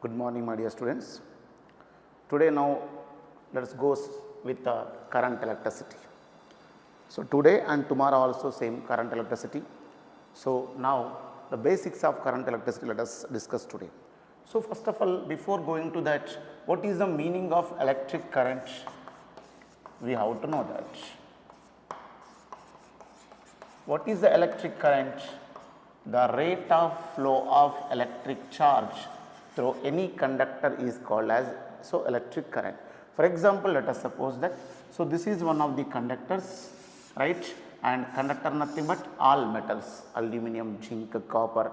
Good morning, my dear students. Today now let us go with the current electricity. So today and tomorrow also same current electricity. So now the basics of current electricity let us discuss today. So first of all, before going to that, what is the meaning of electric current? We have to know that. What is the electric current? The rate of flow of electric charge through any conductor is called as electric current. For example, let us suppose that this is one of the conductors, right, and conductor nothing but all metals, aluminum, zinc, copper,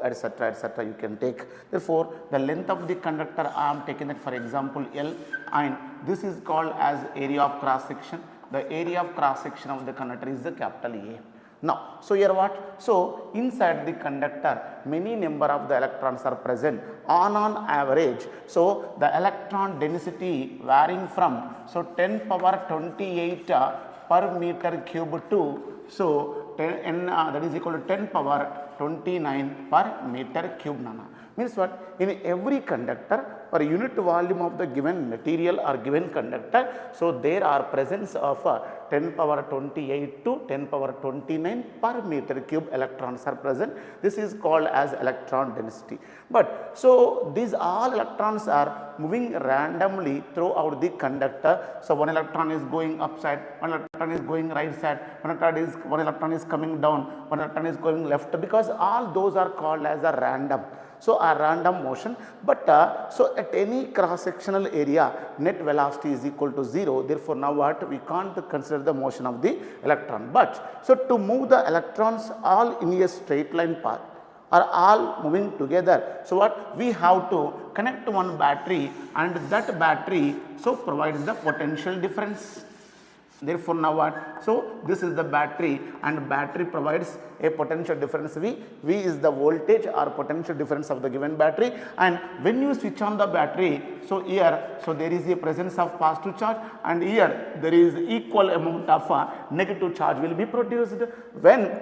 etc. you can take. Therefore, the length of the conductor I am taking that for example L, and this is called as area of cross section. The area of cross section of the conductor is the capital A. Now, here what? So, inside the conductor many number of the electrons are present on average. So, the electron density varying from 10 power 28 per meter cube to that is equal to 10 power 29 per meter cube. Means what? In every conductor per unit volume of the given material or given conductor, so there are presence of 10 power 28 to 10 power 29 per meter cube electrons are present. This is called as electron density. But so these all electrons are moving randomly throughout the conductor. So one electron is going upside, one electron is going right side, one electron is coming down, one electron is going left, because all those are called as a random. So a random motion, but at any cross sectional area net velocity is equal to 0. Therefore, now what? We can't consider the motion of the electron. But so to move the electrons all in a straight line path are all moving together. So what? We have to connect one battery, and that battery provides the potential difference. Therefore, now what? So this is the battery, and battery provides a potential difference V. V is the voltage or potential difference of the given battery, and when you switch on the battery, here there is a presence of positive charge, and here there is equal amount of negative charge will be produced. When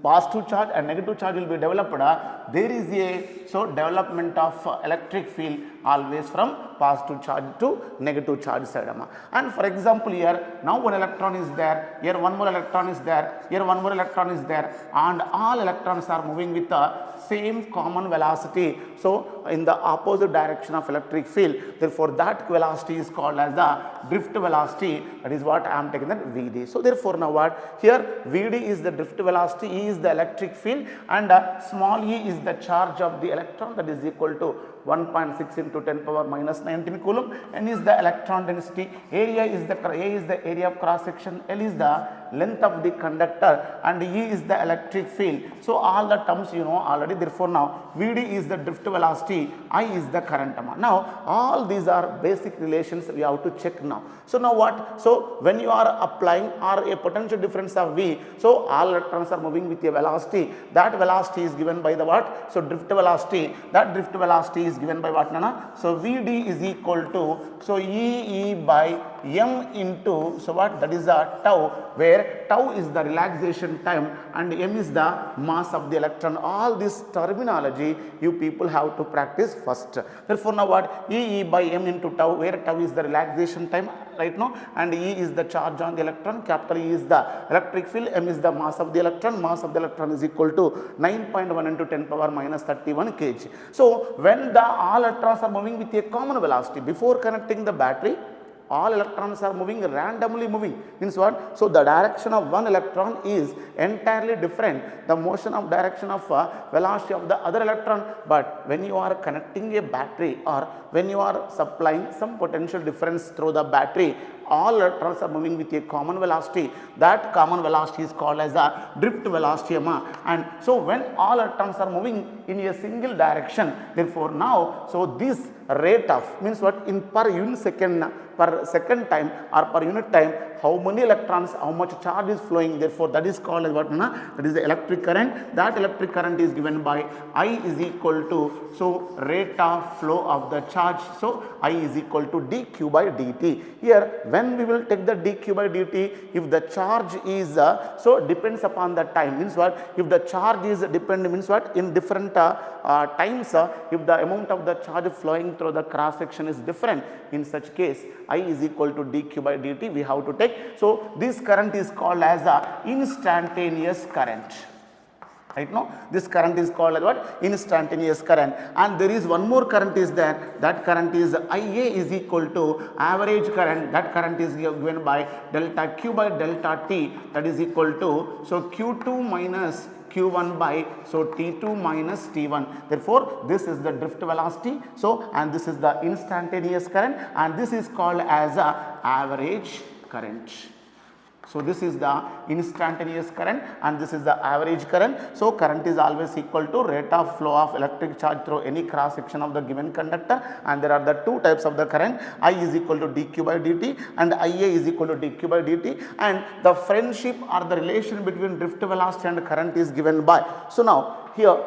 positive charge and negative charge will be developed, there is a development of electric field always from positive charge to negative charge side. And for example, here now one electron is there, here one more electron is there, here one more electron is there, and all electrons are moving with the same common velocity. So in the opposite direction of electric field, therefore that velocity is called as the drift velocity. That is what I am taking that Vd. So therefore, now what? Here Vd is the drift velocity, E is the electric field, and small e is the charge of the electron, that is equal to 1.6 into 10 power minus 19 coulomb. N is the electron density, area is the A is the area of cross section, L is the length of the conductor, and E is the electric field. So all the terms you know already. Therefore, now Vd is the drift velocity, I is the current. Now all these are basic relations we have to check now. So now what? So when you are applying or a potential difference of V, so all electrons are moving with a velocity. That velocity is given by the what? So drift velocity. That drift velocity is given by what, Nana? So Vd is equal to E by m into what? That is a tau, where tau is the relaxation time and m is the mass of the electron. All this terminology you people have to practice first. Therefore, now what? E by m into tau, where tau is the relaxation time right now, and E is the charge on the electron, capital E is the electric field, m is the mass of the electron. Mass of the electron is equal to 9.1 into 10 power minus 31 kg. So when the all electrons are moving with a common velocity, before connecting the battery, all electrons are moving randomly moving. Means what? So the direction of one electron is entirely different, the motion of direction of velocity of the other electron. But when you are connecting a battery, or when you are supplying some potential difference through the battery, all electrons are moving with a common velocity. That common velocity is called as a drift velocity. And so when all electrons are moving in a single direction, therefore now this rate of, means what? In per unit second, per second time or per unit time, how many electrons, how much charge is flowing. Therefore that is called as what? That is the electric current. That electric current is given by I is equal to rate of flow of the charge. So I is equal to dq by dt. Here when when we will take the dq by dt, if the charge is, depends upon the time, means what, if the charge is depend, means what, in different times, if the amount of the charge flowing through the cross section is different, in such case I is equal to dq by dt we have to take. So this current is called as a instantaneous current. Right now, this current is called as what? Instantaneous current. And there is one more current is there. That current is IA is equal to average current. That current is given by delta Q by delta T. That is equal to, so Q2 minus Q1 by, so T2 minus T1. Therefore, this is the drift velocity. So, and this is the instantaneous current, and this is called as a average current. So this is the instantaneous current and this is the average current. So current is always equal to rate of flow of electric charge through any cross section of the given conductor, and there are the two types of the current. I is equal to dq by dt and IA is equal to dq by dt, and the friendship or the relation between drift velocity and current is given by. So now here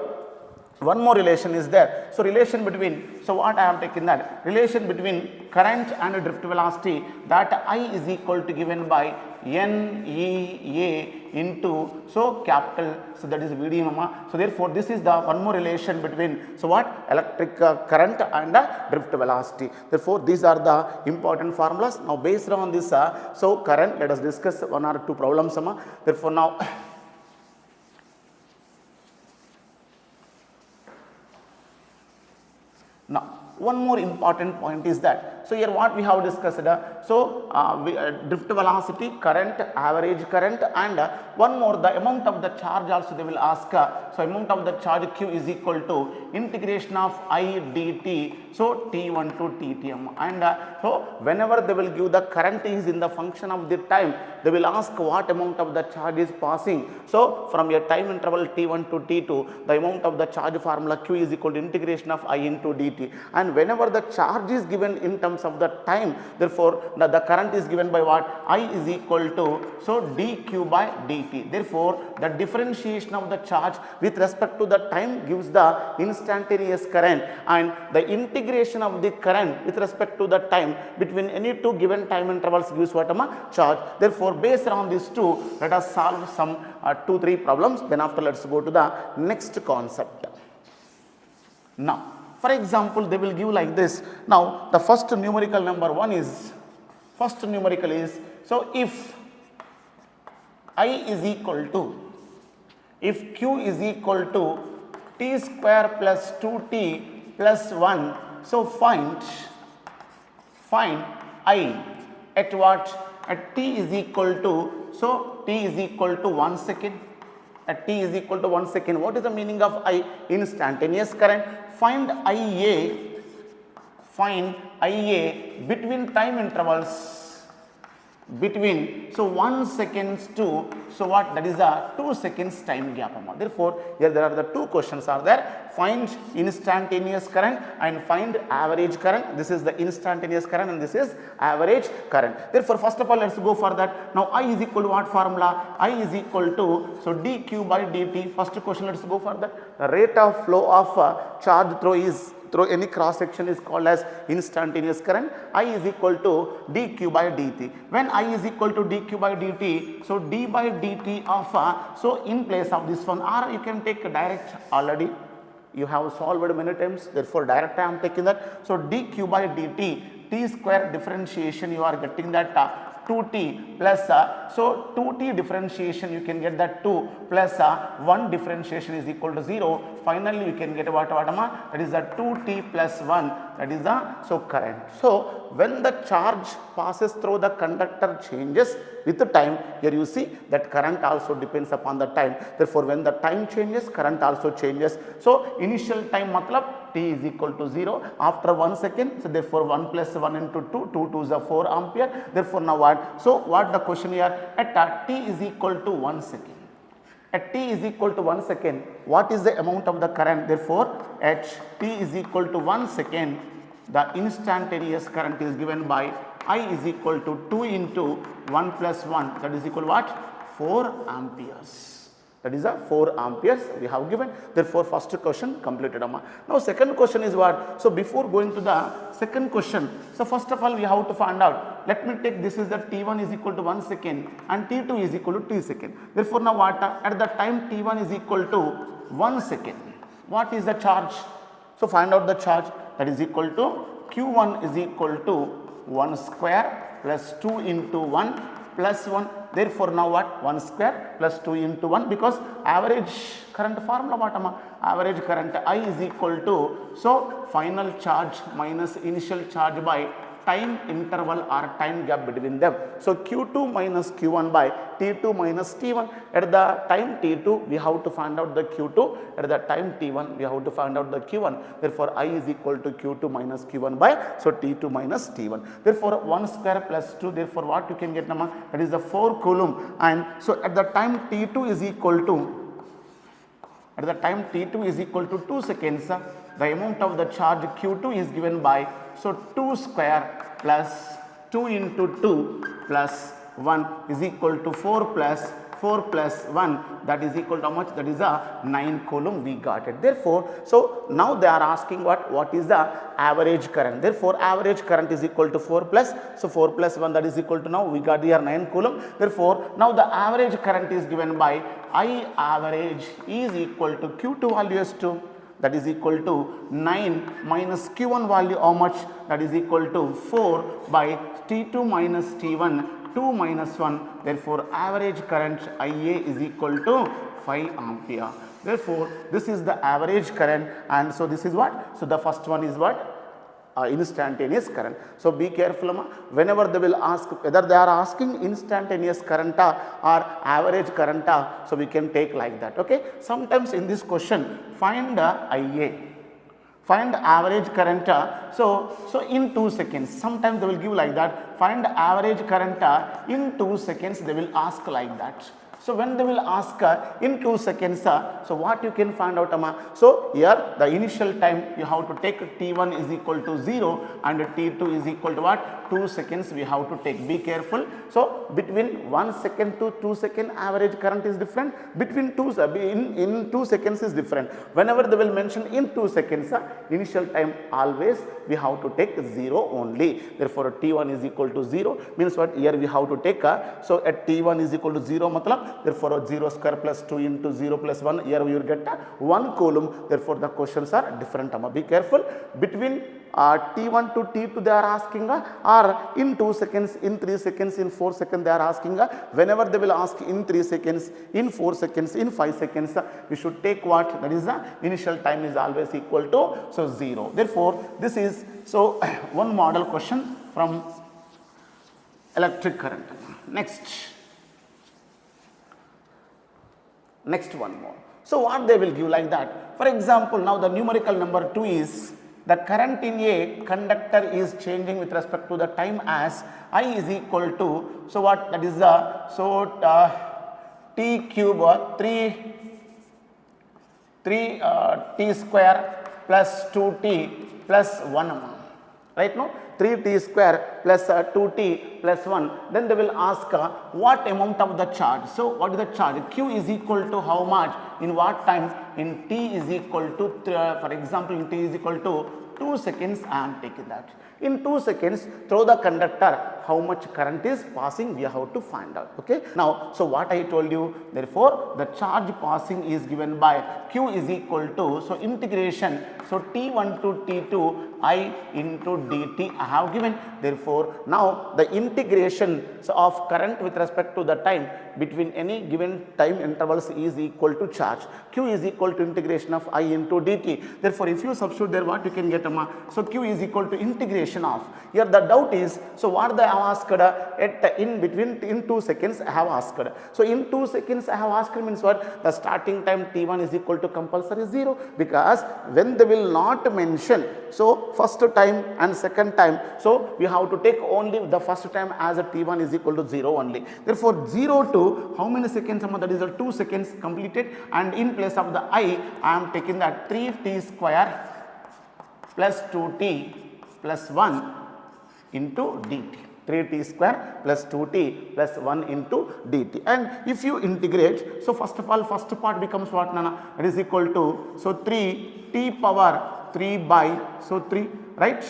one more relation is there. So relation between, so what I have taken that relation between current and drift velocity, that I is equal to given by NEA into, so capital, so that is VD. So therefore this is the one more relation between, so what, electric current and drift velocity. Therefore these are the important formulas. Now based on this, so current, let us discuss one or two problems. Therefore now one more important point is that, so here what we have discussed, drift velocity, current, average current, and one more, the amount of the charge also they will ask. So amount of the charge Q is equal to integration of I dt, so T1 to Ttm, and so whenever they will give the current is in the function of the time, they will ask what amount of the charge is passing. So from a time interval T1 to T2, the amount of the charge formula Q is equal to integration of I into dt, and whenever the charge is given in terms of the time, therefore the current is given by what, I is equal to, so dq by dt. Therefore the differentiation of the charge with respect to the time gives the instantaneous current, and the integration of the current with respect to the time between any two given time intervals gives what, charge. Therefore based on these two, let us solve some 2-3 problems, then after let us go to the next concept. Now for example, they will give like this. Now the first numerical number one is, first numerical is, so if I is equal to, if Q is equal to T square plus 2T plus 1, so find I at what, at T is equal to, so T is equal to 1 second, at T is equal to 1 second. What is the meaning of I? Instantaneous current. Find IA between time intervals between, so 1 seconds to, so what, that is a 2 seconds time gap. Therefore here there are the two questions are there. Find instantaneous current and find average current. This is the instantaneous current and this is average current. Therefore first of all let us go for that. Now I is equal to what formula? I is equal to, so dq by dt. First question, let us go for that. The rate of flow of charge through any cross section is called as instantaneous current. I is equal to dq by dt. When I is equal to dq by dt, so d by dt of, so in place of this one, or you can take direct, already you have solved many times, therefore direct I am taking that. So dq by dt, t square differentiation you are getting that 2t plus, so 2t differentiation you can get that 2 plus 1 differentiation is equal to 0. Finally you can get what, that is the 2t plus 1, that is the, so current. So when the charge passes through the conductor changes with the time, here you see that current also depends upon the time. Therefore when the time changes, current also changes. So initial time matlab t is equal to 0 after 1 second. So therefore 1 plus 1 into 2, 2 to the 4 ampere. Therefore now what? So what the question here, at t is equal to 1 second. At t is equal to 1 second, what is the amount of the current? Therefore at t is equal to 1 second, the instantaneous current is given by I is equal to 2 into 1 plus 1, that is equal to what? 4 amperes. That is a 4 amperes we have given. Therefore first question completed. Now second question is what? So before going to the second question, so first of all we have to find out let me take this is the t1 is equal to 1 second and t2 is equal to 2 seconds. Therefore, now what at the time t1 is equal to 1 second, what is the charge? So, find out the charge, that is equal to q1 is equal to 1 square plus 2 into 1 plus 1. Therefore, now what 1 square plus 2 into 1, because average current formula what amma? Average current I is equal to, so final charge minus initial charge by time interval or time gap between them. So, q2 minus q1 by t2 minus t1. At the time t2 we have to find out the q2, at the time t1 we have to find out the q1. Therefore, I is equal to q2 minus q1 by, so t2 minus t1. Therefore, 1 square plus 2, therefore what you can get nama, that is the 4 coulomb. And so, at the time t2 is equal to, at the time t2 is equal to 2 seconds, the amount of the charge q2 is given by, so 2 square plus 2 into 2 plus 1 is equal to 4 plus 1, that is equal to how much? That is a 9 coulomb we got it. Therefore, so now they are asking what is the average current. Therefore, average current is equal to 4 plus, so 4 plus 1, that is equal to, now we got here 9 coulomb. Therefore, now the average current is given by I average is equal to q2 value is 2, that is equal to 9 minus q1 value how much, that is equal to 4 by t2 minus t1, 2 minus 1. Therefore, average current IA is equal to 5 ampere. Therefore, this is the average current, and so this is what? So, the first one is what? Instantaneous current. So, be careful whenever they will ask whether they are asking instantaneous current or average current, so we can take like that. Okay. Sometimes in this question find IA, find average current, so in 2 seconds, sometimes they will give like that, find average current in 2 seconds, they will ask like that. So, when they will ask in 2 seconds, so what you can find out so here the initial time you have to take t1 is equal to 0 and t2 is equal to what? 2 seconds we have to take. Be careful. So, between 1 second to 2 second average current is different, between in 2 seconds is different. Whenever they will mention in 2 seconds, initial time always we have to take 0 only. Therefore, t1 is equal to 0 means what? Here we have to take so at t1 is equal to 0 matlab, therefore 0 square plus 2 into 0 plus 1, here you will get 1 coulomb. Therefore, the questions are different. Be careful, between t1 to t2 they are asking or in 2 seconds, in 3 seconds, in 4 seconds they are asking. Whenever they will ask in 3 seconds, in 4 seconds, in 5 seconds, we should take what? That is the initial time is always equal to, so 0. Therefore, this is so one model question from electric current. Next one more. So, what they will give like that? For example, now the numerical number 2 is the current in a conductor is changing with respect to the time as I is equal to, so what? That is the, so t cube 3 t square plus 2t plus 1, right? No, 3t square plus 2t plus 1. Then they will ask what amount of the charge. So, what is the charge? Q is equal to how much? In what time? In t is equal to, for example, in t is equal to 2 seconds, I am taking that. In 2 seconds, through the conductor, how much current is passing, we have to find out. Okay. Now, so what I told you, therefore, the charge passing is given by Q is equal to, so integration, so T1 to T2 I into dt I have given. Therefore, now the integration of current with respect to the time between any given time intervals is equal to charge. Q is equal to integration of I into dt. Therefore, if you substitute there, what you can get? So, Q is equal to integration of. Here the doubt is, so what they have asked at in between in 2 seconds I have asked. So, in 2 seconds I have asked means what? The starting time T1 is equal to compulsory 0, because when they will not mention, so first time and second time, so we have to take only the first time as a T1 is equal to 0 only. Therefore, 0 to how many seconds? That is 2 seconds completed, and in place of the I am taking that 3t square plus 2t plus 1 into dt. 3t square plus 2t plus 1 into dt. And if you integrate, so first of all, first part becomes what, Nana? It is equal to, so 3t power 3 by, so 3, right?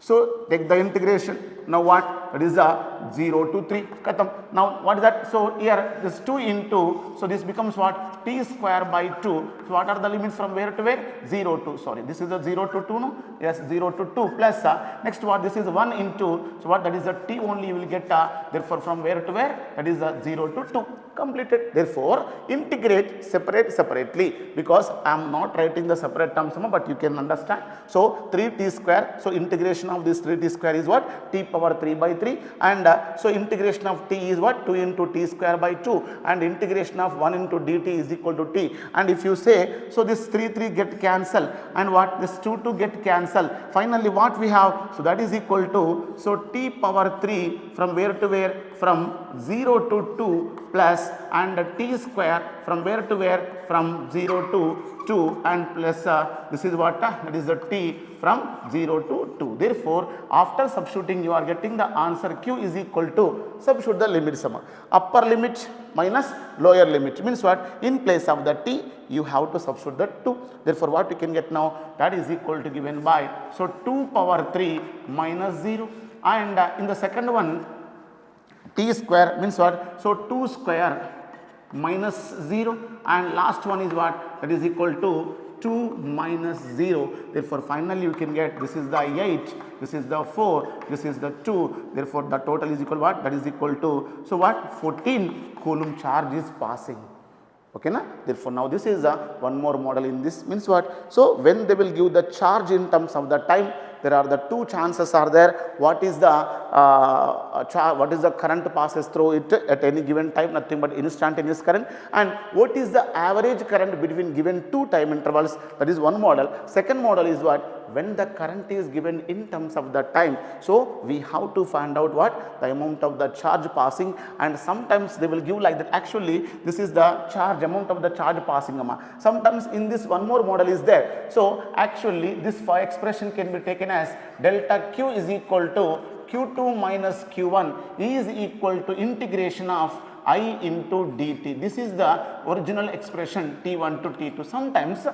So take the integration. Now what? That is a 0 to 3. Katam. Now what is that? So here this 2 into, so this becomes what? T square by 2. So what are the limits from where to where? 0 to, sorry, this is a 0 to 2, no? Yes, 0 to 2 plus, next what? This is 1 into, so what? That is a T only you will get, therefore from where to where? That is a 0 to 2. Completed. Therefore, integrate separately, because I am not writing the separate terms, but you can understand. So 3t square, so integration of this 3t square is what? T power 3 by 3, and so integration of t is what? 2 into t square by 2, and integration of 1 into dt is equal to t. And if you say, so this 3 get cancelled, and what? This 2 get cancelled. Finally what we have? So that is equal to, so t power 3 from where to where? From 0 to 2 plus, and t square from where to where? From 0 to 2, and plus, this is what? That is the t from 0 to 2. Therefore, after substituting you are getting the answer q is equal to, substitute the limit sum. Upper limit minus lower limit means what? In place of the t you have to substitute the 2. Therefore, what you can get now? That is equal to given by, so 2 power 3 minus 0, and in the second one t square means what? So 2 square minus 0, and last one is what? That is equal to 2 minus 0. Therefore, finally you can get, this is the 8, this is the 4, this is the 2. Therefore, the total is equal what? That is equal to, so what? 14 coulomb charge is passing. Okay, na? Therefore, now this is one more model in this means what? So when they will give the charge in terms of the time, there are the two chances are there. What is the current passes through it at any given time? Nothing but instantaneous current. And what is the average current between given two time intervals? That is one model. Second model is what? When the current is given in terms of the time. So we have to find out what? The amount of the charge passing, and sometimes they will give like that. Actually, this is the charge amount of the charge passing. Sometimes in this one more model is there. So actually this expression can be taken as delta q is equal to q2 minus q1 is equal to integration of I into dt. This is the original expression T1 to T2. Sometimes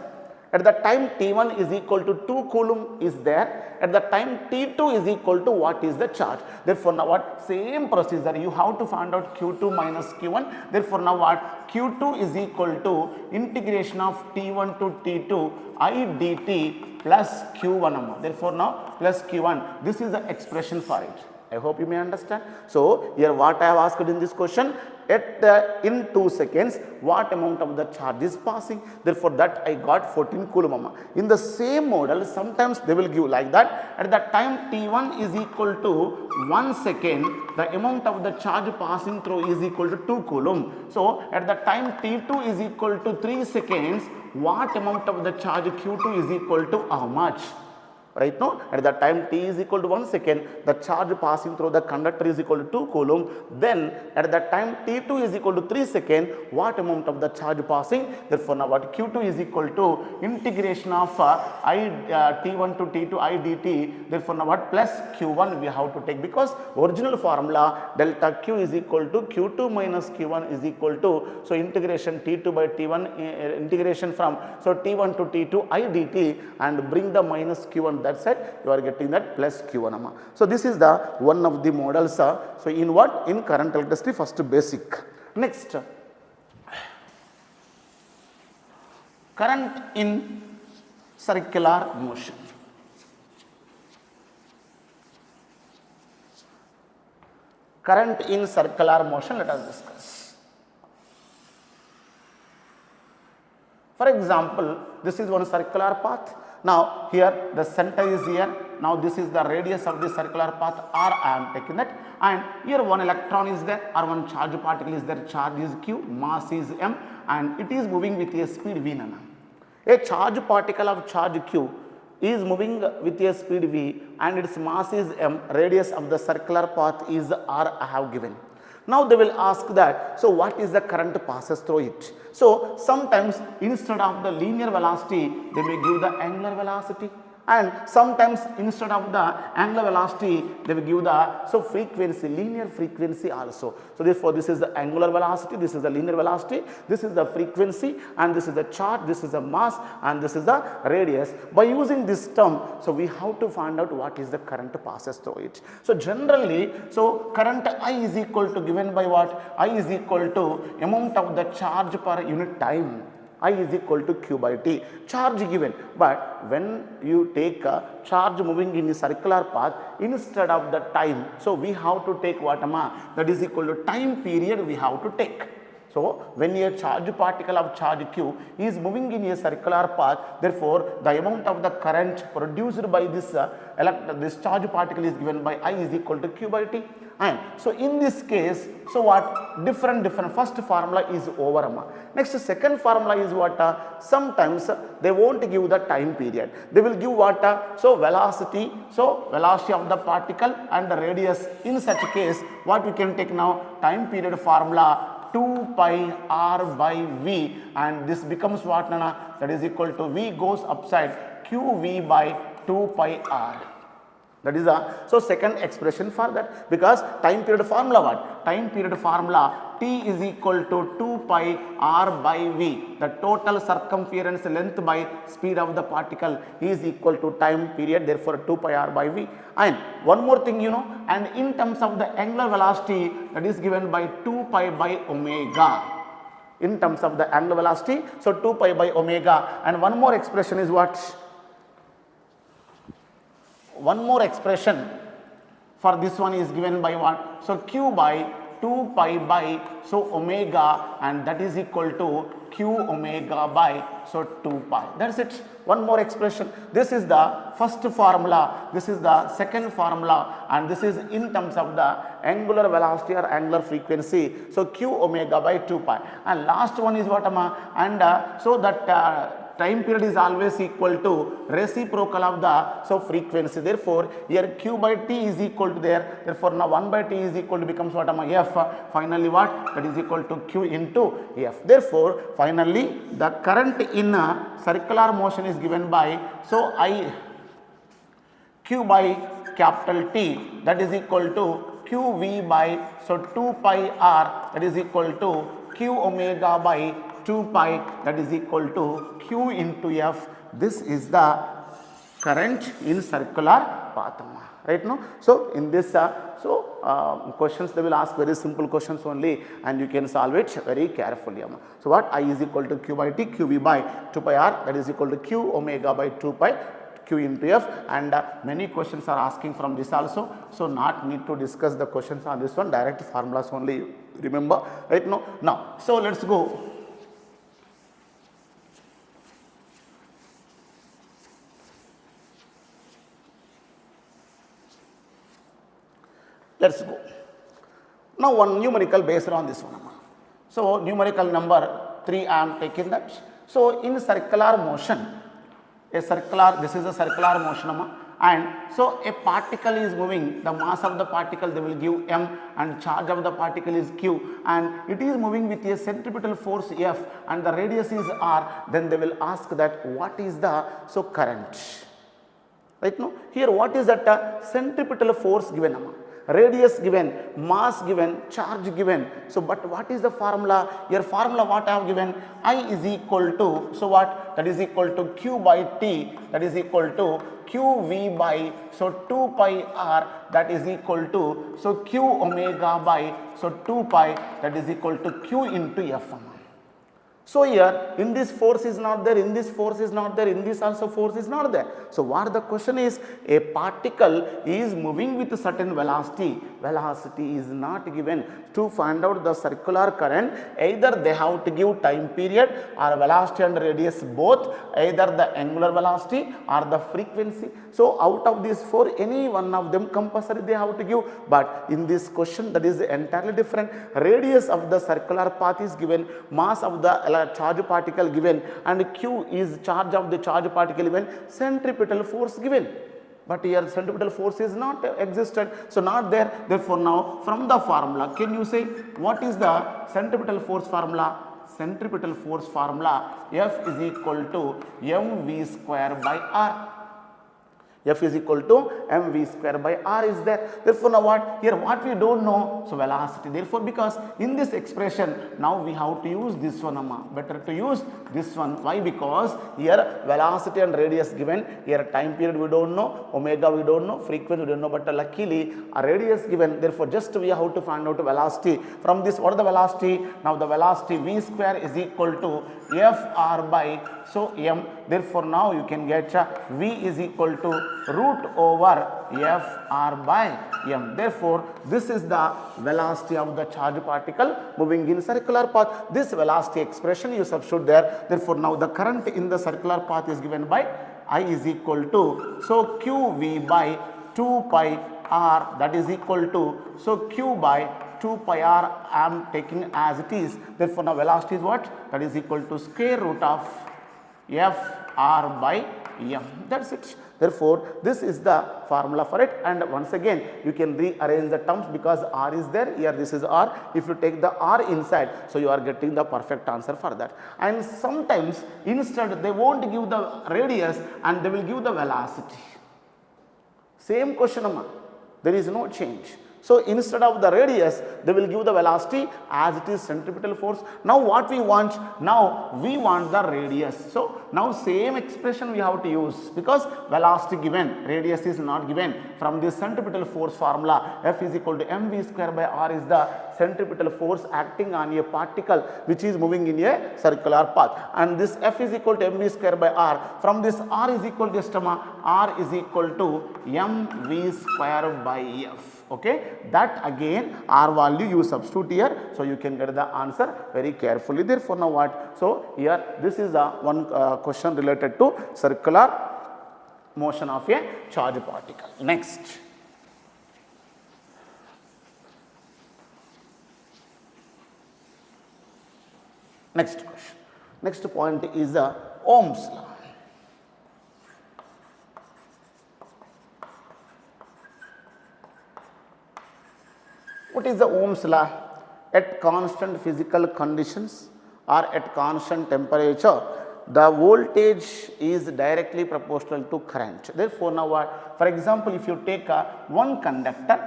at the time T1 is equal to 2 coulomb is there, at the time T2 is equal to what is the charge. Therefore, now what? Same procedure, you have to find out Q2 minus Q1. Therefore, now what? Q2 is equal to integration of T1 to T2 I dt plus Q1. Therefore, now plus Q1. This is the expression for it. I hope you may understand. So, here what I have asked in this question, in 2 seconds what amount of the charge is passing. Therefore, that I got 14 coulomb. In the same model, sometimes they will give like that. At the time T1 is equal to 1 second, the amount of the charge passing through is equal to 2 coulomb. So, at the time T2 is equal to 3 seconds, what amount of the charge Q2 is equal to how much? Right now, at the time t is equal to 1 second, the charge passing through the conductor is equal to 2 coulomb. Then at the time t2 is equal to 3 second, what amount of the charge passing? Therefore, now what? Q2 is equal to integration of t1 to t2 I dt. Therefore, now what? Plus q1 we have to take, because original formula delta q is equal to q2 minus q1 is equal to, so integration t2 by t1 integration from, so t1 to t2 I dt, and bring the minus q1. That side you are getting that plus q1. So this is the one of the models. So in what? In current electricity, first basic. Next, current in circular motion. Current in circular motion, let us discuss. For example, this is one circular path. Now, here the center is here. Now, this is the radius of the circular path r. I am taking that, and here one electron is there, or one charge particle is there. Charge is q, mass is m, and it is moving with a speed v. A charge particle of charge q is moving with a speed v, and its mass is m. Radius of the circular path is r. I have given. Now they will ask that, so what is the current passes through it? So sometimes instead of the linear velocity, they may give the angular velocity, And sometimes instead of the angular velocity, they will give the frequency, linear frequency also. So therefore, this is the angular velocity, this is the linear velocity, this is the frequency, and this is the charge, this is the mass, and this is the radius. By using this term, so we have to find out what is the current passes through it. So generally, so current I is equal to given by what? I is equal to amount of the charge per unit time. I is equal to Q by T, charge given. But when you take a charge moving in a circular path instead of the time, so we have to take what, that is equal to time period we have to take. So when a charge particle of charge Q is moving in a circular path, therefore the amount of the current produced by this charge particle is given by I is equal to Q by T. And so in this case, so what, different first formula is over. Next second formula is what, sometimes they won't give the time period, they will give what, so velocity of the particle and the radius. In such case, what we can take now, time period formula 2 pi r by v, and this becomes what, that is equal to v goes upside qv by 2 pi r. That is the second expression for that, because time period formula what? Time period formula T is equal to 2 pi r by v. The total circumference length by speed of the particle is equal to time period, therefore 2 pi r by v. And one more thing, and in terms of the angular velocity, that is given by 2 pi by omega. In terms of the angular velocity, so 2 pi by omega. And one more expression is what? One more expression for this one is given by what? So Q by 2 pi by omega, and that is equal to Q omega by 2 pi. That's it. One more expression. This is the first formula, this is the second formula, and this is in terms of the angular velocity or angular frequency. So Q omega by 2 pi. And last one is what, and so that time period is always equal to reciprocal of the frequency. Therefore, here Q by T is equal to there. Therefore, now 1 by T is equal to becomes what, F. Finally, what? That is equal to Q into F. Therefore, finally, the current in circular motion is given by Q by capital T, that is equal to QV by 2 pi R, that is equal to Q omega by 2 pi, that is equal to Q into F. This is the current in circular path, right now. So in this questions they will ask very simple questions only, and you can solve it very carefully. So what, I is equal to Q by T, QV by 2 pi R, that is equal to Q omega by 2 pi, Q into F, and many questions are asking from this also. So not need to discuss the questions on this one, direct formulas only remember, right now. Now, so let's go. Let's go. Now one numerical based on this one. So numerical number 3 I am taking that. So in circular motion, this is a circular motion, and so a particle is moving, the mass of the particle they will give m, and charge of the particle is q, and it is moving with a centripetal force F, and the radius is r. Then they will ask that what is the current, right? Now here what is that centripetal force given, radius given, mass given, charge given. So but what is the formula? Your formula what I have given, I is equal to, so what, that is equal to Q by T, that is equal to QV by 2 pi R, that is equal to Q omega by 2 pi, that is equal to Q into F. So here in this force is not there, in this force is not there, in this also force is not there. So what the question is, a particle is moving with a certain velocity, velocity is not given. To find out the circular current, either they have to give time period or velocity and radius both, either the angular velocity or the frequency. So out of these four, any one of them compulsory they have to give, but in this question that is entirely different. Radius of the circular path is given, mass of the charge particle given, and q is charge of the charge particle given, centripetal force given. But here centripetal force is not existed, so not there. Therefore now from the formula, can you say what is the centripetal force formula? Centripetal force formula, F is equal to mv square by r. F is equal to mv square by r is there. Therefore, now what? Here what we don't know, so velocity. Therefore, because in this expression, now we have to use this one, amma. Better to use this one. Why? Because here velocity and radius given, here time period we don't know, omega we don't know, frequency we don't know, but luckily a radius given. Therefore, just we have to find out velocity. From this, what is the velocity? Now the velocity v square is equal to fr by so m. Therefore, now you can get v is equal to root over fr by m. Therefore, this is the velocity of the charge particle moving in circular path. This velocity expression you substitute there. Therefore, now the current in the circular path is given by I is equal to so qv by 2 pi r, that is equal to so q by 2 pi r I am taking as it is. Therefore, now velocity is what? That is equal to square root of fr by m. That's it. Therefore, this is the formula for it, and once again you can rearrange the terms because r is there, here this is r. If you take the r inside, so you are getting the perfect answer for that. And sometimes instead they won't give the radius and they will give the velocity. Same question, amma. There is no change. So, instead of the radius, they will give the velocity as it is centripetal force. Now, what we want? Now, we want the radius. So, now same expression we have to use because velocity given, radius is not given. From this centripetal force formula, F is equal to mv square by r is the centripetal force acting on a particle which is moving in a circular path. And this F is equal to mv square by r. From this r is equal to r is equal to mv square by f. Okay, that again r value you substitute here, so you can get the answer very carefully. Therefore, now what? So here this is a one question related to circular motion of a charge particle. Next. Next question. Next point is the Ohm's law. What is the Ohm's law? At constant physical conditions or at constant temperature, the voltage is directly proportional to current. Therefore, now what? For example, if you take one conductor,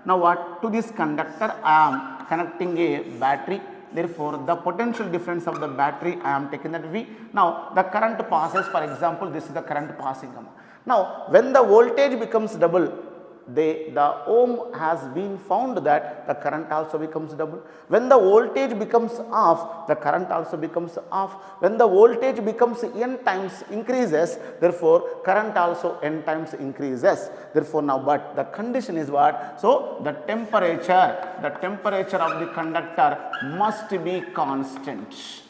now what? To this conductor I am connecting a battery. Therefore, the potential difference of the battery I am taking that V. Now, the current passes, for example, this is the current passing. Now, when the voltage becomes double, the Ohm has been found that the current also becomes double. When the voltage becomes off, the current also becomes off. When the voltage becomes n times increases, therefore, current also n times increases. Therefore, now but the condition is what? So, the temperature of the conductor must be constant.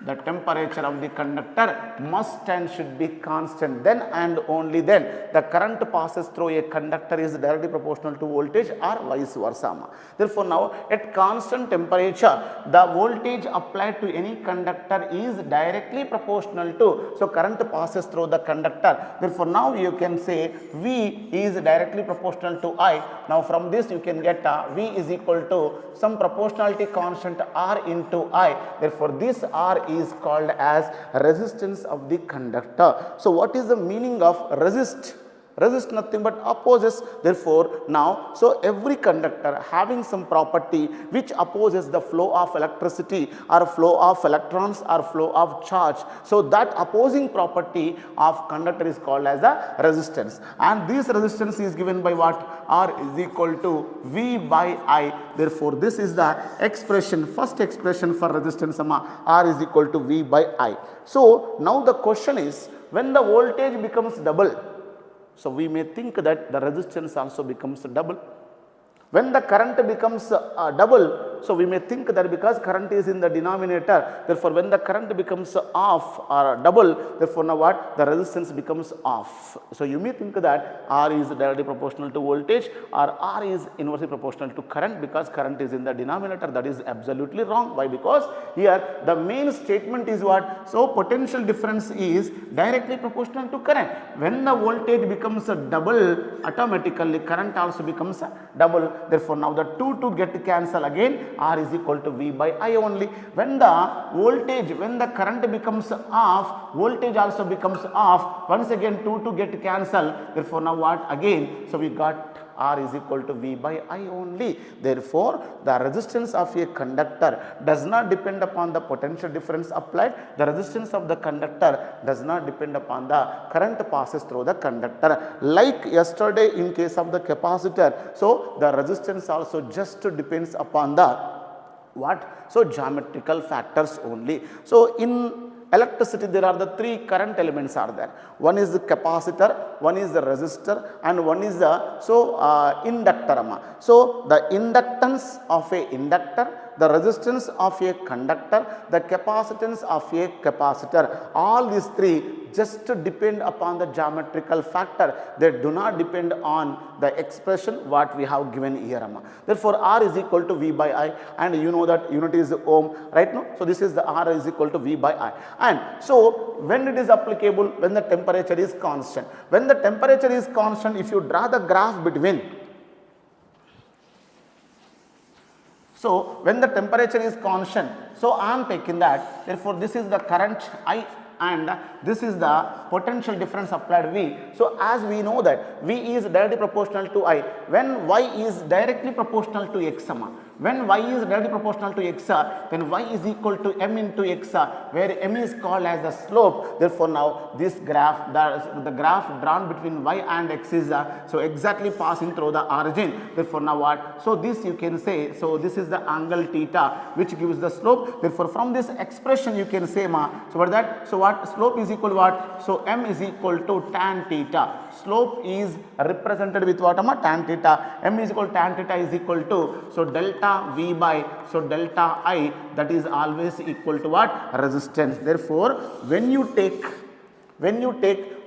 The temperature of the conductor must and should be constant. Then and only then the current passes through a conductor is directly proportional to voltage or vice versa. Therefore, now at constant temperature, the voltage applied to any conductor is directly proportional to, so current passes through the conductor. Therefore, now you can say V is directly proportional to I. Now, from this you can get V is equal to some proportionality constant R into I. Therefore, this R is called as resistance of the conductor. So, what is the meaning of resist? Resist nothing but opposes. Therefore, now, so every conductor having some property which opposes the flow of electricity or flow of electrons or flow of charge. So, that opposing property of conductor is called as a resistance. And this resistance is given by what? R is equal to V by I. Therefore, this is the expression, first expression for resistance, R is equal to V by I. So, now the question is, when the voltage becomes double, so we may think that the resistance also becomes double. When the current becomes double, so we may think that because current is in the denominator, therefore when the current becomes off or double, therefore now what? The resistance becomes off. So you may think that R is directly proportional to voltage or R is inversely proportional to current because current is in the denominator. That is absolutely wrong. Why? Because here the main statement is what? So potential difference is directly proportional to current. When the voltage becomes double, automatically current also becomes double. Therefore, now the two to get cancel again, R is equal to V by I only. When the current becomes off, voltage also becomes off. Once again 2 to get cancelled. Therefore, now what again? So we got R is equal to V by I only. Therefore, the resistance of a conductor does not depend upon the potential difference applied. The resistance of the conductor does not depend upon the current passes through the conductor. Like yesterday in case of the capacitor, so the resistance also just depends upon the what? So geometrical factors only. So in electricity there are the three current elements are there. One is the capacitor, one is the resistor, and one is the inductor. So the inductance of a inductor, the resistance of a conductor, the capacitance of a capacitor, all these three just depend upon the geometrical factor. They do not depend on the expression what we have given here. Therefore, R is equal to V by I, and you know that unit is ohm, right? No? So this is the R is equal to V by I. And so when it is applicable, when the temperature is constant. When the temperature is constant, if you draw the graph between, so when the temperature is constant, so I am taking that, therefore this is the current I and this is the potential difference applied V. So as we know that V is directly proportional to I, when Y is directly proportional to X, when Y is directly proportional to X, then Y is equal to M into X, where M is called as the slope. Therefore now this graph, the graph drawn between Y and X is so exactly passing through the origin. Therefore now what? So this you can say, so this is the angle theta which gives the slope. Therefore from this expression you can say so what that? So what? Slope is equal to what? So M is equal to tan theta. Slope is represented with what? Tan theta. M is equal to tan theta is equal to, so delta V by, so delta I, that is always equal to what? Resistance. Therefore, when you take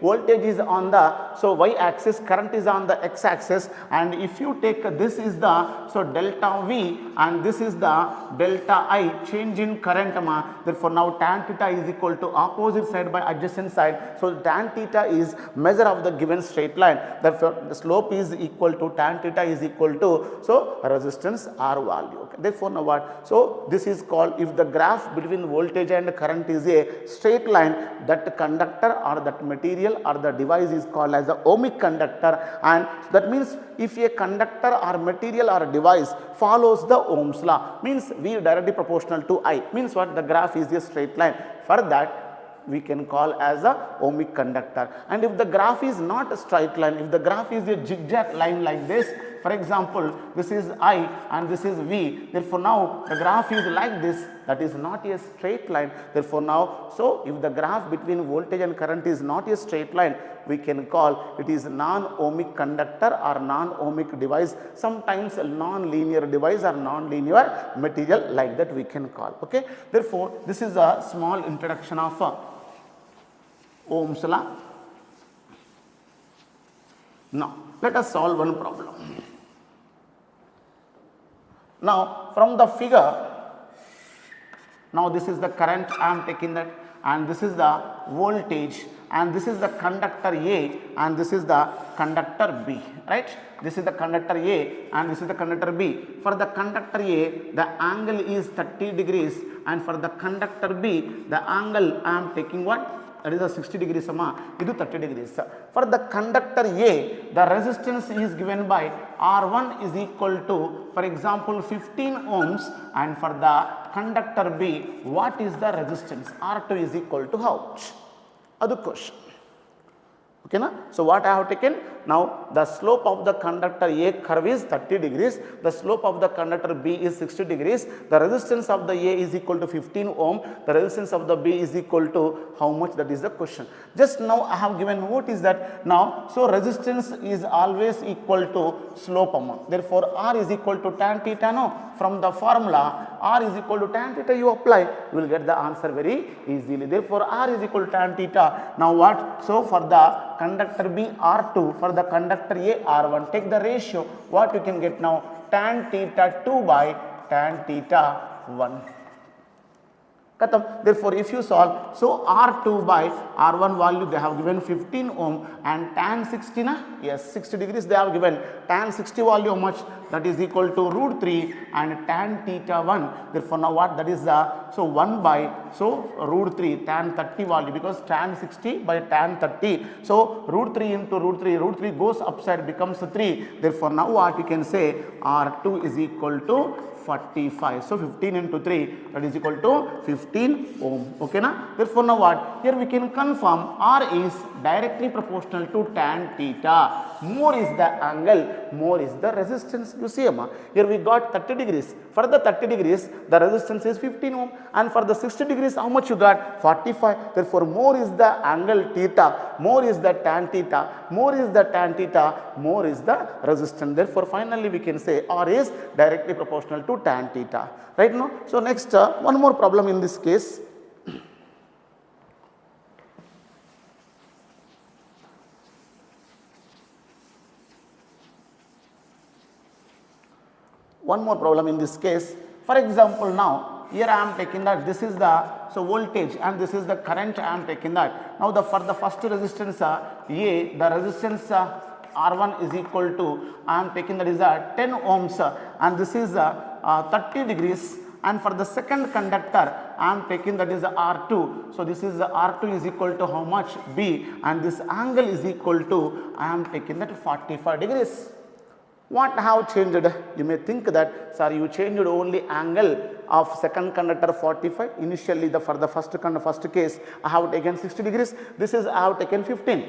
voltage is on the, so y axis, current is on the x axis, and if you take this is the, so delta V and this is the delta I, change in current. Therefore now tan theta is equal to opposite side by adjacent side. So tan theta is measure of the given straight line. Therefore the slope is equal to tan theta is equal to, so resistance R value. Okay. Therefore now what? So this is called, if the graph between voltage and current is a straight line, that conductor or that material or the device is called as a ohmic conductor. And that means if a conductor or material or a device follows the Ohm's law, means V directly proportional to I, means what? The graph is a straight line. For that we can call as a ohmic conductor. And if the graph is not a straight line, if the graph is a zigzag line like this, for example, this is I and this is V, therefore now the graph is like this, that is not a straight line. Therefore now, so if the graph between voltage and current is not a straight line, we can call it is non-ohmic conductor or non-ohmic device, sometimes a non-linear device or non-linear material, like that we can call. Okay. Therefore, this is a small introduction of Ohm's law. Now, let us solve one problem. Now, from the figure, now this is the current I am taking that, and this is the voltage, and this is the conductor A and this is the conductor B, right? This is the conductor A and this is the conductor B. For the conductor A, the angle is 30 degrees, and for the conductor B, the angle I am taking what? That is a 60 degrees, this is 30 degrees. For the conductor A, the resistance is given by R1 is equal to, for example, 15 ohms, and for the conductor B, what is the resistance? R2 is equal to how much? Other question. Okay, na? So what I have taken? Now the slope of the conductor A curve is 30 degrees, the slope of the conductor B is 60 degrees, the resistance of the A is equal to 15 ohm, the resistance of the B is equal to how much? That is the question. Just now I have given what is that now, so resistance is always equal to slope amount. Therefore R is equal to tan theta. No, from the formula R is equal to tan theta you apply, you will get the answer very easily. Therefore R is equal to tan theta. Now what? So for the conductor B R2, for the conductor A R1, take the ratio, what you can get now? Tan theta 2 by tan theta 1. Katam. Therefore, if you solve, so R2 by R1 value they have given 15 ohm and tan 60 na, yes 60 degrees they have given, tan 60 value how much, that is equal to root 3 and tan theta 1. Therefore, now what, that is so 1 by so root 3 tan 30 value, because tan 60 by tan 30. So root 3 into root 3 goes upside becomes 3. Therefore, now what you can say, R2 is equal to 45. So 15 into 3, that is equal to 15 ohm. Okay na? Therefore, now what? Here we can confirm R is directly proportional to tan theta. More is the angle, more is the resistance. You see, here we got 30 degrees. For the 30 degrees, the resistance is 15 ohm, and for the 60 degrees, how much you got? 45. Therefore, more is the angle theta, more is the tan theta, more is the tan theta, more is the resistance. Therefore, finally we can say R is directly proportional to tan theta. Right now, so next one more problem in this case. One more problem in this case. For example, now here I am taking that this is the voltage and this is the current I am taking that. Now for the first resistance A, the resistance R1 is equal to, I am taking that is 10 ohms and this is 30 degrees, and for the second conductor I am taking that is R2. So this is R2 is equal to how much, B, and this angle is equal to, I am taking that 45 degrees. What have changed? You may think that, sir, you changed only angle of second conductor 45. Initially, for the first case, I have taken 60 degrees. This is I have taken 15.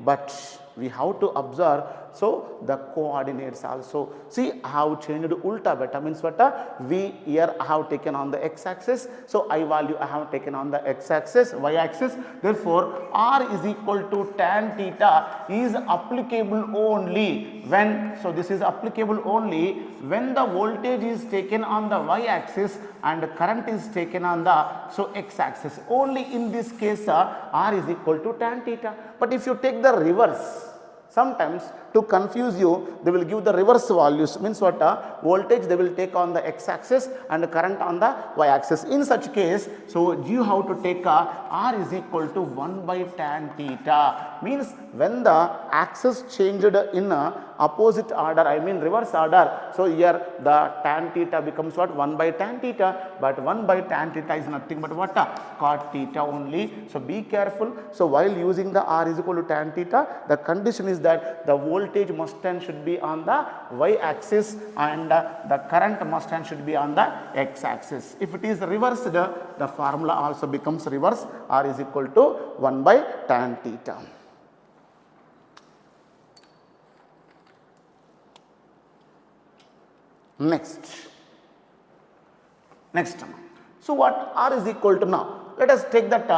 But we have to observe, so the coordinates also. See, I have changed ulta beta, means what? V here I have taken on the x axis. So I value I have taken on the x axis, y axis. Therefore, R is equal to tan theta is applicable only when, so this is applicable only when the voltage is taken on the y axis and current is taken on the x axis. Only in this case R is equal to tan theta. But if you take the reverse, sometimes to confuse you, they will give the reverse values, means what? Voltage they will take on the x axis and current on the y axis. In such case, so you have to take R is equal to 1 by tan theta, means when the axis changed in opposite order, I mean reverse order, so here the tan theta becomes what? 1 by tan theta, but 1 by tan theta is nothing but what? Cot theta only. So be careful. So while using the R is equal to tan theta, the condition is that the voltage must and should be on the y axis and the current must and should be on the x axis. If it is reversed, the formula also becomes reverse. R is equal to 1 by tan theta. Next. So what R is equal to now? Let us take that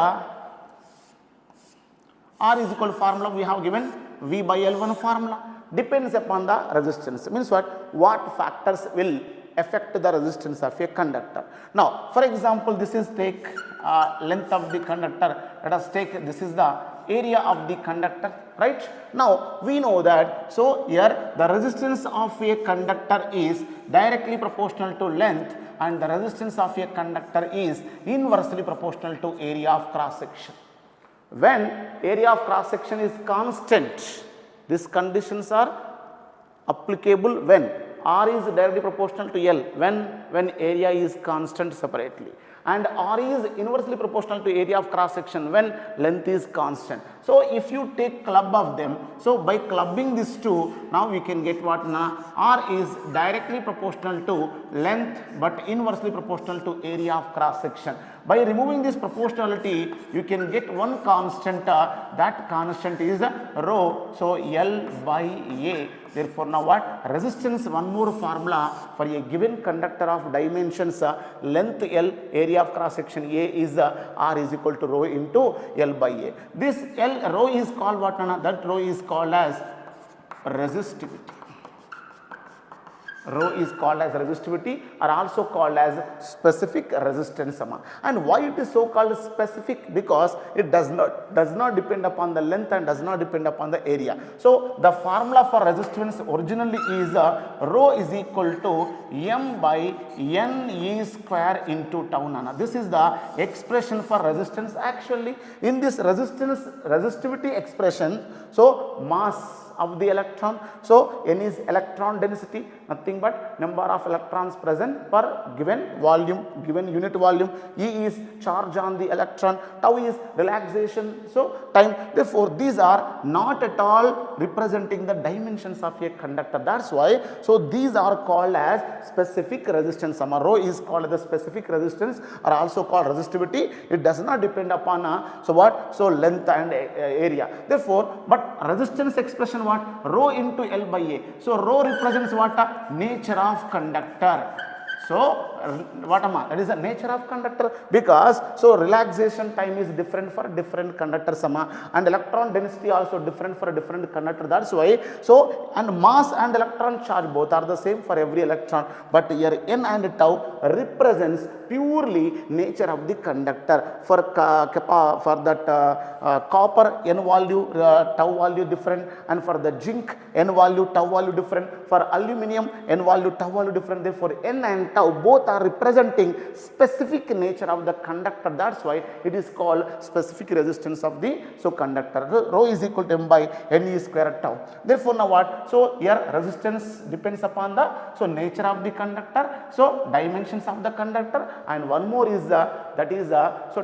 R is equal to formula we have given, V by L1 formula. Depends upon the resistance. Means what factors will affect the resistance of a conductor. Now, for example, this is take length of the conductor. Let us take, this is the area of the conductor, right? Now, we know that, so here the resistance of a conductor is directly proportional to length and the resistance of a conductor is inversely proportional to area of cross section. When area of cross section is constant, these conditions are applicable when R is directly proportional to L, when area is constant separately, and R is inversely proportional to area of cross section when length is constant. So if you take club of them, so by clubbing these two, now we can get what? R is directly proportional to length but inversely proportional to area of cross section. By removing this proportionality, you can get one constant, that constant is rho, so L by A. Therefore, now what? Resistance, one more formula for a given conductor of dimensions length L, area of cross section A is R is equal to rho into L by A. This rho is called what? That rho is called as resistivity. Rho is called as resistivity or also called as specific resistance. And why it is so called specific? Because it does not depend upon the length and does not depend upon the area. So the formula for resistance originally is rho is equal to m by n e square into tau nana. This is the expression for resistance. Actually, in this resistivity expression, so mass of the electron, so n is electron density, nothing but number of electrons present per given volume, given unit volume. E is charge on the electron, tau is relaxation, so time. Therefore, these are not at all representing the dimensions of a conductor. That's why, so these are called as specific resistance. Rho is called the specific resistance or also called resistivity. It does not depend upon so what? So length and area. Therefore, but resistance expression what? Rho into L by A. So rho represents what? Nature of conductor. So what am I? That is the nature of conductor, because so relaxation time is different for different conductors, and electron density also different for different conductor. That's why, so and mass and electron charge both are the same for every electron, but here n and tau represents purely nature of the conductor. For that copper n value tau value different, and for the zinc n value tau value different, for aluminum n value tau value different. Therefore n and tau both are representing specific nature of the conductor. That's why it is called specific resistance of the conductor. Rho is equal to m by n e square tau. Therefore now what? So here resistance depends upon the nature of the conductor, so dimensions of the conductor, and one more is that is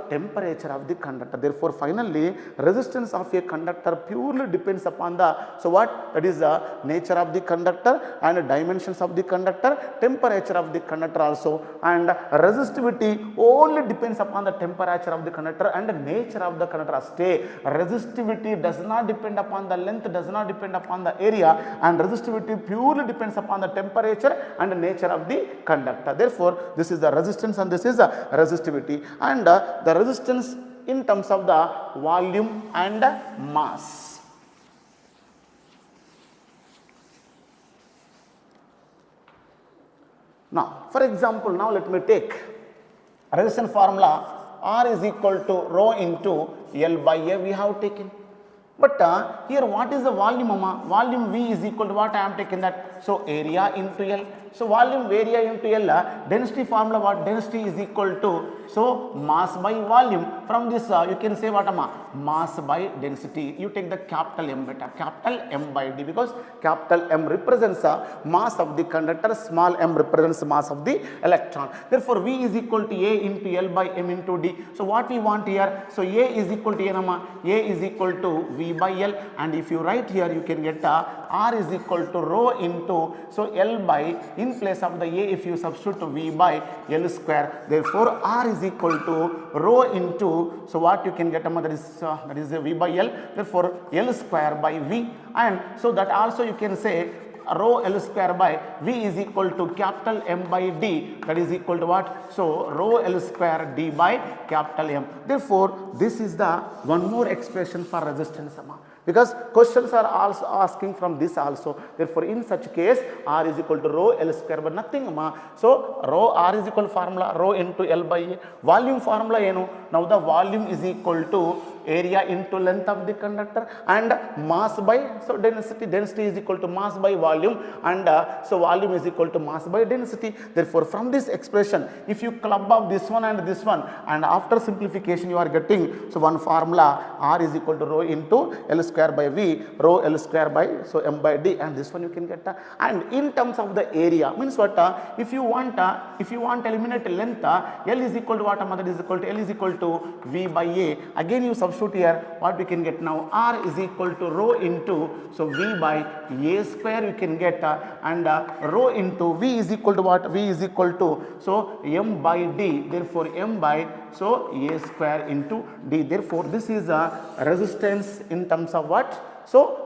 temperature of the conductor. Therefore finally resistance of a conductor purely depends upon the what? That is the nature of the conductor and dimensions of the conductor, temperature of the conductor also, and resistivity only depends upon the temperature of the conductor and the nature of the conductor. Stay, resistivity does not depend upon the length, does not depend upon the area, and resistivity purely depends upon the temperature and the nature of the conductor. Therefore this is the resistance and this is the resistivity, and the resistance in terms of the volume and mass. Now, for example, now let me take resistance formula. R is equal to rho into L by A we have taken. But here what is the volume? Volume V is equal to what I am taking that? So area into L. So volume area into L, density formula what? Density is equal to mass by volume. From this you can say what mass by density. You take the capital M beta, capital M by D, because capital M represents mass of the conductor, small m represents mass of the electron. Therefore V is equal to A into L by M into D. So what we want here? So A is equal to A is equal to V by L, and if you write here you can get R is equal to rho into L by, in place of the A if you substitute V by L square. Therefore R is equal to rho into what you can get that is V by L. Therefore L square by V, and so that also you can say rho L square by V is equal to capital M by D, that is equal to what? So rho L square D by capital M. Therefore this is the one more expression for resistance, because questions are also asking from this also. Therefore in such case R is equal to rho L square by nothing. So rho R is equal to formula rho into L by A. Volume formula now the volume is equal to area into length of the conductor, and mass by density is equal to mass by volume, and volume is equal to mass by density. Therefore from this expression if you club up this one and this one, and after simplification you are getting one formula R is equal to rho into L square by V, rho L square by M by D, and this one you can get. And in terms of the area means what? If you want eliminate length, L is equal to what? That is equal to L is equal to V by A. Again you substitute here, what we can get now? R is equal to rho into V by A square you can get, and rho into V is equal to what? V is equal to M by D. Therefore M by A square into D. Therefore this is a resistance in terms of what?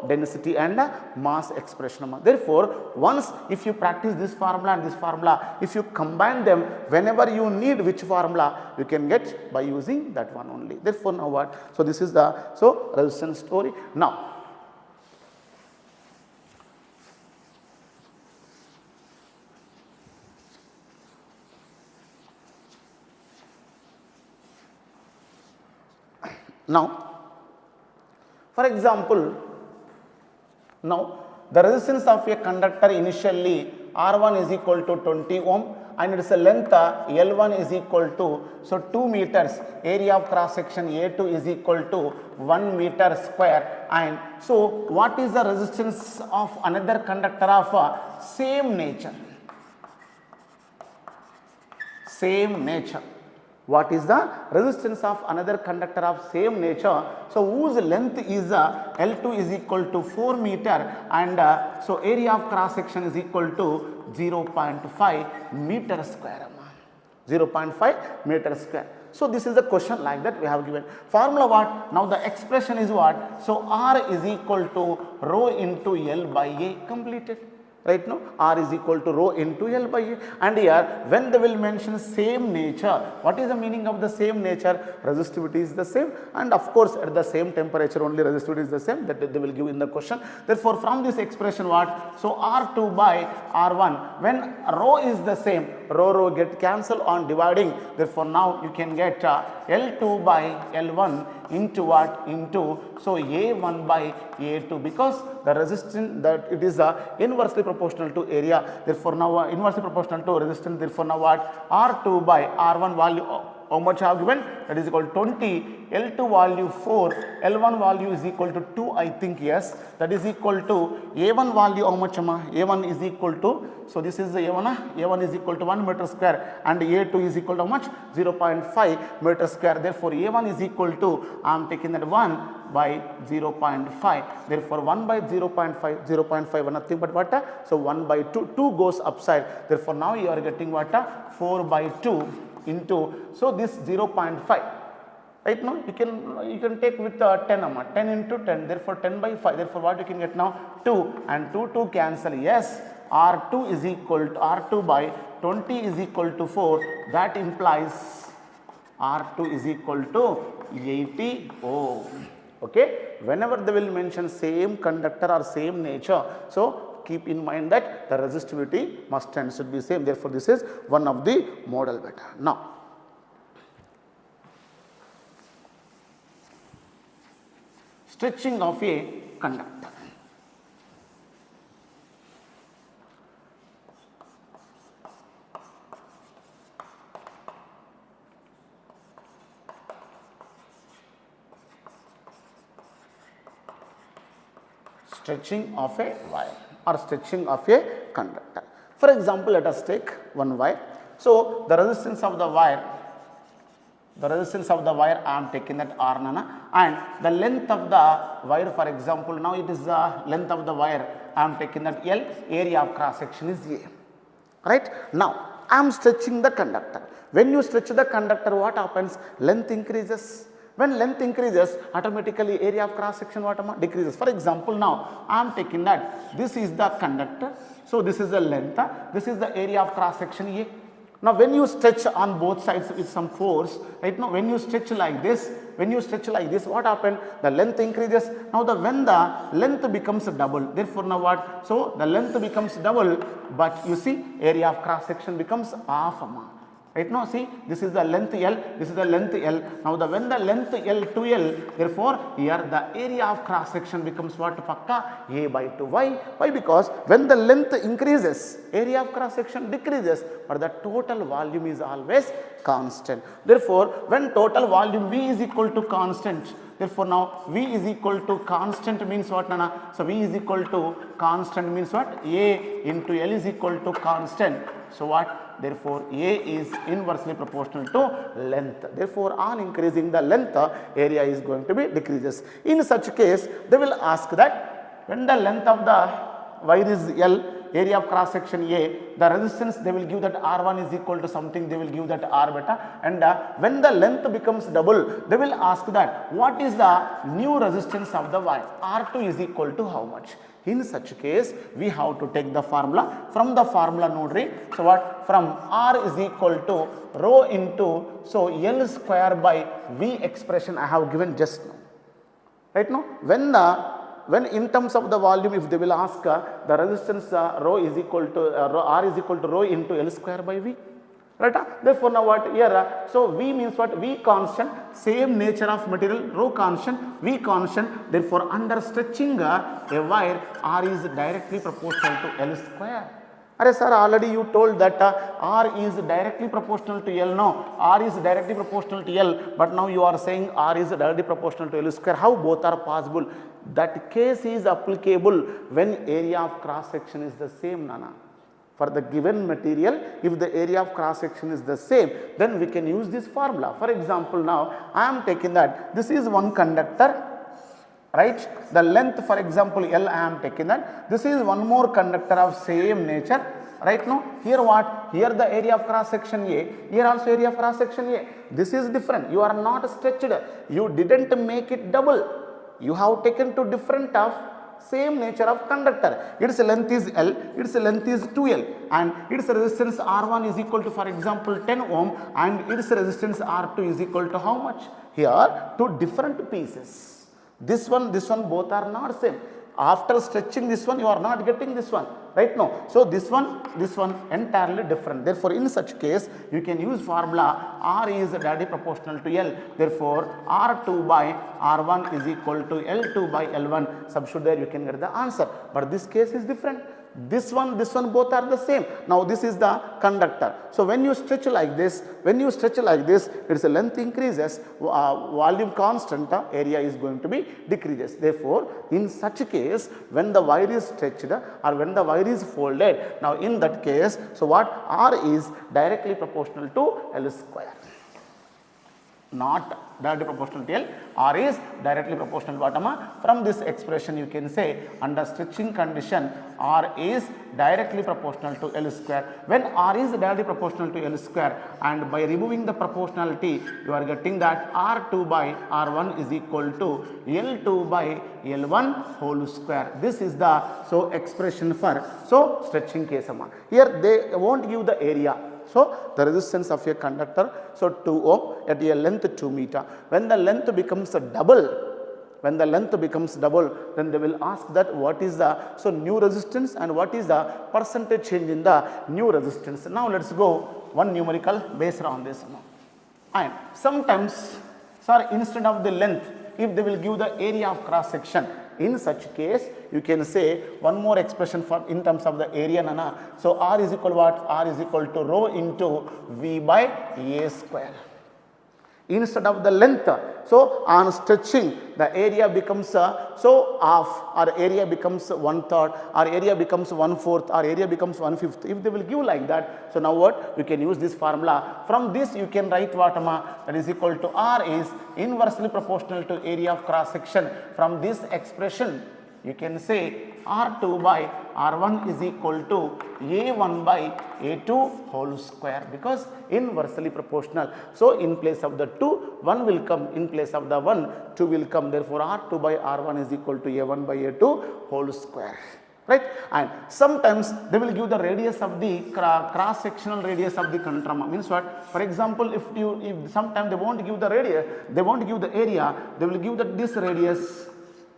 Density and mass expression. Therefore once if you practice this formula and this formula, if you combine them, whenever you need which formula you can get by using that one only. Therefore now what? So this is the resistance story. Now Now, for example, now the resistance of a conductor initially R1 is equal to 20 ohm and its length L1 is equal to, so 2 meters, area of cross section A2 is equal to 1 meter square. And so what is the resistance of another conductor of same nature? Same nature. What is the resistance of another conductor of same nature? So whose length is L2 is equal to 4 meter and so area of cross section is equal to 0.5 meter square. 0.5 meter square. So this is the question like that we have given. Formula what? Now the expression is what? So R is equal to rho into L by A, completed. Right now, R is equal to rho into L by A. And here, when they will mention same nature, what is the meaning of the same nature? Resistivity is the same, and of course, at the same temperature only resistivity is the same, that they will give in the question. Therefore, from this expression what? So R2 by R1, when rho is the same, rho get cancelled on dividing. Therefore, now you can get L2 by L1 into what? Into, so A1 by A2, because the resistance that it is inversely proportional to area. Therefore, now inversely proportional to resistance. Therefore, now what? R2 by R1 value, how much I have given? That is equal to 20, L2 value 4, L1 value is equal to 2, I think, yes. That is equal to A1 value, how much? A1 is equal to, so this is the A1, A1 is equal to 1 meter square and A2 is equal to how much? 0.5 meter square. Therefore, A1 is equal to, I am taking that 1 by 0.5. Therefore, 1 by 0.5, 0.5 nothing but what? So 1 by 2, 2 goes upside. Therefore, now you are getting what? 4 by 2 into, so this 0.5. Right now, you can take with 10, 10 into 10, therefore 10 by 5. Therefore, what you can get now? 2 and 2 cancel. Yes, R2 is equal to, R2 by 20 is equal to 4. That implies R2 is equal to 80 ohm. Okay, whenever they will mention same conductor or same nature, so keep in mind that the resistivity must and should be same. Therefore, this is one of the model beta. Now, stretching of a conductor. Stretching of a wire or stretching of a conductor. For example, let us take one wire. So the resistance of the wire, I am taking that R nana, and the length of the wire, for example, now it is the length of the wire, I am taking that L, area of cross section is A. Right? Now, I am stretching the conductor. When you stretch the conductor, what happens? Length increases. When length increases, automatically area of cross section what decreases. For example, now I am taking that this is the conductor, so this is the length, this is the area of cross section A. Now, when you stretch on both sides with some force, right now, when you stretch like this, what happened? The length increases. Now, when the length becomes double, therefore, now what? So, the length becomes double, but you see, area of cross section becomes half. Right now, see, this is the length L, this is the length L. Now, when the length L to L, therefore, here the area of cross section becomes what? Pakka A by 2. Why? Why? Because when the length increases, area of cross section decreases, but the total volume is always constant. Therefore, when total volume V is equal to constant, therefore, now V is equal to constant means what, Nana? So, V is equal to constant means what? A into L is equal to constant. So, what? Therefore, A is inversely proportional to length. Therefore, on increasing the length, area is going to be decreases. In such case, they will ask that when the length of the wire is L, area of cross section A, the resistance they will give that R1 is equal to something, they will give that R beta, and when the length becomes double, they will ask that what is the new resistance of the wire? R2 is equal to how much? In such case, we have to take the formula. From the formula node, so what? From R is equal to rho into, so L square by V expression I have given just now. Right now, when in terms of the volume, if they will ask the resistance rho is equal to R is equal to rho into L square by V. right? Therefore, now what here, so V means what? V constant, same nature of material, rho constant, V constant. Therefore, under stretching a wire, R is directly proportional to L square. Arey sir, already you told that R is directly proportional to L. No, R is directly proportional to L, but now you are saying R is directly proportional to L square. How both are possible? That case is applicable when area of cross section is the same, Nana. For the given material, if the area of cross section is the same, then we can use this formula. For example, now I am taking that this is one conductor, right? The length, for example, L, I am taking that. This is one more conductor of same nature, right? Now, here what? Here the area of cross section A, here also area of cross section A. This is different. You are not stretched. You didn't make it double. You have taken two different of same nature of conductor. Its length is L, its length is 2L, and its resistance R1 is equal to, for example, 10 ohm, and its resistance R2 is equal to how much? Here, two different pieces. This one, both are not same. After stretching this one, you are not getting this one, right? No. So, this one entirely different. Therefore, in such case, you can use formula R is directly proportional to L. Therefore, R2 by R1 is equal to L2 by L1. Substitute there, you can get the answer. But this case is different. This one both are the same. Now, this is the conductor. So, when you stretch like this, its length increases, volume constant, area is going to be decreases. Therefore, in such case, when the wire is stretched or when the wire is folded, now in that case, so what? R is directly proportional to L square. Not directly proportional to L, R is directly proportional to what? From this expression you can say under stretching condition R is directly proportional to L square. When R is directly proportional to L square, and by removing the proportionality you are getting that R2 by R1 is equal to L2 by L1 whole square. This is the expression for stretching case. Here they won't give the area. So, the resistance of a conductor, so 2 ohm at a length 2 meter. When the length becomes double, then they will ask that what is the new resistance and what is the percentage change in the new resistance. Now, let us go one numerical based on this. And sometimes, sir, instead of the length, if they will give the area of cross section, in such case, you can say one more expression for in terms of the area, Nana. So, R is equal to what? R is equal to rho into V by A square. Instead of the length, so on stretching, the area becomes half, or area becomes 1/3, or area becomes 1/4, or area becomes 1/5. If they will give like that, so now what? You can use this formula. From this, you can write what? That is equal to R is inversely proportional to area of cross section. From this expression, you can say R2 by R1 is equal to A1 by A2 whole square, because inversely proportional. So, in place of the 2, 1 will come, in place of the 1, 2 will come. Therefore, R2 by R1 is equal to A1 by A2 whole square. Right? And sometimes they will give the radius of the cross sectional radius of the conductor. Means what? For example, if sometimes they won't give the radius, they won't give the area, they will give this radius.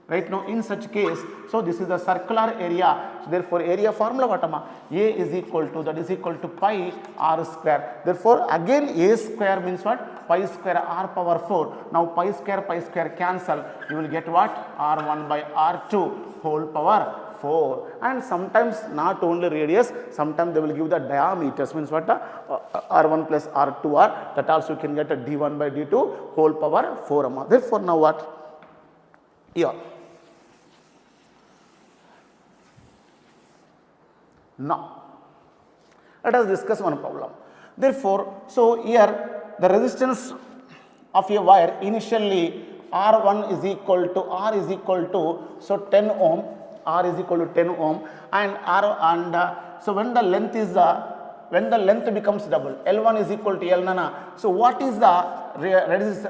Right now, in such case, so this is the circular area. So therefore, area formula what? A is equal to pi r square. Therefore, again A square means what? Pi square r power 4. Now pi square cancel. You will get what? R1 by R2 whole power 4. And sometimes not only radius, sometimes they will give the diameters. Means what? R1 plus R2R. That also you can get a D1 by D2 whole power 4. Therefore, now what? Yeah. Now, let us discuss one problem. Therefore, so here the resistance of a wire initially R1 is equal to R is equal to 10 ohm, R is equal to 10 ohm, and so when the length is when the length becomes double, L1 is equal to L nana. So what is the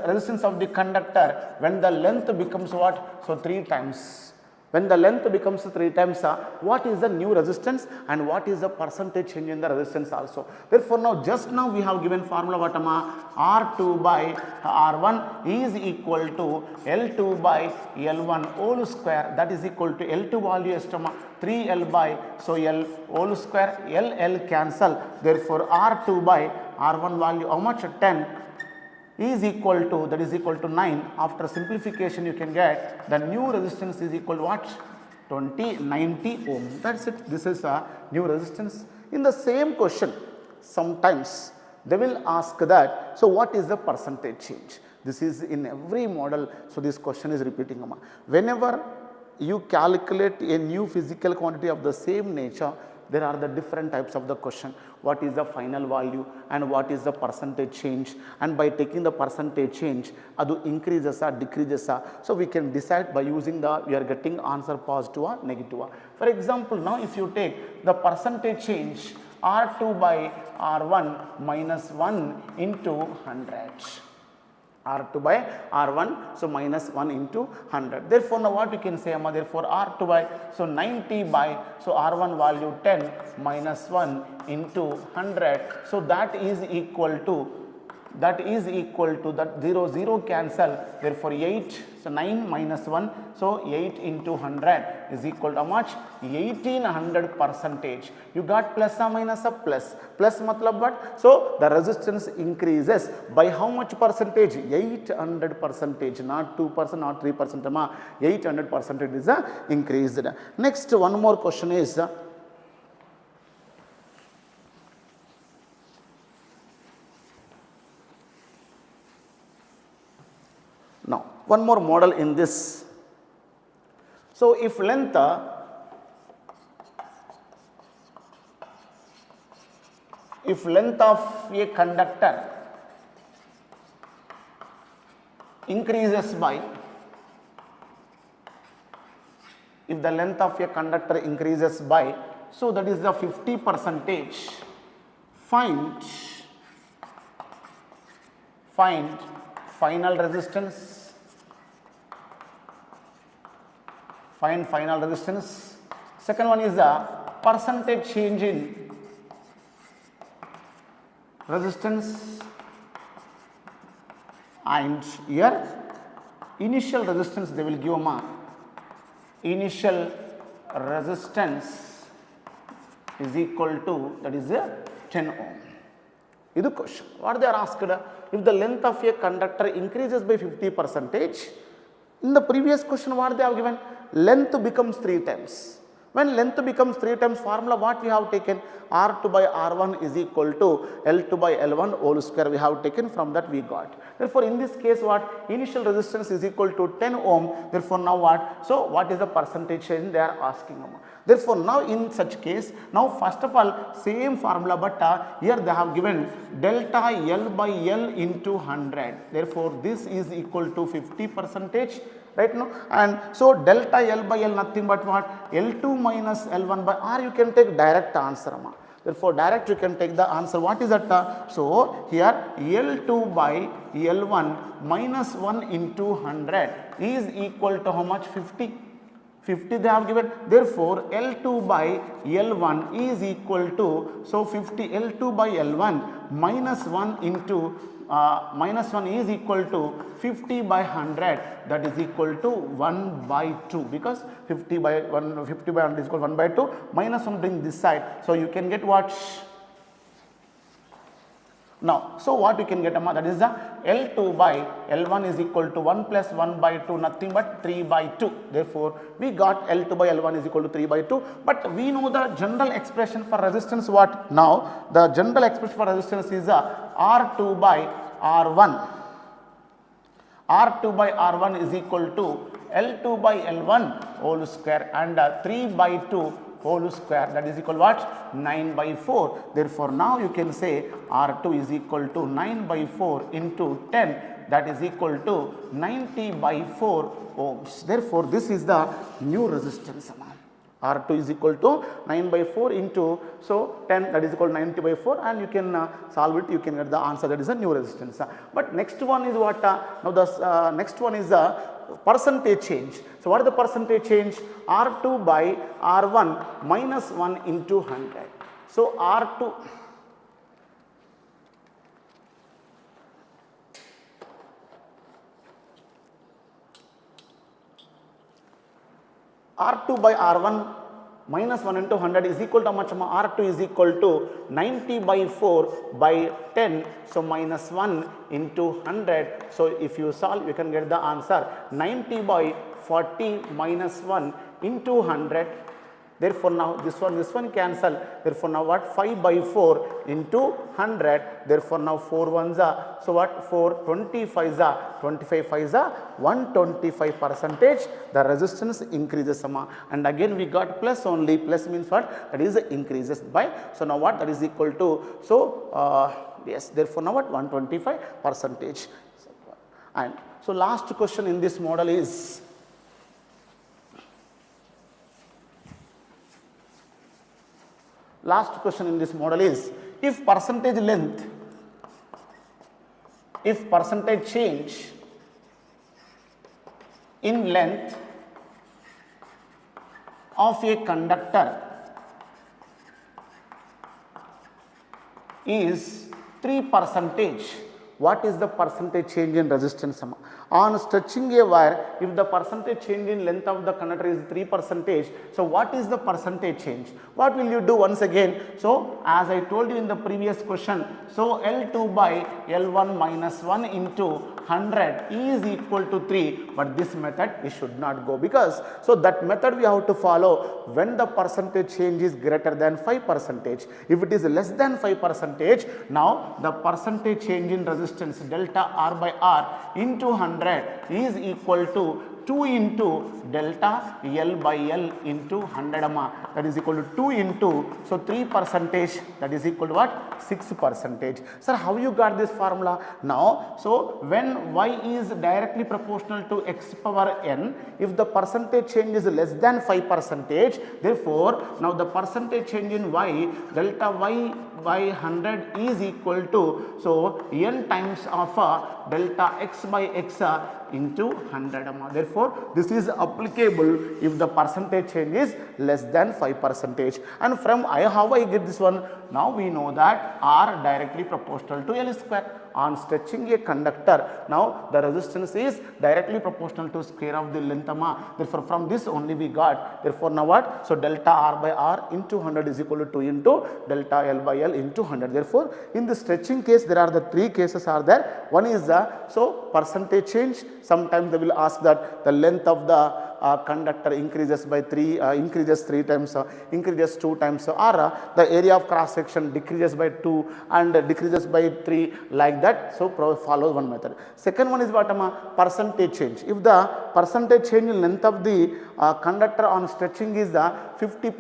resistance of the conductor when the length becomes what? So 3 times. When the length becomes 3 times, what is the new resistance and what is the percentage change in the resistance also. Therefore, now just now we have given formula what? R2 by R1 is equal to L2 by L1 whole square, that is equal to L2 value 3L by, so L whole square, L cancel, therefore R2 by R1 value how much? 10 is equal to, that is equal to 9. After simplification you can get the new resistance is equal to what? 90 ohm. That's it. This is a new resistance. In the same question, sometimes they will ask that, so what is the percentage change? This is in every model, so this question is repeating. Whenever you calculate a new physical quantity of the same nature, there are the different types of the question. What is the final value and what is the percentage change, and by taking the percentage change, adu increases or decreases. So we can decide by using the, we are getting answer positive or negative. For example, now if you take the percentage change R2 by R1 minus 1 into 100. R2 by R1, so minus 1 into 100. Therefore, now what you can say, therefore R2 by, so 90 by, so R1 value 10 minus 1 into 100. So that is equal to that 0, 0 cancel, therefore 8, so 9 minus 1, so 8 into 100 is equal to how much? 1800 percentage. You got plus or minus a plus, plus matlab what? So the resistance increases by how much percentage? 800 percentage, not 2%, not 3%, 800 percentage is increased. Next, one more question is, now, one more model in this. So, if length of a conductor increases by, if the length of a conductor increases by, so that is the 50 percentage, find final resistance, find final resistance. Second one is the percentage change in resistance, and here initial resistance they will give initial resistance is equal to, that is 10 ohm. This is the question. What they are asked? If the length of a conductor increases by 50 percentage, in the previous question what they have given? Length becomes 3 times. When length becomes 3 times, formula what we have taken? R2 by R1 is equal to L2 by L1 whole square we have taken, from that we got. Therefore, in this case what? Initial resistance is equal to 10 ohm. Therefore, now what? So, what is the percentage change they are asking? Therefore, now in such case, now first of all same formula, but here they have given delta L by L into 100. Therefore, this is equal to 50 percentage. Right now, and so delta L by L nothing but what? L2 minus L1 by R. You can take direct answer. Therefore, direct you can take the answer. What is that? So here L2 by L1 minus 1 into 100 is equal to how much? 50. 50 they have given. Therefore, L2 by L1 is equal to, so 50 L2 by L1 minus 1 into minus 1 is equal to 50 by 100, that is equal to 1 by 2, because 50 by 100 is equal to 1 by 2, minus 1 bring this side. So, you can get what? Now, so what you can get, that is the L2 by L1 is equal to 1 plus 1 by 2, nothing but 3 by 2. Therefore, we got L2 by L1 is equal to 3 by 2, but we know the general expression for resistance what? Now, the general expression for resistance is R2 by R1. R2 by R1 is equal to L2 by L1 whole square and 3 by 2 whole square, that is equal what? 9 by 4. Therefore, now you can say R2 is equal to 9 by 4 into 10, that is equal to 90 by 4 ohms. Therefore, this is the new resistance. R2 is equal to 9 by 4 into, so 10, that is equal to 90 by 4, and you can solve it, you can get the answer, that is a new resistance. But next one is what? Now the next one is the percentage change. So, what is the percentage change? R2 by R1 minus 1 into 100. So, R2 by R1 minus 1 into 100 is equal to how much? R2 is equal to 90 by 4 by 10. So, minus 1 into 100. So, if you solve, you can get the answer 90 by 40 minus 1 into 100. Therefore, now this one cancel. Therefore, now what? 5 by 4 into 100. Therefore, now 4 ones are, so what? 4 25 are, 25 5s are 125 percentage. The resistance increases, and again we got plus only. Plus means what? That is increases by. So, now what? That is equal to, so yes, therefore, now what? 125 percentage. And so, last question in this model is, last question in this model is, if percentage length, if percentage change in length of a conductor is 3%, what is the percentage change in resistance? On stretching a wire, if the percentage change in length of the conductor is 3%, so what is the percentage change? What will you do once again? So, as I told you in the previous question, so L2 by L1 minus 1 into 100 is equal to 3, but this method we should not go, because so that method we have to follow when the percentage change is greater than 5%. If it is less than 5%, now the percentage change in resistance delta R by R into 100 is equal to 2 into delta L by L into 100, that is equal to 2 into, so 3%, that is equal to what? 6%. Sir, how you got this formula? Now, so when y is directly proportional to x power n, if the percentage change is less than 5%, therefore, now the percentage change in y, delta y by 100 is equal to, so n times of delta x by x into 100. Therefore, this is applicable if the percentage change is less than 5%. And from how I get this one? Now we know that R directly proportional to L square. On stretching a conductor, now the resistance is directly proportional to square of the length. Therefore, from this only we got. Therefore, now what? So delta R by R into 100 is equal to 2 into delta L by L into 100. Therefore, in the stretching case, there are the 3 cases are there. One is the, so percentage change. Sometimes they will ask that the length of the conductor increases by 3, increases 3 times, increases 2 times, or the area of cross section decreases by 2 and decreases by 3, like that. So, follow one method. Second one is what? Percentage change. If the percentage change in length of the conductor on stretching is the 50%,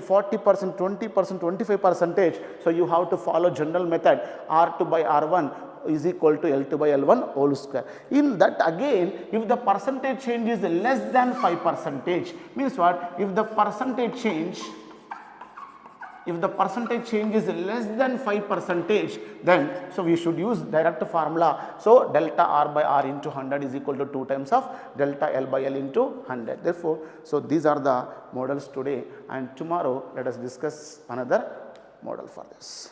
40%, 20%, 25%, so you have to follow general method R2 by R1 is equal to L2 by L1 whole square. In that again, if the percentage change is less than 5%, means what? If the percentage change is less than 5%, then so we should use direct formula. So delta R by R into 100 is equal to 2 times of delta L by L into 100. Therefore, so these are the models today, and tomorrow let us discuss another model for this.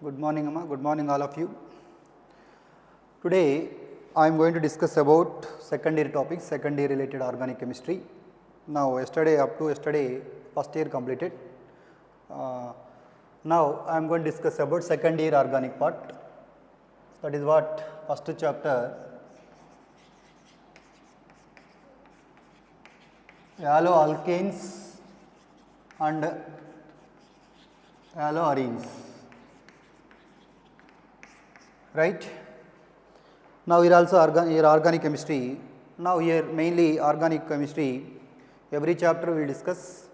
Good morning, Amma. Good morning, all of you. Today I am going to discuss about second year topics, second year related organic chemistry. Now up to yesterday first year completed. Now I am going to discuss about second year organic part. That is what first chapter, alloalkanes and alloarenes, right? Now here also organic chemistry. Now here mainly organic chemistry, every chapter we will discuss.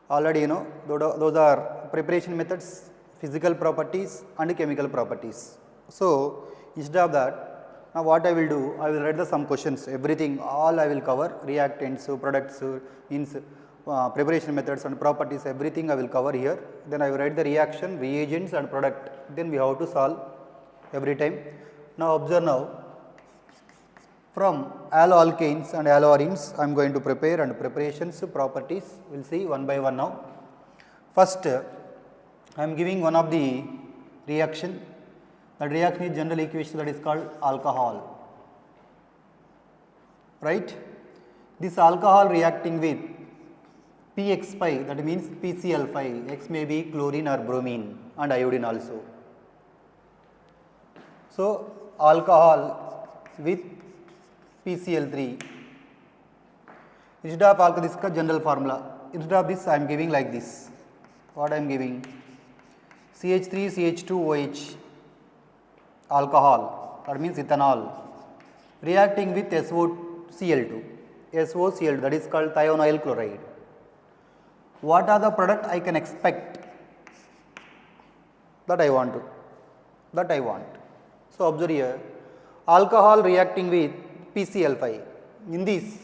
Already you know those are preparation methods, physical properties and chemical properties. So instead of that, now what I will do, I will write the some questions, everything all I will cover, reactants, products, means preparation methods and properties, everything I will cover here. Then I will write the reaction, reagents and product, then we have to solve every time. Now observe now, from alloalkanes and alloarenes I am going to prepare, and preparations, properties we will see one by one now. First I am giving one of the reaction. That reaction is general equation, that is called alcohol, right? This alcohol reacting with PX5, that means PCl5, X may be chlorine or bromine and iodine also. So alcohol with PCl3. Instead of alcohol, this is general formula. Instead of this, I am giving like this. What I am giving? CH3 CH2OH alcohol, that means ethanol, reacting with SOCl2, SOCl2, that is called thionyl chloride. What are the product I can expect? That I want. So observe here, alcohol reacting with PCl5. In this,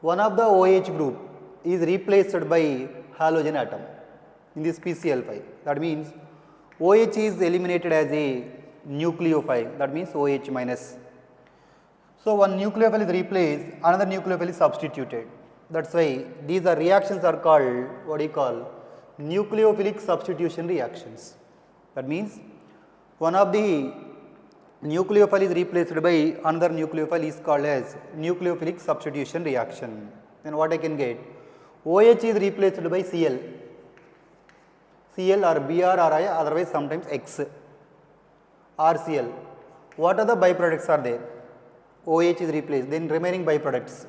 one of the OH group is replaced by halogen atom in this PCl5. That means OH is eliminated as a nucleophile, that means OH minus. So one nucleophile is replaced, another nucleophile is substituted. That is why these are reactions are called, what do you call, nucleophilic substitution reactions. That means one of the nucleophile is replaced by another nucleophile is called as nucleophilic substitution reaction. Then what I can get? OH is replaced by Cl or Br or I, otherwise sometimes X, RCl. What are the byproducts are there? OH is replaced, then remaining byproducts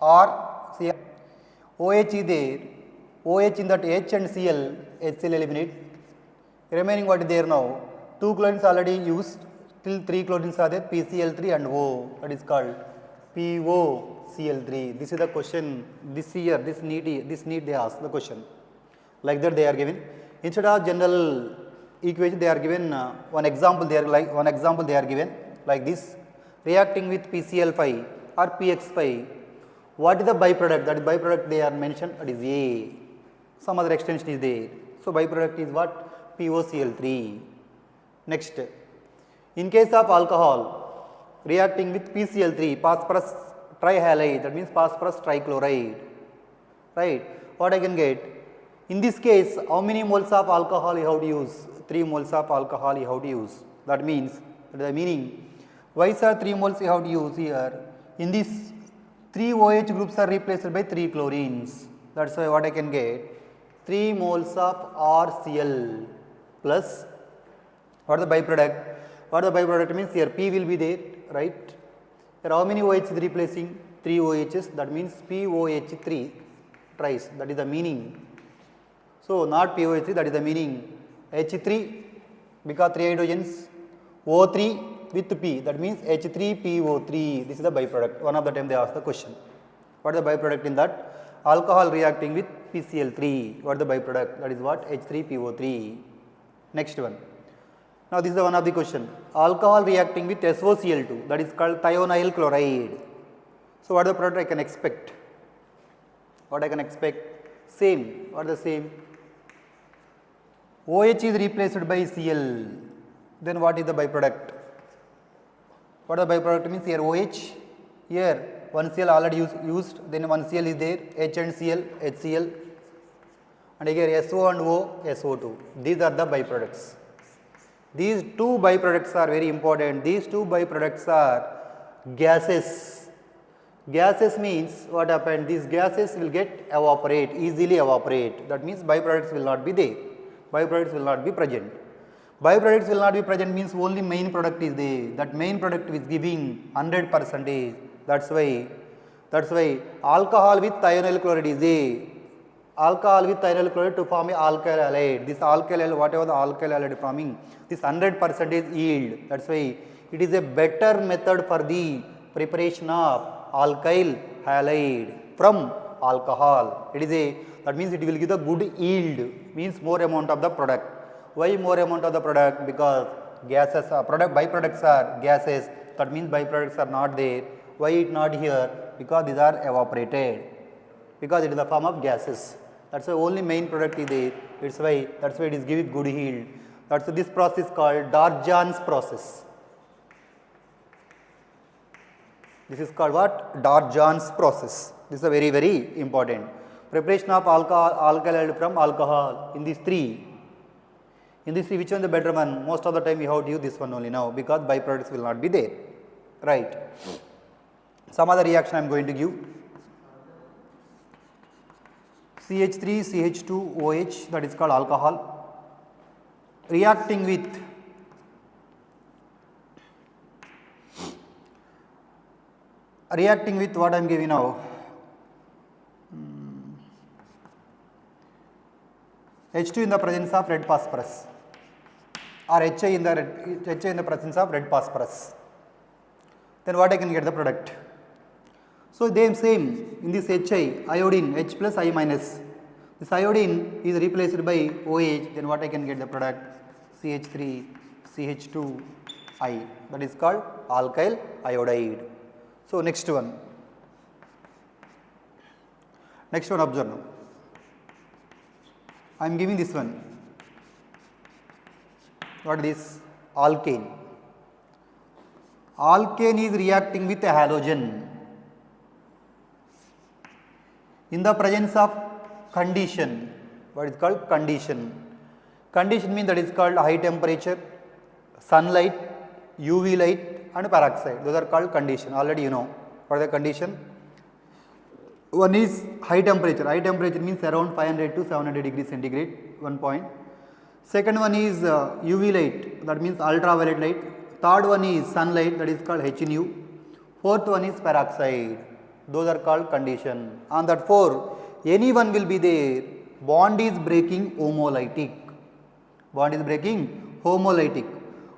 RCl. OH is there, OH in that H and Cl, HCl eliminate. Remaining what is there now? 2 chlorines already used, till 3 chlorines are there, PCl3 and O, that is called POCl3. This is the question this year, this need they ask the question. Like that they are given. Instead of general equation they are given one example they are given like this, reacting with PCl5 or PX5. What is the byproduct? That byproduct they are mentioned, that is A. Some other extension is there. So byproduct is what? POCl3. Next, in case of alcohol reacting with PCl3, phosphorus trihalide, that means phosphorus trichloride, right? What I can get? In this case, how many moles of alcohol you have to use? 3 moles of alcohol you have to use. That means, the meaning, why sir 3 moles you have to use here? In this, 3 OH groups are replaced by 3 chlorines. That is why what I can get? 3 moles of RCl plus, what is the byproduct? What is the byproduct means? Here P will be there, right? Here how many OH is replacing? 3 OHs, that means POH3 tries, that is the meaning. So not POH3, that is the meaning. H3 because 3 hydrogens, O3 with P, that means H3PO3. This is the byproduct. One of the time they ask the question. What is the byproduct in that? Alcohol reacting with PCl3. What is the byproduct? That is what? H3PO3. Next one. Now this is the one of the question. Alcohol reacting with SOCl2, that is called thionyl chloride. So what is the product I can expect? What I can expect? Same. What is the same? OH is replaced by Cl. Then what is the byproduct? What is the byproduct means? Here OH, here 1 Cl already used, then 1 Cl is there, H and Cl, HCl, and here SO and O, SO2. These are the byproducts. These two byproducts are very important. These two byproducts are gases. Gases means what happened? These gases will get evaporate, easily evaporate. That means byproducts will not be there. Byproducts will not be present. Byproducts will not be present means only main product is there. That main product is giving 100%. That's why alcohol with thionyl chloride is there. Alcohol with thionyl chloride to form a alkyl halide. This alkyl halide, whatever the alkyl halide forming, this 100% yield. That's why it is a better method for the preparation of alkyl halide from alcohol. That means it will give the good yield, means more amount of the product. Why more amount of the product? Because gases are byproducts are gases. That means byproducts are not there. Why it not here? Because these are evaporated. Because it is the form of gases. That's why only main product is there. That's why it is giving good yield. That's why this process called Darjan's process. This is called what? Darjan's process. This is a very, very important. Preparation of alkyl halide from alcohol in these three. In this, which one the better one? Most of the time we have to use this one only now because byproducts will not be there. Right. Some other reaction I am going to give. CH3, CH2, OH, that is called alcohol. Reacting with what I am giving now. H2 in the presence of red phosphorus or HI in the presence of red phosphorus. Then what I can get the product? So they same in this HI, iodine, H plus I minus. This iodine is replaced by OH, then what I can get the product? CH3, CH2, I. That is called alkyl iodide. So next one observe now. I am giving this one. What is this? Alkane. Alkane is reacting with a halogen in the presence of condition. What is called condition? Condition means that is called high temperature, sunlight, UV light and peroxide. Those are called condition. Already you know what is the condition. One is high temperature. High temperature means around 500 to 700 degrees centigrade, 1 point. Second one is UV light, that means ultraviolet light. Third one is sunlight, that is called HNU. Fourth one is peroxide. Those are called condition. On that 4, any one will be there. Bond is breaking homolytic. Bond is breaking homolytic.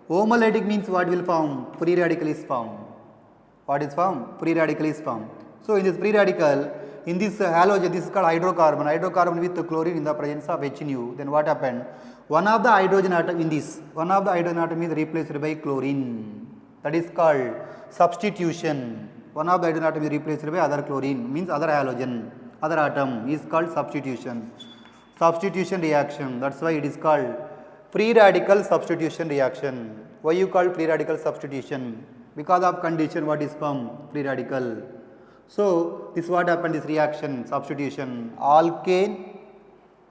Homolytic means what will form? Free radical is formed. What is formed? Free radical is formed. So in this free radical, in this halogen, this is called hydrocarbon. Hydrocarbon with chlorine in the presence of HNU. Then what happened? One of the hydrogen atom in this, one of the hydrogen atom is replaced by chlorine. That is called substitution. One of the hydrogen atom is replaced by other chlorine, means other halogen, other atom is called substitution. Substitution reaction. That's why it is called free radical substitution reaction. Why you call free radical substitution? Because of condition what is formed? Free radical. So this what happened, this reaction, substitution, alkane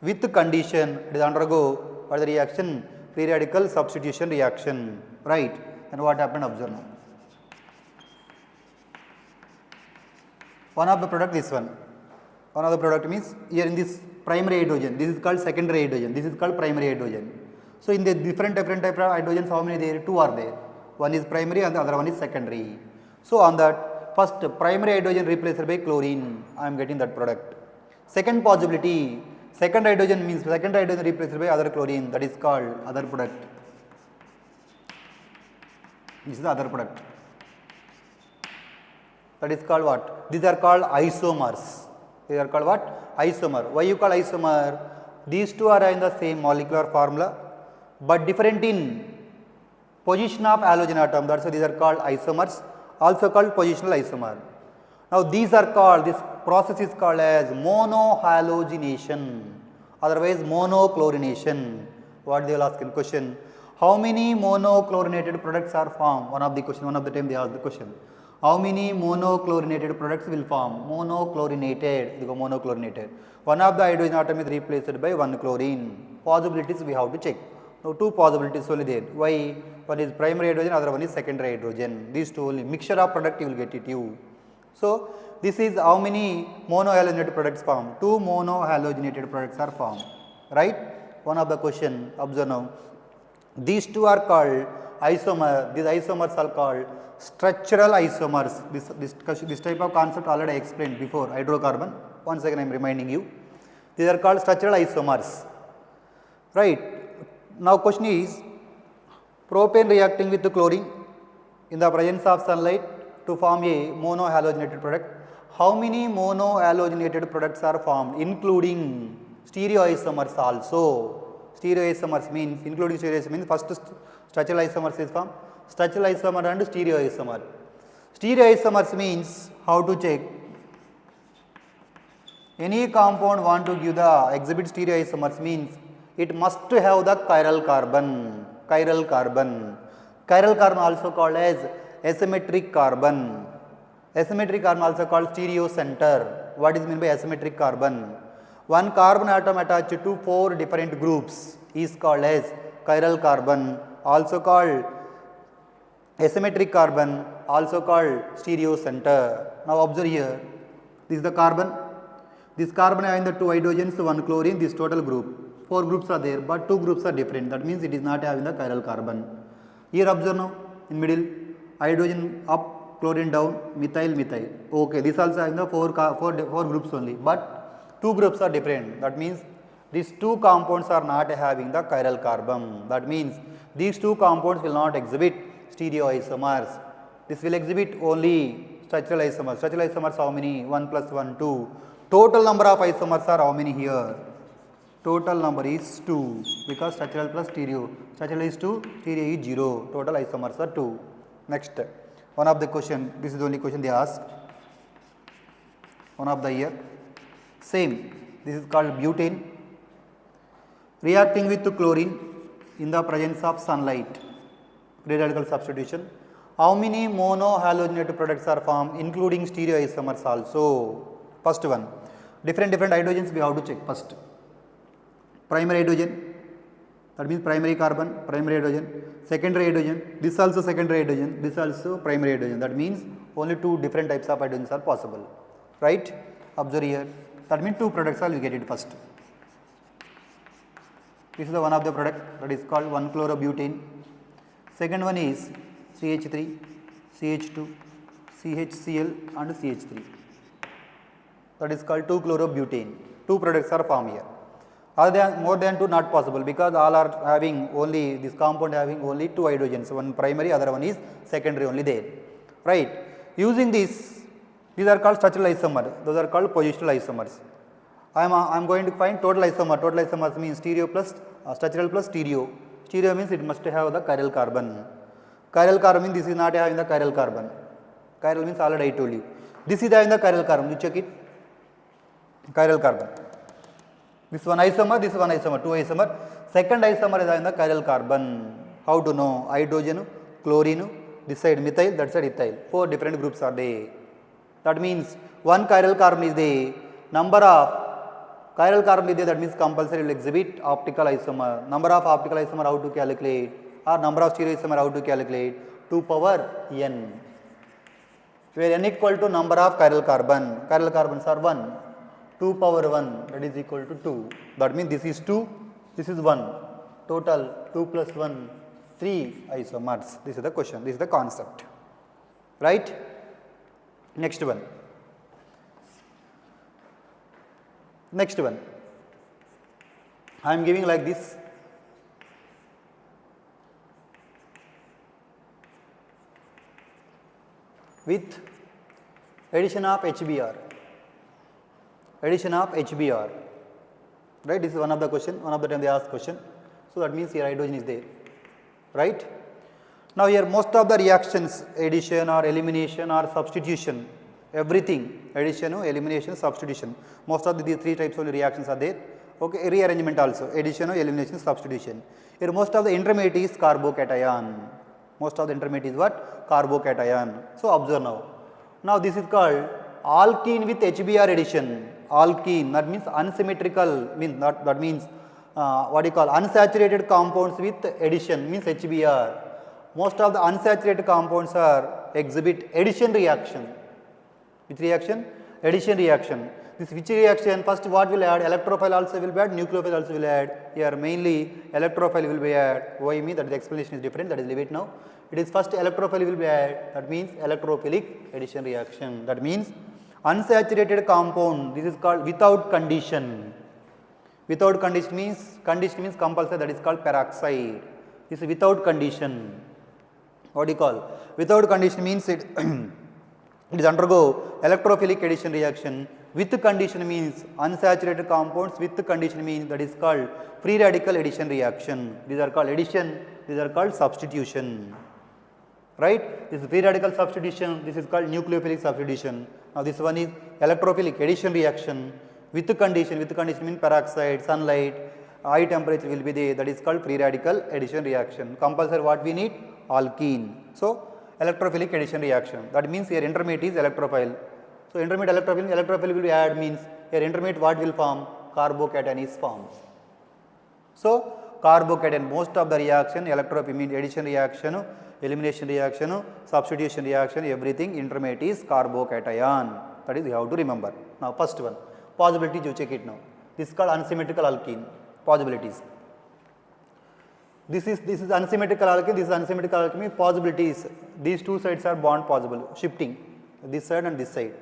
with condition, it is undergo what the reaction? Free radical substitution reaction, right? And what happened, observe now. One of the product, this one. One of the product means here in this primary hydrogen, this is called secondary hydrogen, this is called primary hydrogen. So in the different type of hydrogens, how many there? 2 are there. One is primary and the other one is secondary. So on that, first primary hydrogen replaced by chlorine, I am getting that product. Second possibility, second hydrogen means second hydrogen replaced by other chlorine, that is called other product. This is the other product. That is called what? These are called isomers. They are called what? Isomer. Why you call isomer? These two are in the same molecular formula but different in position of halogen atom. That's why these are called isomers, also called positional isomer. Now these are called, this process is called as monohalogenation, otherwise monochlorination. What they will ask in question? How many monochlorinated products are formed? One of the question, one of the time they ask the question. How many monochlorinated products will form? Monochlorinated, they go monochlorinated. One of the hydrogen atom is replaced by one chlorine. Possibilities we have to check. Now, two possibilities only there. Why? One is primary hydrogen, other one is secondary hydrogen. These two only. Mixture of product you will get it you. So, this is how many monohalogenated products formed? Two monohalogenated products are formed. Right? One of the question, observe now. These two are called isomer. These isomers are called structural isomers. This type of concept already I explained before, hydrocarbon. Once again I am reminding you. These are called structural isomers. Right. Now question is, propane reacting with the chlorine in the presence of sunlight to form a monohalogenated product. How many monohalogenated products are formed, including stereoisomers also? Stereoisomers means, including stereoisomers means, first structural isomers is formed, structural isomer and stereoisomer. Stereoisomers means, how to check? Any compound want to give the exhibit stereoisomers means, it must have the chiral carbon. Chiral carbon. Chiral carbon also called as asymmetric carbon. Asymmetric carbon also called stereo center. What is meant by asymmetric carbon? One carbon atom attached to 4 different groups is called as chiral carbon, also called asymmetric carbon, also called stereo center. Now observe here, this is the carbon. This carbon having the 2 hydrogens, 1 chlorine, this total group. 4 groups are there, but 2 groups are different. That means it is not having the chiral carbon. Here observe now, in middle, hydrogen up, chlorine down, methyl, methyl. Okay, this also having the 4 groups only, but 2 groups are different. That means these 2 compounds are not having the chiral carbon. That means these 2 compounds will not exhibit stereoisomers. This will exhibit only structural isomers. Structural isomers how many? 1 plus 1, 2. Total number of isomers are how many here? Total number is 2, because structural plus stereo. Structural is 2, stereo is 0. Total isomers are 2. Next, one of the question, this is the only question they ask. One of the year. Same, this is called butane. Reacting with chlorine in the presence of sunlight. Free radical substitution. How many monohalogenated products are formed, including stereoisomers also? First one, different hydrogens we have to check first. Primary hydrogen, that means primary carbon, primary hydrogen. Secondary hydrogen, this also secondary hydrogen, this also primary hydrogen. That means only 2 different types of hydrogens are possible. Right? Observe here. That means 2 products are we get it first. This is the one of the product, that is called 1-chlorobutane. Second one is CH3, CH2, CHCl and CH3. That is called 2-chlorobutane. 2 products are formed here. More than 2 not possible, because all are having only, this compound having only 2 hydrogens, one primary, other one is secondary only there. Right. Using this, these are called structural isomer, those are called positional isomers. I am going to find total isomer. Total isomers means stereo plus structural plus stereo. Stereo means it must have the chiral carbon. Chiral carbon means this is not having the chiral carbon. Chiral means already I told you. This is having the chiral carbon. You check it. Chiral carbon. This one isomer, this one isomer, 2 isomer. Second isomer is having the chiral carbon. How to know? Hydrogen, chlorine, this side methyl, that side ethyl. 4 different groups are there. That means one chiral carbon is there. Number of chiral carbon is there, that means compulsory will exhibit optical isomer. Number of optical isomer how to calculate, or number of stereoisomer how to calculate? 2 power n. Where n equal to number of chiral carbon. Chiral carbons are 1. 2 power 1, that is equal to 2. That means this is 2, this is 1. Total 2 plus 1, 3 isomers. This is the question, this is the concept. Right? Next one. Next one. I am giving like this. With addition of HBr. Addition of HBr. Right? This is one of the question. One of the time they ask question. So that means here hydrogen is there. Right? Now here most of the reactions, addition or elimination or substitution, everything, addition, elimination, substitution. Most of these 3 types of reactions are there. Okay, rearrangement also, addition, elimination, substitution. Here most of the intermediate is carbocation. Most of the intermediate is what? Carbocation. So observe now. Now this is called alkene with HBr addition. Alkene, that means unsymmetrical, that means what do you call, unsaturated compounds with addition means HBr. Most of the unsaturated compounds are exhibit addition reaction. Which reaction? Addition reaction. This which reaction? First what will add? Electrophile also will be add, nucleophile also will add. Here mainly electrophile will be add. Why me? That the explanation is different, that is leave it now. It is first electrophile will be add, that means electrophilic addition reaction. That means unsaturated compound, this is called without condition. Without condition means compulsory, that is called peroxide. This is without condition. What do you call? Without condition means it it is undergo electrophilic addition reaction. With condition means unsaturated compounds, with condition means that is called free radical addition reaction. These are called addition, these are called substitution. Right? This is free radical substitution, this is called nucleophilic substitution. Now this one is electrophilic addition reaction. With condition means peroxide, sunlight, high temperature will be there, that is called free radical addition reaction. Compulsory what we need? Alkene. So electrophilic addition reaction, that means here intermediate is electrophile. So intermediate electrophile will be add means here intermediate what will form? Carbocation is formed. So carbocation, most of the reaction, electrophile means addition reaction, elimination reaction, substitution reaction, everything intermediate is carbocation. That is you have to remember. Now first one, possibilities you check it now. This is called unsymmetrical alkene, possibilities. This is unsymmetrical alkene, this is unsymmetrical alkene, possibilities. These two sides are bond possible, shifting, this side and this side.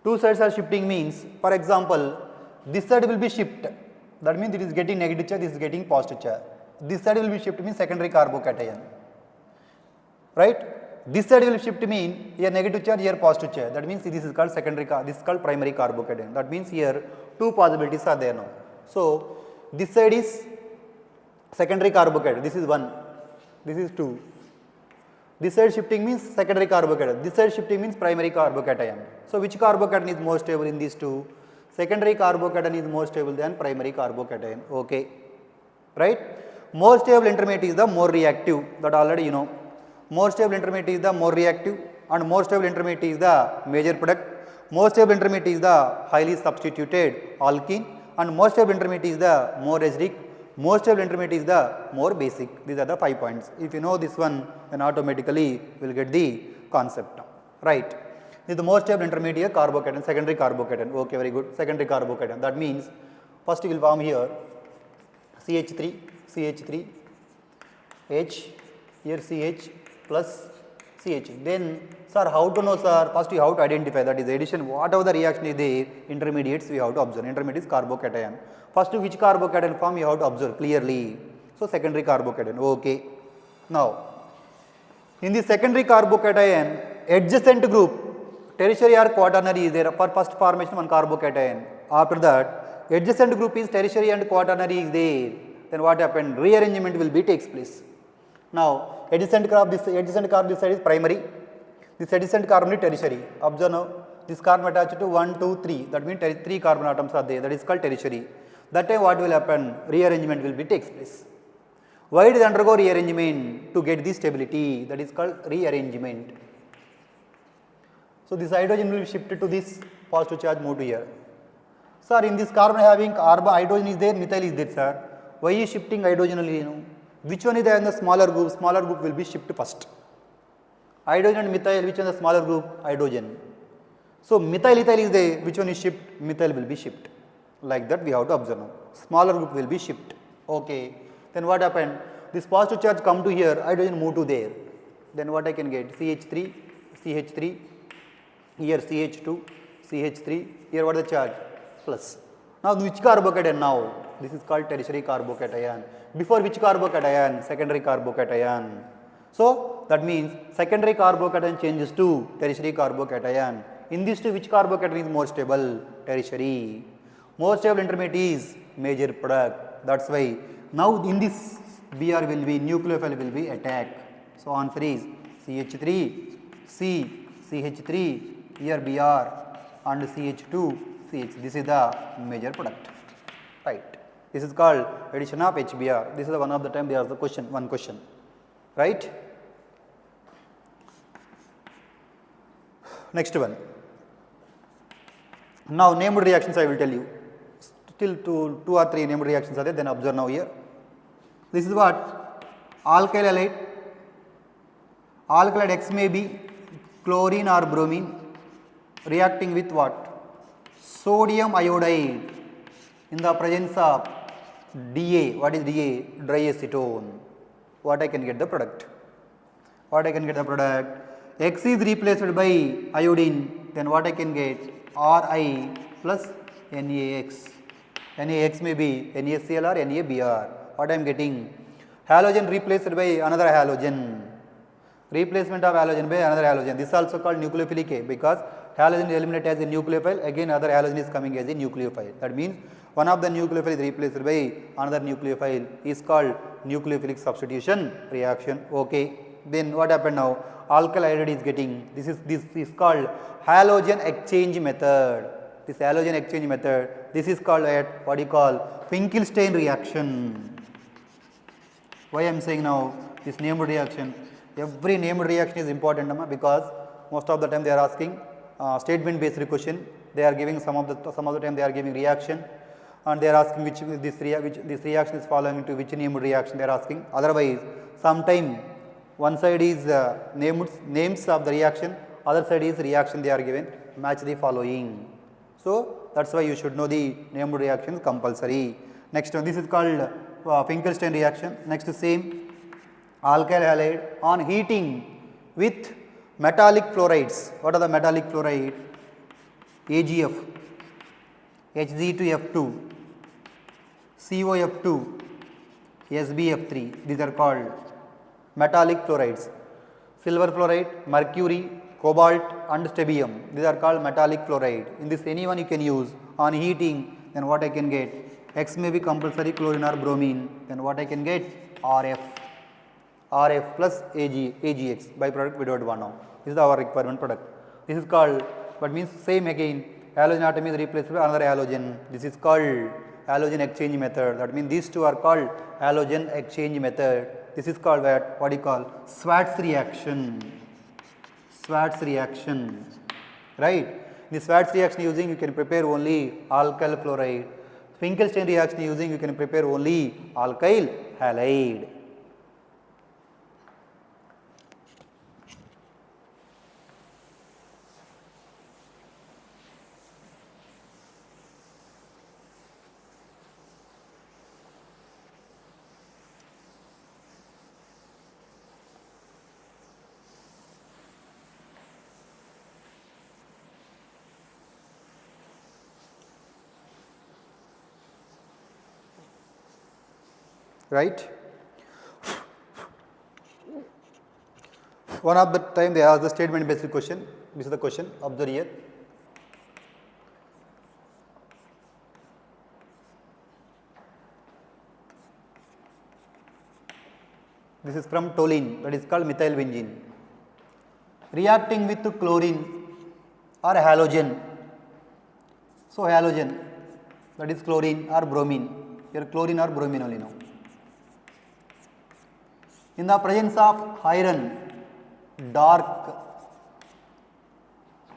Two sides are shifting means, for example, this side will be shift, that means it is getting negative charge, this is getting positive charge. This side will be shift means secondary carbocation. Right? This side will shift mean here negative charge, here positive charge. That means this is called secondary, this is called primary carbocation. That means here two possibilities are there now. So this side is secondary carbocation, this is 1, this is 2. This side shifting means secondary carbocation, this side shifting means primary carbocation. So which carbocation is more stable in these two? Secondary carbocation is more stable than primary carbocation. Okay. Right? More stable intermediate is the more reactive, that already you know. More stable intermediate is the more reactive and more stable intermediate is the major product. More stable intermediate is the highly substituted alkene and more stable intermediate is the more acidic. More stable intermediate is the more basic. These are the 5 points. If you know this one, then automatically we will get the concept. Right. This is the more stable intermediate carbocation, secondary carbocation. Okay, very good. Secondary carbocation. That means first we will form here CH3, H, here CH plus CH. Then, sir, how to know, sir? First we have to identify, that is addition. Whatever the reaction is there, intermediates we have to observe. Intermediate is carbocation. First, which carbocation form you have to observe clearly. So secondary carbocation. Okay. Now, in the secondary carbocation, adjacent group, tertiary or quaternary is there. For first formation one carbocation. After that, adjacent group is tertiary and quaternary is there. Then what happened? Rearrangement will be takes place. Now, adjacent carbon this side is primary. This adjacent carbon is tertiary. Observe now. This carbon attached to 1, 2, 3. That means 3 carbon atoms are there. That is called tertiary. That time what will happen? Rearrangement will be takes place. Why did it undergo rearrangement? To get the stability. That is called rearrangement. So this hydrogen will be shifted to this positive charge, move to here. Sir, in this carbon having hydrogen is there, methyl is there, sir. Why is shifting hydrogenally? You know? Which one is there in the smaller group? Smaller group will be shifted first. Hydrogen and methyl, which one is the smaller group? Hydrogen. So methyl ethyl is there, which one is shift? Methyl will be shift. Like that we have to observe now. Smaller group will be shift. Okay. Then what happened? This positive charge come to here, hydrogen move to there. Then what I can get? CH3, CH3, here CH2, CH3, here what is the charge? Plus. Now which carbocation now? This is called tertiary carbocation. Before which carbocation? Secondary carbocation. So that means secondary carbocation changes to tertiary carbocation. In these two, which carbocation is more stable? Tertiary. More stable intermediate is major product. That's why now in this Br will be nucleophile will be attack. So answer is CH3, C, CH3, here Br and CH2, CH. This is the major product. Right. This is called addition of HBr. This is the one of the time they ask the question, one question. Right. Next one. Now named reactions I will tell you. Still two or three named reactions are there, then observe now here. This is what? Alkyl halide. Alkyl halide X may be chlorine or bromine reacting with what? Sodium iodide in the presence of Da. What is Da? Diacetone. What I can get the product? What I can get the product? X is replaced by iodine, then what I can get? Ri plus NaX. NaX may be NaCl or NaBr. What I am getting? Halogen replaced by another halogen. Replacement of halogen by another halogen. This is also called nucleophilic because halogen is eliminated as a nucleophile, again other halogen is coming as a nucleophile. That means one of the nucleophile is replaced by another nucleophile is called nucleophilic substitution reaction. Okay. Then what happened now? Alkyl halide is getting, this is called halogen exchange method. This halogen exchange method, this is called at what you call Finkelstein reaction. Why I am saying now this named reaction? Every named reaction is important because most of the time they are asking statement based question. They are giving some of the time they are giving reaction, and they are asking which this reaction is following into which named reaction they are asking. Otherwise, sometime one side is names of the reaction, other side is reaction they are given, match the following. So that's why you should know the named reactions compulsory. Next one, this is called Finkelstein reaction. Next, same alkyl halide on heating with metallic fluorides. What are the metallic fluoride? AgF, Hg2F2, COF2, SbF3. These are called metallic fluorides. Silver fluoride, mercury, cobalt and strontium. These are called metallic fluoride. In this any one you can use on heating, then what I can get? X may be compulsory chlorine or bromine, then what I can get? RF plus AgX byproduct we don't want now. This is our requirement product. This is called, but means same again, halogen atom is replaced by another halogen. This is called halogen exchange method. That means these two are called halogen exchange method. This is called what you call Schwarz reaction. Schwarz reaction, right? In the Schwarz reaction using you can prepare only alkyl fluoride. Finkelstein reaction using you can prepare only alkyl halide. Right? One of the time they ask the statement based question. This is the question, observe here. This is from toluene, that is called methyl benzene. Reacting with chlorine or halogen. So halogen, that is chlorine or bromine. Here chlorine or bromine only now. In the presence of iron, dark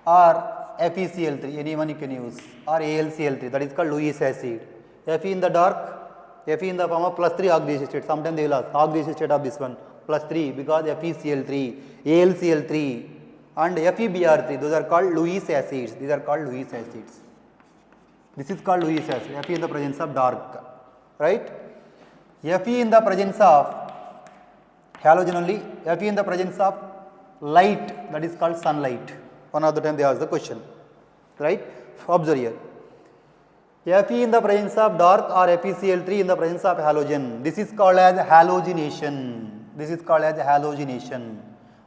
or FeCl3, anyone you can use, or AlCl3, that is called Lewis acid. Fe in the dark, Fe in the form of +3 oxidation state. Sometimes they will ask oxidation state of this one +3 because FeCl3, AlCl3 and FeBr3, those are called Lewis acids. These are called Lewis acids. This is called Lewis acid, Fe in the presence of dark, right? Fe in the presence of halogen only, Fe in the presence of light, that is called sunlight. One of the time they ask the question, right? Observe here. Fe in the presence of dark or FeCl3 in the presence of halogen. This is called as halogenation. This is called as halogenation.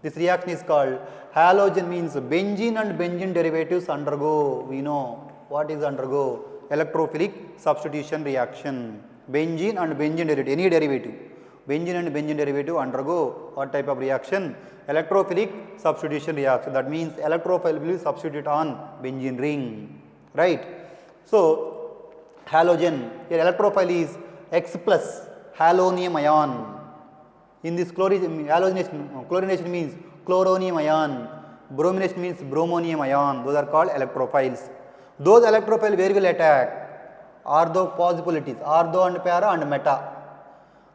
This reaction is called halogen, means benzene and benzene derivatives undergo. We know what is undergo? Electrophilic substitution reaction. Benzene and benzene derivative, any derivative. Benzene and benzene derivative undergo what type of reaction? Electrophilic substitution reaction. That means electrophile will substitute on benzene ring, right? So halogen, here electrophile is X plus halonium ion. In this chlorination means chloronium ion, bromination means bromonium ion. Those are called electrophiles. Those electrophiles where will attack? Ortho possibilities, ortho and para and meta.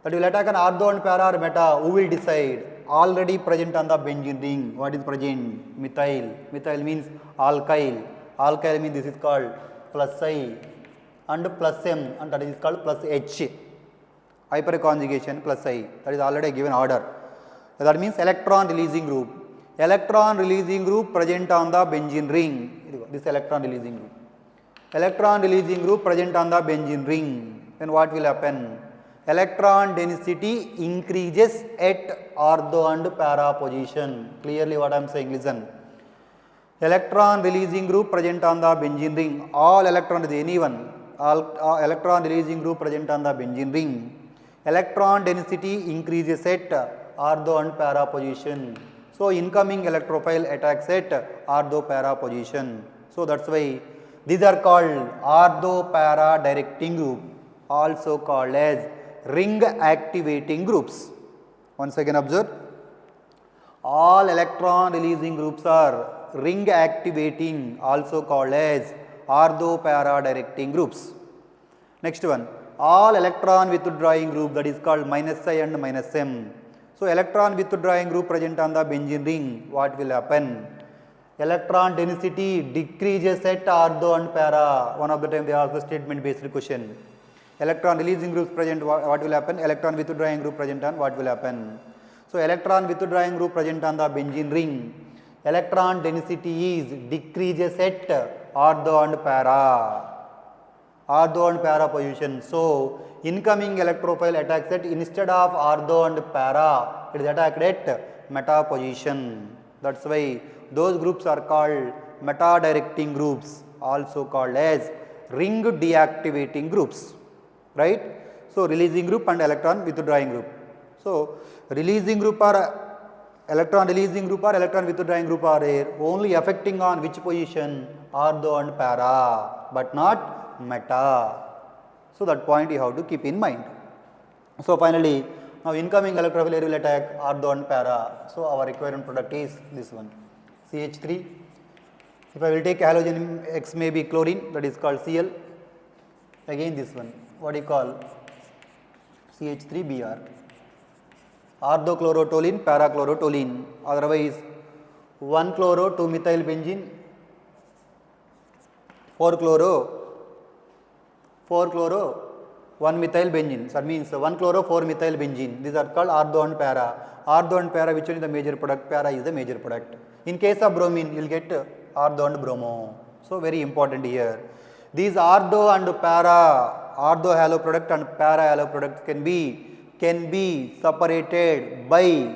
That will attack an ortho and para or meta. Who will decide? Already present on the benzene ring. What is present? Methyl. Methyl means alkyl. Alkyl means this is called plus I and plus M, and that is called plus H. Hyperconjugation plus I. That is already given order. That means electron releasing group. Electron releasing group present on the benzene ring. This electron releasing group. Electron releasing group present on the benzene ring. Then what will happen? Electron density increases at ortho and para position. Clearly what I am saying, listen. Electron releasing group present on the benzene ring. All electrons, anyone, all electron releasing group present on the benzene ring. Electron density increases at ortho and para position. So incoming electrophile attacks at ortho para position. So that's why these are called ortho para directing group, also called as ring activating groups. Once again observe, all electron releasing groups are ring activating, also called as ortho para directing groups. Next one, all electron withdrawing group, that is called minus I and minus M. So electron withdrawing group present on the benzene ring, what will happen? Electron density decreases at ortho and para. One of the time they ask the statement based question. Electron releasing groups present, what will happen? Electron withdrawing group present on, what will happen? So electron withdrawing group present on the benzene ring, electron density is decreases at ortho and para. Ortho and para position. So incoming electrophile attacks at, instead of ortho and para, it is attacked at meta position. That's why those groups are called meta directing groups, also called as ring deactivating groups, right? So releasing group and electron withdrawing group. So releasing group or electron releasing group or electron withdrawing group are there, only affecting on which position? Ortho and para, but not meta. So that point you have to keep in mind. So finally, now incoming electrophile will attack ortho and para. So our required product is this one, CH3. If I will take halogen X may be chlorine, that is called Cl. Again this one, what do you call? CH3Br. Orthochlorotoluene, parachlorotoluene. Otherwise 1-chloro 2-methyl benzene, 4-chloro 1-methyl benzene. So that means 1-chloro 4-methyl benzene. These are called ortho and para. Ortho and para, which one is the major product? Para is the major product. In case of bromine, you will get ortho and bromo. So very important here. These ortho and para, ortho halo product and para halo product can be separated by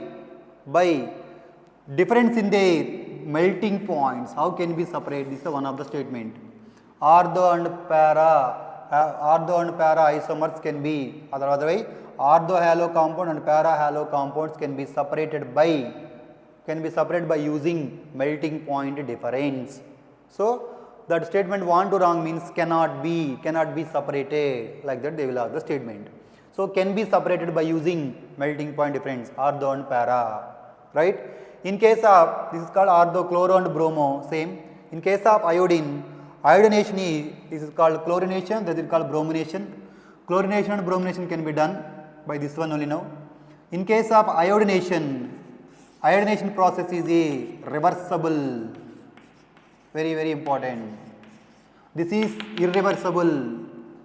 difference in their melting points. How can we separate? This is one of the statement. Ortho and para isomers can be, otherwise ortho halo compound and para halo compounds can be separated by using melting point difference. So that statement 1 to wrong means cannot be separated, like that they will have the statement. So can be separated by using melting point difference, ortho and para, right? In case of, this is called orthochloro and bromo, same. In case of iodine, iodination is, this is called chlorination, that is called bromination. Chlorination and bromination can be done by this one only now. In case of iodination process is a reversible, very important. This is irreversible.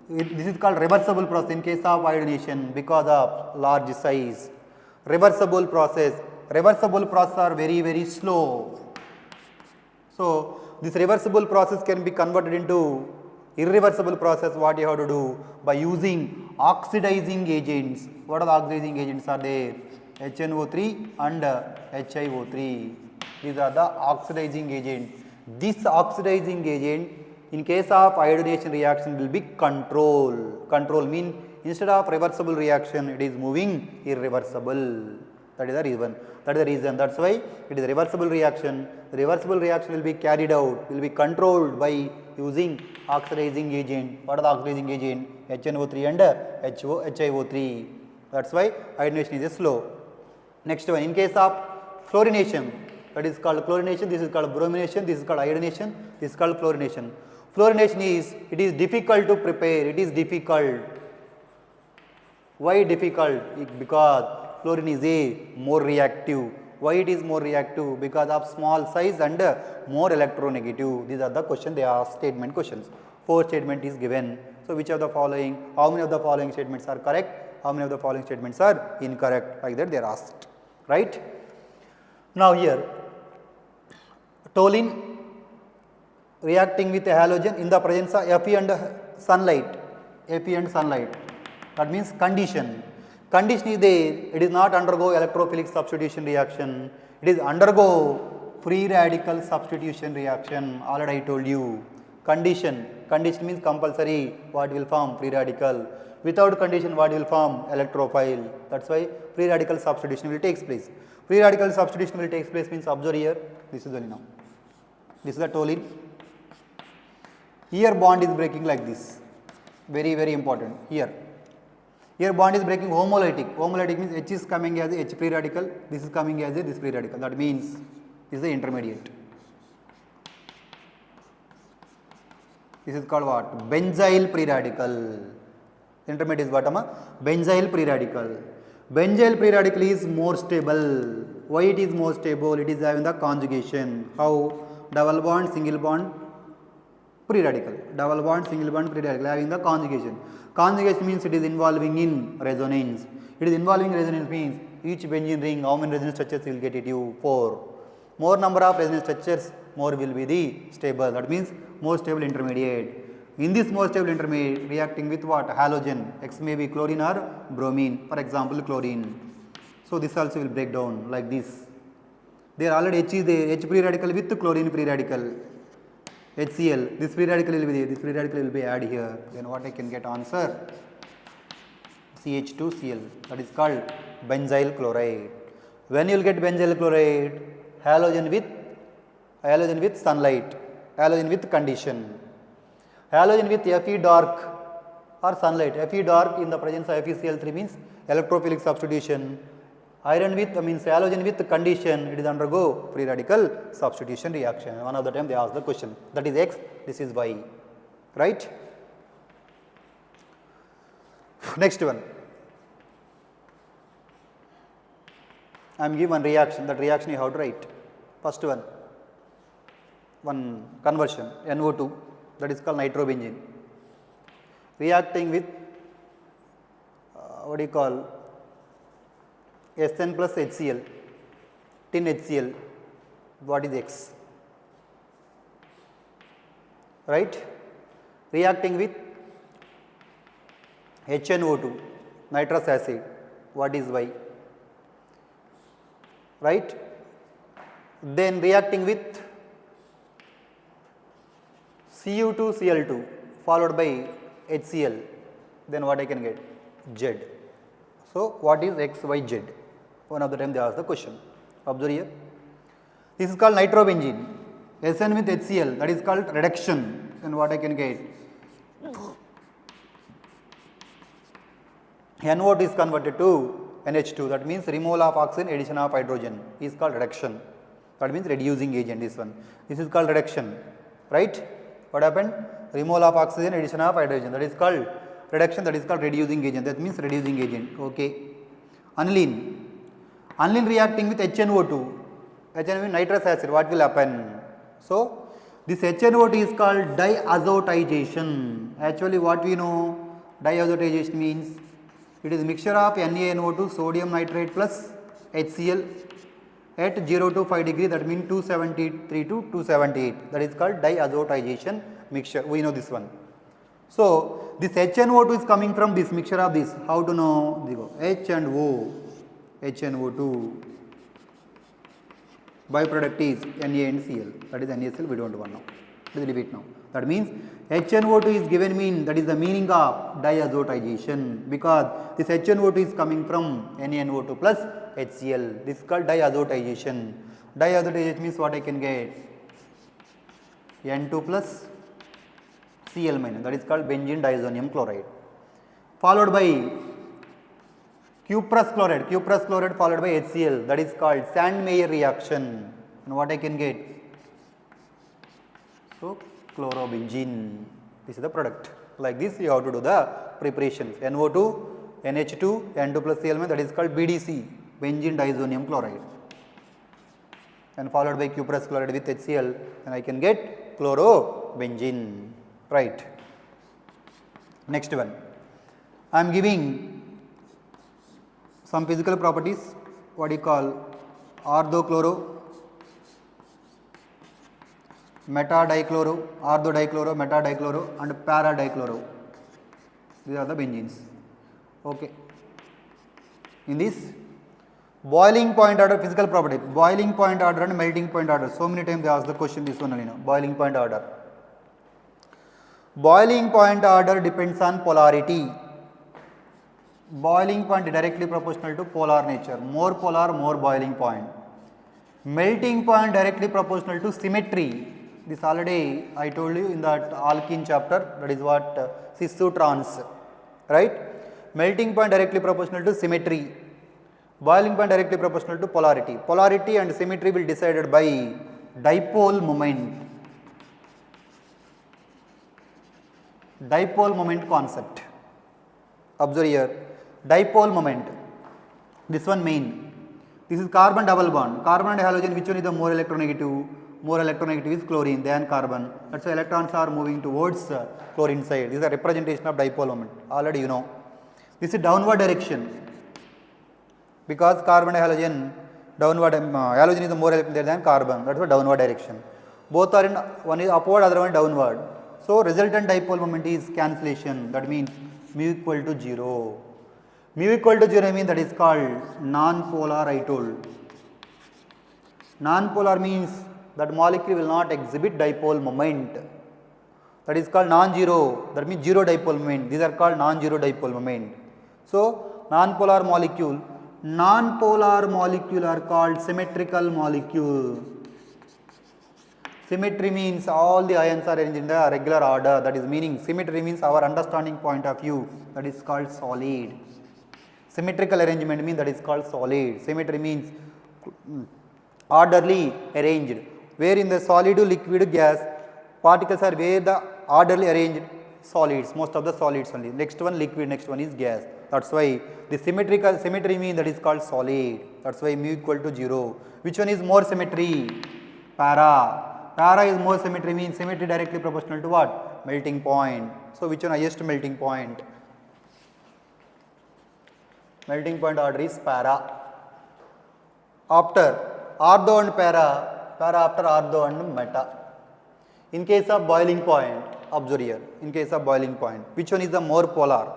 This is called reversible process in case of iodination because of large size. Reversible process are very slow. So this reversible process can be converted into irreversible process. What you have to do? By using oxidizing agents. What are the oxidizing agents are there? HNO3 and HiO3. These are the oxidizing agents. This oxidizing agent in case of iodination reaction will be control. Control means instead of reversible reaction it is moving irreversible. That is the reason. That's why it is a reversible reaction. The reversible reaction will be carried out, will be controlled by using oxidizing agent. What are the oxidizing agent? HNO3 and HiO3. That's why iodination is slow. Next one, in case of fluorination, that is called chlorination, this is called bromination, this is called iodination, this is called fluorination. Fluorination is, it is difficult to prepare, it is difficult. Why difficult? Because fluorine is a more reactive. Why it is more reactive? Because of small size and more electronegative. These are the questions, they are statement questions. 4 statement is given. So which of the following, how many of the following statements are correct? How many of the following statements are incorrect? Like that they are asked, right? Now here, toluene reacting with a halogen in the presence of Fe and sunlight, Fe and sunlight. That means condition. Condition is there, it is not undergo electrophilic substitution reaction, it is undergo free radical substitution reaction. Already I told you. Condition, condition means compulsory, what will form? Free radical. Without condition, what will form? Electrophile. That's why free radical substitution will take place. Free radical substitution will take place means observe here, this is only now. This is the toluene. Here bond is breaking like this, very very important here. Here bond is breaking homolytic. Homolytic means H is coming as a H free radical, this is coming as a this free radical. That means this is the intermediate. This is called what? Benzyl free radical. Intermediate is what? Benzyl free radical. Benzyl free radical is more stable. Why it is more stable? It is having the conjugation. How? Double bond, single bond, free radical. Double bond, single bond, free radical having the conjugation. Conjugation means it is involving in resonance. It is involving resonance means each benzene ring, how many resonance structures will get it? You 4. More number of resonance structures, more will be the stable. That means more stable intermediate. In this more stable intermediate reacting with what? Halogen. X may be chlorine or bromine. For example, chlorine. So this also will break down like this. There already H is there, H free radical with chlorine free radical. HCl, this free radical will be there, this free radical will be added here. Then what I can get answer? CH2Cl, that is called benzyl chloride. When you will get benzyl chloride, halogen with sunlight, halogen with condition. Halogen with Fe dark or sunlight. Fe dark in the presence of FeCl3 means electrophilic substitution. Iron with means halogen with condition, it is undergo free radical substitution reaction. One of the time they ask the question, that is X, this is Y, right? Next one, I am given one reaction, that reaction you have to write. First one conversion, NO2, that is called nitrobenzene, reacting with what do you call, Sn plus HCl, tin HCl, what is X, right? Reacting with HNO2, nitrous acid, what is Y, right? Then reacting with Cu2Cl2 followed by HCl, then what I can get? Z. So what is X, Y, Z? One of the time they ask the question. Observe here. This is called nitrobenzene. Sn with HCl, that is called reduction. Then what I can get? NO2 is converted to NH2. That means removal of oxygen, addition of hydrogen is called reduction. That means reducing agent. This one. This is called reduction, right? What happened? Removal of oxygen, addition of hydrogen. That is called reduction. That is called reducing agent. That means reducing agent. Okay. Aniline. Aniline reacting with HNO2. HNO with nitrous acid. What will happen? So this HNO2 is called diazotization. Actually, what we know, diazotization means it is mixture of NaNO2, sodium nitrate plus HCl at 0 to 5 degree, that means 273 to 278. That is called diazotization mixture. We know this one. So this HNO2 is coming from this mixture of this. How to know? H and O, HNO2. Byproduct is Na and Cl. That is NaCl. We don't want now. Please leave it now. That means HNO2 is given mean, that is the meaning of diazotization, because this HNO2 is coming from NaNO2 plus HCl. This is called diazotization. Diazotization means what I can get? N2 plus Cl minus, that is called benzene diazonium chloride, followed by cuprous chloride followed by HCl, that is called Sandmeyer reaction. And what I can get? So chlorobenzene. This is the product. Like this you have to do the preparations. NO2, NH2, N2 plus Cl, that is called BDC, benzene diazonium chloride, and followed by cuprous chloride with HCl, and I can get chlorobenzene, right. Next one, I am giving some physical properties, what you call orthochloro, meta-dichloro, ortho-dichloro, meta-dichloro and para-dichloro. These are the benzenes. Okay. In this boiling point order physical property, boiling point order and melting point order. So many times they ask the question, this one only, no, boiling point order. Boiling point order depends on polarity. Boiling point directly proportional to polar nature. More polar, more boiling point. Melting point directly proportional to symmetry. This already I told you in that alkene chapter, that is what cis 2 trans, right. Melting point directly proportional to symmetry. Boiling point directly proportional to polarity. Polarity and symmetry will be decided by dipole moment. Dipole moment concept. Observe here, dipole moment. This one main. This is carbon double bond. Carbon and halogen, which one is the more electronegative? More electronegative is chlorine than carbon. That's why electrons are moving towards chlorine side. This is a representation of dipole moment. Already you know. This is downward direction. Because carbon and halogen, downward, halogen is more electronegative than carbon. That's why downward direction. Both are in, one is upward, other one downward. So resultant dipole moment is cancellation. That means mu equal to 0. Mu equal to 0 means that is called non-polar, I told. Non-polar means that molecule will not exhibit dipole moment. That is called non-zero. That means zero dipole moment. These are called non-zero dipole moment. So non-polar molecule are called symmetrical molecule. Symmetry means all the ions are arranged in the regular order. That is meaning symmetry means our understanding point of view, that is called solid. Symmetrical arrangement means that is called solid. Symmetry means orderly arranged. Where in the solid, liquid, gas, particles are where the orderly arranged solids, most of the solids only. Next one liquid, next one is gas. That's why the symmetry means that is called solid. That's why mu equal to 0. Which one is more symmetry? Para. Para is more symmetry means symmetry directly proportional to what? Melting point. So which one highest melting point? Melting point order is para. After ortho and para after ortho and meta. In case of boiling point, observe here. In case of boiling point, which one is the more polar?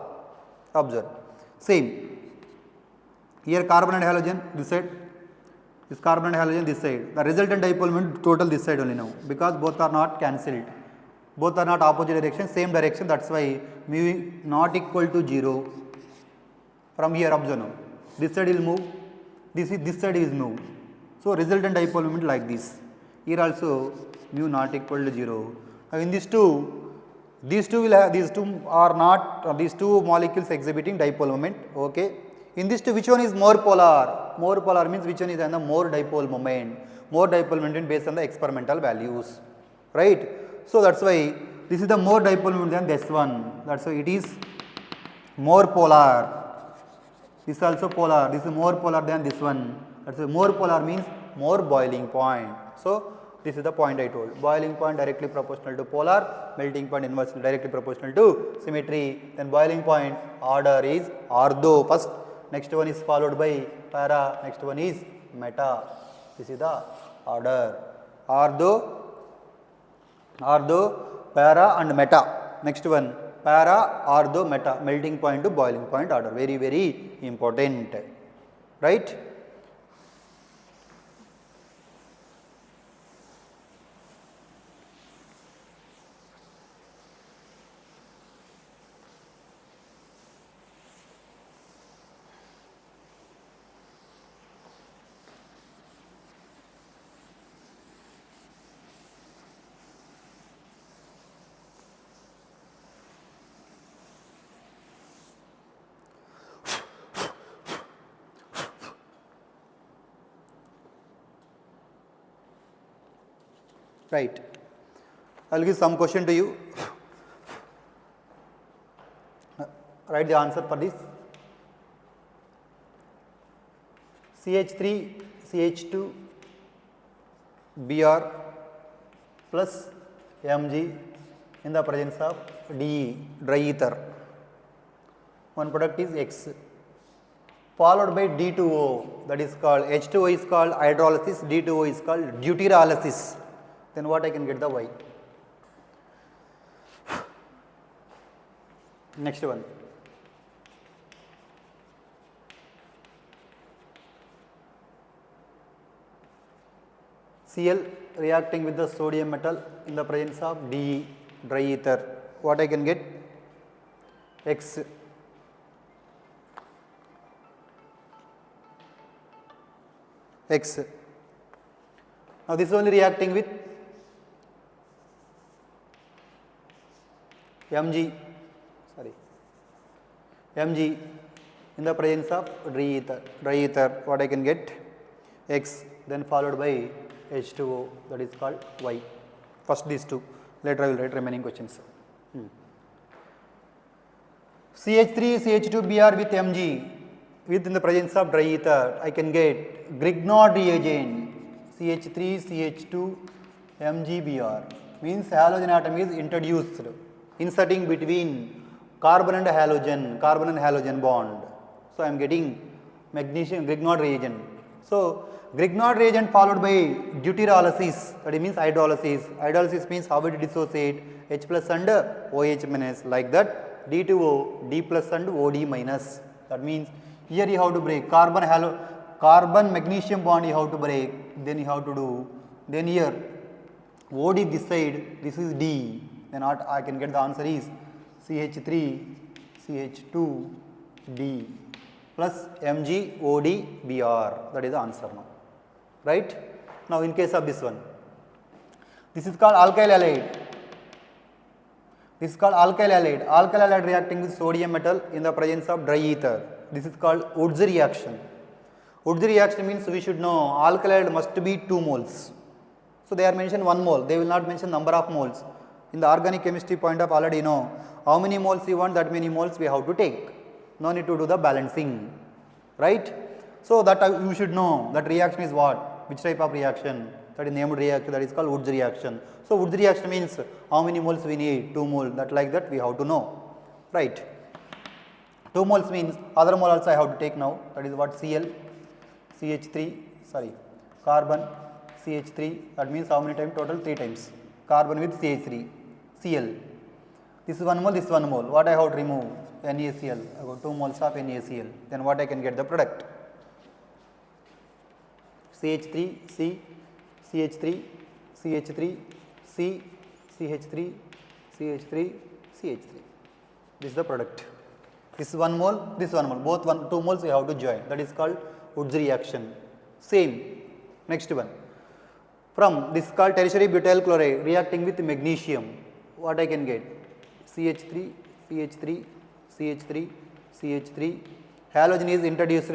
Observe. Same. Here carbon and halogen this side. This carbon and halogen this side. The resultant dipole moment total this side only now, because both are not cancelled. Both are not opposite direction, same direction. That's why mu not equal to 0. From here observe now. This side will move. This side is move. So resultant dipole moment like this. Here also mu not equal to 0. Now in these two will have, these two are not, these two molecules exhibiting dipole moment. Okay. In these two, which one is more polar? More polar means which one is the more dipole moment. More dipole moment based on the experimental values, right? So that's why this is the more dipole moment than this one. That's why it is more polar. This is also polar. This is more polar than this one. That's why more polar means more boiling point. So this is the point I told. Boiling point directly proportional to polar, melting point inversely directly proportional to symmetry. Then boiling point order is ortho first. Next one is followed by para. Next one is meta. This is the order. Ortho, para and meta. Next one para, ortho, meta. Melting point to boiling point order. Very, very important. Right? Right. I will give some question to you. Write the answer for this. CH3 CH2 Br plus Mg in the presence of DE, dry ether. One product is X, followed by D2O, that is called H2O is called hydrolysis, D2O is called deuteralysis. Then what I can get the Y. Next one. Cl reacting with the sodium metal in the presence of DE, dry ether. What I can get? X. X. Now this is only reacting with Mg, Mg in the presence of dry ether. What I can get? X, then followed by H2O, that is called Y. First these two, later I will write remaining questions. CH3 CH2 Br with Mg within the presence of dry ether, I can get Grignard reagent CH3 CH2 MgBr, means halogen atom is introduced, inserting between carbon and halogen bond. So I am getting magnesium Grignard reagent. So Grignard reagent followed by deuteralysis, that means hydrolysis. Hydrolysis means how it dissociate H plus and OH minus, like that D2O, D plus and OD minus. That means here you have to break carbon magnesium bond you have to break, then you have to do, then here OD this side, this is D, then I can get the answer is CH3 CH2 D plus Mg OD Br, that is the answer now, right. Now in case of this one, this is called alkyl halide. This is called alkyl halide. Alkyl halide reacting with sodium metal in the presence of dry ether. This is called Woods reaction. Woods reaction means we should know alkyl halide must be 2 moles. So they are mentioned 1 mole. They will not mention number of moles. In the organic chemistry point of already know how many moles you want, that many moles we have to take. No need to do the balancing, right. So that you should know that reaction is what, which type of reaction, that is named reaction, that is called Woods reaction. So Woods reaction means how many moles we need, 2 moles, that like that we have to know, right. 2 moles means other mole also I have to take now, that is what Cl, carbon, CH3, that means how many times, total 3 times, carbon with CH3, Cl. This is 1 mole, this is 1 mole, what I have to remove? NaCl, I got 2 moles of NaCl, then what I can get the product? CH3, C, CH3, CH3, C, CH3, CH3, CH3. This is the product. This is 1 mole, this is 1 mole, both 2 moles you have to join, that is called Woods reaction. Same, next one. From this is called tertiary butyl chloride reacting with magnesium, what I can get? CH3, CH3, CH3, CH3, halogen is introduced,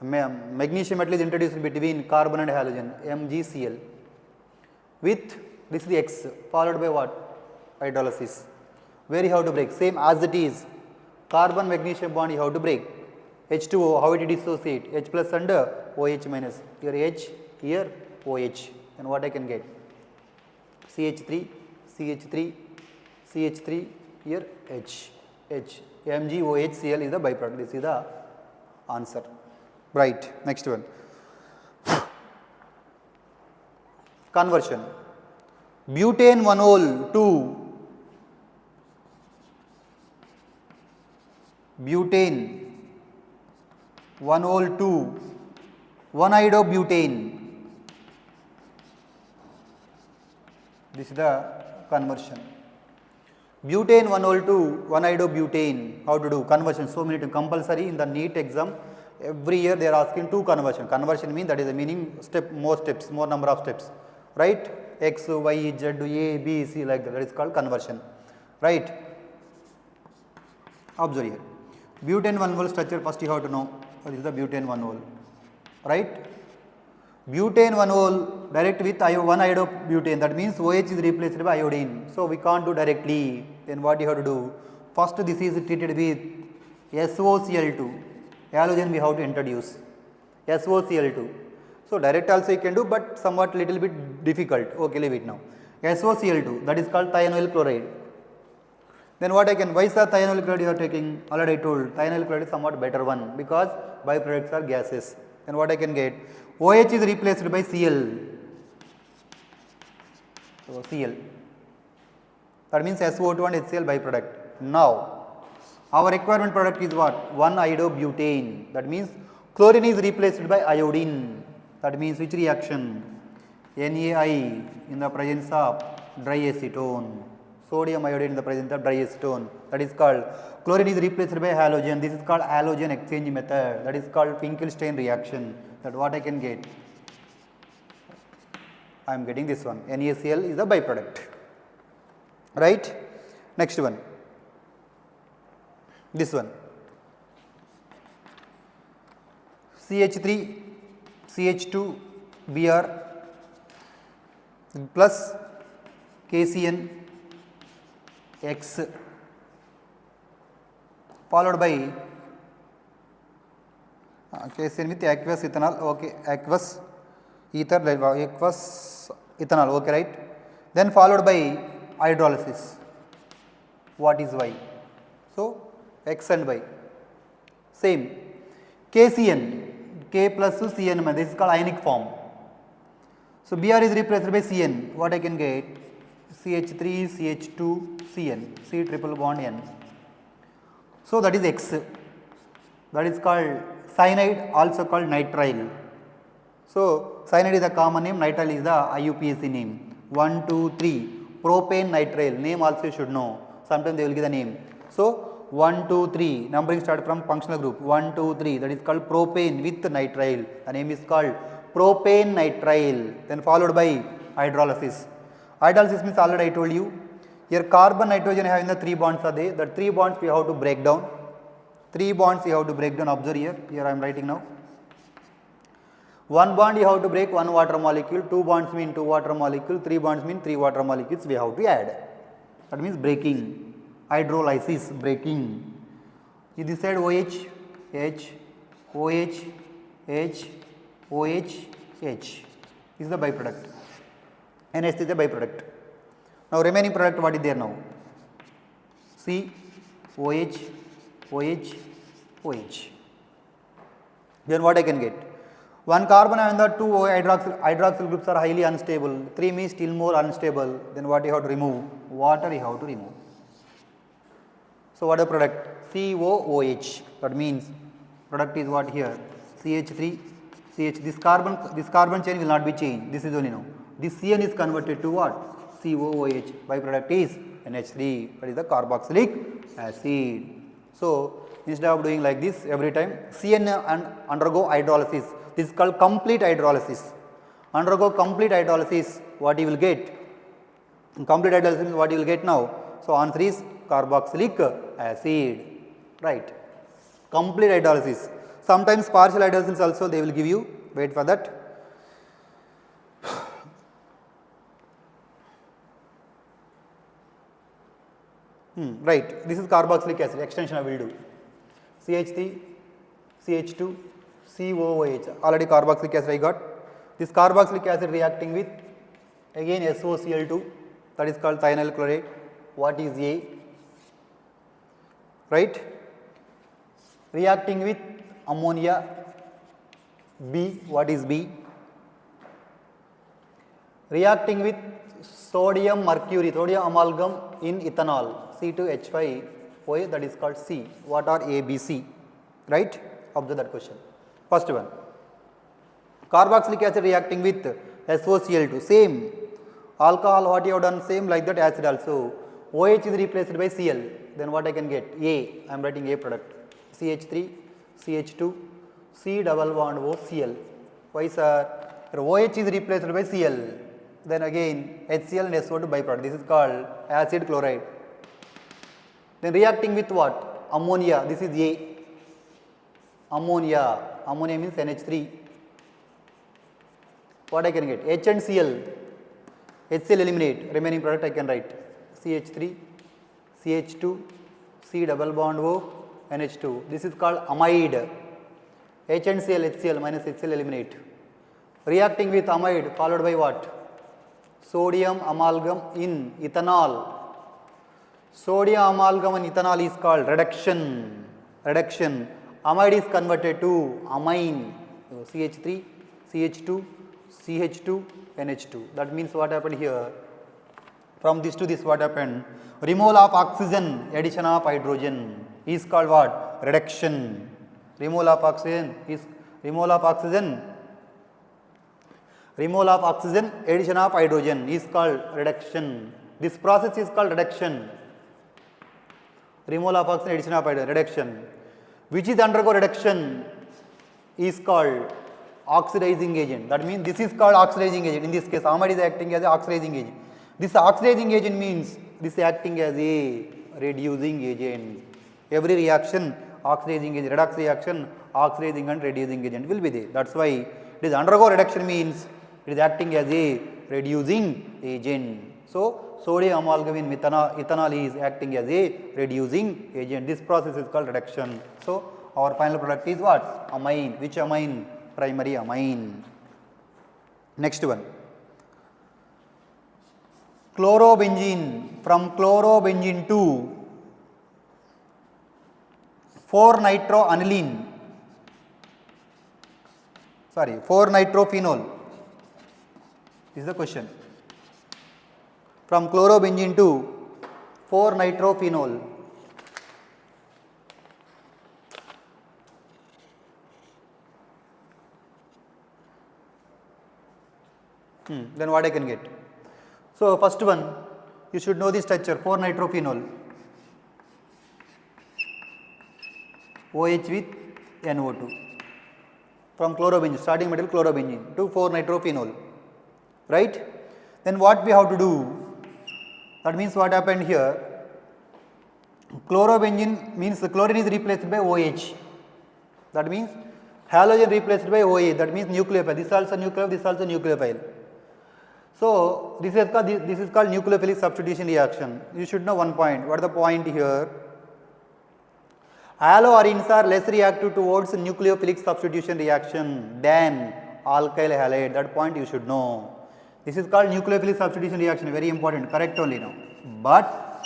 magnesium metal is introduced between carbon and halogen, MgCl, with this is the X, followed by what? Hydrolysis, where you have to break, same as it is, carbon magnesium bond you have to break, H2O, how it dissociate, H plus and OH minus, here H, here OH, then what I can get? CH3, CH3, CH3, here H, MgOHCl is the byproduct, this is the answer, right. Next one, conversion, butane 1-ol to butane 1-ol to 1-iodobutane, this is the conversion. Butane 1-ol to 1-iodobutane, how to do conversion? So many compulsory in the NEET exam, every year they are asking 2 conversion. Conversion means that is the meaning steps, more number of steps, right? X, Y, Z, A, B, C, like that is called conversion, right? Observe here. Butane 1-ol structure first you have to know, what is the butane 1-ol, right? Butane one hole direct with one iodobutane, that means OH is replaced by iodine. So we can't do directly. Then what you have to do? First this is treated with SOCl2. Halogen we have to introduce SOCl2. So direct also you can do, but somewhat little bit difficult. Okay, leave it now. SOCl2, that is called thionyl chloride. Then what I can, why sir thionyl chloride you are taking? Already I told, thionyl chloride is somewhat better one because byproducts are gases. Then what I can get? OH is replaced by Cl. So Cl. That means SO2 and HCl byproduct. Now, our requirement product is what? 1-iodobutane. That means chlorine is replaced by iodine. That means which reaction? NaI in the presence of dry acetone. Sodium iodide in the presence of dry acetone. That is called, chlorine is replaced by halogen. This is called halogen exchange method. That is called Finkelstein reaction. That what I can get? I am getting this one. NaCl is the byproduct. Right? Next one. This one. CH3, CH2, Br plus KCN X followed by KCN with aqueous ethanol, okay, aqueous ether, aqueous ethanol, okay, right. Then followed by hydrolysis. What is Y? So X and Y. Same. KCN, K plus CN, this is called ionic form. So Br is replaced by Cn. What I can get? CH3, CH2, Cn, C triple bond N. So that is X. That is called cyanide, also called nitrile. So cyanide is the common name, nitrile is the IUPAC name. 1, 2, 3. Propane nitrile. Name also you should know. Sometimes they will give the name. So 1, 2, 3. Numbering start from functional group. 1, 2, 3. That is called propane with nitrile. The name is called propane nitrile. Then followed by hydrolysis. Hydrolysis means already I told you. Here carbon, nitrogen having the 3 bonds are there. The 3 bonds we have to break down. 3 bonds you have to break down. Observe here. Here I am writing now. 1 bond you have to break 1 water molecule. 2 bonds mean 2 water molecule. 3 bonds mean 3 water molecules we have to add. That means breaking. Hydrolysis, breaking. This side OH, H, OH, H, OH, H is the byproduct. NH is the byproduct. Now remaining product what is there now? C, OH, OH, OH. Then what I can get? 1 carbon and the 2 hydroxyl groups are highly unstable. 3 means still more unstable. Then what you have to remove? Water you have to remove. So what is the product? COOH. That means product is what here? CH3, CH. This carbon chain will not be changed. This is only now. This CN is converted to what? COOH. Byproduct is NH3. That is the carboxylic acid. So instead of doing like this every time, CN and undergo hydrolysis. This is called complete hydrolysis. Undergo complete hydrolysis. What you will get? In complete hydrolysis, what you will get now? So answer is carboxylic acid. Right. Complete hydrolysis. Sometimes partial hydrolysis also they will give you. Wait for that. Right. This is carboxylic acid. Extension I will do. CH3, CH2, COOH. Already carboxylic acid I got. This carboxylic acid reacting with again SOCl2. That is called thionyl chloride. What is A? Right. Reacting with ammonia. B. What is B? Reacting with sodium mercury, sodium amalgam in ethanol. C2H5OA, that is called C. What are A, B, C? Right. Observe that question. First one. Carboxylic acid reacting with SOCl2. Same. Alcohol what you have done, same like that acid also. OH is replaced by Cl. Then what I can get? A. I am writing A product. CH3, CH2, C double bond O, Cl. Why sir? OH is replaced by Cl. Then again HCl and SO2 byproduct. This is called acid chloride. Then reacting with what? Ammonia. This is A. Ammonia. Ammonia means NH3. what I can get? H and Cl, HCl eliminate, remaining product I can write CH3, CH2, C double bond O, NH2. This is called amide. H and Cl, HCl minus HCl eliminate. Reacting with amide followed by what? Sodium amalgam in ethanol. Sodium amalgam in ethanol is called reduction. Reduction. Amide is converted to amine. CH3, CH2, CH2, NH2. That means what happened here? From this to this, what happened? Removal of oxygen, addition of hydrogen is called what? Reduction. Removal of oxygen is removal of oxygen. Removal of oxygen, addition of hydrogen is called reduction. This process is called reduction. Removal of oxygen, addition of hydrogen, reduction. Which is undergo reduction is called oxidizing agent. That means this is called oxidizing agent. In this case, amide is acting as an oxidizing agent. This oxidizing agent means this is acting as a reducing agent. Every reaction, oxidizing agent, redox reaction, oxidizing and reducing agent will be there. That's why it is undergo reduction means it is acting as a reducing agent. So, sodium amalgam in ethanol is acting as a reducing agent. This process is called reduction. So, our final product is what? Amine. Which amine? Primary amine. Next one. Chlorobenzene. From chlorobenzene to 4-nitroaniline. 4-nitrophenol. This is the question. From chlorobenzene to 4-nitrophenol. Then what I can get? So, first one, you should know the structure, 4-nitrophenol, OH with NO2. From chlorobenzene, starting material chlorobenzene to 4-nitrophenol, right? Then what we have to do? That means what happened here? Chlorobenzene means the chlorine is replaced by OH. That means halogen replaced by OH. That means nucleophile. This also nucleophile. This also nucleophile. So this is called nucleophilic substitution reaction. You should know one point. What is the point here? Haloarenes are less reactive towards nucleophilic substitution reaction than alkyl halide. That point you should know. This is called nucleophilic substitution reaction, very important, correct only now. But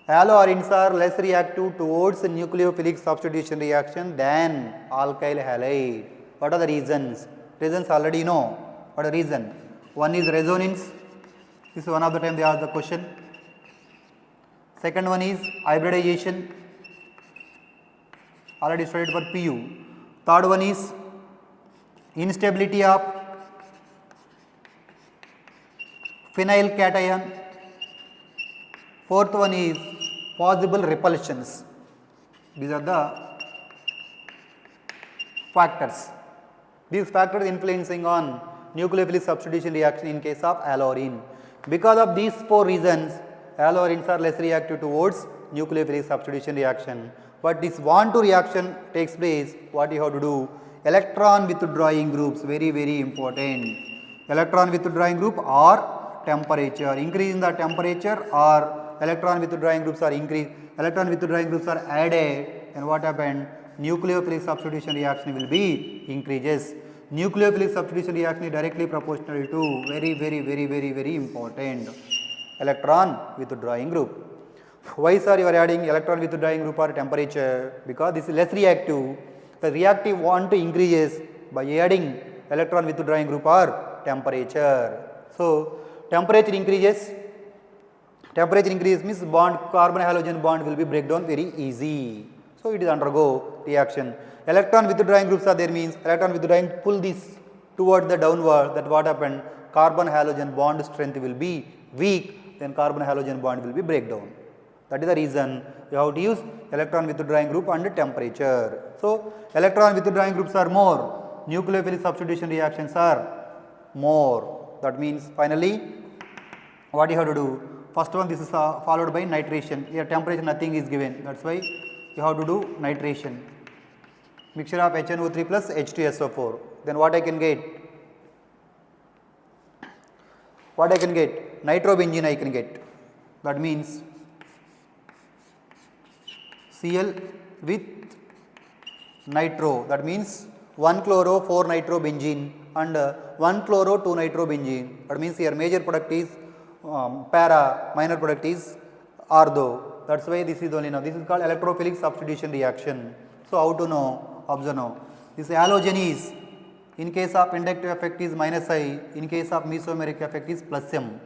haloarenes are less reactive towards nucleophilic substitution reaction than alkyl halide. What are the reasons? Reasons already know. What are the reason? One is resonance. This is one of the time they ask the question. Second one is hybridization. Already studied for PU. Third one is instability of phenyl cation. Fourth one is possible repulsions. These are the factors. These factors influencing on nucleophilic substitution reaction in case of haloarene. Because of these four reasons, haloarenes are less reactive towards nucleophilic substitution reaction. But this 1-2 reaction takes place, what you have to do? Electron withdrawing groups, very, very important. Electron withdrawing group or temperature. Increase in the temperature or electron withdrawing groups are increased. Electron withdrawing groups are added, and what happened? Nucleophilic substitution reaction will be increases. Nucleophilic substitution reaction is directly proportional to very important electron withdrawing group. Why sir you are adding electron withdrawing group or temperature? Because this is less reactive. The reactive want to increases by adding electron withdrawing group or temperature. So temperature increases. Temperature increase means bond, carbon halogen bond will be breakdown very easy. So it is undergo reaction. Electron withdrawing groups are there means electron withdrawing pull this toward the downward. That what happened? Carbon halogen bond strength will be weak. Then carbon halogen bond will be breakdown. That is the reason you have to use electron withdrawing group and temperature. So electron withdrawing groups are more. Nucleophilic substitution reactions are more. That means finally what you have to do? First one, this is followed by nitration. Here temperature nothing is given. That's why you have to do nitration. Mixture of HNO3 plus H2SO4. Then what I can get? what I can get? Nitrobenzene I can get. That means Cl with nitro, that means 1 chloro 4 nitrobenzene and 1 chloro 2 nitrobenzene. That means here major product is para, minor product is ortho. That's why this is only now. This is called electrophilic substitution reaction. So how to know? Observe now. This halogen is, in case of inductive effect is minus I, in case of mesomeric effect is plus M.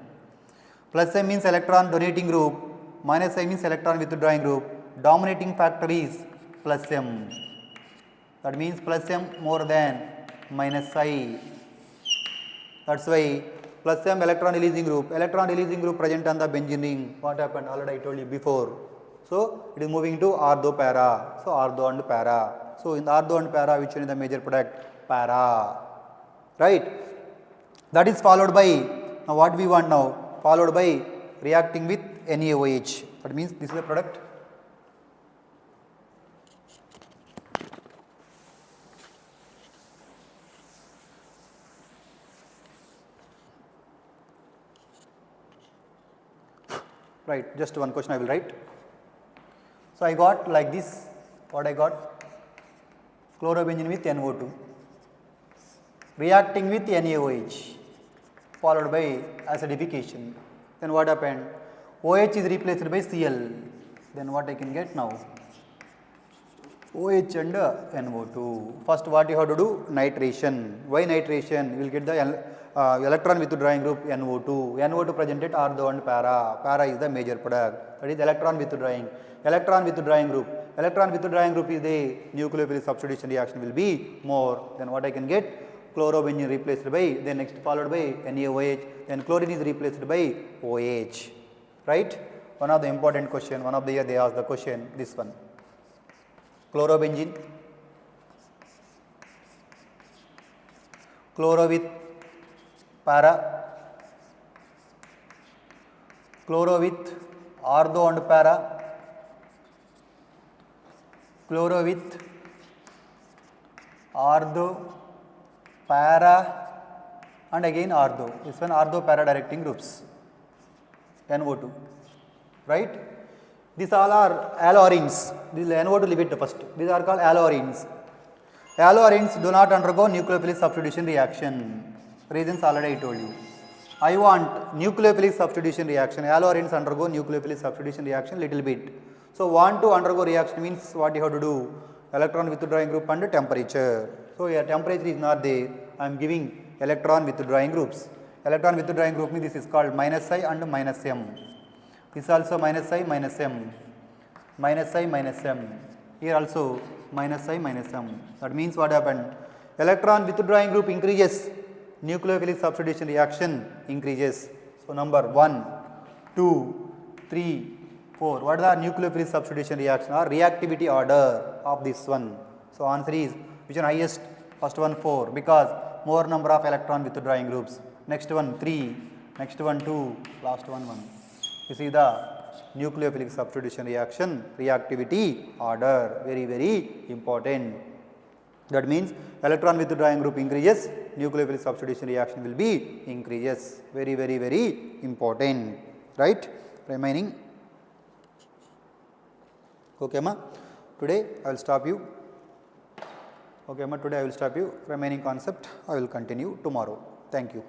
Plus M means electron donating group, minus I means electron withdrawing group. Dominating factor is plus M. That means plus M more than minus I. That's why plus M electron releasing group. Electron releasing group present on the benzene ring. What happened? Already I told you before. So it is moving to ortho para. So ortho and para. So in the ortho and para, which one is the major product? Para. Right? That is followed by, now what we want now? Followed by reacting with NaOH. That means this is the product. Right, just one question I will write. So I got like this, what I got? Chlorobenzene with NO2 reacting with NaOH followed by acidification. Then what happened? OH is replaced by Cl. Then what I can get now? OH and NO2. First what you have to do? Nitration. Why nitration? You will get the electron withdrawing group NO2. NO2 present at ortho and para. Para is the major product. That is electron withdrawing. Electron withdrawing group. Electron withdrawing group is the nucleophilic substitution reaction will be more. Then what I can get? Chlorobenzene replaced by, then next followed by NaOH. Then chlorine is replaced by OH. Right? One of the important question. One of the year they asked the question. This one. Chlorobenzene. Chloro with para, chloro with ortho and para, chloro with ortho, para and again ortho. This one ortho para directing groups, NO2, right? These all are allorenes. This NO2 leave it first. These are called allorenes. Allorenes do not undergo nucleophilic substitution reaction. Reasons already I told you. I want nucleophilic substitution reaction. Allorenes undergo nucleophilic substitution reaction little bit. So want to undergo reaction means what you have to do? Electron withdrawing group and temperature. So your temperature is not there. I am giving electron withdrawing groups. Electron withdrawing group means this is called minus I and minus M. This also minus I minus M. Minus I minus M. Here also minus I minus M. That means what happened? Electron withdrawing group increases. Nucleophilic substitution reaction increases. So number 1, 2, 3, 4. What is the nucleophilic substitution reaction or reactivity order of this one? So answer is which one highest? First one 4 because more number of electron withdrawing groups. Next one 3, next one 2, last one 1. This is the nucleophilic substitution reaction reactivity order, very very important. That means electron withdrawing group increases, nucleophilic substitution reaction will be increases, very very very important, right? Remaining. Okay ma, today I will stop you. Okay ma, today I will stop you. Remaining concept I will continue tomorrow. Thank you.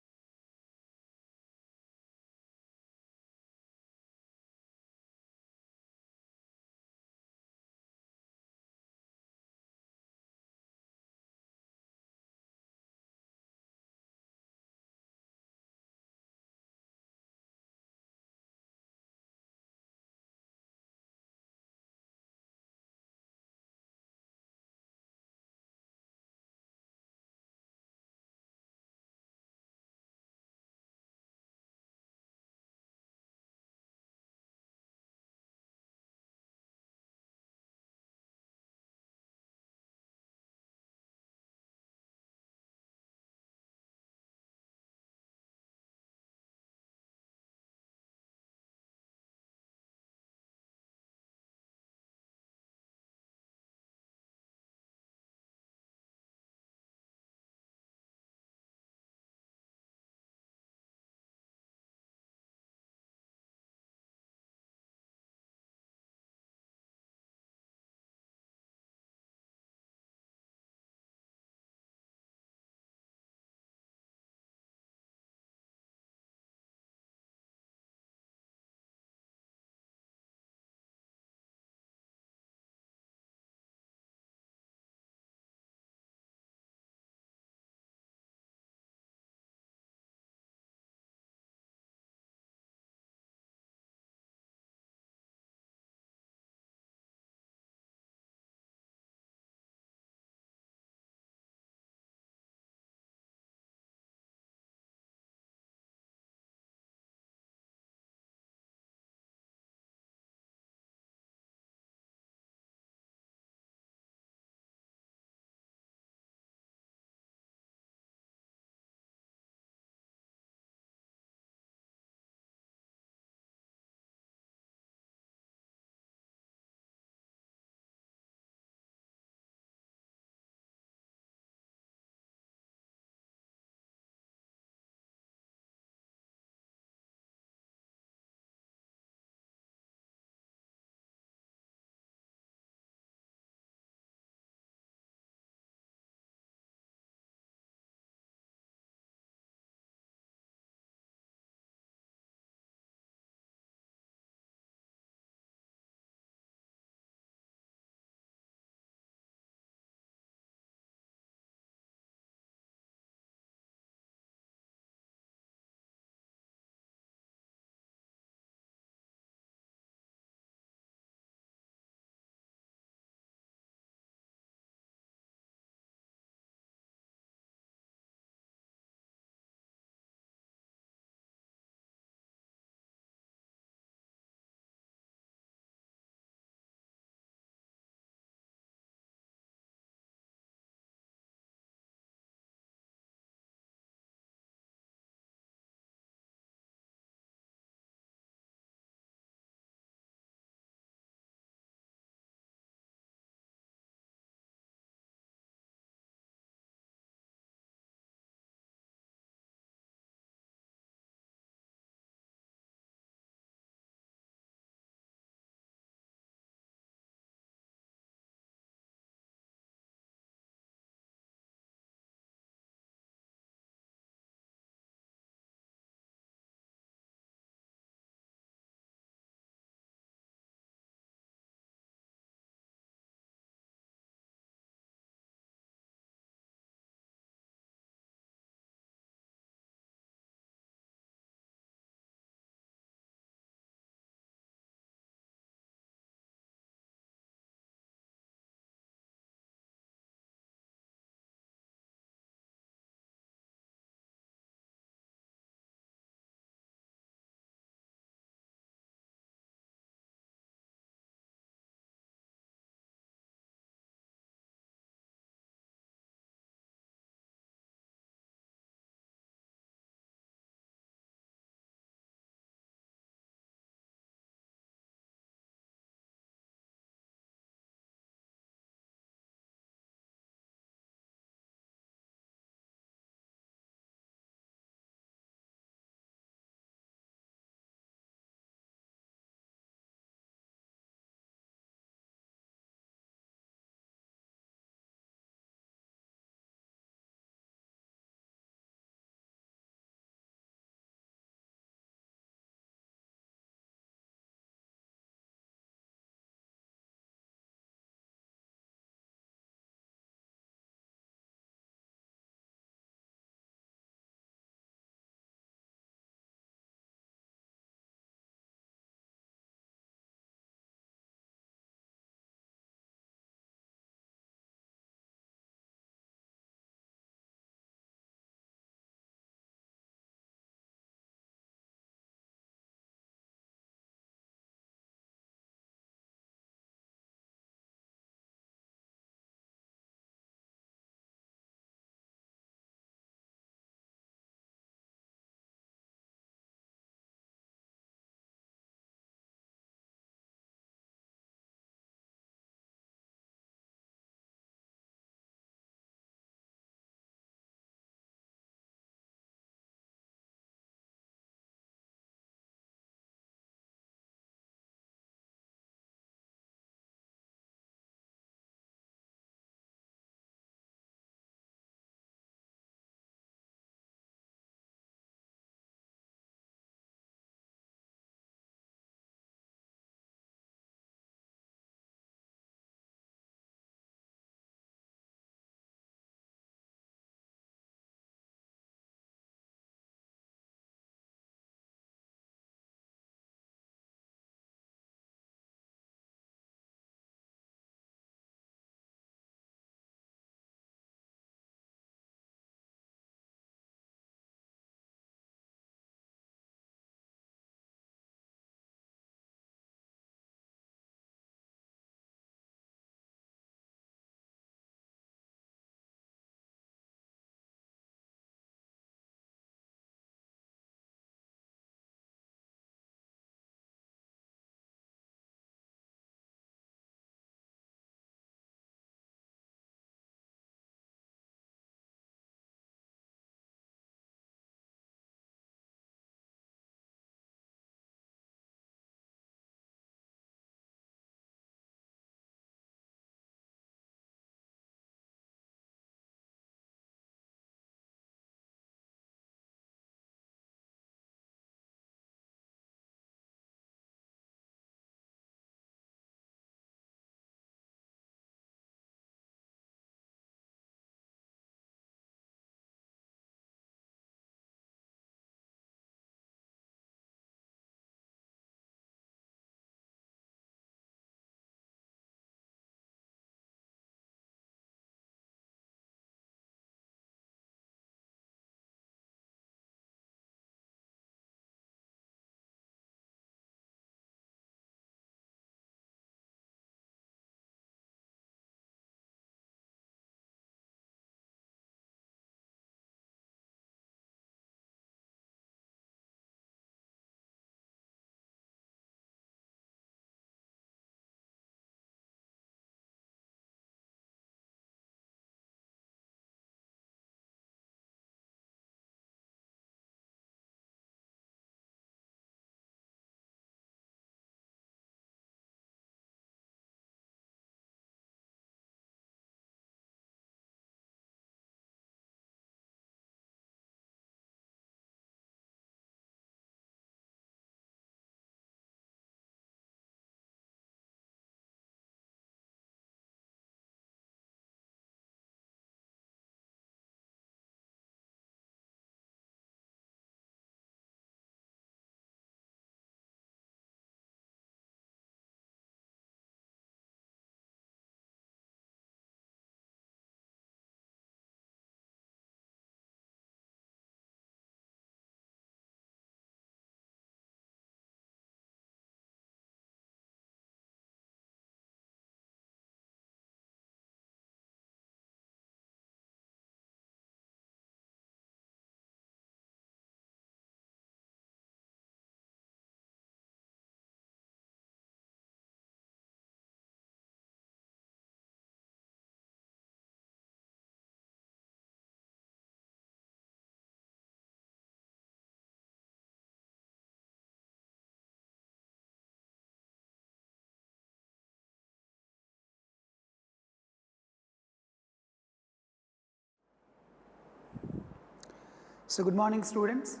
So, good morning students.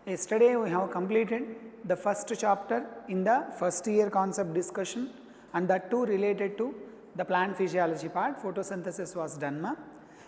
Yesterday we have completed the first chapter in the first year concept discussion, and that too related to the plant physiology part. Photosynthesis was done.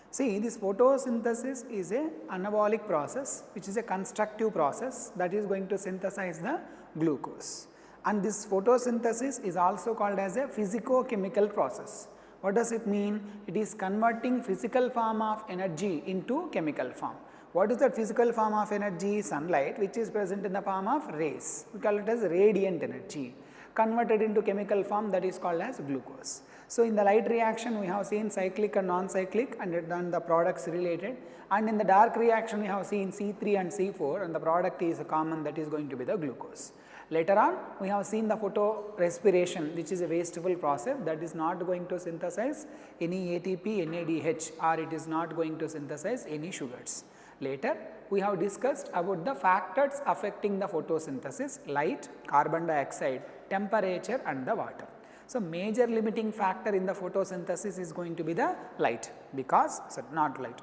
See, this photosynthesis is a anabolic process which is a constructive process that is going to synthesize the glucose, and this photosynthesis is also called as a physico-chemical process. What does it mean? It is converting physical form of energy into chemical form. What is that physical form of energy? Sunlight, which is present in the form of rays. We call it as radiant energy, converted into chemical form, that is called as glucose. So, in the light reaction we have seen cyclic and non-cyclic, and then the products related, and in the dark reaction we have seen C3 and C4, and the product is common, that is going to be the glucose. Later on we have seen the photorespiration, which is a wasteful process that is not going to synthesize any ATP, NADH, or it is not going to synthesize any sugars. Later we have discussed about the factors affecting the photosynthesis: light, carbon dioxide, temperature and the water. So, major limiting factor in the photosynthesis is going to be the light, because not light,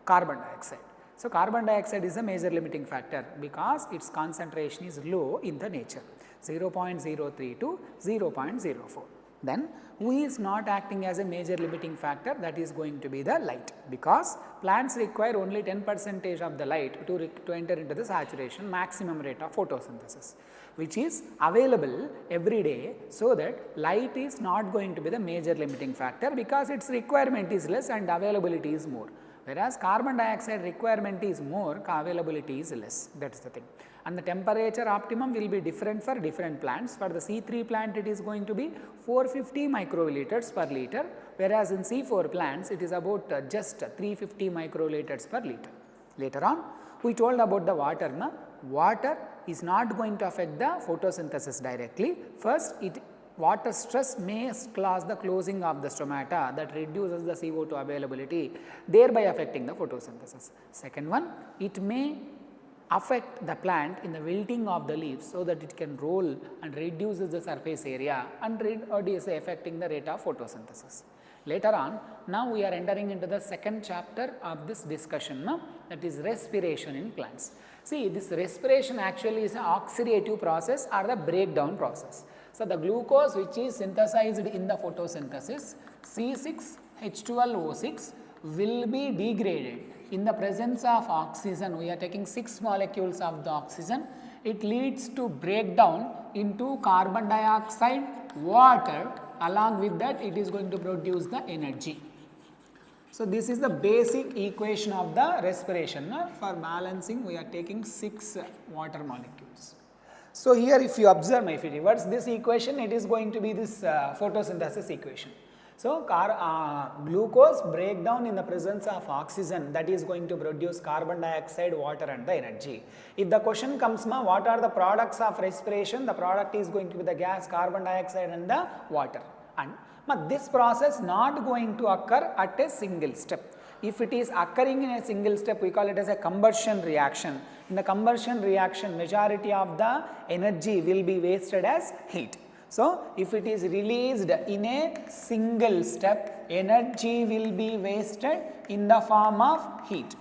carbon dioxide. So, carbon dioxide is a major limiting factor because its concentration is low in the nature, 0.03 to 0.04. Then who is not acting as a major limiting factor? That is going to be the light, because plants require only 10% of the light to enter into the saturation maximum rate of photosynthesis, which is available every day. So, that light is not going to be the major limiting factor because its requirement is less and availability is more, whereas carbon dioxide requirement is more, availability is less. That is the thing. And the temperature optimum will be different for different plants. For the C3 plant it is going to be 450 microliters per liter, whereas in C4 plants it is about just 350 microliters per liter. Later on we told about the water. Water is not going to affect the photosynthesis directly. First, water stress may cause the closing of the stomata, that reduces the CO2 availability, thereby affecting the photosynthesis. Second one, it may affect the plant in the wilting of the leaves, so that it can roll and reduces the surface area and affecting the rate of photosynthesis. Later on, now we are entering into the second chapter of this discussion, that is respiration in plants. See, this respiration actually is an oxidative process or the breakdown process. So, the glucose which is synthesized in the photosynthesis, C6H12O6, will be degraded in the presence of oxygen. We are taking 6 molecules of the oxygen. It leads to breakdown into carbon dioxide, water. Along with that, it is going to produce the energy. So, this is the basic equation of the respiration. For balancing, we are taking 6 water molecules. So, here if you observe, if you reverse this equation, it is going to be this photosynthesis equation. So, glucose breakdown in the presence of oxygen, that is going to produce carbon dioxide, water and the energy. If the question comes, what are the products of respiration? The product is going to be the gas, carbon dioxide and the water. And this process not going to occur at a single step. If it is occurring in a single step, we call it as a combustion reaction. In the combustion reaction, majority of the energy will be wasted as heat. So, if it is released in a single step, energy will be wasted in the form of heat.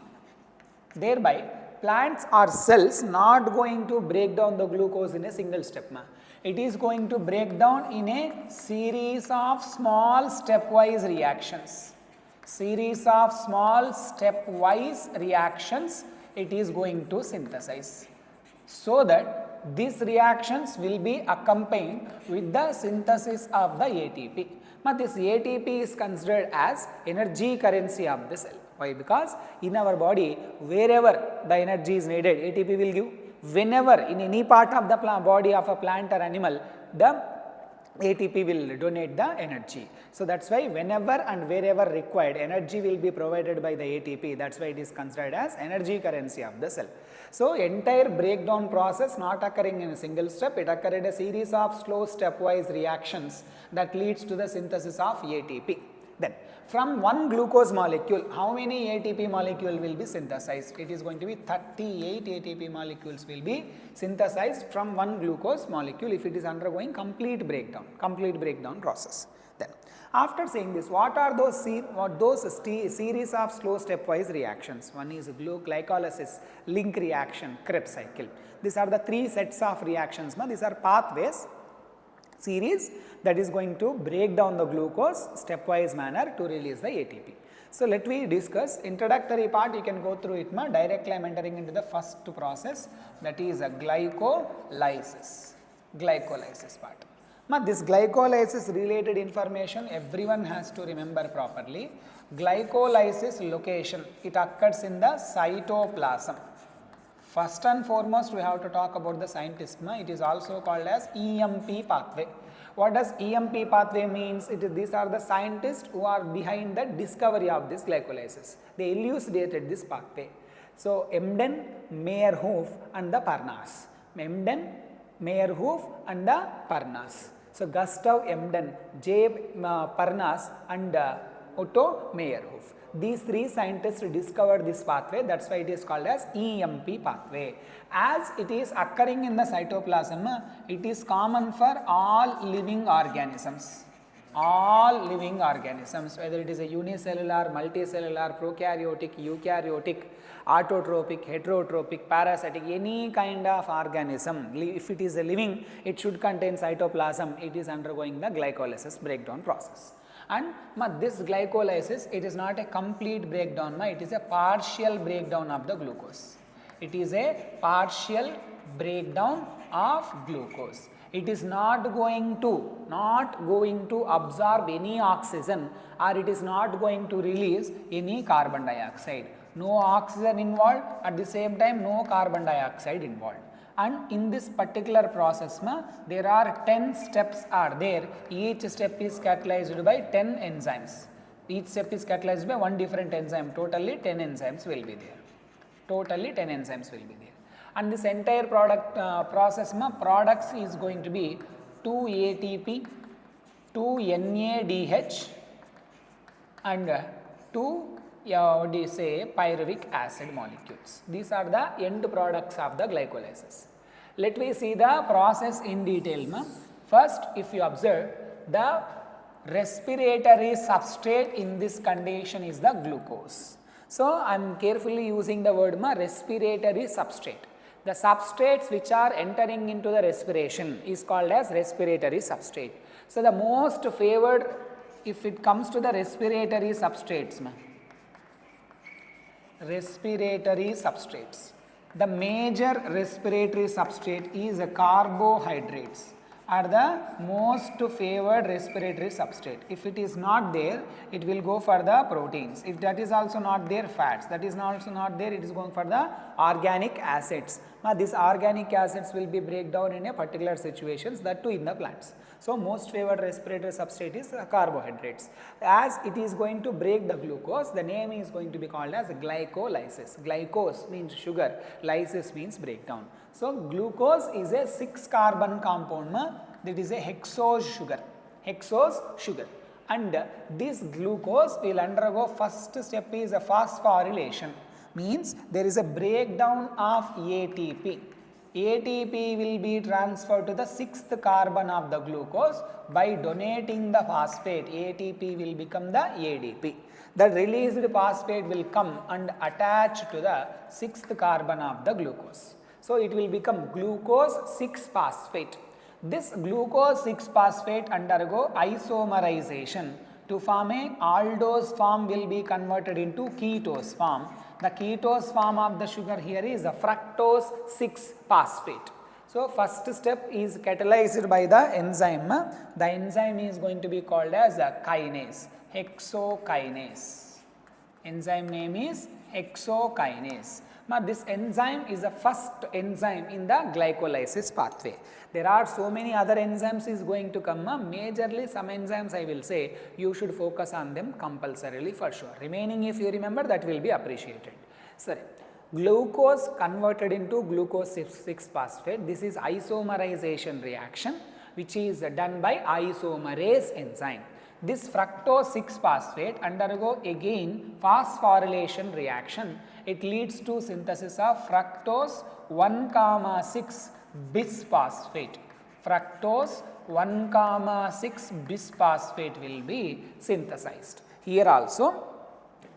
Thereby, plants or cells not going to break down the glucose in a single step. It is going to break down in a series of small stepwise reactions. Series of small stepwise reactions it is going to synthesize, so that these reactions will be accompanied with the synthesis of the ATP. Now, this ATP is considered as energy currency of the cell. Why? Because in our body, wherever the energy is needed, ATP will give. Whenever in any part of the body of a plant or animal, the ATP will donate the energy. So, that is why whenever and wherever required, energy will be provided by the ATP. That is why it is considered as energy currency of the cell. So, entire breakdown process not occurring in a single step, it occurred in a series of slow stepwise reactions that leads to the synthesis of ATP. Then from one glucose molecule, how many ATP molecule will be synthesized? It is going to be 38 ATP molecules will be synthesized from one glucose molecule if it is undergoing complete breakdown process. Then after saying this, what are those series of slow stepwise reactions? One is glycolysis, link reaction, Krebs cycle. These are the three sets of reactions. These are pathways series that is going to break down the glucose stepwise manner to release the ATP. So let me discuss introductory part. You can go through it. Directly I am entering into the first process, that is a glycolysis part. This glycolysis related information everyone has to remember properly. Glycolysis location, it occurs in the cytoplasm. First and foremost, we have to talk about the scientist. It is also called as EMP pathway. What does EMP pathway means? These are the scientists who are behind the discovery of this glycolysis. They elucidated this pathway. So Emden, Meyerhof and the Parnas. Emden, Meyerhof and the Parnas. So Gustav Emden, J. Parnas and Otto Meyerhof. These three scientists discovered this pathway, that is why it is called as EMP pathway. As it is occurring in the cytoplasm, it is common for all living organisms. All living organisms, whether it is a unicellular, multicellular, prokaryotic, eukaryotic, autotrophic, heterotrophic, parasitic, any kind of organism, if it is a living, it should contain cytoplasm, it is undergoing the glycolysis breakdown process. And this glycolysis, it is not a complete breakdown, it is a partial breakdown of the glucose. It is a partial breakdown of glucose. It is not going to absorb any oxygen, or it is not going to release any carbon dioxide. No oxygen involved, at the same time no carbon dioxide involved. And in this particular process, there are 10 steps are there. Each step is catalyzed by 10 enzymes. Each step is catalyzed by one different enzyme. Totally 10 enzymes will be there. And this entire process, products is going to be 2 ATP, 2 NADH and 2 pyruvic acid molecules. These are the end products of the glycolysis. Let me see the process in detail. First, if you observe, the respiratory substrate in this condition is the glucose. So I am carefully using the word respiratory substrate. The substrates which are entering into the respiration is called as respiratory substrate. So the most favored, if it comes to the respiratory substrates, the major respiratory substrate is carbohydrates are the most favored respiratory substrate. If it is not there, it will go for the proteins. If that is also not there, fats. That is also not there, it is going for the organic acids. Now these organic acids will be break down in a particular situations, that too in the plants. So most favored respiratory substrate is carbohydrates. As it is going to break the glucose, the name is going to be called as glycolysis. Glycose means sugar, lysis means breakdown. So glucose is a 6-carbon compound, that is a hexose sugar. And this glucose will undergo, first step is a phosphorylation, means there is a breakdown of ATP. ATP will be transferred to the 6th carbon of the glucose. By donating the phosphate, ATP will become the ADP. The released phosphate will come and attach to the 6th carbon of the glucose. So it will become glucose 6-phosphate. This glucose 6-phosphate undergo isomerization to form a aldose form, will be converted into ketose form. The ketose form of the sugar here is a fructose 6-phosphate. So first step is catalyzed by the enzyme. The enzyme is going to be called as a kinase, hexokinase. Enzyme name is hexokinase. Now this enzyme is the first enzyme in the glycolysis pathway. There are so many other enzymes is going to come. Majorly some enzymes I will say you should focus on them compulsorily for sure. Remaining if you remember, that will be appreciated. Sorry. Glucose converted into glucose 6-phosphate. This is isomerization reaction which is done by isomerase enzyme. This fructose 6-phosphate undergo again phosphorylation reaction. It leads to synthesis of fructose 1,6 bisphosphate. Fructose 1,6 bisphosphate will be synthesized. Here also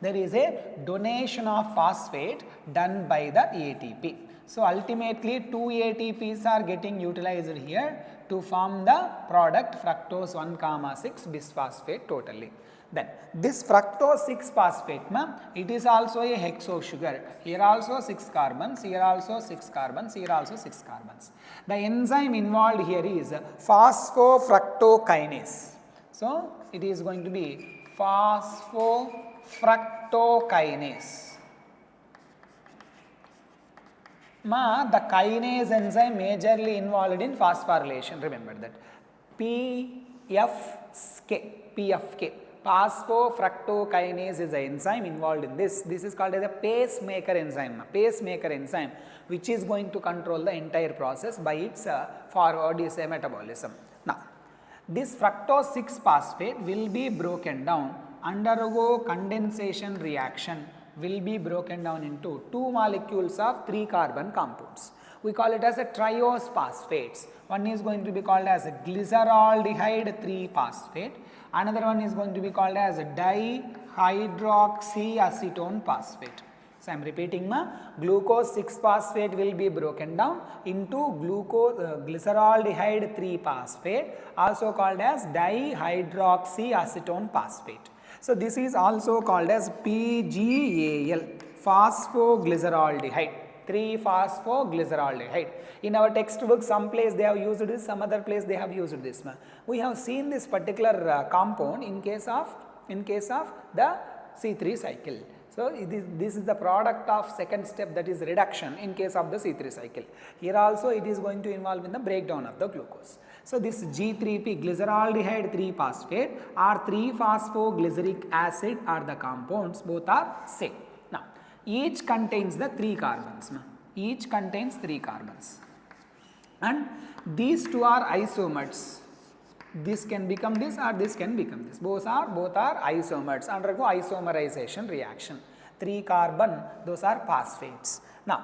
there is a donation of phosphate done by the ATP. So ultimately 2 ATPs are getting utilized here to form the product fructose 1,6 bisphosphate totally. Then this fructose 6-phosphate, it is also a hexo sugar. Here also 6 carbons, here also 6 carbons, here also 6 carbons. The enzyme involved here is phosphofructokinase. So it is going to be phosphofructokinase. The kinase enzyme majorly involved in phosphorylation, remember that. PFK. Phosphofructokinase is the enzyme involved in this. This is called as a pacemaker enzyme. Pacemaker enzyme which is going to control the entire process by its forward metabolism. Now, this fructose 6-phosphate will be broken down, undergo condensation reaction, will be broken down into 2 molecules of 3 carbon compounds. We call it as a triose phosphates. One is going to be called as a glyceraldehyde 3-phosphate. Another one is going to be called as a dihydroxyacetone phosphate. So I am repeating, glucose 6-phosphate will be broken down into glyceraldehyde 3-phosphate, also called as dihydroxyacetone phosphate. So this is also called as PGAL, phosphoglyceraldehyde, 3-phosphoglyceraldehyde. In our textbook, some place they have used this, some other place they have used this. We have seen this particular compound in case of the C3 cycle. So this is the product of second step, that is reduction in case of the C3 cycle. Here also it is going to involve in the breakdown of the glucose. So this G3P, glyceraldehyde 3-phosphate, or 3-phosphoglyceric acid are the compounds, both are same. Now each contains the 3 carbons. Each contains 3 carbons. And these two are isomers. This can become this or this can become this. Both are isomers, undergo isomerization reaction. 3 carbon, those are phosphates. Now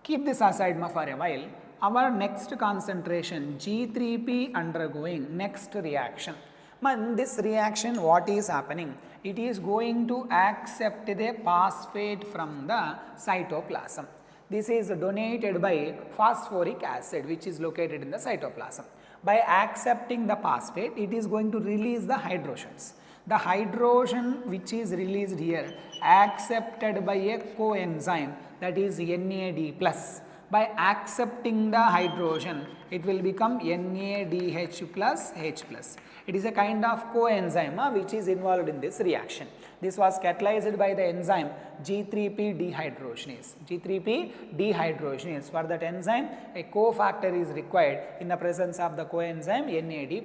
keep this aside for a while. Our next concentration, G3P undergoing next reaction. In this reaction, what is happening? It is going to accept the phosphate from the cytoplasm. This is donated by phosphoric acid, which is located in the cytoplasm. By accepting the phosphate, it is going to release the hydrogens. The hydrogen which is released here accepted by a coenzyme, that is NAD+. By accepting the hydrogen, it will become NADH plus H+. It is a kind of coenzyme which is involved in this reaction. This was catalyzed by the enzyme G3P dehydrogenase. G3P dehydrogenase. For that enzyme, a cofactor is required in the presence of the coenzyme NAD+.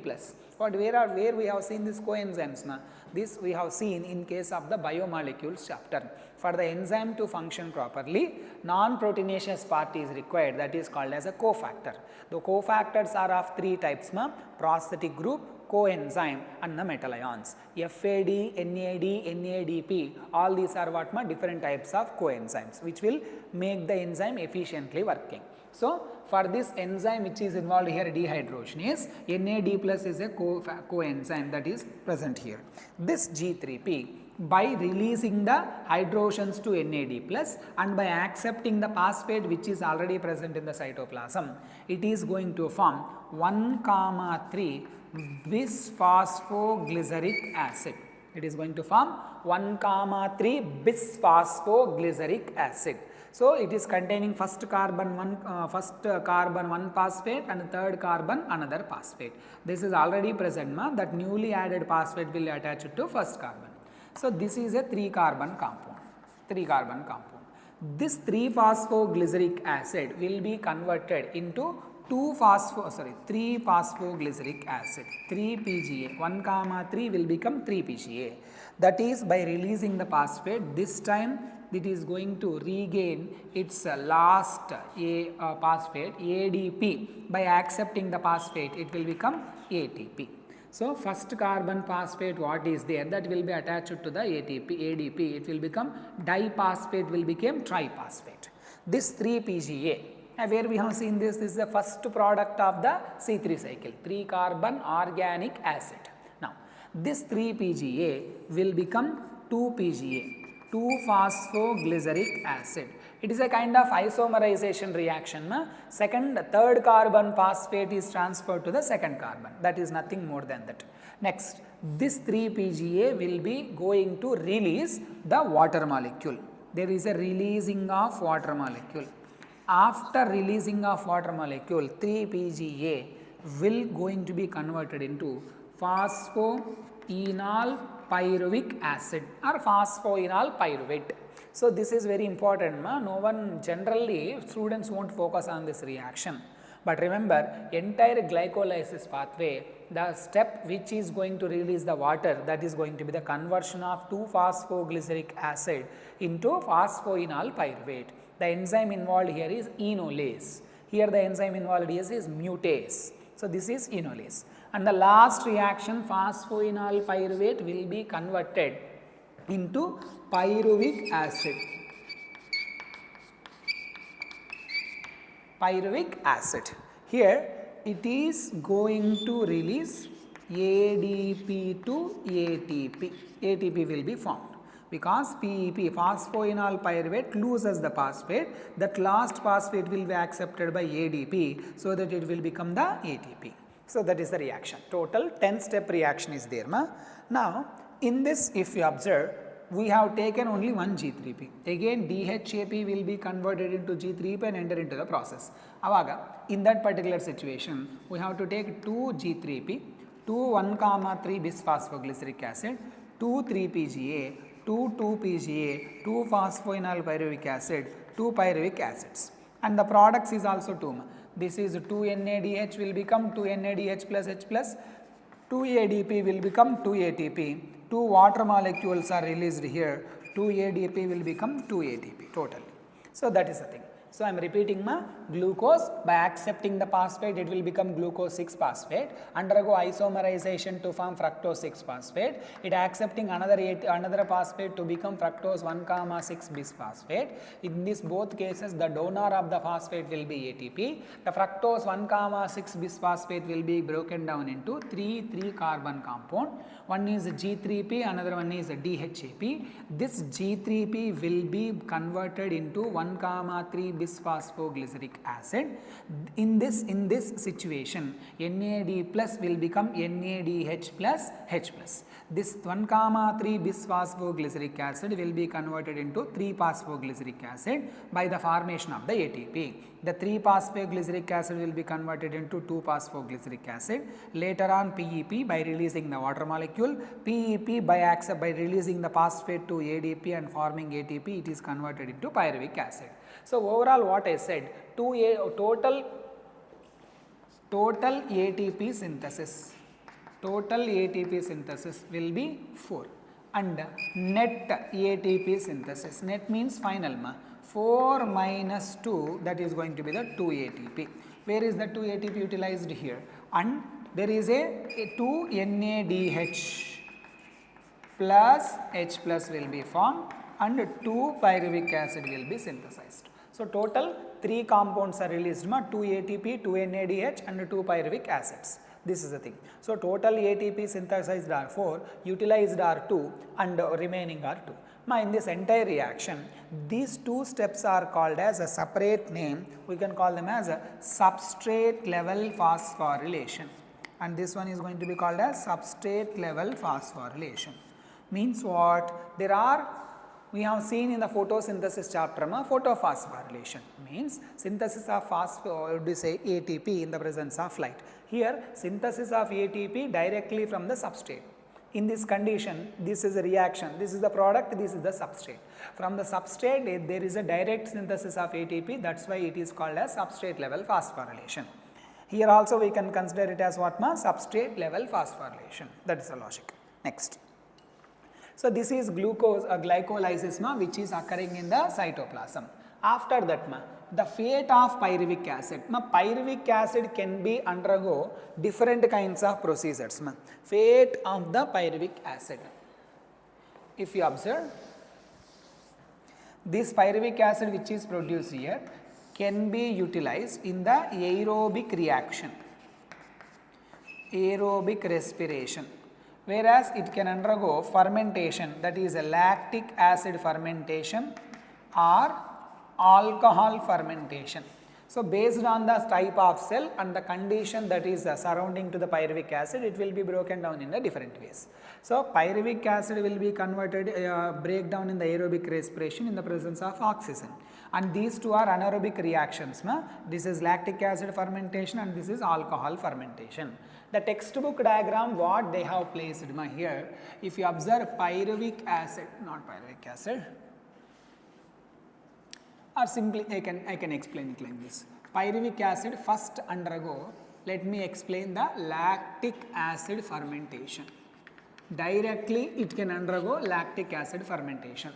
But where we have seen these coenzymes? This we have seen in case of the biomolecules chapter. For the enzyme to function properly, non-proteinaceous part is required, that is called as a cofactor. The cofactors are of 3 types: prosthetic group, coenzyme and the metal ions. FAD, NAD, NADP, all these are what? Different types of coenzymes which will make the enzyme efficiently working. So for this enzyme which is involved here, dehydrogenase, NAD+ is a coenzyme that is present here. This G3P, by releasing the hydrogens to NAD+ and by accepting the phosphate which is already present in the cytoplasm, it is going to form 1,3 bisphosphoglyceric acid. It is going to form 1,3 bisphosphoglyceric acid. So it is containing first carbon one phosphate and third carbon another phosphate. This is already present, that newly added phosphate will attach it to first carbon. So this is a 3 carbon compound. This 3-phosphoglyceric acid will be converted into 3-phosphoglyceric acid, 3-PGA. 1,3 will become 3-PGA. That is, by releasing the phosphate, this time it is going to regain its last phosphate, ADP. By accepting the phosphate, it will become ATP. So first carbon phosphate what is there, that will be attached to the ADP, it will become diphosphate, will become triphosphate. This 3-PGA, where we have seen this is the first product of the C3 cycle, 3 carbon organic acid. Now this 3-PGA will become 2-PGA, 2-phosphoglyceric acid. It is a kind of isomerization reaction. Third carbon phosphate is transferred to the second carbon. That is nothing more than that. Next, this 3-PGA will be going to release the water molecule. There is a releasing of water molecule. After releasing of water molecule, 3-PGA will going to be converted into phosphoenol pyruvic acid or phosphoenol pyruvate. So this is very important. No one generally, students won't focus on this reaction. But remember, entire glycolysis pathway, the step which is going to release the water, that is going to be the conversion of 2-phosphoglyceric acid into phosphoenol pyruvate. The enzyme involved here is enolase. Here the enzyme involved here is mutase. So this is enolase. And the last reaction, phosphoenol pyruvate, will be converted into pyruvic acid. Pyruvic acid. Here it is going to release ADP to ATP. ATP will be formed because PEP, phosphoenol pyruvate, loses the phosphate. That last phosphate will be accepted by ADP, so that it will become the ATP. So that is the reaction. Total 10-step reaction is there. Now in this, if you observe, we have taken only one G3P. Again DHAP will be converted into G3P and enter into the process. Avaga, in that particular situation, we have to take 2 G3P, 2 1,3 bisphosphoglyceric acid, 2 3-PGA, 2 2-PGA, 2 phosphoenol pyruvic acid, 2 pyruvic acids. And the products is also 2. This is 2 NADH will become 2 NADH plus H plus, 2 ADP will become 2 ATP. 2 water molecules are released here, 2 ADP will become 2 ATP totally. So that is the thing. So I am repeating glucose, by accepting the phosphate it will become glucose 6-phosphate, undergo isomerization to form fructose 6-phosphate, it accepting another phosphate to become fructose 1,6 bisphosphate. In this both cases the donor of the phosphate will be ATP. The fructose 1,6 bisphosphate will be broken down into 3 carbon compound. One is G3P, another one is DHAP. This G3P will be converted into 1,3 bisphosphoglyceric acid. In this situation, NAD plus will become NADH plus H plus. This 1,3 bisphosphoglyceric acid will be converted into 3-phosphoglyceric acid by the formation of the ATP. The 3-phosphoglyceric acid will be converted into 2-phosphoglyceric acid. Later on PEP by releasing the water molecule, PEP by releasing the phosphate to ADP and forming ATP, it is converted into pyruvic acid. So overall what I said, total ATP synthesis. Total ATP synthesis will be 4 and net ATP synthesis, net means final 4 minus 2, that is going to be the 2 ATP. Where is the 2 ATP utilized here? And there is a 2 NADH plus H plus will be formed and 2 pyruvic acid will be synthesized. So total 3 compounds are released, 2 ATP, 2 NADH and 2 pyruvic acids. This is the thing. So total ATP synthesized are 4, utilized are 2 and remaining are 2. Now in this entire reaction, these 2 steps are called as a separate name. We can call them as a substrate level phosphorylation. And this one is going to be called as substrate level phosphorylation. Means what? We have seen in the photosynthesis chapter, photophosphorylation means synthesis of ATP in the presence of light. Here synthesis of ATP directly from the substrate. In this condition, this is a reaction, this is the product, this is the substrate. From the substrate there is a direct synthesis of ATP, that is why it is called as substrate level phosphorylation. Here also we can consider it as what? Substrate level phosphorylation, that is the logic. Next. So this is glycolysis which is occurring in the cytoplasm. After that, the fate of pyruvic acid. Pyruvic acid can be undergo different kinds of procedures. Fate of the pyruvic acid. If you observe, this pyruvic acid which is produced here can be utilized in the aerobic reaction, aerobic respiration, whereas it can undergo fermentation, that is a lactic acid fermentation or alcohol fermentation. So, based on the type of cell and the condition that is surrounding to the pyruvic acid, it will be broken down in the different ways. So, pyruvic acid will be converted, breakdown in the aerobic respiration in the presence of oxygen, and these two are anaerobic reactions. This is lactic acid fermentation and this is alcohol fermentation. The textbook diagram what they have placed here, if you observe pyruvic acid, not pyruvic acid, or simply I can explain it like this. Pyruvic acid first undergo, let me explain the lactic acid fermentation. Directly it can undergo lactic acid fermentation.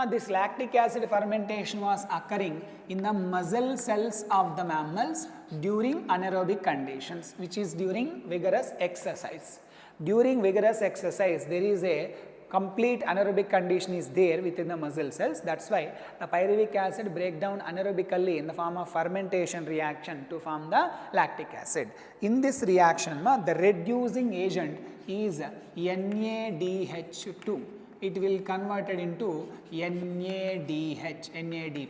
This lactic acid fermentation was occurring in the muscle cells of the mammals during anaerobic conditions, which is during vigorous exercise. During vigorous exercise, there is a complete anaerobic condition is there within the muscle cells. That is why the pyruvic acid break down anaerobically in the form of fermentation reaction to form the lactic acid. In this reaction, the reducing agent is NADH2. It will converted into NADH, NAD+.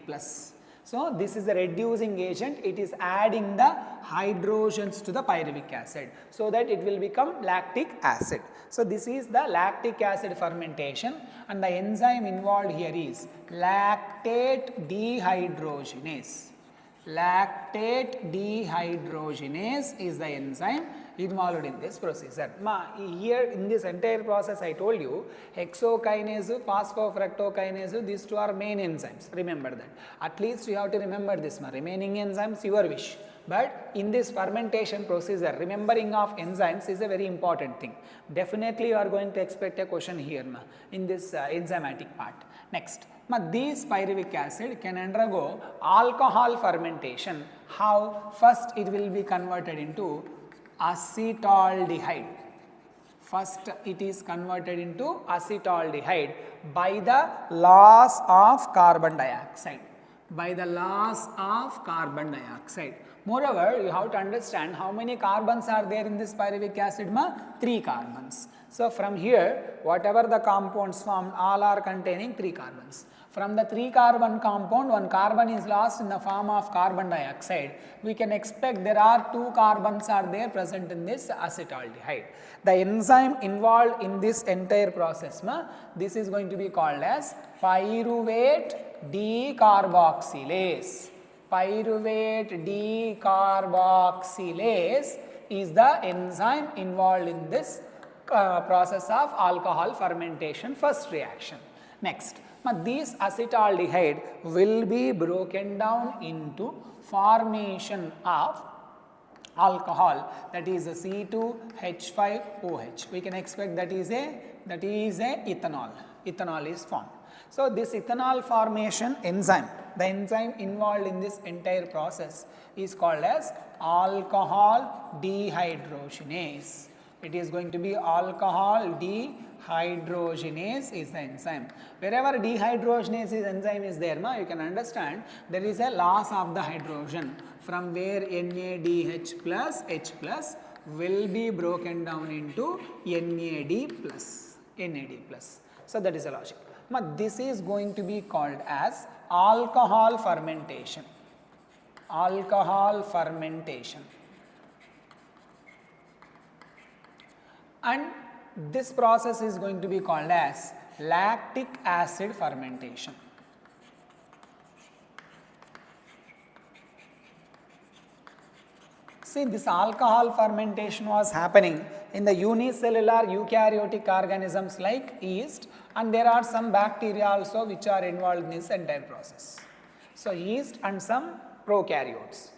So, this is a reducing agent, it is adding the hydrogens to the pyruvic acid, so that it will become lactic acid. So, this is the lactic acid fermentation, and the enzyme involved here is lactate dehydrogenase. Lactate dehydrogenase is the enzyme involved in this procedure. Here in this entire process I told you hexokinase, phosphofructokinase, these two are main enzymes, remember that. At least you have to remember this, remaining enzymes your wish. But in this fermentation procedure, remembering of enzymes is a very important thing. Definitely you are going to expect a question here in this enzymatic part. Next, this pyruvic acid can undergo alcohol fermentation. How? First it will be converted into acetaldehyde. First it is converted into acetaldehyde by the loss of carbon dioxide. By the loss of carbon dioxide. Moreover, you have to understand how many carbons are there in this pyruvic acid? 3 carbons. So, from here whatever the compounds formed all are containing 3 carbons. From the 3 carbon compound, 1 carbon is lost in the form of carbon dioxide. We can expect there are 2 carbons are there present in this acetaldehyde. The enzyme involved in this entire process, this is going to be called as pyruvate decarboxylase. Pyruvate decarboxylase is the enzyme involved in this process of alcohol fermentation first reaction. Next, this acetaldehyde will be broken down into formation of alcohol, that is a C2H5OH. We can expect that is a ethanol. Ethanol is formed. So, this ethanol formation enzyme, the enzyme involved in this entire process is called as alcohol dehydrogenase. It is going to be alcohol dehydrogenase is the enzyme. Wherever dehydrogenase is enzyme is there, you can understand there is a loss of the hydrogen, from where NADH plus H plus will be broken down into NAD plus. So, that is the logic. This is going to be called as alcohol fermentation. Alcohol fermentation. And this process is going to be called as lactic acid fermentation. See, this alcohol fermentation was happening in the unicellular eukaryotic organisms like yeast, and there are some bacteria also which are involved in this entire process. So, yeast and some prokaryotes.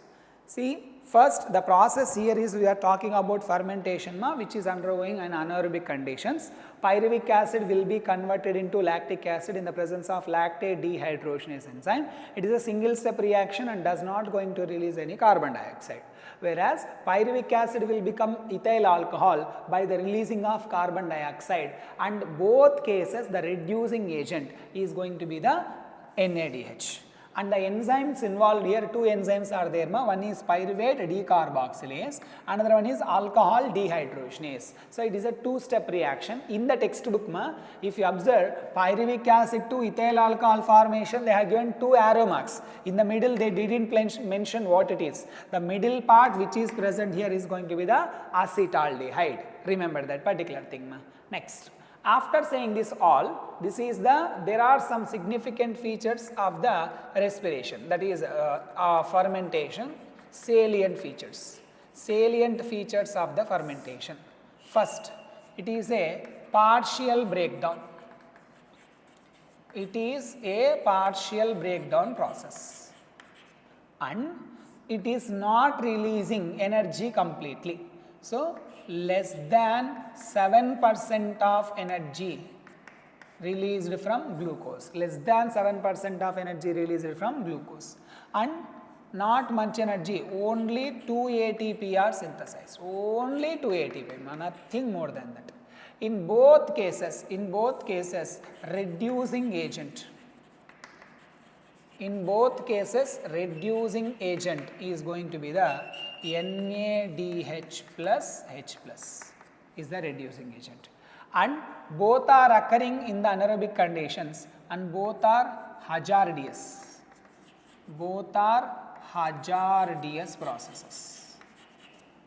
See, first the process here is we are talking about fermentation which is undergoing in anaerobic conditions. Pyruvic acid will be converted into lactic acid in the presence of lactate dehydrogenase enzyme. It is a single step reaction and does not going to release any carbon dioxide. Whereas pyruvic acid will become ethyl alcohol by the releasing of carbon dioxide, and both cases the reducing agent is going to be the NADH. And the enzymes involved here, two enzymes are there. One is pyruvate decarboxylase, another one is alcohol dehydrogenase. So it is a two-step reaction. In the textbook, if you observe pyruvic acid to ethyl alcohol formation, they have given two arrow marks. In the middle, they didn't mention what it is. The middle part which is present here is going to be the acetaldehyde. Remember that particular thing. Next. After saying this all, there are some significant features of the respiration, that is fermentation, salient features of the fermentation. First, it is a partial breakdown. It is a partial breakdown process, and it is not releasing energy completely. So, less than 7% of energy released from glucose, less than 7% of energy released from glucose, and not much energy, only 2 ATP are synthesized, only 2 ATP, nothing more than that. In both cases, reducing agent. In both cases, reducing agent is going to be the NADH plus H plus is the reducing agent, and both are occurring in the anaerobic conditions, and both are hazardous. Both are hazardous processes.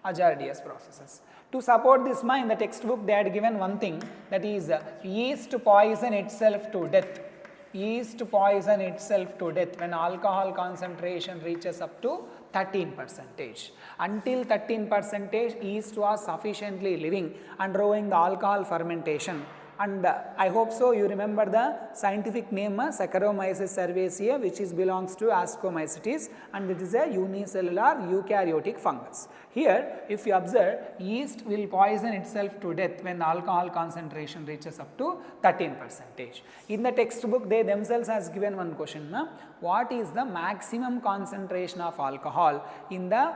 Hazardous processes. To support this, in the textbook they had given one thing, that is yeast poison itself to death. Yeast poison itself to death when alcohol concentration reaches up to 13%. Until 13%, yeast was sufficiently living, undergoing the alcohol fermentation. And I hope so you remember the scientific name Saccharomyces cerevisiae, which belongs to Ascomycetes, and it is a unicellular eukaryotic fungus. Here, if you observe, yeast will poison itself to death when the alcohol concentration reaches up to 13%. In the textbook, they themselves has given one question, what is the maximum concentration of alcohol in the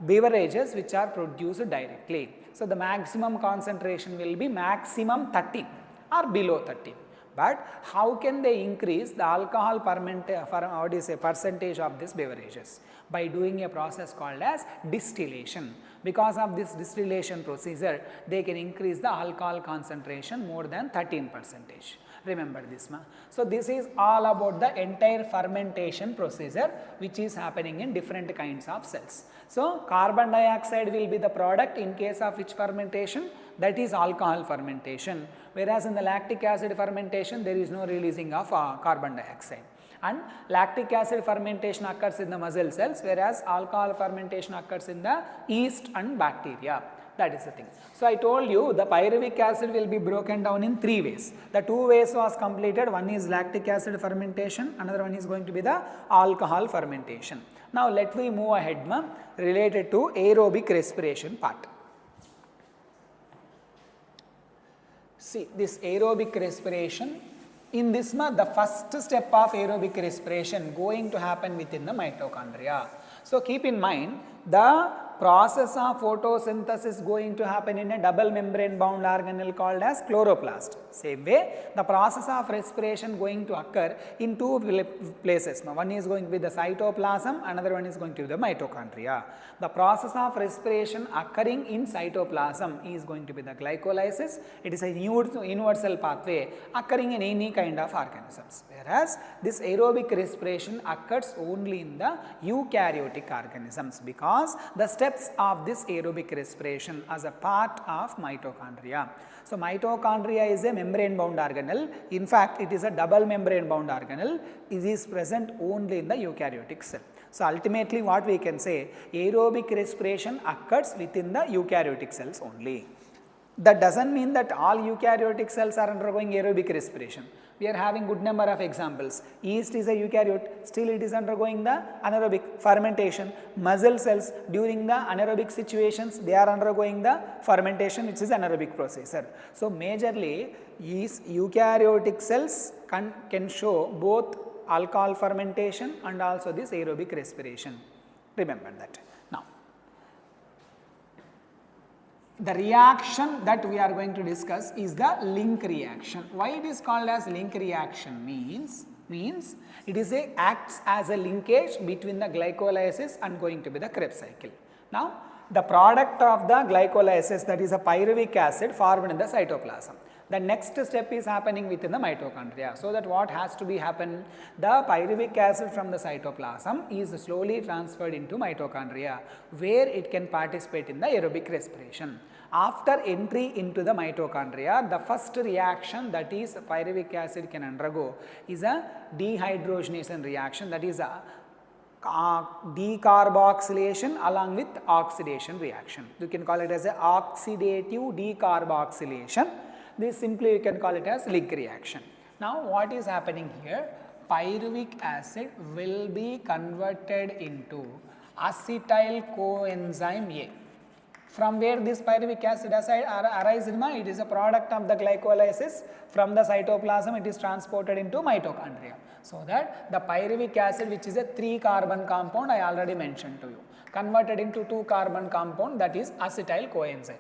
beverages which are produced directly? So, the maximum concentration will be maximum 13 or below 13. But how can they increase the alcohol percentage of these beverages? By doing a process called as distillation. Because of this distillation procedure, they can increase the alcohol concentration more than 13%. Remember this. So, this is all about the entire fermentation procedure which is happening in different kinds of cells. So, carbon dioxide will be the product in case of which fermentation, that is alcohol fermentation, whereas in the lactic acid fermentation there is no releasing of carbon dioxide. And lactic acid fermentation occurs in the muscle cells, whereas alcohol fermentation occurs in the yeast and bacteria. That is the thing. So, I told you the pyruvic acid will be broken down in 3 ways. The 2 ways was completed. One is lactic acid fermentation, another one is going to be the alcohol fermentation. Now, let me move ahead related to aerobic respiration part. See this aerobic respiration. In this the first step of aerobic respiration going to happen within the mitochondria. So, keep in mind the process of photosynthesis going to happen in a double membrane bound organelle called as chloroplast. Same way, the process of respiration going to occur in 2 places. One is going to be the cytoplasm, another one is going to be the mitochondria. The process of respiration occurring in cytoplasm is going to be the glycolysis. It is a universal pathway occurring in any kind of organisms. Whereas, this aerobic respiration occurs only in the eukaryotic organisms, because the steps of this aerobic respiration as a part of mitochondria. So, mitochondria is a membrane bound organelle. In fact, it is a double membrane bound organelle. It is present only in the eukaryotic cell. So, ultimately what we can say, aerobic respiration occurs within the eukaryotic cells only. That doesn't mean that all eukaryotic cells are undergoing aerobic respiration. We are having good number of examples. Yeast is a eukaryote, still it is undergoing the anaerobic fermentation. Muscle cells during the anaerobic situations, they are undergoing the fermentation, which is anaerobic processor. So majorly eukaryotic cells can show both alcohol fermentation and also this aerobic respiration. Remember that. Now, the reaction that we are going to discuss is the link reaction. Why it is called as link reaction means it is acts as a linkage between the glycolysis and going to be the Krebs cycle. Now, the product of the glycolysis, that is a pyruvic acid, formed in the cytoplasm. The next step is happening within the mitochondria. So that what has to be happen, the pyruvic acid from the cytoplasm is slowly transferred into mitochondria, where it can participate in the aerobic respiration. After entry into the mitochondria, the first reaction that is pyruvic acid can undergo is a dehydrogenation reaction, that is a decarboxylation along with oxidation reaction. You can call it as a oxidative decarboxylation. This simply you can call it as link reaction. Now what is happening here? Pyruvic acid will be converted into acetyl coenzyme A. From where this pyruvic acid arises, it is a product of the glycolysis. From the cytoplasm, it is transported into mitochondria. So that the pyruvic acid, which is a 3-carbon compound, I already mentioned to you, converted into 2-carbon compound, that is acetyl coenzyme.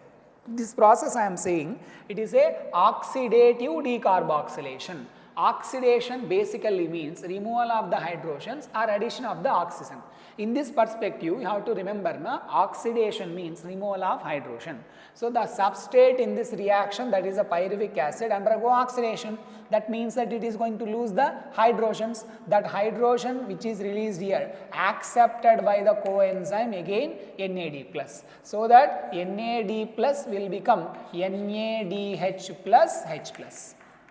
This process I am saying, it is a oxidative decarboxylation. Oxidation basically means removal of the hydrogens or addition of the oxygen. In this perspective, you have to remember, oxidation means removal of hydrogen. So the substrate in this reaction, that is a pyruvic acid, undergo oxidation. That means that it is going to lose the hydrogens. That hydrogen which is released here, accepted by the coenzyme again NAD+. So that NAD+ will become NADH plus H+.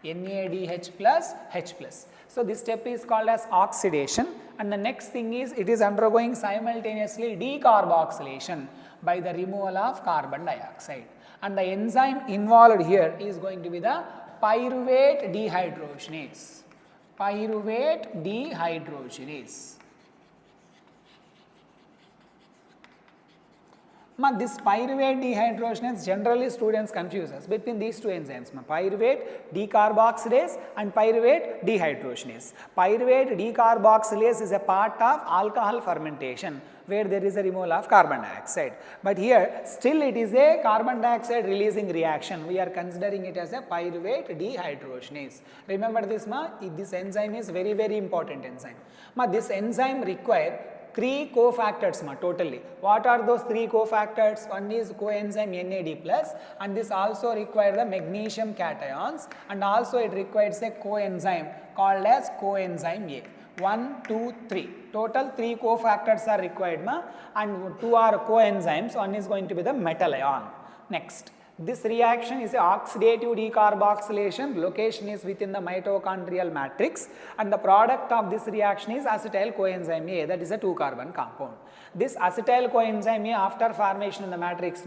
NADH plus H+. So this step is called as oxidation, and the next thing is it is undergoing simultaneously decarboxylation by the removal of carbon dioxide, and the enzyme involved here is going to be the pyruvate dehydrogenase. Pyruvate dehydrogenase. This pyruvate dehydrogenase, generally students confuse us between these two enzymes, pyruvate decarboxylase and pyruvate dehydrogenase. Pyruvate decarboxylase is a part of alcohol fermentation, where there is a removal of carbon dioxide. But here still it is a carbon dioxide releasing reaction. We are considering it as a pyruvate dehydrogenase. Remember this, this enzyme is very, very important enzyme. This enzyme require 3 cofactors totally. What are those 3 cofactors? One is coenzyme NAD+, and this also requires the magnesium cations, and also it requires a coenzyme called as coenzyme A. 1, 2, 3. Total 3 cofactors are required, and 2 are coenzymes. One is going to be the metal ion. Next, this reaction is a oxidative decarboxylation. Location is within the mitochondrial matrix, and the product of this reaction is acetyl coenzyme A, that is a 2-carbon compound. This acetyl coenzyme A, after formation in the matrix,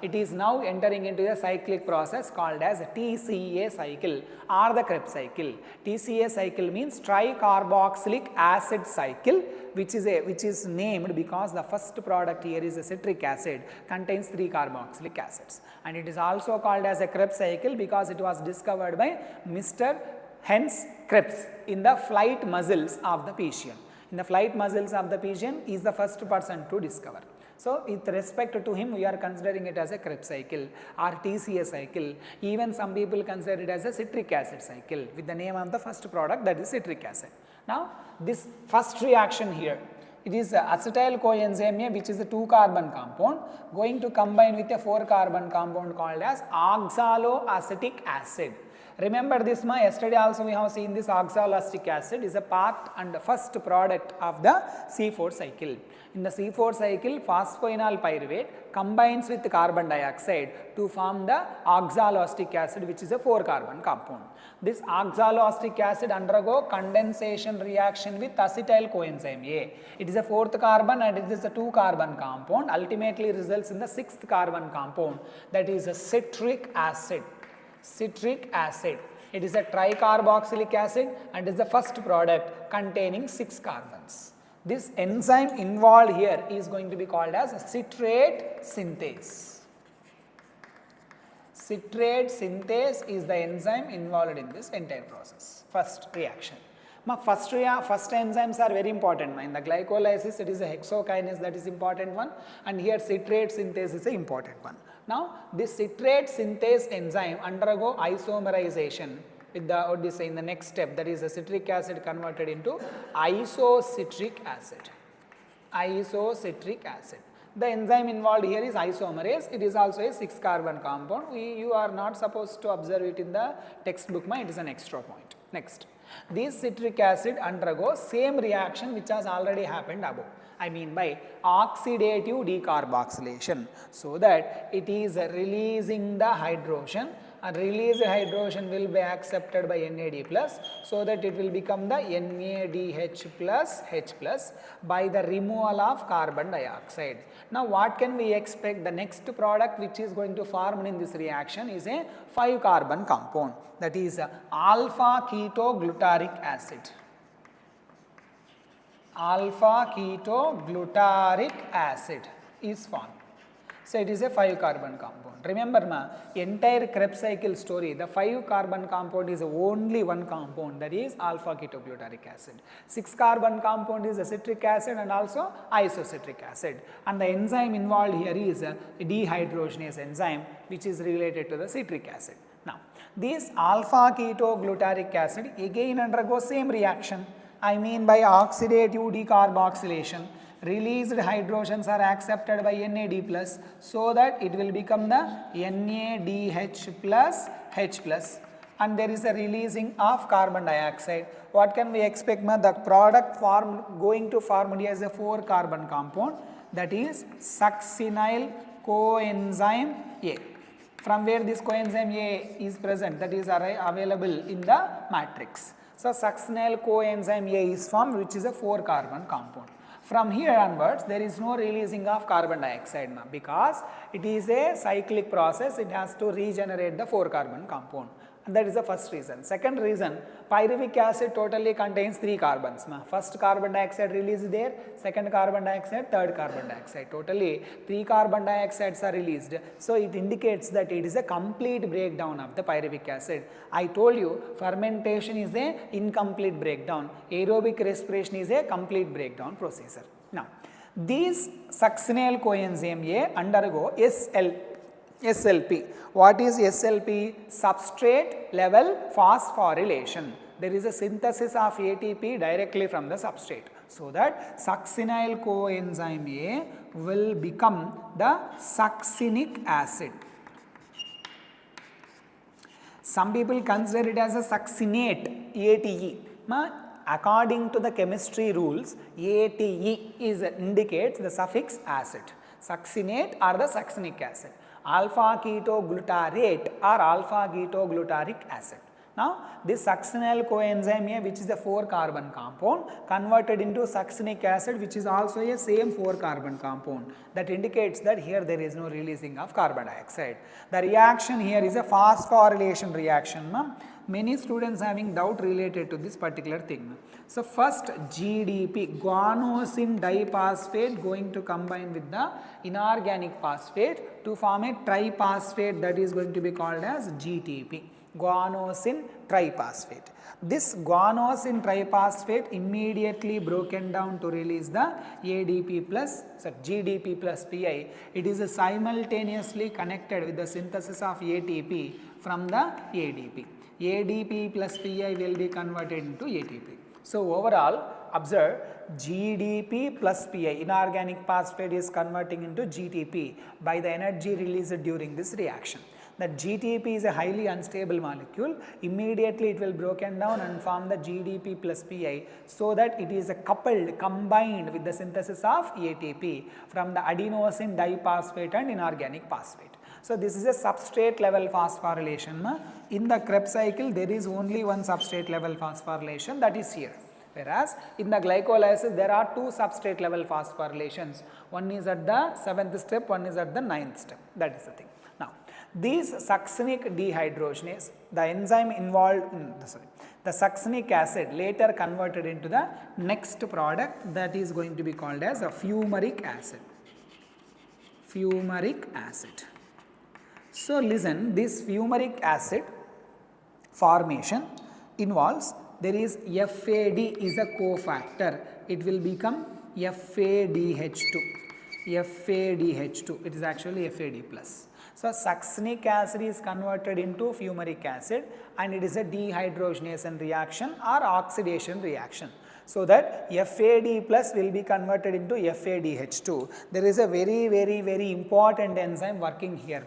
it is now entering into a cyclic process called as TCA cycle or the Krebs cycle. TCA cycle means tricarboxylic acid cycle, which is named because the first product here is a citric acid, contains 3 carboxylic acids, and it is also called as a Krebs cycle because it was discovered by Mr. Hans Krebs in the flight muscles of the pigeon. In the flight muscles of the pigeon, he is the first person to discover. So with respect to him, we are considering it as a Krebs cycle or TCA cycle. Even some people consider it as a citric acid cycle with the name of the first product, that is citric acid. Now this first reaction here, it is acetyl coenzyme A, which is a 2-carbon compound, going to combine with a 4-carbon compound called as oxaloacetic acid. Remember this, yesterday also we have seen this oxaloacetic acid is a part and the first product of the C4 cycle. In the C4 cycle, phosphoenol pyruvate combines with carbon dioxide to form the oxaloacetic acid, which is a 4-carbon compound. This oxaloacetic acid undergo condensation reaction with acetyl coenzyme A. It is a 4th carbon and it is a 2-carbon compound, ultimately results in the 6th carbon compound, that is a citric acid. Citric acid. It is a tricarboxylic acid and is the first product containing 6 carbons. This enzyme involved here is going to be called as citrate synthase. Citrate synthase is the enzyme involved in this entire process, first reaction. First enzymes are very important. In the glycolysis, it is a hexokinase that is important one, and here citrate synthase is the important one. Now, this citrate synthase enzyme undergo isomerization with the, what do you say, in the next step, that is a citric acid converted into isocitric acid. Isocitric acid. The enzyme involved here is isomerase. It is also a 6-carbon compound. You are not supposed to observe it in the textbook, it is an extra point. Next, this citric acid undergo same reaction which has already happened above. I mean by oxidative decarboxylation, so that it is releasing the hydrogen, and released hydrogen will be accepted by NAD plus, so that it will become the NADH plus H plus by the removal of carbon dioxide. Now what can we expect? The next product which is going to form in this reaction is a 5-carbon compound, that is alpha ketoglutarate acid. Alpha ketoglutarate acid is formed. So it is a 5-carbon compound. Remember entire Krebs cycle story, the 5-carbon compound is only one compound, that is alpha ketoglutarate acid. 6-carbon compound is a citric acid and also isocitric acid. And the enzyme involved here is a dehydrogenase enzyme which is related to the citric acid. Now, this alpha ketoglutarate acid again undergoes same reaction. I mean by oxidative decarboxylation. Released hydrogens are accepted by NAD plus, so that it will become the NADH plus H plus, and there is a releasing of carbon dioxide. What can we expect? The product going to form here is a 4-carbon compound, that is succinyl coenzyme A. From where this coenzyme A is present, that is available in the matrix. So succinyl coenzyme A is formed, which is a 4-carbon compound. From here onwards, there is no releasing of carbon dioxide because it is a cyclic process, it has to regenerate the 4-carbon compound. And that is the first reason. Second reason, pyruvic acid totally contains 3 carbons. First carbon dioxide released there, second carbon dioxide, third carbon dioxide. Totally 3 carbon dioxides are released. So it indicates that it is a complete breakdown of the pyruvic acid. I told you fermentation is a incomplete breakdown. Aerobic respiration is a complete breakdown procedure. Now, these succinyl coenzyme A undergo SLP. What is SLP? Substrate level phosphorylation. There is a synthesis of ATP directly from the substrate, so that succinyl coenzyme A will become the succinic acid. Some people consider it as a succinate, ATE. According to the chemistry rules, ATE indicates the suffix acid. Succinate or the succinic acid. Alpha ketoglutarate or alpha ketoglutarate acid. Now, this succinyl coenzyme A, which is a 4-carbon compound, converted into succinic acid, which is also a same 4-carbon compound. That indicates that here there is no releasing of carbon dioxide. The reaction here is a phosphorylation reaction. Many students having doubt related to this particular thing. So first GDP, guanosine diphosphate, going to combine with the inorganic phosphate to form a triphosphate, that is going to be called as GTP, guanosine triphosphate. This guanosine triphosphate immediately broken down to release the GDP plus PI. It is simultaneously connected with the synthesis of ATP from the ADP. ADP plus PI will be converted into ATP. So overall, observe GDP plus PI, inorganic phosphate, is converting into GTP by the energy released during this reaction. That GTP is a highly unstable molecule. Immediately it will broken down and form the GDP plus PI, so that it is combined with the synthesis of ATP from the adenosine diphosphate and inorganic phosphate. So this is a substrate level phosphorylation. In the Krebs cycle, there is only one substrate level phosphorylation, that is here. Whereas in the glycolysis, there are two substrate level phosphorylations. One is at the 7th step, one is at the 9th step. That is the thing. Now, these succinic dehydrogenase, the enzyme involved in the succinic acid later converted into the next product, that is going to be called as a fumaric acid. Fumaric acid. So listen, this fumaric acid formation involves, there is FAD is a cofactor, it will become FADH2. FADH2, it is actually FAD plus. So succinic acid is converted into fumaric acid and it is a dehydrogenation reaction or oxidation reaction. So that FAD plus will be converted into FADH2. There is a very important enzyme working here.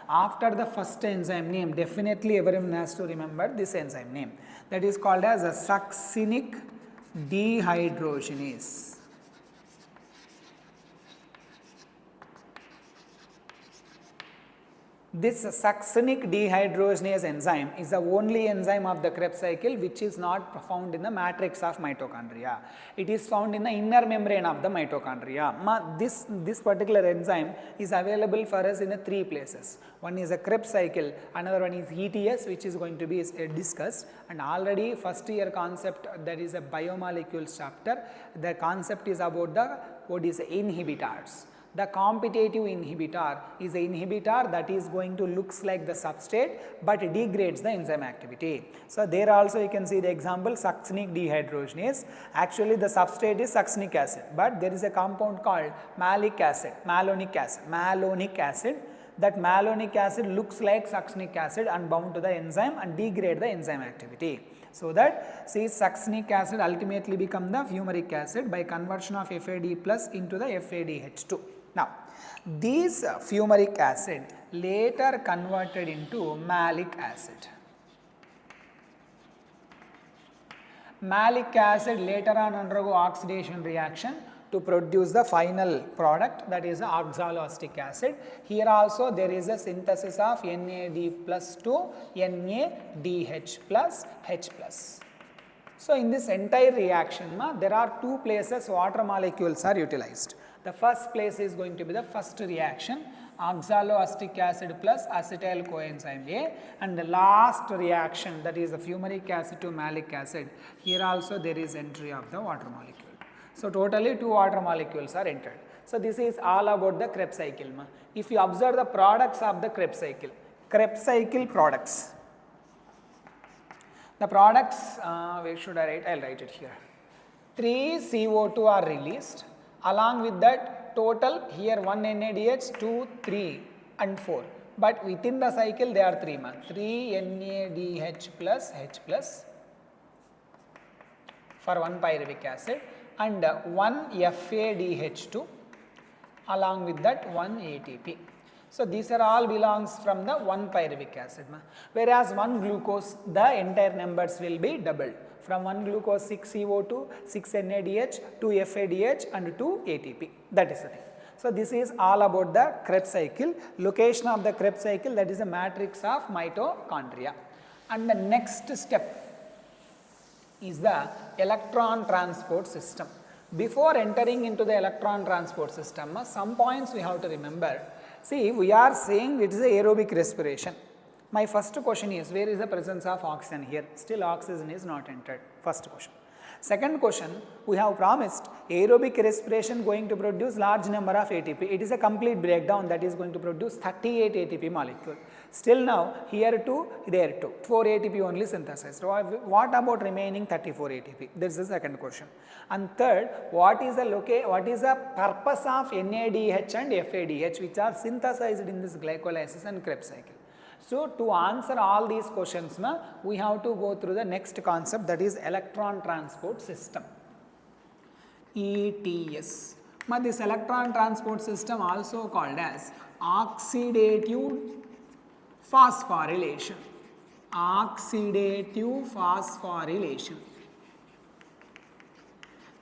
After the first enzyme name, definitely everyone has to remember this enzyme name. That is called as a succinic dehydrogenase. This succinic dehydrogenase enzyme is the only enzyme of the Krebs cycle which is not found in the matrix of mitochondria. It is found in the inner membrane of the mitochondria. This particular enzyme is available for us in three places. One is a Krebs cycle, another one is ETS, which is going to be discussed, and already first year concept, that is a biomolecules chapter. The concept is about the inhibitors. The competitive inhibitor is an inhibitor that is going to looks like the substrate but degrades the enzyme activity. So there also you can see the example succinic dehydrogenase. Actually the substrate is succinic acid, but there is a compound called malonic acid. That malonic acid looks like succinic acid and bound to the enzyme and degrade the enzyme activity. So that succinic acid ultimately become the fumaric acid by conversion of FAD plus into the FADH2. Now, these fumaric acid later converted into malic acid. Malic acid later on undergo oxidation reaction to produce the final product, that is oxaloacetic acid. Here also there is a synthesis of NAD plus to NADH plus H plus. So in this entire reaction, there are two places water molecules are utilized. The first place is going to be the first reaction, oxaloacetic acid plus acetyl coenzyme A, and the last reaction, that is the fumaric acid to malic acid. Here also there is entry of the water molecule. So totally two water molecules are entered. So this is all about the Krebs cycle. If you observe the products of the Krebs cycle products. The products, where should I write? I will write it here. 3 CO2 are released. Along with that, total here 1 NADH, 2, 3 and 4. But within the cycle they are 3. 3 NADH plus H plus for 1 pyruvic acid and 1 FADH2, along with that 1 ATP. So these are all belongs from the 1 pyruvic acid. Whereas 1 glucose, the entire numbers will be doubled. From 1 glucose 6 CO2, 6 NADH, 2 FADH and 2 ATP. That is the thing. So this is all about the Krebs cycle. Location of the Krebs cycle, that is a matrix of mitochondria. And the next step is the electron transport system. Before entering into the electron transport system, some points we have to remember. See, we are saying it is a aerobic respiration. My first question is, where is the presence of oxygen here? Still oxygen is not entered. First question. Second question, we have promised aerobic respiration going to produce large number of ATP. It is a complete breakdown that is going to produce 38 ATP molecule. Still now, here 2, there 2. 4 ATP only synthesized. What about remaining 34 ATP? This is the second question. And third, what is the purpose of NADH and FADH which are synthesized in this glycolysis and Krebs cycle? So to answer all these questions, we have to go through the next concept, that is electron transport system, ETS. This electron transport system also called as oxidative phosphorylation. Oxidative phosphorylation.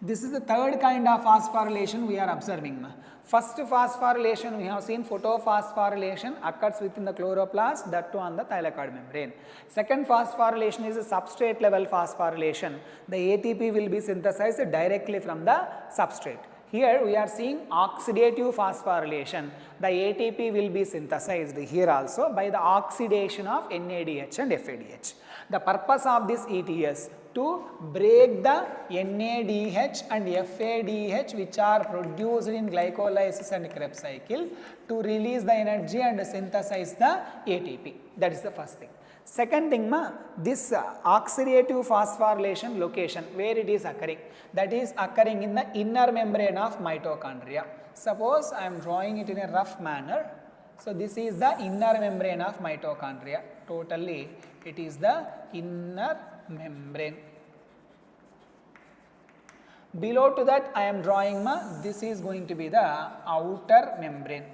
This is the third kind of phosphorylation we are observing. First phosphorylation we have seen, photophosphorylation occurs within the chloroplast, that too on the thylakoid membrane. Second phosphorylation is a substrate level phosphorylation. The ATP will be synthesized directly from the substrate. Here we are seeing oxidative phosphorylation. The ATP will be synthesized here also by the oxidation of NADH and FADH. The purpose of this ETS to break the NADH and FADH which are produced in glycolysis and Krebs cycle to release the energy and synthesize the ATP. That is the first thing. Second thing, this oxidative phosphorylation location where it is occurring, that is occurring in the inner membrane of mitochondria. Suppose I am drawing it in a rough manner. So this is the inner membrane of mitochondria. Totally it is the inner membrane. Below to that I am drawing, this is going to be the outer membrane.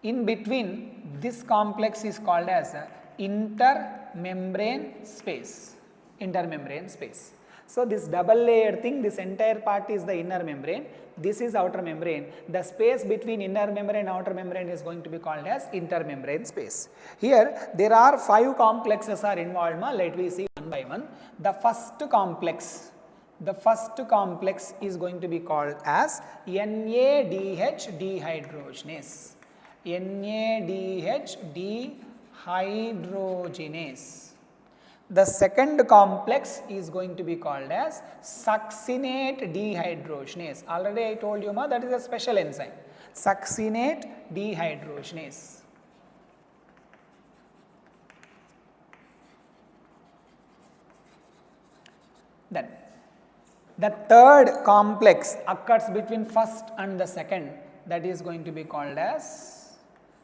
In between, this complex is called as intermembrane space. Intermembrane space. So this double layered thing, this entire part is the inner membrane. This is outer membrane. The space between inner membrane and outer membrane is going to be called as intermembrane space. Here there are 5 complexes are involved. Let me see one by one. The first complex is going to be called as NADH dehydrogenase. NADH dehydrogenase. The second complex is going to be called as succinate dehydrogenase. Already I told you that is a special enzyme. Succinate dehydrogenase. Then the third complex occurs between first and the second, that is going to be called as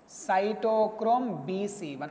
cytochrome BC1.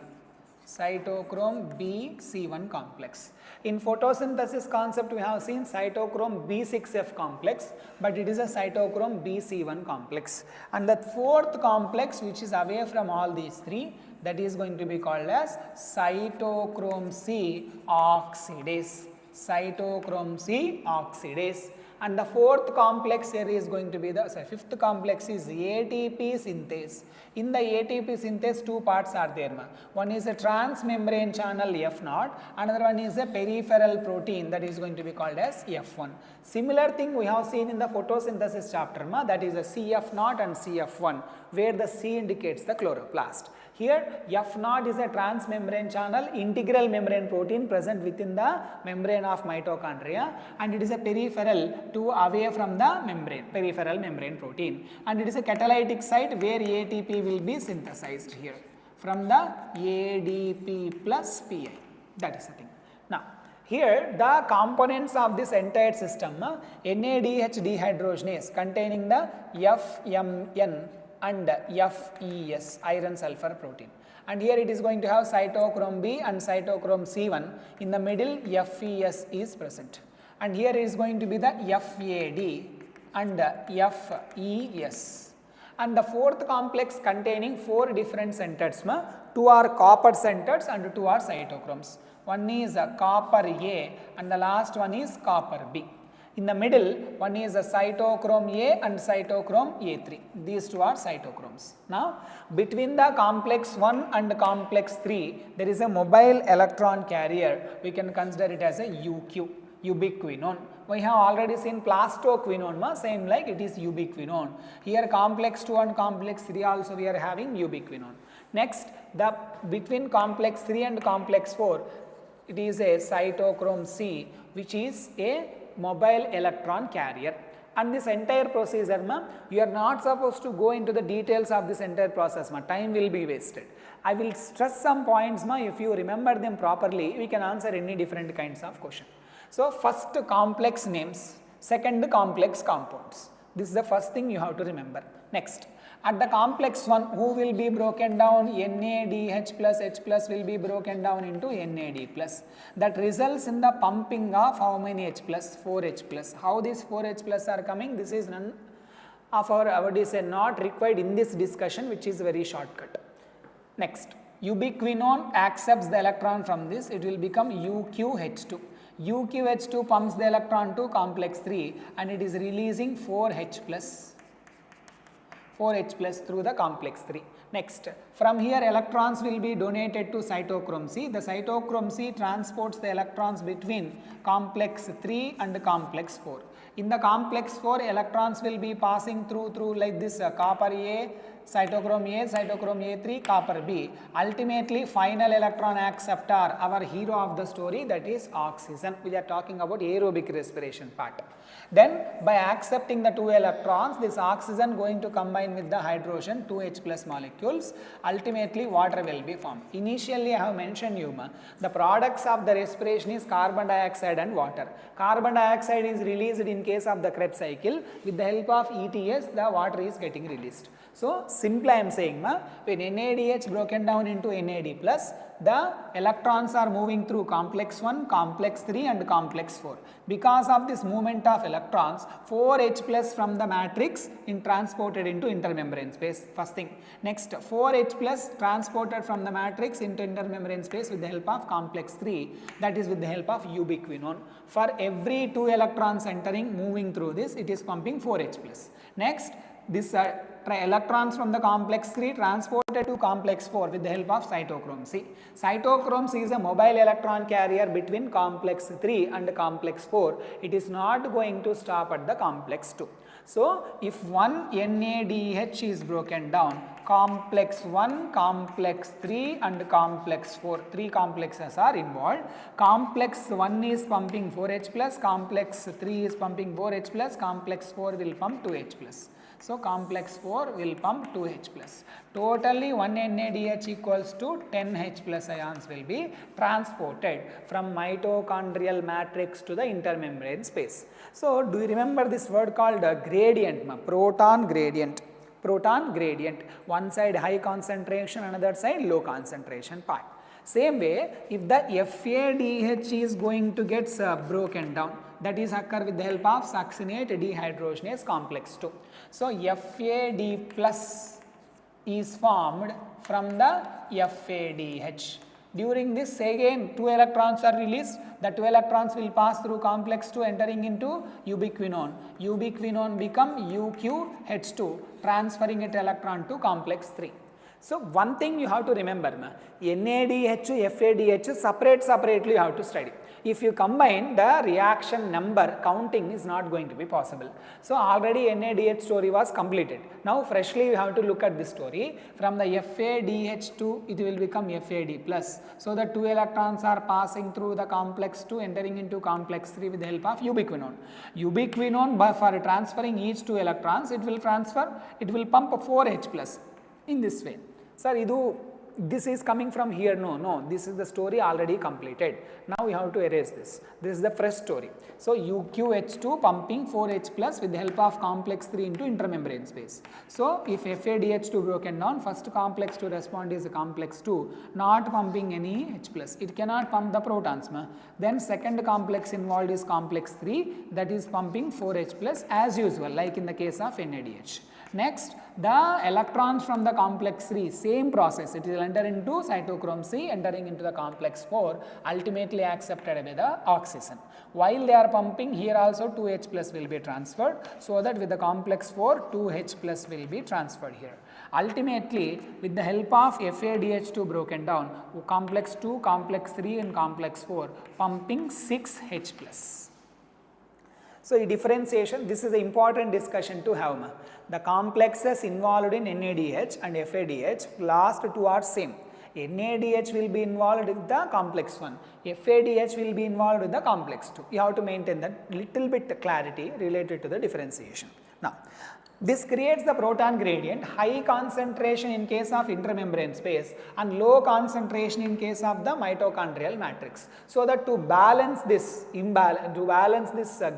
Cytochrome BC1 complex. In photosynthesis concept we have seen cytochrome B6F complex, but it is a cytochrome BC1 complex. And the fourth complex which is away from all these three, that is going to be called as cytochrome C oxidase. Cytochrome C oxidase. And the fourth complex here is going to be the, fifth complex is ATP synthase. In the ATP synthase, 2 parts are there. One is a transmembrane channel F0, another one is a peripheral protein that is going to be called as F1. Similar thing we have seen in the photosynthesis chapter, that is a CF0 and CF1, where the C indicates the chloroplast. Here F0 is a transmembrane channel integral membrane protein present within the membrane of mitochondria, and it is a peripheral to away from the membrane, peripheral membrane protein, and it is a catalytic site where ATP will be synthesized here from the ADP plus PI. That is the thing. Now here the components of this entire system, NADH dehydrogenase containing the FMN and FES, iron sulfur protein, and here it is going to have cytochrome B and cytochrome C1. In the middle FES is present, and here is going to be the FAD and FES. And the fourth complex containing 4 different centers, 2 are copper centers and 2 are cytochromes. One is copper A and the last one is copper B. In the middle, one is a cytochrome A and cytochrome A3. These 2 are cytochromes. Now, between the complex 1 and complex 3, there is a mobile electron carrier. We can consider it as a UQ, ubiquinone. We have already seen plastoquinone, same like it is ubiquinone. Here complex 2 and complex 3 also we are having ubiquinone. Next, the between complex 3 and complex 4, it is a cytochrome C, which is a mobile electron carrier. And this entire procedure, you are not supposed to go into the details of this entire process, time will be wasted. I will stress some points, if you remember them properly, we can answer any different kinds of question. So first complex names, second complex compounds. This is the first thing you have to remember. Next, at the complex 1, who will be broken down? NADH plus H plus will be broken down into NAD plus. That results in the pumping of how many H plus? 4H plus. How these 4H plus are coming? This is none of our, I would say, not required in this discussion, which is very shortcut. Next, ubiquinone accepts the electron from this, it will become UQH2. UQH2 pumps the electron to complex 3 and it is releasing 4H plus through the complex 3. Next, from here electrons will be donated to cytochrome C. The cytochrome C transports the electrons between complex 3 and complex 4. In the complex 4, electrons will be passing through like this copper A, cytochrome A3, copper B. Ultimately, final electron acceptor, our hero of the story, that is oxygen. We are talking about aerobic respiration part. Then by accepting the 2 electrons, this oxygen going to combine with the hydrogen 2H plus molecules. Ultimately water will be formed. Initially I have mentioned you, the products of the respiration is carbon dioxide and water. Carbon dioxide is released in case of the Krebs cycle. With the help of ETS, the water is getting released. So simply I am saying, when NADH broken down into NAD plus, the electrons are moving through complex 1, complex 3 and complex 4. Because of this movement of electrons, 4H plus from the matrix is transported into intermembrane space, first thing. Next, 4H plus transported from the matrix into intermembrane space with the help of complex 3, that is with the help of ubiquinone. For every 2 electrons entering, moving through this, it is pumping 4H plus. Next, this electrons from the complex 3 transported to complex 4 with the help of cytochrome C. Cytochrome C is a mobile electron carrier between complex 3 and complex 4. It is not going to stop at the complex 2. So, if one NADH is broken down, complex 1, complex 3 and complex 4, 3 complexes are involved. Complex 1 is pumping 4H plus, complex 3 is pumping 4H plus, complex 4 will pump 2H plus. So, complex 4 will pump 2H plus. Totally 1 NADH equals to 10 H plus ions will be transported from mitochondrial matrix to the intermembrane space. So, do you remember this word called gradient, proton gradient? Proton gradient, one side high concentration, another side low concentration part. Same way, if the FADH is going to get broken down, that is occur with the help of succinate dehydrogenase complex 2. So, FAD plus is formed from the FADH. During this again 2 electrons are released, the 2 electrons will pass through complex 2 entering into ubiquinone. Ubiquinone become UQH2 transferring its electron to complex 3. So, one thing you have to remember, NADH, FADH separately you have to study. If you combine, the reaction number counting is not going to be possible. So, already NADH story was completed. Now, freshly you have to look at this story. From the FADH2, it will become FAD plus. So, the 2 electrons are passing through the complex 2 entering into complex 3 with the help of ubiquinone. Ubiquinone, for transferring each 2 electrons, it will pump 4H plus in this way. Sir, this is coming from here. No, this is the story already completed. Now we have to erase this. This is the fresh story. So, UQH2 pumping 4H plus with the help of complex 3 into intermembrane space. So, if FADH2 broken down, first complex to respond is complex 2, not pumping any H plus. It cannot pump the protons. Then second complex involved is complex 3, that is pumping 4H plus as usual, like in the case of NADH. Next, the electrons from the complex 3, same process, it will enter into cytochrome C, entering into the complex 4, ultimately accepted by the oxygen. While they are pumping, here also 2H plus will be transferred, so that with the complex 4, 2H plus will be transferred here. Ultimately, with the help of FADH2 broken down, complex 2, complex 3 and complex 4, pumping 6H plus. So, differentiation, this is an important discussion to have. The complexes involved in NADH and FADH, last 2 are same. NADH will be involved with the complex 1, FADH will be involved with the complex 2. You have to maintain that little bit clarity related to the differentiation. Now, this creates the proton gradient, high concentration in case of intermembrane space and low concentration in case of the mitochondrial matrix. So that to balance this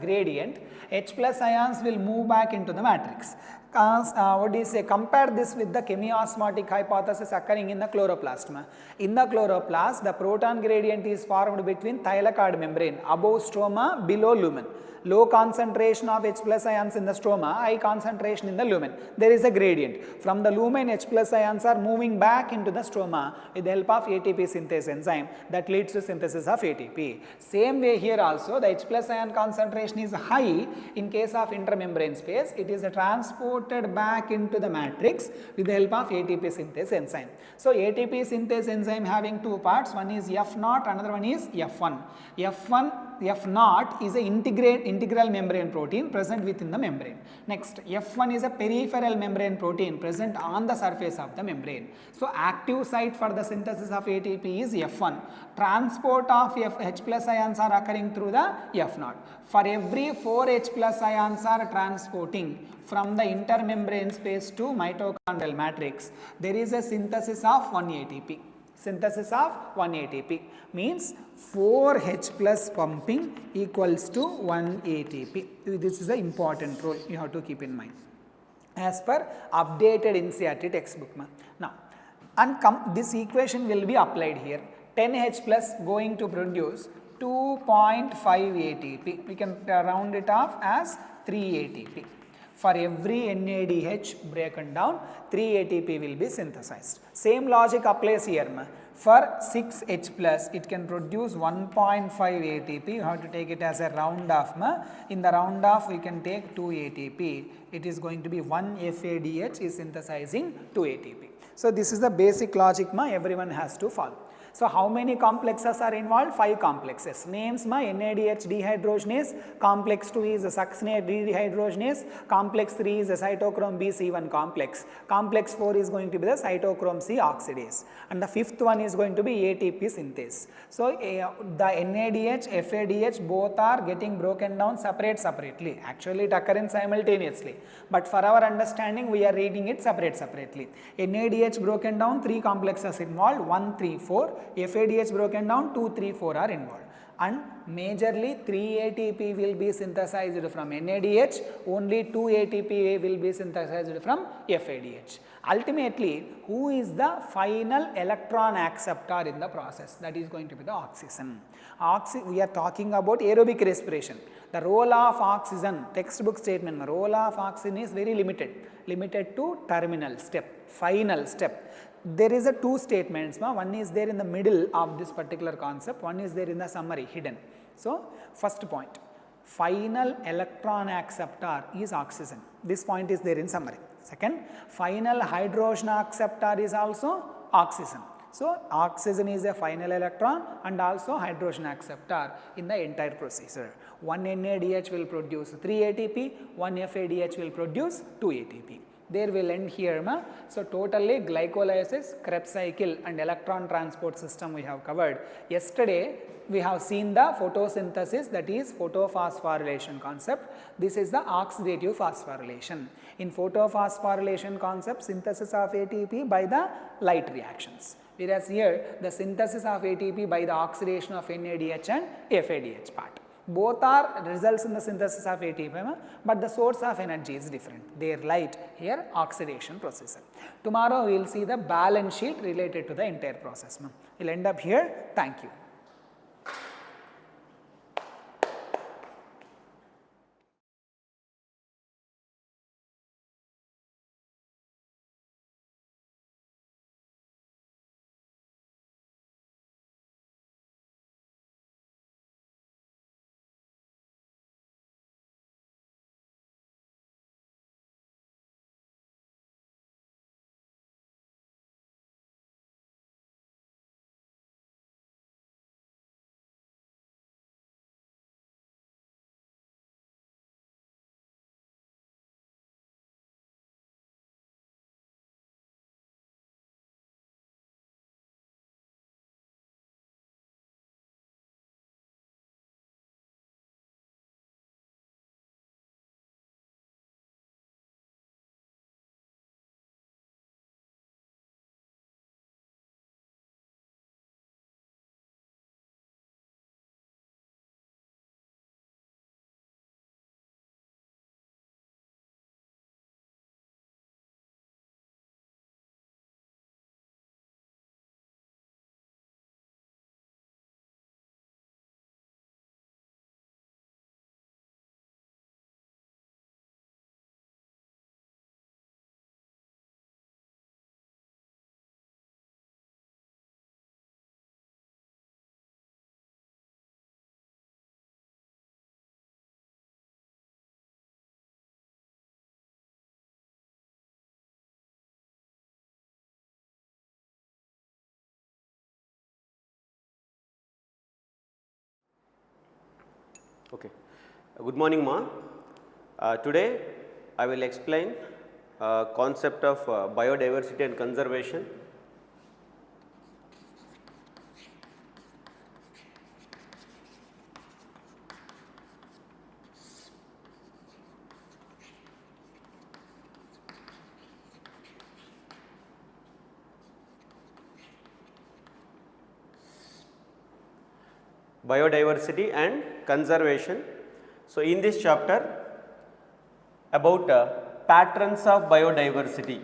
gradient, H plus ions will move back into the matrix. what do you say, compare this with the chemiosmotic hypothesis occurring in the chloroplast. In the chloroplast, the proton gradient is formed between thylakoid membrane, above stroma, below lumen. Low concentration of H plus ions in the stroma, high concentration in the lumen. There is a gradient. From the lumen, H plus ions are moving back into the stroma with the help of ATP synthase enzyme that leads to synthesis of ATP. Same way here also, the H plus ion concentration is high in case of intramembrane space. It is transported back into the matrix with the help of ATP synthase enzyme. So ATP synthase enzyme having two parts, one is F0, another one is F1. F0 is an integral membrane protein present within the membrane. Next, F1 is a peripheral membrane protein present on the surface of the membrane. So active site for the synthesis of ATP is F1. Transport of H plus ions are occurring through the F0. For every 4 H plus ions are transporting from the intermembrane space to mitochondrial matrix, there is a synthesis of 1 ATP. Synthesis of 1 ATP means 4 H plus pumping equals to 1 ATP. This is an important rule you have to keep in mind as per updated NCERT textbook. Now, and this equation will be applied here. 10 H plus going to produce 2.5 ATP. We can round it off as 3 ATP. For every NADH broken down, 3 ATP will be synthesized. Same logic applies here. For 6 H plus, it can produce 1.5 ATP. You have to take it as a round off. In the round off, we can take 2 ATP. It is going to be 1 FADH is synthesizing 2 ATP. So this is the basic logic everyone has to follow. So how many complexes are involved? 5 complexes. Names NADH dehydrogenase, complex 2 is a succinate dehydrogenase, complex 3 is a cytochrome B1 complex, complex 4 is going to be the cytochrome C oxidase, and the fifth one is going to be ATP synthase. So the NADH, FADH both are getting broken down separately. Actually it occurs simultaneously, but for our understanding we are reading it separately. NADH broken down, 3 complexes involved, 1, 3, 4. FADH broken down, 2, 3, 4 are involved, and majorly 3 ATP will be synthesized from NADH, only 2 ATP will be synthesized from FADH. Ultimately, who is the final electron acceptor in the process? That is going to be the oxygen. We are talking about aerobic respiration. The role of oxygen, textbook statement, the role of oxygen is very limited to terminal step, final step. There is a 2 statements, one is there in the middle of this particular concept, one is there in the summary hidden. So, first point, final electron acceptor is oxygen. This point is there in summary. Second, final hydrogen acceptor is also oxygen. So, oxygen is a final electron and also hydrogen acceptor in the entire procedure. 1 NADH will produce 3 ATP, 1 FADH will produce 2 ATP. There will end here. So, totally glycolysis, Krebs cycle and electron transport system we have covered. Yesterday, we have seen the photosynthesis, that is photophosphorylation concept. This is the oxidative phosphorylation. In photophosphorylation concept, synthesis of ATP by the light reactions. Whereas here, the synthesis of ATP by the oxidation of NADH and FADH part. Both are results in the synthesis of ATP, but the source of energy is different. They are light, here oxidation process. Tomorrow we will see the balance sheet related to the entire process. We will end up here. Thank you. Okay. Good morning, Ma. Today I will explain concept of biodiversity and conservation. Biodiversity and conservation. So, in this chapter about patterns of biodiversity.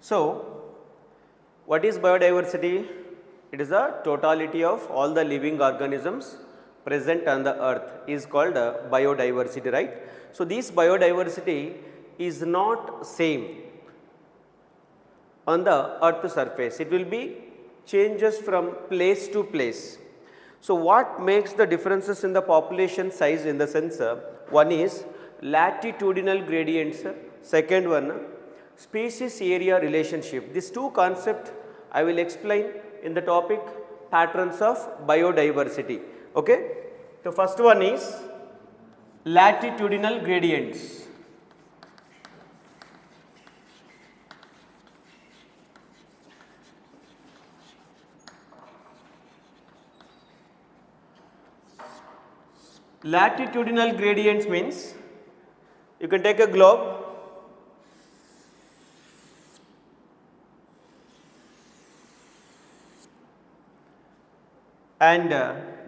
So, what is biodiversity? It is the totality of all the living organisms present on the earth is called biodiversity, right. So, this biodiversity is not same on the earth surface, it will be changes from place to place. So, what makes the differences in the population size in the sense, one is latitudinal gradients, second one species area relationship. These two concepts I will explain in the topic patterns of biodiversity. Okay. The first one is latitudinal gradients. Latitudinal gradients means you can take a globe and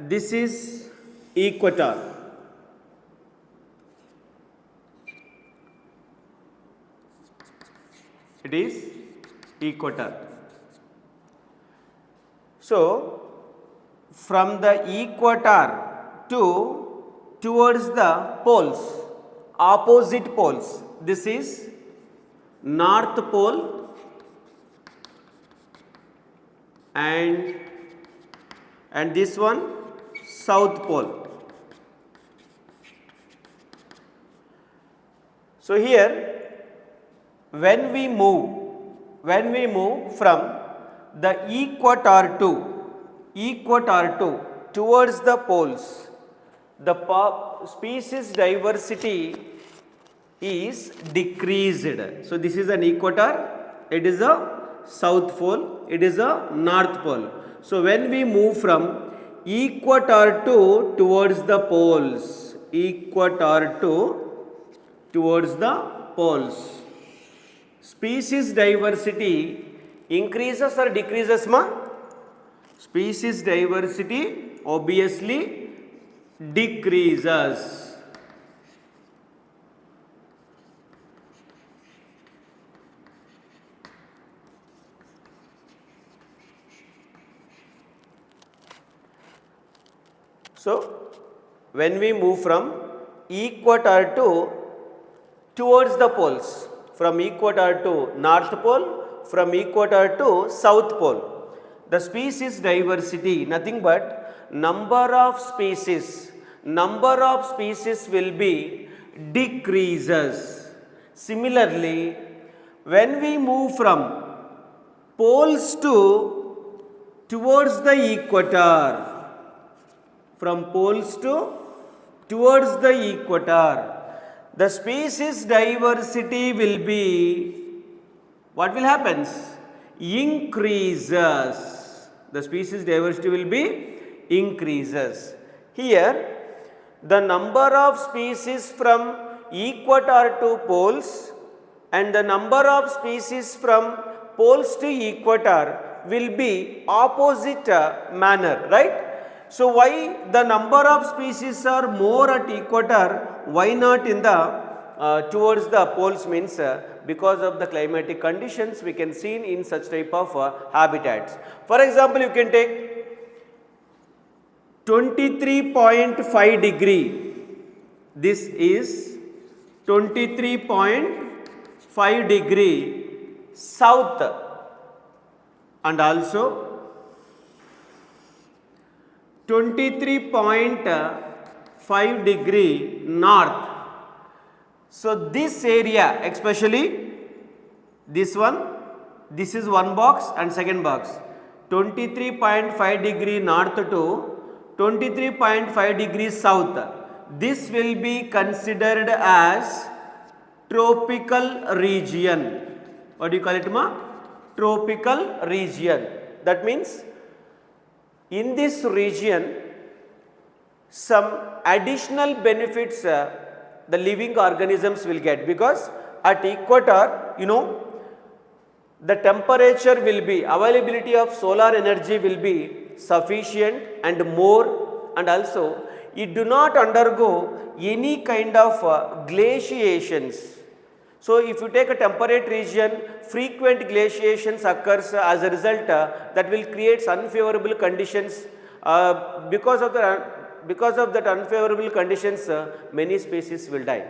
this is equator. It is equator. So, from the equator towards the poles, opposite poles, this is north pole and this one south pole. So, here when we move from the equator towards the poles, the species diversity is decreased. So, this is an equator, it is a south pole, it is a north pole. So, when we move from equator towards the poles, towards the poles, species diversity increases or decreases, ma? Species diversity obviously decreases. So, when we move from equator towards the poles, from equator to north pole, from equator to south pole, the species diversity, nothing but number of species will be decreases. Similarly, when we move from poles towards the equator, from poles towards the equator, the species diversity will be, what will happen? Increases. The species diversity will be increases. Here, the number of species from equator to poles and the number of species from poles to equator will be opposite manner, right? So, why the number of species are more at equator, why not in the towards the poles means because of the climatic conditions we can see in such type of habitats. For example, you can take 23.5 degree, this is 23.5 degree south and also 23.5 degree north. So this area, especially this one, this is one box and second box, 23.5 degree north to 23.5 degrees south. This will be considered as tropical region. What do you call it, ma? Tropical region. That means in this region some additional benefits the living organisms will get, because at equator, you know, the temperature will be, availability of solar energy will be sufficient and more, and also it do not undergo any kind of glaciations. So if you take a temperate region, frequent glaciations occurs as a result, that will create unfavorable conditions. Because of that unfavorable conditions, many species will die.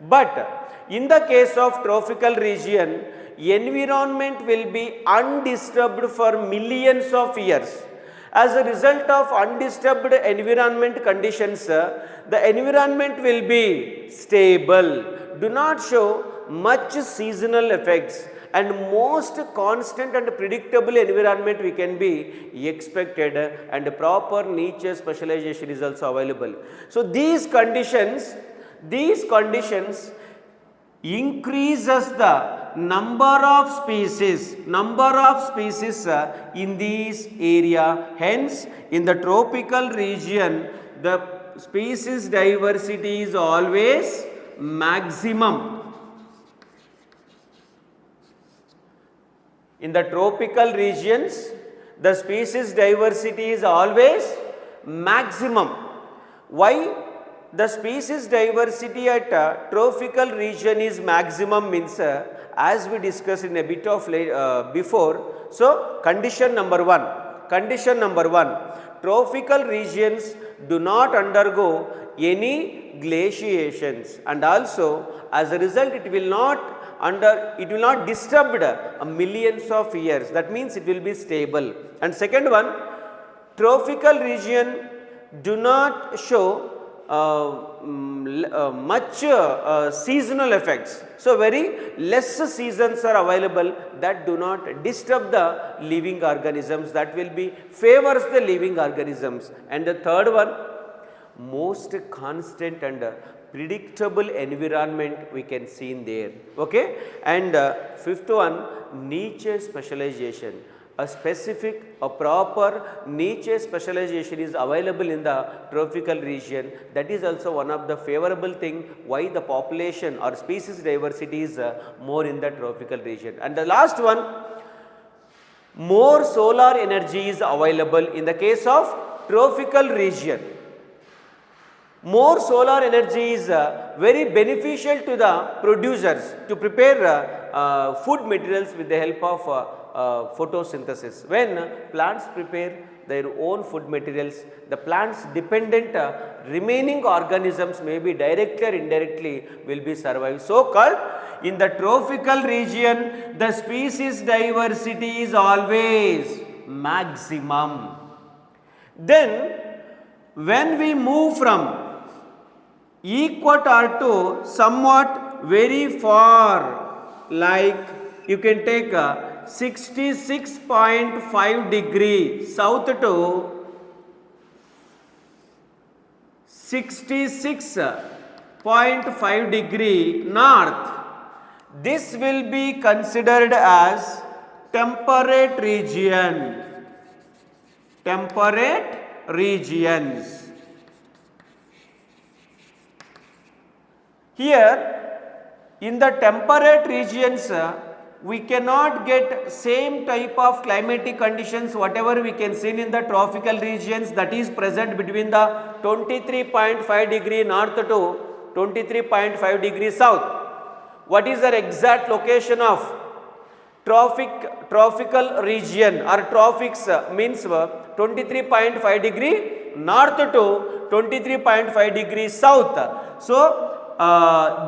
But in the case of tropical region, environment will be undisturbed for millions of years. As a result of undisturbed environment conditions, the environment will be stable, do not show much seasonal effects, and most constant and predictable environment we can be expected, and proper niche specialization is also available. So these conditions increases the number of species in this area. Hence in the tropical region the species diversity is always maximum. In the tropical regions the species diversity is always maximum. Why the species diversity at tropical region is maximum means, as we discussed in a bit of before. So condition number one, tropical regions do not undergo any glaciations, and also as a result it will not disturb millions of years. That means it will be stable. And second one, tropical region do not show much seasonal effects. So very less seasons are available that do not disturb the living organisms, that will be favors the living organisms. And the third one, most constant and predictable environment we can see in there. Okay. And fifth one, niche specialization. A proper niche specialization is available in the tropical region. That is also one of the favorable thing why the population or species diversity is more in the tropical region. And the last one, more solar energy is available in the case of tropical region. More solar energy is very beneficial to the producers to prepare food materials with the help of photosynthesis. When plants prepare their own food materials, the plants dependent remaining organisms may be directly or indirectly will be survived. So called in the tropical region the species diversity is always maximum. Then when we move from equator to somewhat very far, like you can take 66.5 degree south to 66.5 degree north, this will be considered as temperate region. Temperate regions. Here in the temperate regions we cannot get same type of climatic conditions whatever we can see in the tropical regions, that is present between the 23.5 degree north to 23.5 degree south. What is the exact location of tropical region or tropics means 23.5 degree north to 23.5 degree south. So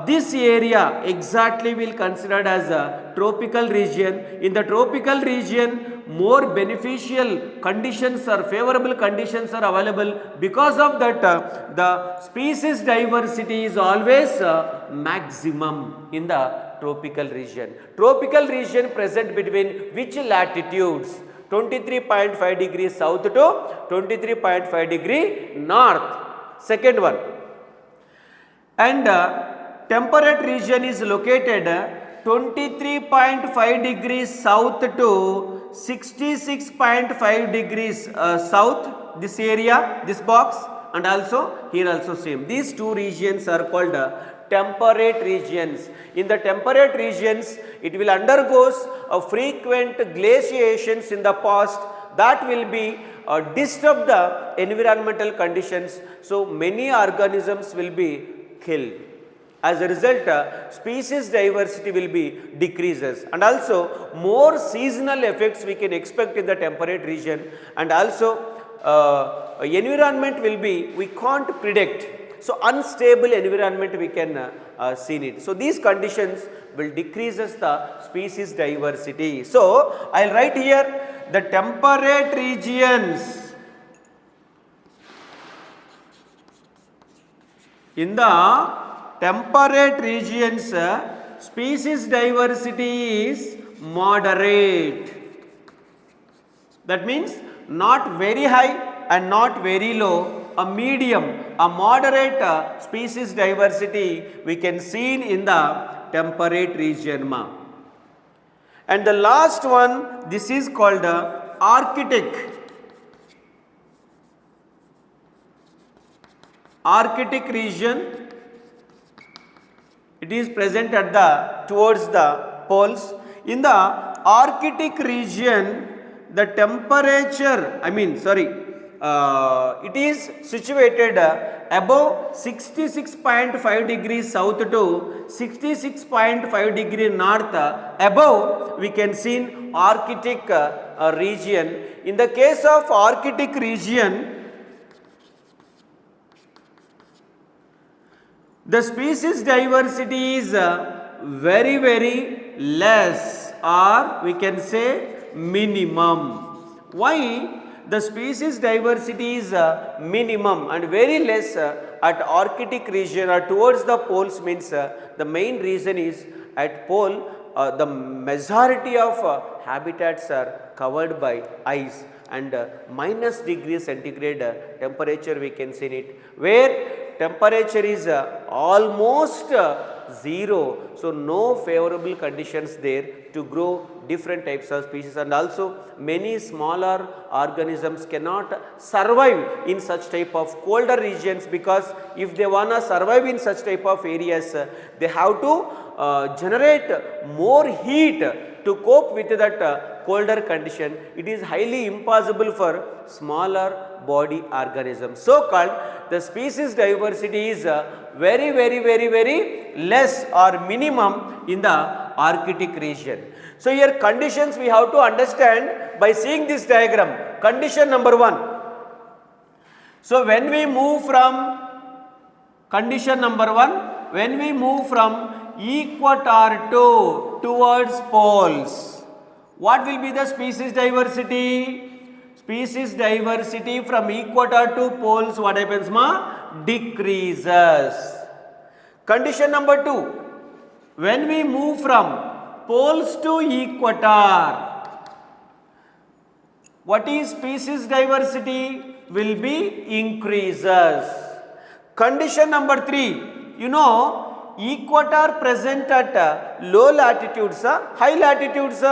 this area exactly will considered as a tropical region. In the tropical region more beneficial conditions or favorable conditions are available. Because of that, the species diversity is always maximum in the tropical region. Tropical region present between which latitudes? 23.5 degrees south to 23.5 degree north. Second one. And temperate region is located 23.5 degrees south to 66.5 degrees south, this area, this box, and also here also same. These two regions are called temperate regions. In the temperate regions, it will undergoes frequent glaciations in the past that will be disturb the environmental conditions. So many organisms will be killed. As a result, species diversity will be decreases, and also more seasonal effects we can expect in the temperate region, and also environment will be, we can't predict. So unstable environment we can see it. So these conditions will decreases the species diversity. So I'll write here the temperate regions. In the temperate regions, species diversity is moderate. That means not very high and not very low, a medium, a moderate species diversity we can see in the temperate region. And the last one, this is called Arctic. Arctic region. It is present at the towards the poles. In the Arctic region, the temperature, it is situated above 66.5 degrees south to 66.5 degree north. Above we can see Arctic region. In the case of Arctic region, the species diversity is very, very less, or we can say minimum. Why the species diversity is minimum and very less at Arctic region or towards the poles means the main reason is at pole the majority of habitats are covered by ice, and minus degree centigrade temperature we can see it, where temperature is almost zero. So no favorable conditions there to grow different types of species, and also many smaller organisms cannot survive in such type of colder regions, because if they wanna survive in such type of areas, they have to generate more heat to cope with that colder condition. It is highly impossible for smaller body organisms. So called the species diversity is very, very, very, very less or minimum in the Arctic region. So here conditions we have to understand by seeing this diagram. Condition number 1. So when we move from condition number 1, when we move from equator towards poles, what will be the species diversity? Species diversity from equator to poles, what happens decreases. Condition number 2, when we move from poles to equator, what is species diversity? Will be increases. Condition number 3, equator present at low latitudes, high latitudes.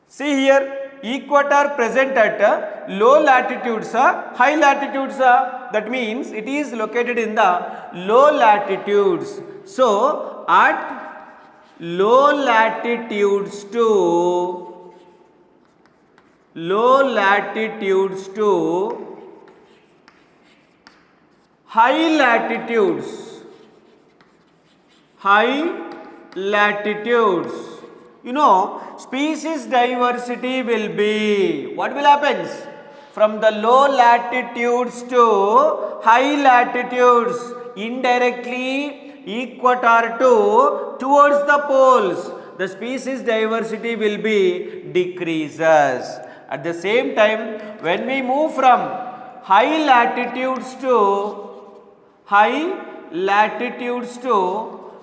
See here, equator present at low latitudes, high latitudes. That means it is located in the low latitudes. So at low latitudes to high latitudes, species diversity will be, what will happen? From the low latitudes to high latitudes, indirectly equator towards the poles, the species diversity will be decreases. At the same time, when we move from high latitudes to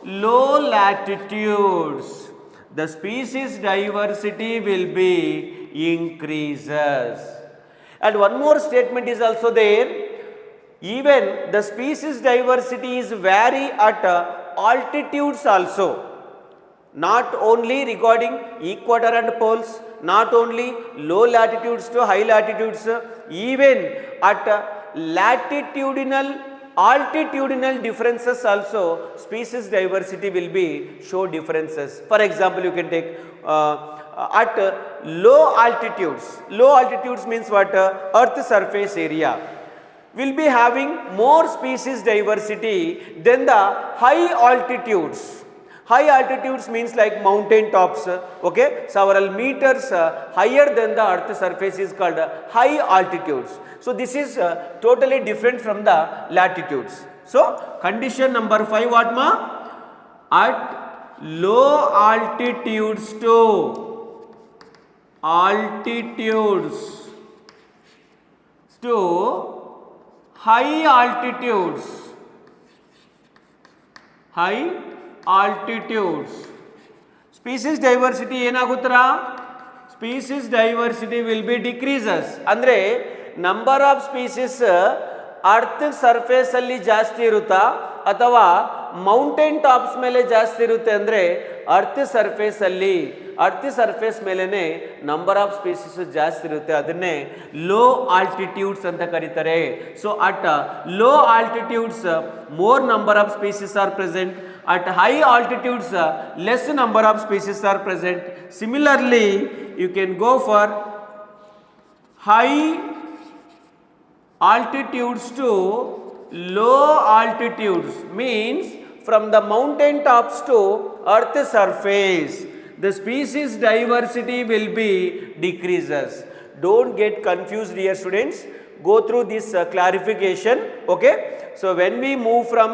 low latitudes, the species diversity will be increases. And one more statement is also there. Even the species diversity is vary at altitudes also. Not only regarding equator and poles, not only low latitudes to high latitudes, even at altitudinal differences also, species diversity will be show differences. For example, you can take at low altitudes means what? Earth surface area will be having more species diversity than the high altitudes. High altitudes means like mountain tops, okay, several meters higher than the earth surface is called high altitudes. So this is totally different from the latitudes. So condition number 5 what ma? At low altitudes to high altitudes, species diversity ಏನಾಗುತ್ತರ? Species diversity will be decreases. ಅಂದ್ರೆ number of species earth surface ಅಲ್ಲಿ ಜಾಸ್ತಿ ಇರುತ್ತಾ ಅಥವಾ mountain tops ಮೇಲೆ ಜಾಸ್ತಿ ಇರುತ್ತೆ ಅಂದ್ರೆ earth surface ಮೇಲೆನೆ ನಂಬರ್ ಆಫ್ ಸ್ಪೀಸೀಸ್ ಜಾಸ್ತಿ ಇರುತ್ತೆ, ಅದನ್ನೇ ಲೋ ಆಲ್ಟಿಟ್ಯೂಡ್ಸ್ ಅಂತ ಕರೀತಾರೆ. So at low altitudes more number of species are present, at high altitudes less number of species are present. Similarly, you can go for high altitudes to low altitudes, means from the mountain tops to earth surface, the species diversity will be decreases. Don't get confused, dear students, go through this clarification, okay. So when we move from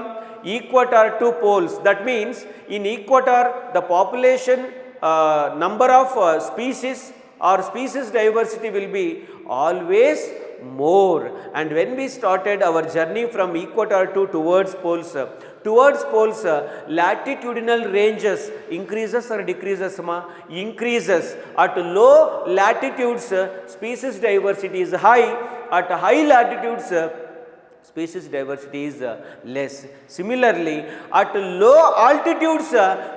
equator to poles, that means in equator the population number of species or species diversity will be always more. And when we started our journey from equator to towards poles, latitudinal ranges increases or decreases ma? Increases. At low latitudes species diversity is high, at high latitudes species diversity is less. Similarly, at low altitudes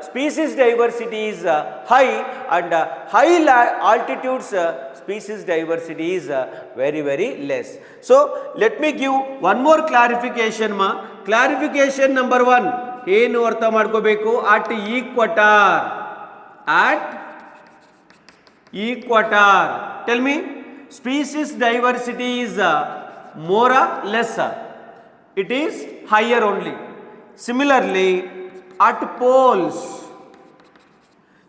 species diversity is high, and high altitudes species diversity is very less. So let me give one more clarification ma. Clarification number 1 ಏನು ಅರ್ಥ ಮಾಡ್ಕೋಬೇಕು? at equator, tell me, species diversity is more or lesser? It is higher only. Similarly, at poles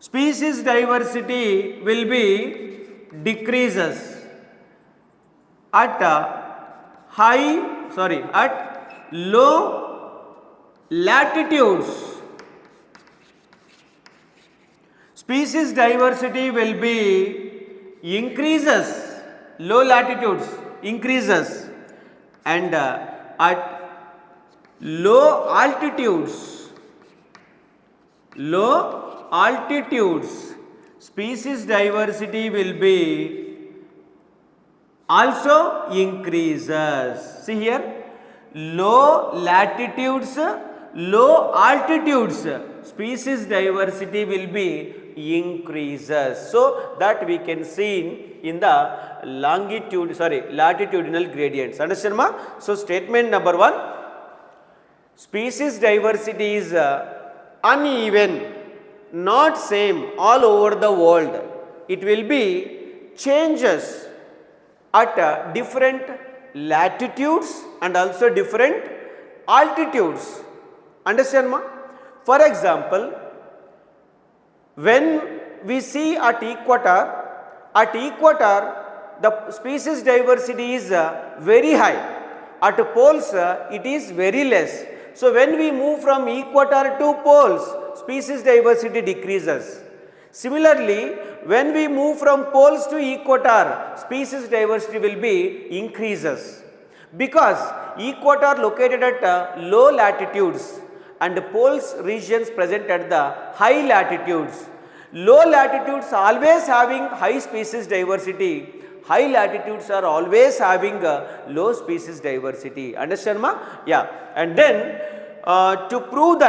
species diversity will be decreases. At low latitudes species diversity will be increases. Low latitudes increases, and at low altitudes species diversity will be also increases. See here, low latitudes, low altitudes species diversity will be increases. So that we can see in the latitudinal gradients. Understand ma? So statement number 1, species diversity is uneven, not same all over the world. It will be changes at different latitudes and also different altitudes. Understand ma? For example, when we see at equator the species diversity is very high, at poles it is very less. So when we move from equator to poles, species diversity decreases. Similarly, when we move from poles to equator, species diversity will be increases, because equator located at low latitudes and poles regions present at the high latitudes. Low latitudes always having high species diversity, high latitudes are always having low species diversity. Understand ma? Yeah. And then to prove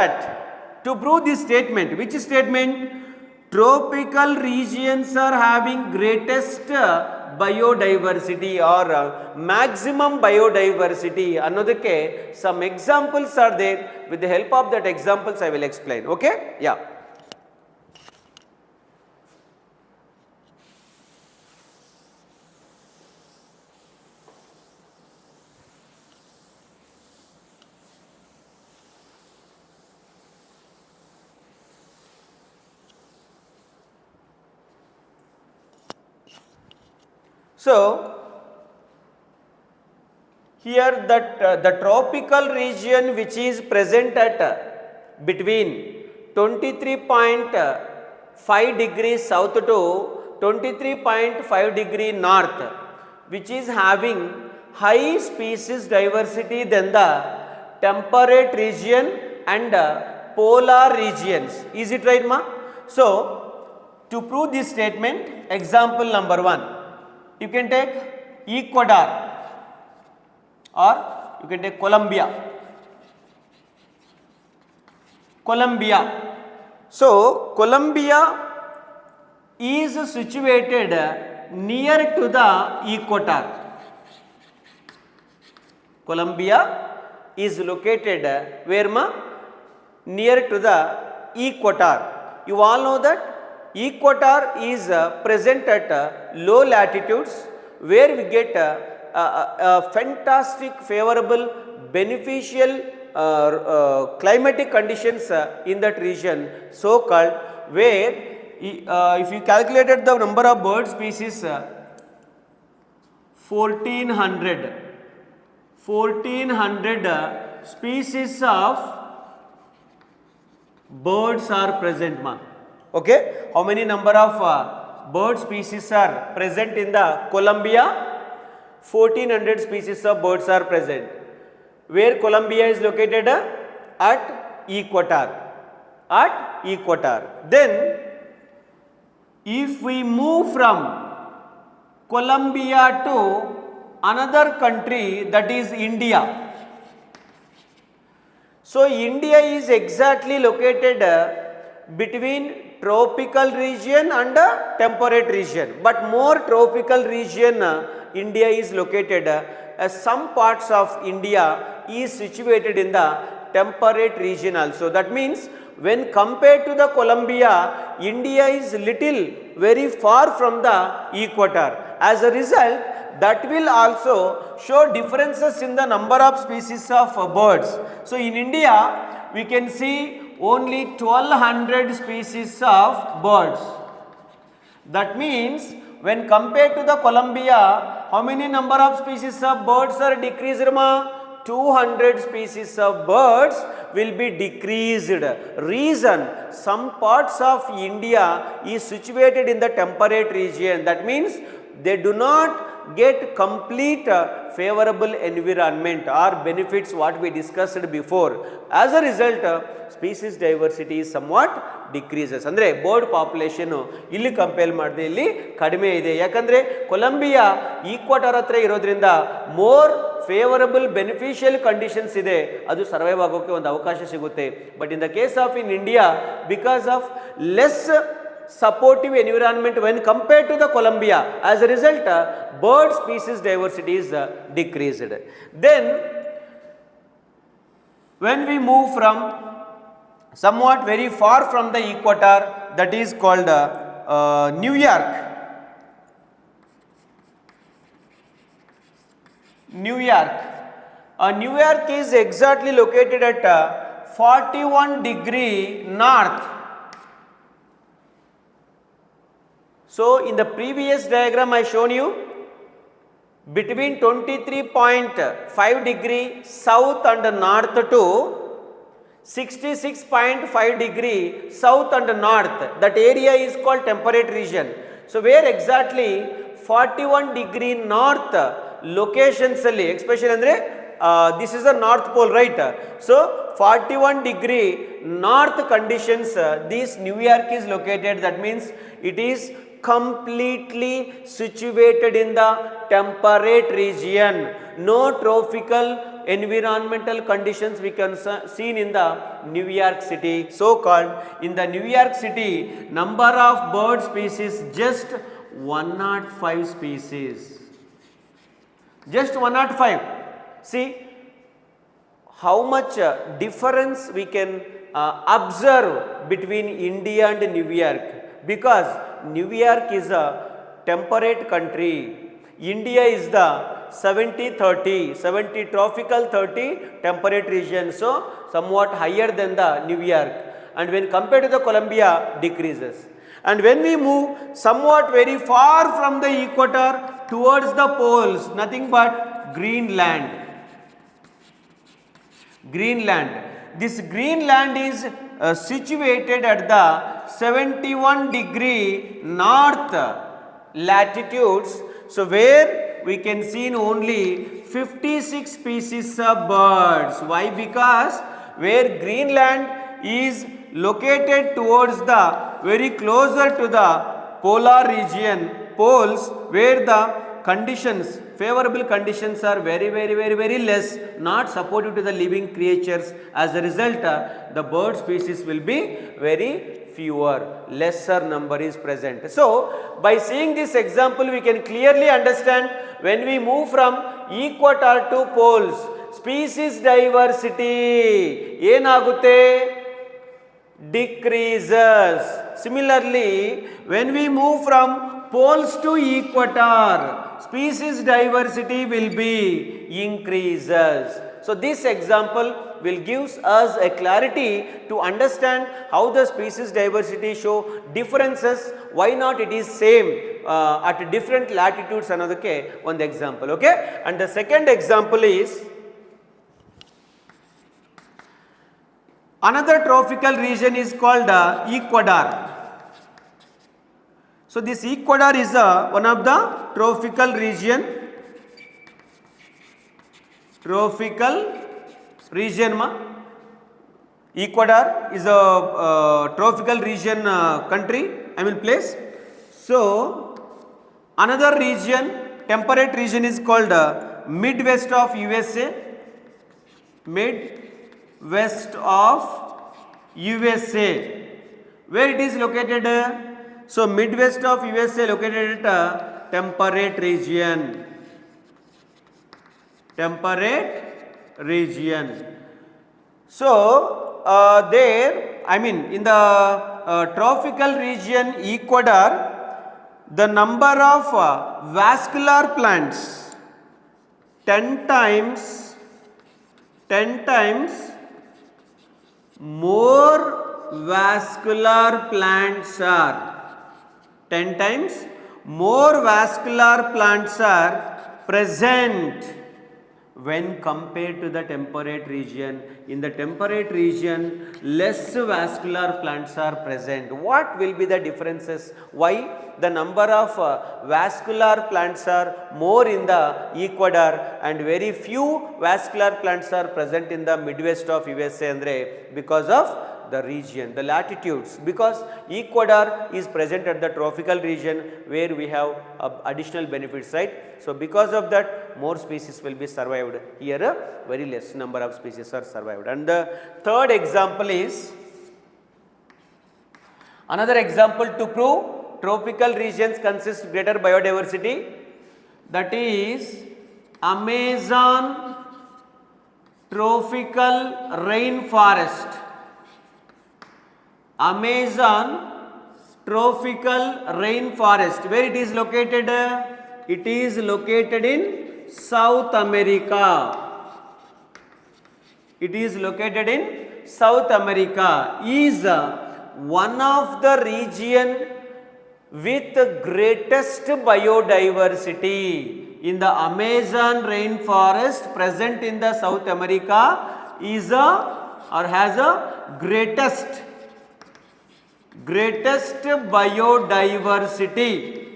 this statement, which statement? Tropical regions are having greatest biodiversity or maximum biodiversity. Another some examples are there. With the help of that examples I will explain. Okay? Yeah. So, here that the tropical region which is present at between 23.5 degrees south to 23.5 degree north, which is having high species diversity than the temperate region and polar regions. Is it right, ma? So, to prove this statement, example number 1. You can take Ecuador or you can take Colombia. So, Colombia is situated near to the equator. Colombia is located where ma? Near to the equator. You all know that equator is present at low latitudes, where we get fantastic, favorable, beneficial climatic conditions in that region, so called, where if you calculated the number of bird species, 1400 species of birds are present, ma. Okay, how many number of bird species are present in the Colombia? 1400 species of birds are present. Where Colombia is located? At equator. Then, if we move from Colombia to another country, that is India. So, India is exactly located between tropical region and temperate region, but more tropical region India is located, some parts of India is situated in the temperate region also. That means when compared to the Colombia, India is little very far from the equator. As a result, that will also show differences in the number of species of birds. So, in India, we can see only 1200 species of birds. That means when compared to the Colombia, how many number of species of birds are decreased, ma? 200 species of birds will be decreased. Reason, some parts of India is situated in the temperate region. That means they do not get complete favorable environment or benefits what we discussed before. As a result, species diversity is somewhat decreases. Andre bird population illi compare madide illi kadime ide. Yakandre Colombia equator hatra irodrinda more favorable beneficial conditions ide, adu survive agokke ಒಂದು ಅವಕಾಶ ಸಿಗುತ್ತೆ. But in the case of in India, because of less supportive environment when compared to the Colombia, as a result bird species diversity is decreased. Then when we move from somewhat very far from the equator, that is called New York. New York is exactly located at 41 degree north. So, in the previous diagram I shown you, between 23.5 degree south and north to 66.5 degree south and north, that area is called temperate region. So where exactly 41 degree north locations alli, especially andre this is the north pole, right? So 41 degree north conditions, this New York is located. That means it is completely situated in the temperate region. No tropical environmental conditions we can seen in the New York City. So called, in the New York City, number of bird species just 105 species. Just 105. See how much difference we can observe between India and New York, because New York is a temperate country. India is the 70-30, 70 tropical, 30 temperate region. So somewhat higher than the New York, and when compared to the Columbia, decreases. And when we move somewhat very far from the equator towards the poles, nothing but Greenland. Greenland. This Greenland is situated at the 71 degree north latitudes. So where we can see only 56 species of birds. Why? Because where Greenland is located towards the very closer to the polar region, poles, where the conditions, favorable conditions are very less, not supportive to the living creatures. As a result, the bird species will be very fewer, lesser number is present. So by seeing this example, we can clearly understand when we move from equator to poles, species diversity ಏನಾಗುತ್ತೆ? Decreases. Similarly, when we move from poles to equator, species diversity will be increases. So this example will give us a clarity to understand how the species diversity show differences, why not it is same at different latitudes, another one example. Okay, and the second example is another tropical region is called Ecuador. So this Ecuador is one of the tropical region. Ecuador is a tropical region country, place. So another region, temperate region, is called Midwest of USA. Midwest of USA. Where it is located? So Midwest of USA located at temperate region. So there, in the tropical region Ecuador, the number of vascular plants 10 times more vascular plants are 10 times more vascular plants are present when compared to the temperate region. In the temperate region, less vascular plants are present. What will be the differences? Why the number of vascular plants are more in the Ecuador and very few vascular plants are present in the Midwest of USA? Andre, because of the region, the latitudes, because Ecuador is present at the tropical region where we have additional benefits, right? So because of that, more species will be survived. Here a very less number of species are survived. And the third example is another example to prove tropical regions consist greater biodiversity, that is Amazon tropical rainforest. Amazon tropical rainforest, where it is located? It is located in South America. It is located in South America, is one of the region with the greatest biodiversity. In the Amazon rainforest present in the South America is or has a greatest biodiversity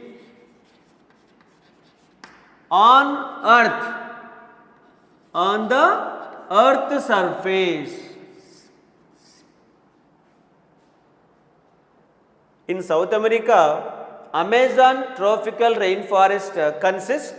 on the earth surface. In South America, Amazon tropical rainforest consists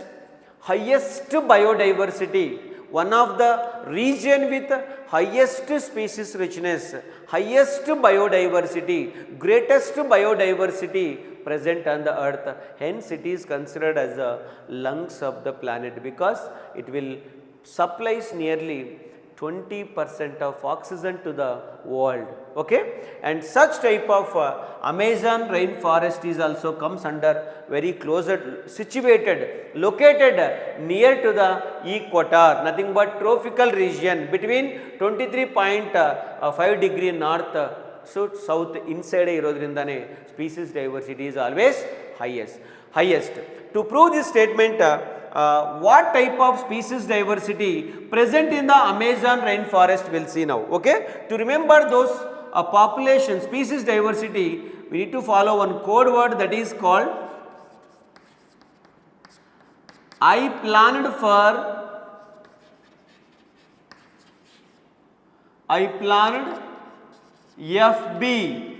highest biodiversity, one of the region with highest species richness, highest biodiversity, greatest biodiversity present on the earth. Hence it is considered as the lungs of the planet, because it will supplies nearly 20% of oxygen to the world. Okay, and such type of Amazon rainforest is also comes under very closer situated, located near to the equator, nothing but tropical region between 23.5 degree north so south inside irodrindane species diversity is always highest. To prove this statement, what type of species diversity present in the Amazon rainforest we'll see now. Okay, to remember those population species diversity, we need to follow one code word, that is called I planned FB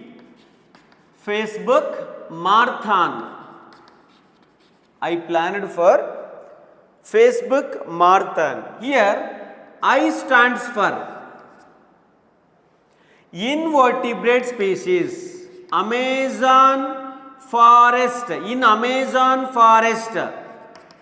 Facebook marathon. I planned for Facebook marathon. Here I stands for invertebrate species. Amazon forest. In Amazon forest,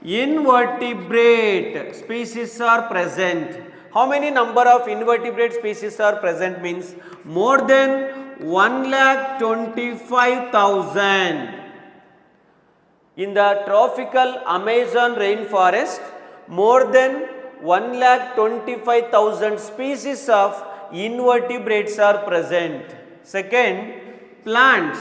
invertebrate species are present. How many number of invertebrate species are present means more than 1,25,000. In the tropical Amazon rainforest, more than 1,25,000 species of invertebrates are present. Second, plants.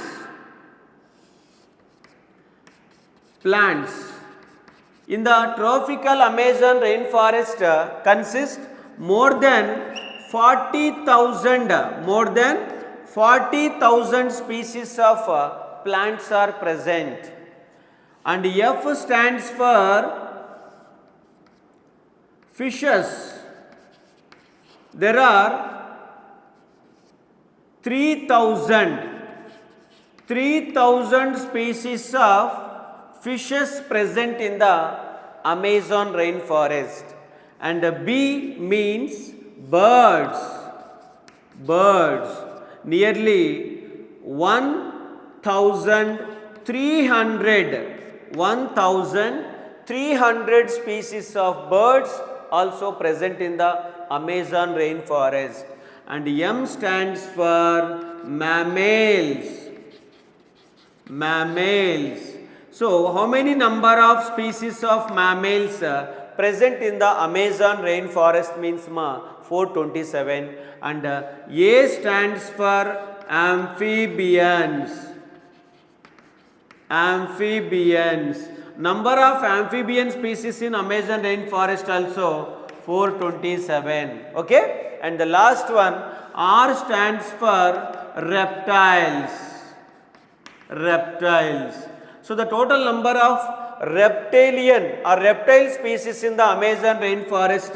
In the tropical Amazon rainforest consist more than 40,000 species of plants are present. And F stands for fishes. There are 3,000 species of fishes present in the Amazon rainforest. And B means birds. Nearly 1,300 species of birds also present in the Amazon rainforest. And M stands for mammals. So how many number of species of mammals present in the Amazon rainforest means 427. And A stands for amphibians. Number of amphibian species in Amazon rainforest also 427. Okay, and the last one R stands for reptiles. So the total number of reptilian or reptile species in the Amazon rainforest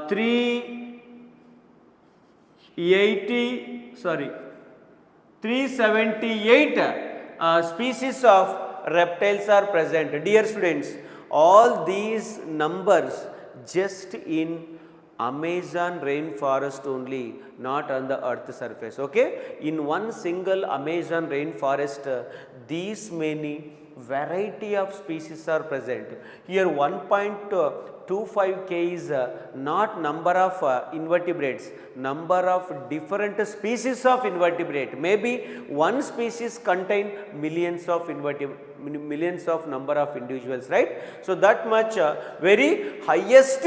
378 species of reptiles are present. Dear students, all these numbers just in Amazon rainforest only, not on the earth surface. Okay, in one single Amazon rainforest these many variety of species are present. Here 1.25k is not number of invertebrates, number of different species of invertebrate. Maybe one species contain millions of number of individuals, right? So that much very highest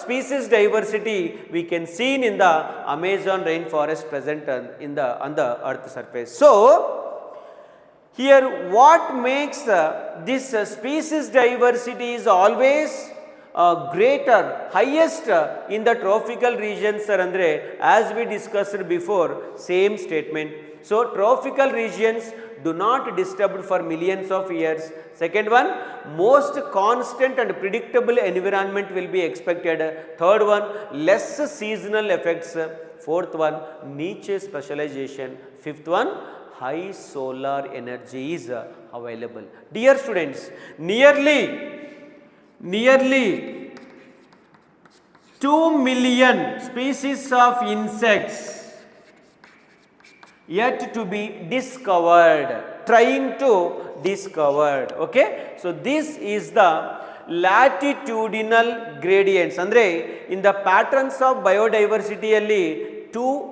species diversity we can see in the Amazon rainforest present on the earth surface. So here what makes this species diversity is always greater, highest in the tropical regions sir andre, as we discussed before, same statement. So tropical regions do not disturb for millions of years. Second one, most constant and predictable environment will be expected. Third one, less seasonal effects. Fourth one, niche specialization. Fifth one, high solar energy is available. Dear students, nearly 2 million species of insects yet to be discovered, trying to discovered. Okay, so this is the latitudinal gradients. Andre in the patterns of biodiversity alli two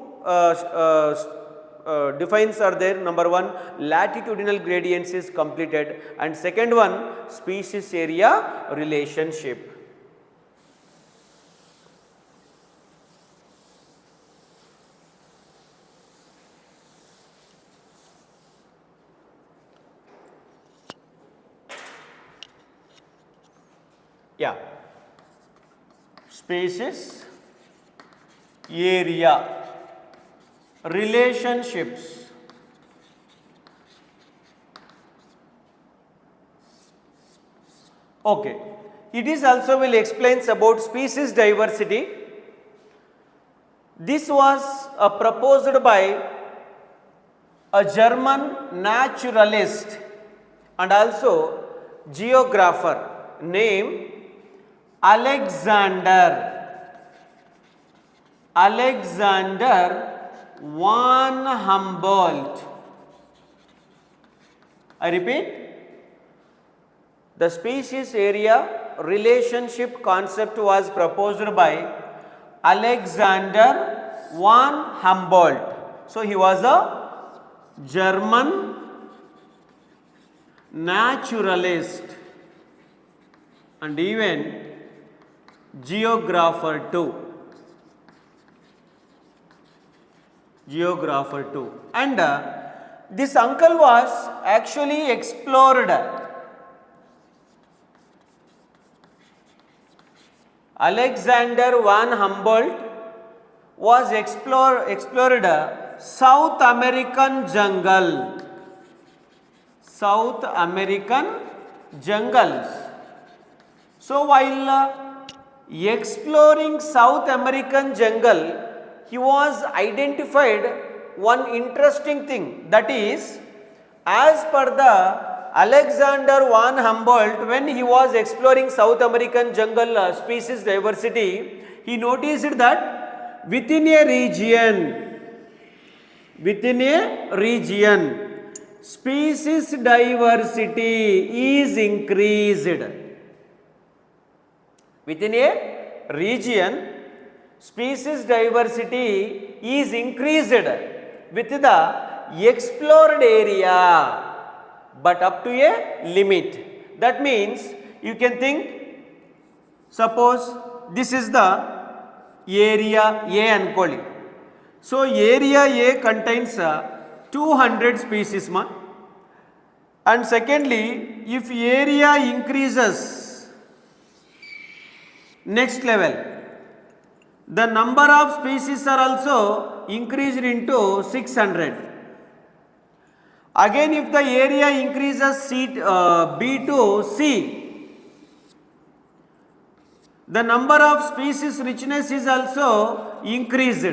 defines are there. Number one, latitudinal gradients is completed, and second one, species area relationship. Yeah, species area relationships. Okay, it is also will explains about species diversity. This was proposed by a German naturalist and also geographer named Alexander von Humboldt. I repeat, the species area relationship concept was proposed by Alexander von Humboldt. So he was a German naturalist and even geographer too. And this uncle was actually explored. Alexander von Humboldt was explored South American jungles. So while exploring South American jungle, he was identified one interesting thing, that is, as per the Alexander von Humboldt, when he was exploring South American jungle species diversity, he noticed that within a region species diversity is increased. Within a region species diversity is increased with the explored area, but up to a limit. That means you can think, suppose this is the area A ankoli. So area A contains 200 species and secondly, if area increases next level, the number of species are also increased into 600. Again, if the area increases B to C, the number of species richness is also increased.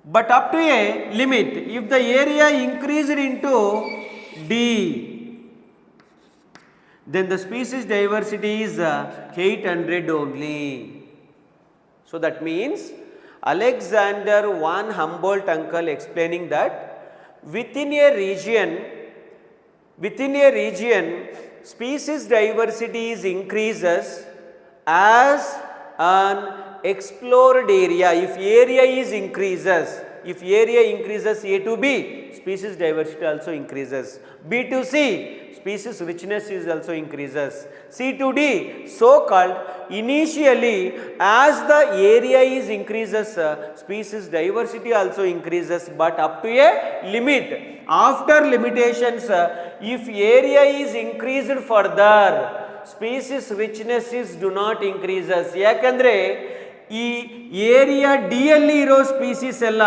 But up to a limit, if the area increased into D, then the species diversity is 800 only. So that means Alexander von Humboldt uncle explaining that within a region species diversity is increases as an explored area. If area increases A to B, species diversity also increases. B to C, species richness is also increases. C to D, so called initially as the area is increases, species diversity also increases, but up to a limit. After limitations, if area is increased further, species richness is do not increases. ಯಾಕಂದರೆ ಈ area D ಯಲ್ಲಿ ಇರೋ species ಎಲ್ಲ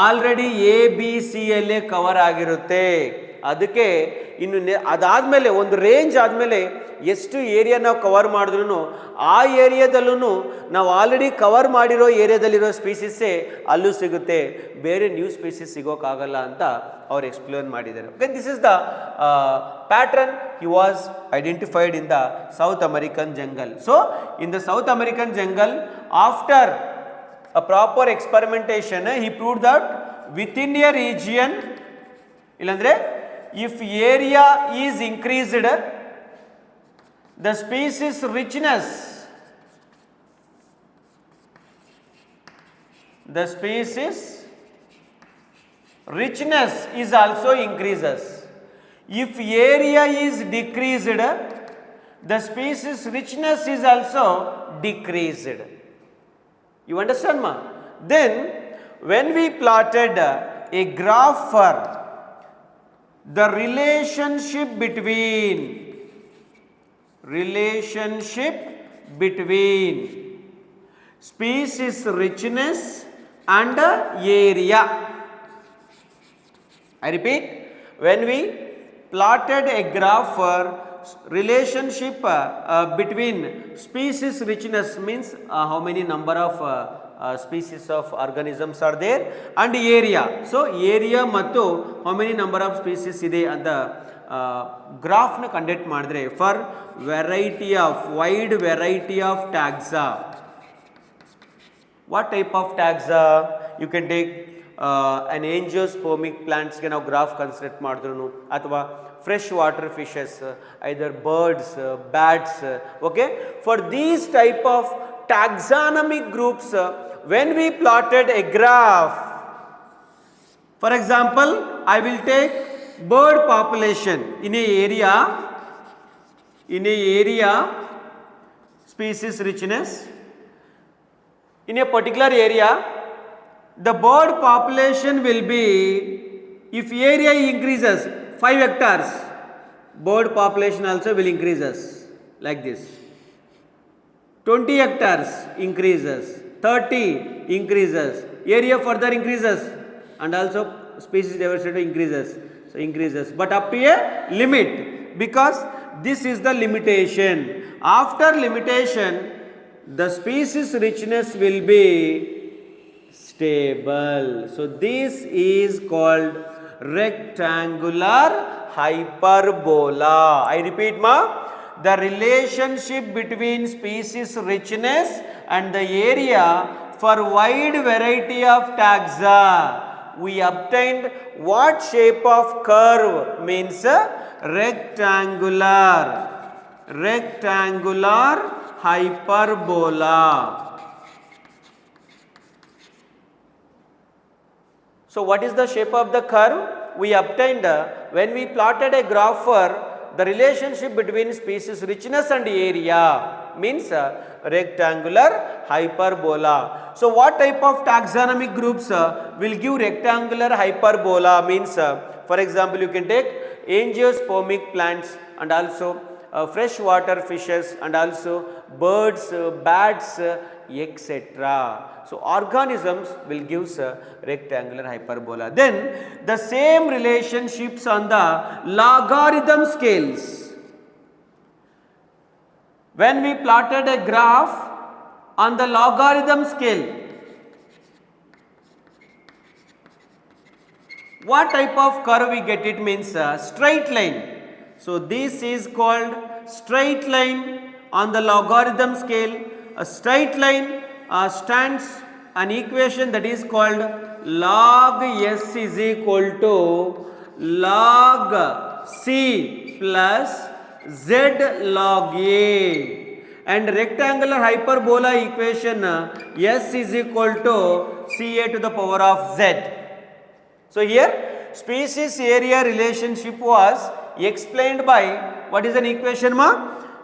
already A B C ಯಲ್ಲೇ cover ಆಗಿರುತ್ತೆ. ಅದಕ್ಕೆ ಇನ್ನು ಅದಾದಮೇಲೆ ಒಂದು ರೇಂಜ್ ಆದಮೇಲೆ ಎಷ್ಟು ಏರಿಯಾ ನಾವು ಕವರ್ ಮಾಡಿದ್ರೂ ಆ ಏರಿಯಾದಲ್ಲೂ ನಾವು ಆಲ್ರೆಡಿ ಕವರ್ ಮಾಡಿರೋ ಏರಿಯಾದಲ್ಲಿರೋ ಸ್ಪೀಸೀಸೇ ಅಲ್ಲೂ ಸಿಗುತ್ತೆ, ಬೇರೆ ನ್ಯೂ ಸ್ಪೀಸೀಸ್ ಸಿಗೋಕ್ಕಾಗಲ್ಲ ಅಂತ ಅವ್ರು ಎಕ್ಸ್ಪ್ಲೇನ್ ಮಾಡಿದ್ದಾರೆ. Okay, this is the pattern he was identified in the south American jungle. So in the south American jungle after a proper experimentation he proved that within a region illandre if area is increased the species richness is also increases. If area is decreased the species richness is also decreased. You understand, ma? Then when we plotted a graph for the relationship between species richness and area, I repeat, when we plotted a graph for relationship between species richness means how many number of species of organisms are there and area. So area mattu how many number of species ide anta graph na conduct madidre for wide variety of taxa. What type of taxa? You can take an angiospermic plants ಗೆ ನಾವು graph construct ಮಾಡಿದ್ರು ಅಥವಾ fresh water fishes, either birds, bats. Okay, for these type of taxonomic groups when we plotted a graph, for example I will take bird population in a area species richness in a particular area. The bird population will be, if area increases 5 hectares, bird population also will increases like this. 20 hectares increases, 30 increases, area further increases, and also species diversity increases. So increases, but up to a limit, because this is the limitation. After limitation, the species richness will be stable. So this is called rectangular hyperbola. I repeat, ma, the relationship between species richness and the area for wide variety of taxa, we obtained what shape of curve means rectangular hyperbola. So what is the shape of the curve? We obtained when we plotted a graph for the relationship between species richness and area means rectangular hyperbola. So what type of taxonomic groups will give rectangular hyperbola means for example you can take angiospermic plants and also freshwater fishes and also birds, bats, etc. So organisms will give rectangular hyperbola. Then the same relationships on the logarithm scales. When we plotted a graph on the logarithm scale, what type of curve we get? It means straight line. So this is called straight line on the logarithm scale. A straight line stands an equation that is called log s is equal to log c plus z log a, and rectangular hyperbola equation s is equal to ca to the power of z. So here species area relationship was explained by what is an equation, ma?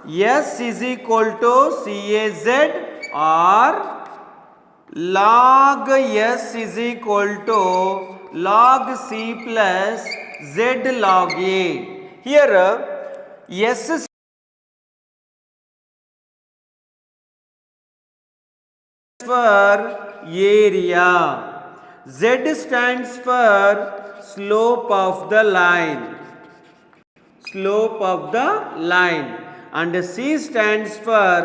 S is equal to CAZ or log S is equal to log C plus Z log A. Here S for area, Z stands for slope of the line, slope of the line, and C stands for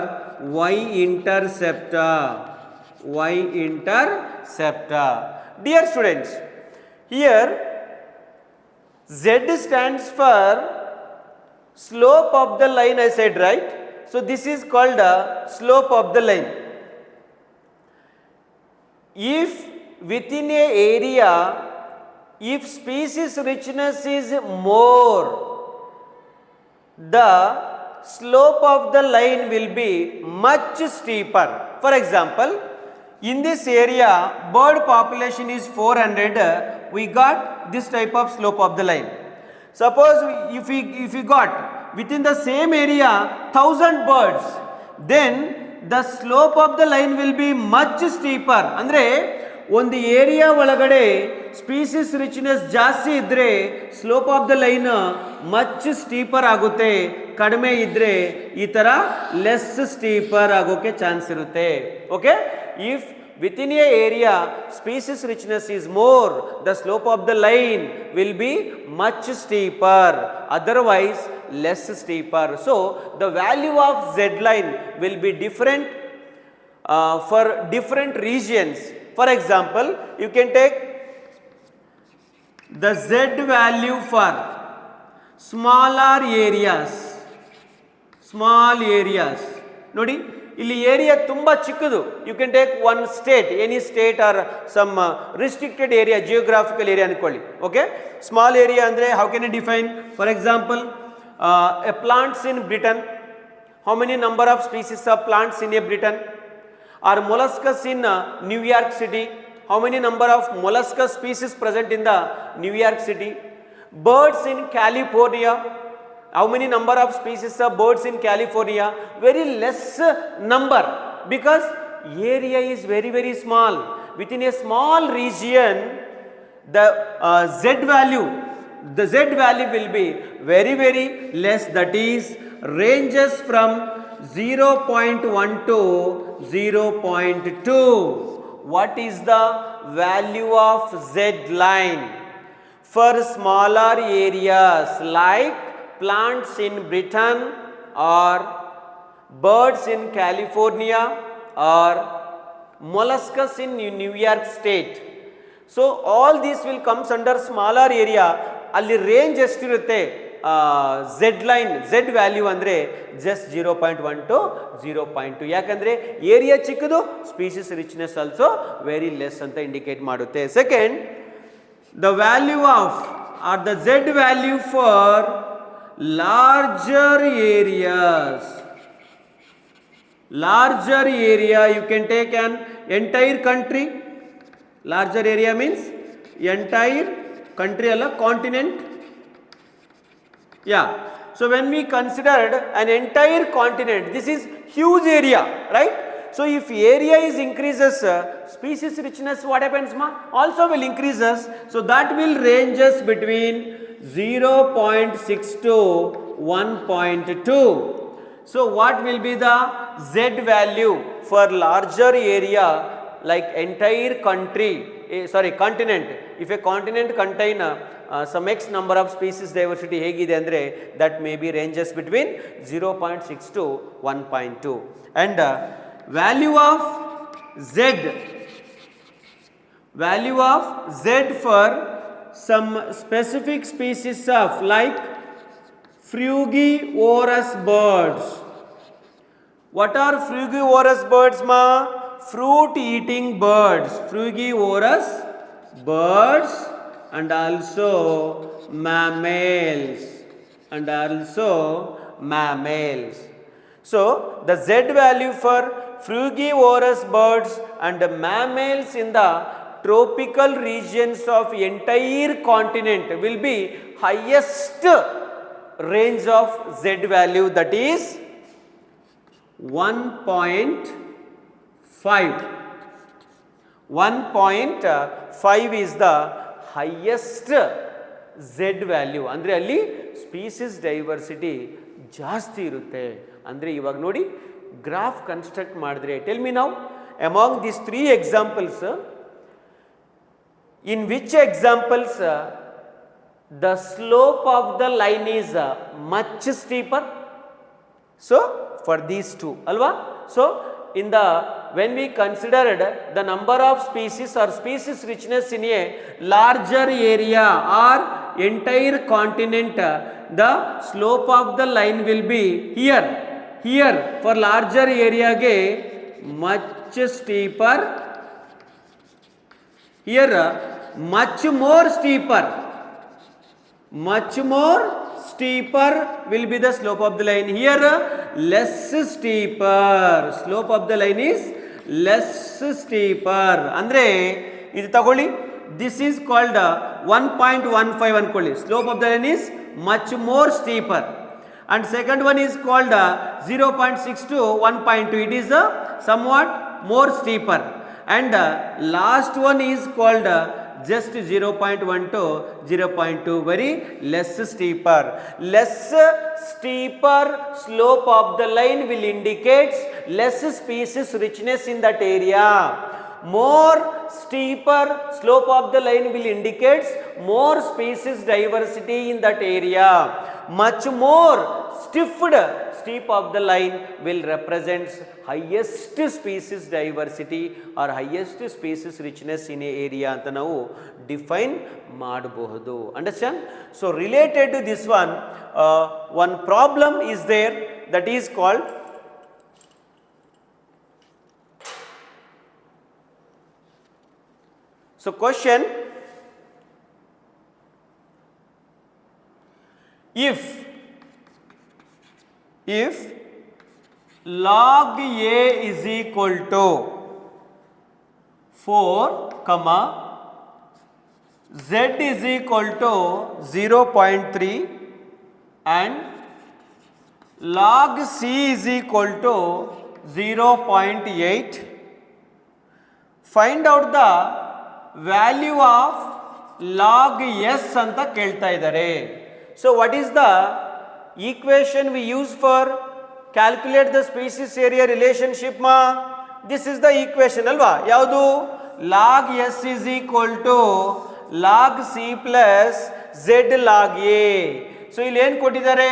y-interceptor, y-interceptor. Dear students, here Z stands for slope of the line, I said, right? So this is called a slope of the line. If within a area, if species richness is more, the slope of the line will be much steeper. For example, in this area bird population is 400, we got this type of slope of the line. Suppose if we got within the same area 1000 birds, then the slope of the line will be much steeper. Andre ಒಂದು area ಒಳಗಡೆ species richness ಜಾಸ್ತಿ ಇದ್ದರೆ slope of the line much steeper ಆಗುತ್ತೆ, ಕಡಿಮೆ ಇದ್ದರೆ ಈ ಥರ less ಸ್ಟೀಪರ್ ಆಗೋಕ್ಕೆ ಚಾನ್ಸ್ ಇರುತ್ತೆ. Okay, if within a area species richness is more, the slope of the line will be much steeper, otherwise less steeper. So the value of z line will be different for different regions. For example, you can take the z value for smaller areas, small areas. Nodi, ಇಲ್ಲಿ area ತುಂಬ ಚಿಕ್ಕದು. You can take one state, any state or some restricted area, geographical area ಅಂದ್ಕೊಳ್ಳಿ. Okay, small area ಅಂದರೆ how can you define? For example, a plants in Britain, how many number of species of plants in a Britain? Or molluscus in New York City, how many number of molluscus species present in the New York City? Birds in California, how many number of species of birds in California? Very less number, because area is very very small. Within a small region, the z value will be very very less, that is ranges from 0.1 to 0.2. What is the value of z line for smaller areas like plants in Britain or birds in California or molluscus in New York State? So all this will comes under smaller area. ಅಲ್ಲಿ range ಎಷ್ಟಿರುತ್ತೆ z line, z value ಅಂದರೆ just 0.1 to 0.2. ಯಾಕಂದರೆ ಏರಿಯಾ ಚಿಕ್ಕದು, species richness also very less ಅಂತ indicate ಮಾಡುತ್ತೆ. Second, the value of R the z value for larger areas. Larger area, you can take an entire country. Larger area means entire country, alla continent. Yeah, so when we considered an entire continent, this is huge area, right? So if area is increases, species richness what happens ma? Also will increases. So that will ranges between 0.6 to 1.2. So what will be the z value for larger area like entire country, continent? If a continent contain some x number of species diversity hegide andre, that may be ranges between 0.6 to 1.2. And value of z for some specific species of like frugivorous birds. What are frugivorous birds ma? Fruit eating birds, frugivorous birds, and also mammals, So the z value for frugivorous birds and mammals in the tropical regions of entire continent will be highest range of z value, that is 1.5. 1.5 is the highest z value. ಅಂದರೆ ಅಲ್ಲಿ species diversity ಜಾಸ್ತಿ ಇರುತ್ತೆ. ಅಂದರೆ ಇವಾಗ ನೋಡಿ graph construct ಮಾಡಿದ್ರೆ, tell me now, among these three examples, in which examples the slope of the line is much steeper? So, for these two, alva? So, in the when we considered the number of species or species richness in a larger area or entire continent, the slope of the line will be here for larger area ge much steeper, here much more steeper will be the slope of the line. Here less steeper, slope of the line is less steeper. Andre idu tagoli, this is called 1.15 ankolli, slope of the line is much more steeper, and second one is called 0.6 to 1.2, it is somewhat more steeper, and last one is called just 0.1 to 0.2, very less steeper. Less steeper slope of the line will indicate less species richness in that area. More steeper slope of the line will indicate more species diversity in that area. Much more steep of the line will represent highest species diversity or highest species richness in a area anta navu define madabohudu. Understand? So related to this one, one problem is there, that is called question, if log A is equal to 4, Z is equal to 0.3 and log C is equal to 0.8, find out the value of log S anta kelta idare. So what is the equation we use for calculate the species area relationship ma? This is the equation alva, yaudu? Log S is equal to log C plus Z log A. So ಇಲ್ಲಿ ಏನು ಕೊಟ್ಟಿದ್ದಾರೆ?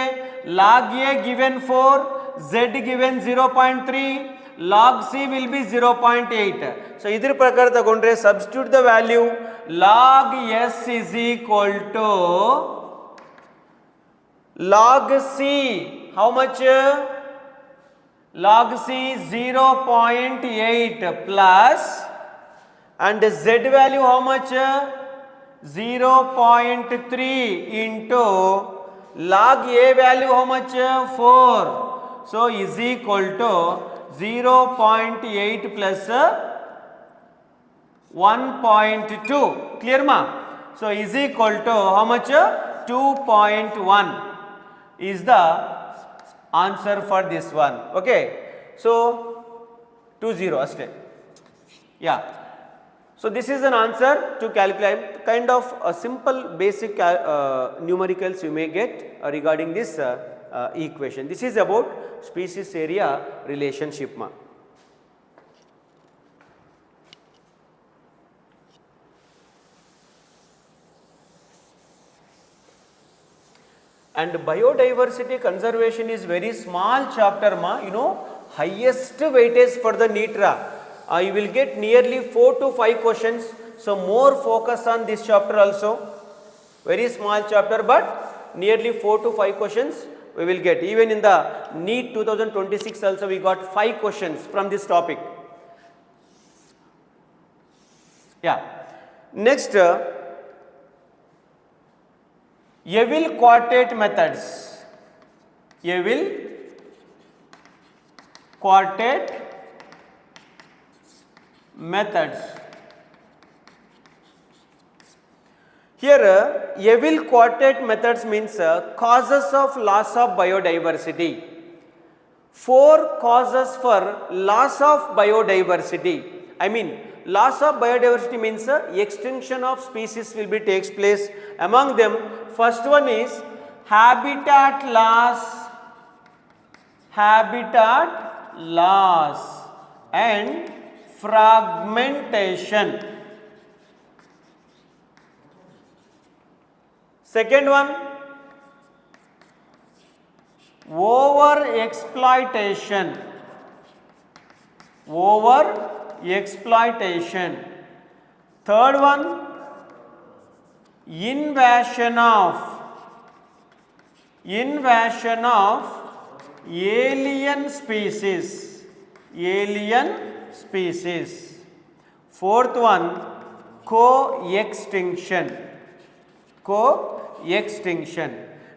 log A given 4, Z given 0.3, log C will be 0.8. So ಇದರ ಪ್ರಕಾರ ತಗೊಂಡ್ರೆ substitute the value, log S is equal to log C, how much? Log C 0.8 plus, and Z value how much? 0.3 into log A value how much? 4. So is equal to 0.8 plus 1.2. Clear ma? So is equal to how much? 2.1 is the answer for this one. Okay, so 20 aste. Yeah, so this is an answer to calculate, kind of a simple basic numericals you may get regarding this equation. This is about species area relationship ma. And biodiversity conservation is very small chapter ma, you know, highest weightage for the NEETRA. You will get nearly 4 to 5 questions, so more focus on this chapter also. Very small chapter but nearly 4 to 5 questions we will get. Even in the NEET 2026 also we got 5 questions from this topic. Yeah. Next, Yeville quartet methods. Yeville quartet methods. Here Yeville quartet methods means causes of loss of biodiversity. 4 causes for loss of biodiversity. I mean, loss of biodiversity means extinction of species will be takes place. Among them, first one is habitat loss and fragmentation. Second one, over exploitation. Over exploitation. Third one, invasion of alien species. Fourth one, co-extinction.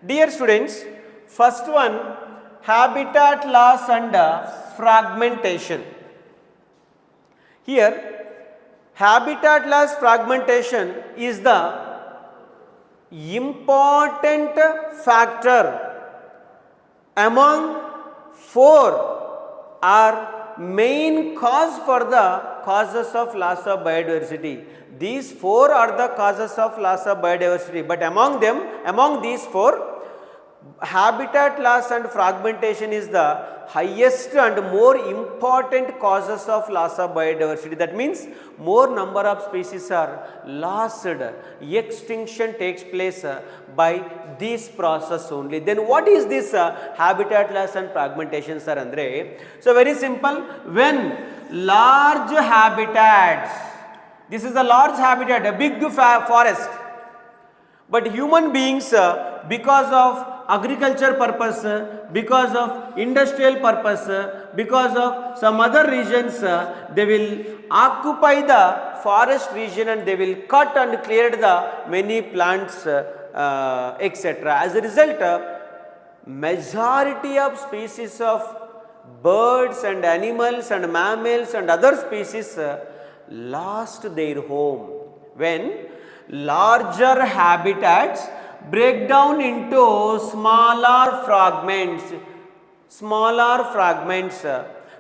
Dear students, first one, habitat loss and fragmentation. Here, habitat loss fragmentation is the important factor among four are main cause for the causes of loss of biodiversity. These four are the causes of loss of biodiversity, but among these four, habitat loss and fragmentation is the highest and more important causes of loss of biodiversity. That means more number of species are lost, extinction takes place by this process only. Then what is this habitat loss and fragmentation, sir Andre? So very simple, when large habitats, this is a large habitat, a big forest, but human beings because of agriculture purpose, because of industrial purpose, because of some other regions, they will occupy the forest region and they will cut and clear the many plants, etc. As a result, majority of species of birds and animals and mammals and other species lost their home. When larger habitats break down into smaller fragments.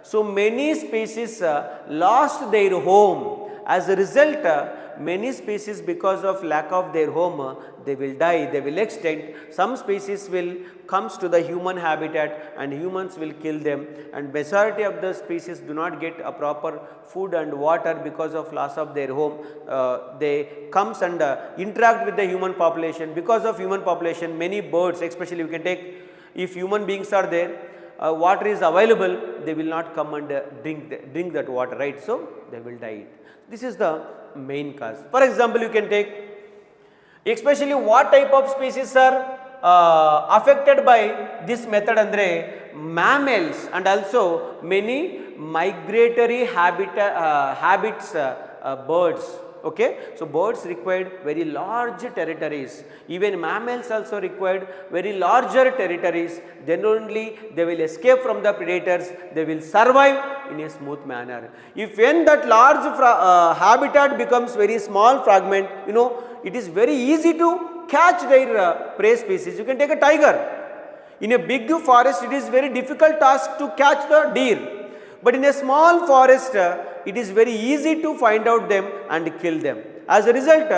So many species lost their home. As a result, many species, because of lack of their home, they will die, they will extinct. Some species will comes to the human habitat and humans will kill them, and majority of the species do not get a proper food and water because of loss of their home. They comes and interact with the human population. Because of human population, many birds, especially you can take, if human beings are there, water is available, they will not come and drink that water, right? So they will die. This is the main cause. For example, you can take, especially what type of species are affected by this method andre, mammals and also many migratory habits birds. Okay, so birds required very large territories, even mammals also required very larger territories, then only they will escape from the predators, they will survive in a smooth manner. If when that large habitat becomes very small fragment, you know, it is very easy to catch their prey species. You can take a tiger. In a big forest, it is very difficult task to catch the deer, but in a small forest, it is very easy to find out them and kill them. As a result,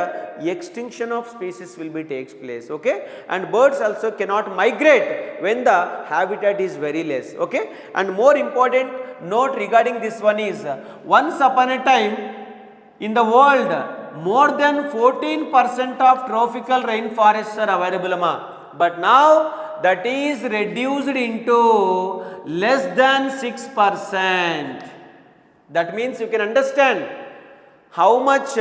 extinction of species will be takes place. Okay, and birds also cannot migrate when the habitat is very less. Okay, and more important note regarding this one is, once upon a time in the world, more than 14% of tropical rainforests are available, but now that is reduced into less than 6%. That means you can understand how much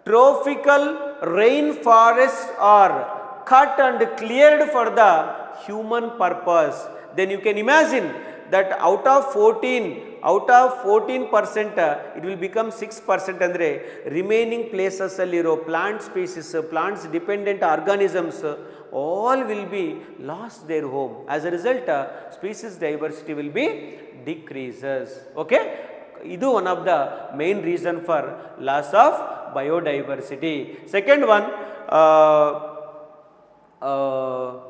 tropical rainforests are cut and cleared for the human purpose. Then you can imagine that out of 14%, it will become 6% andre, remaining places alliro, plant species, plants dependent organisms, all will be lost their home. As a result, species diversity will be decreases. Okay, idu one of the main reason for loss of biodiversity. Second one,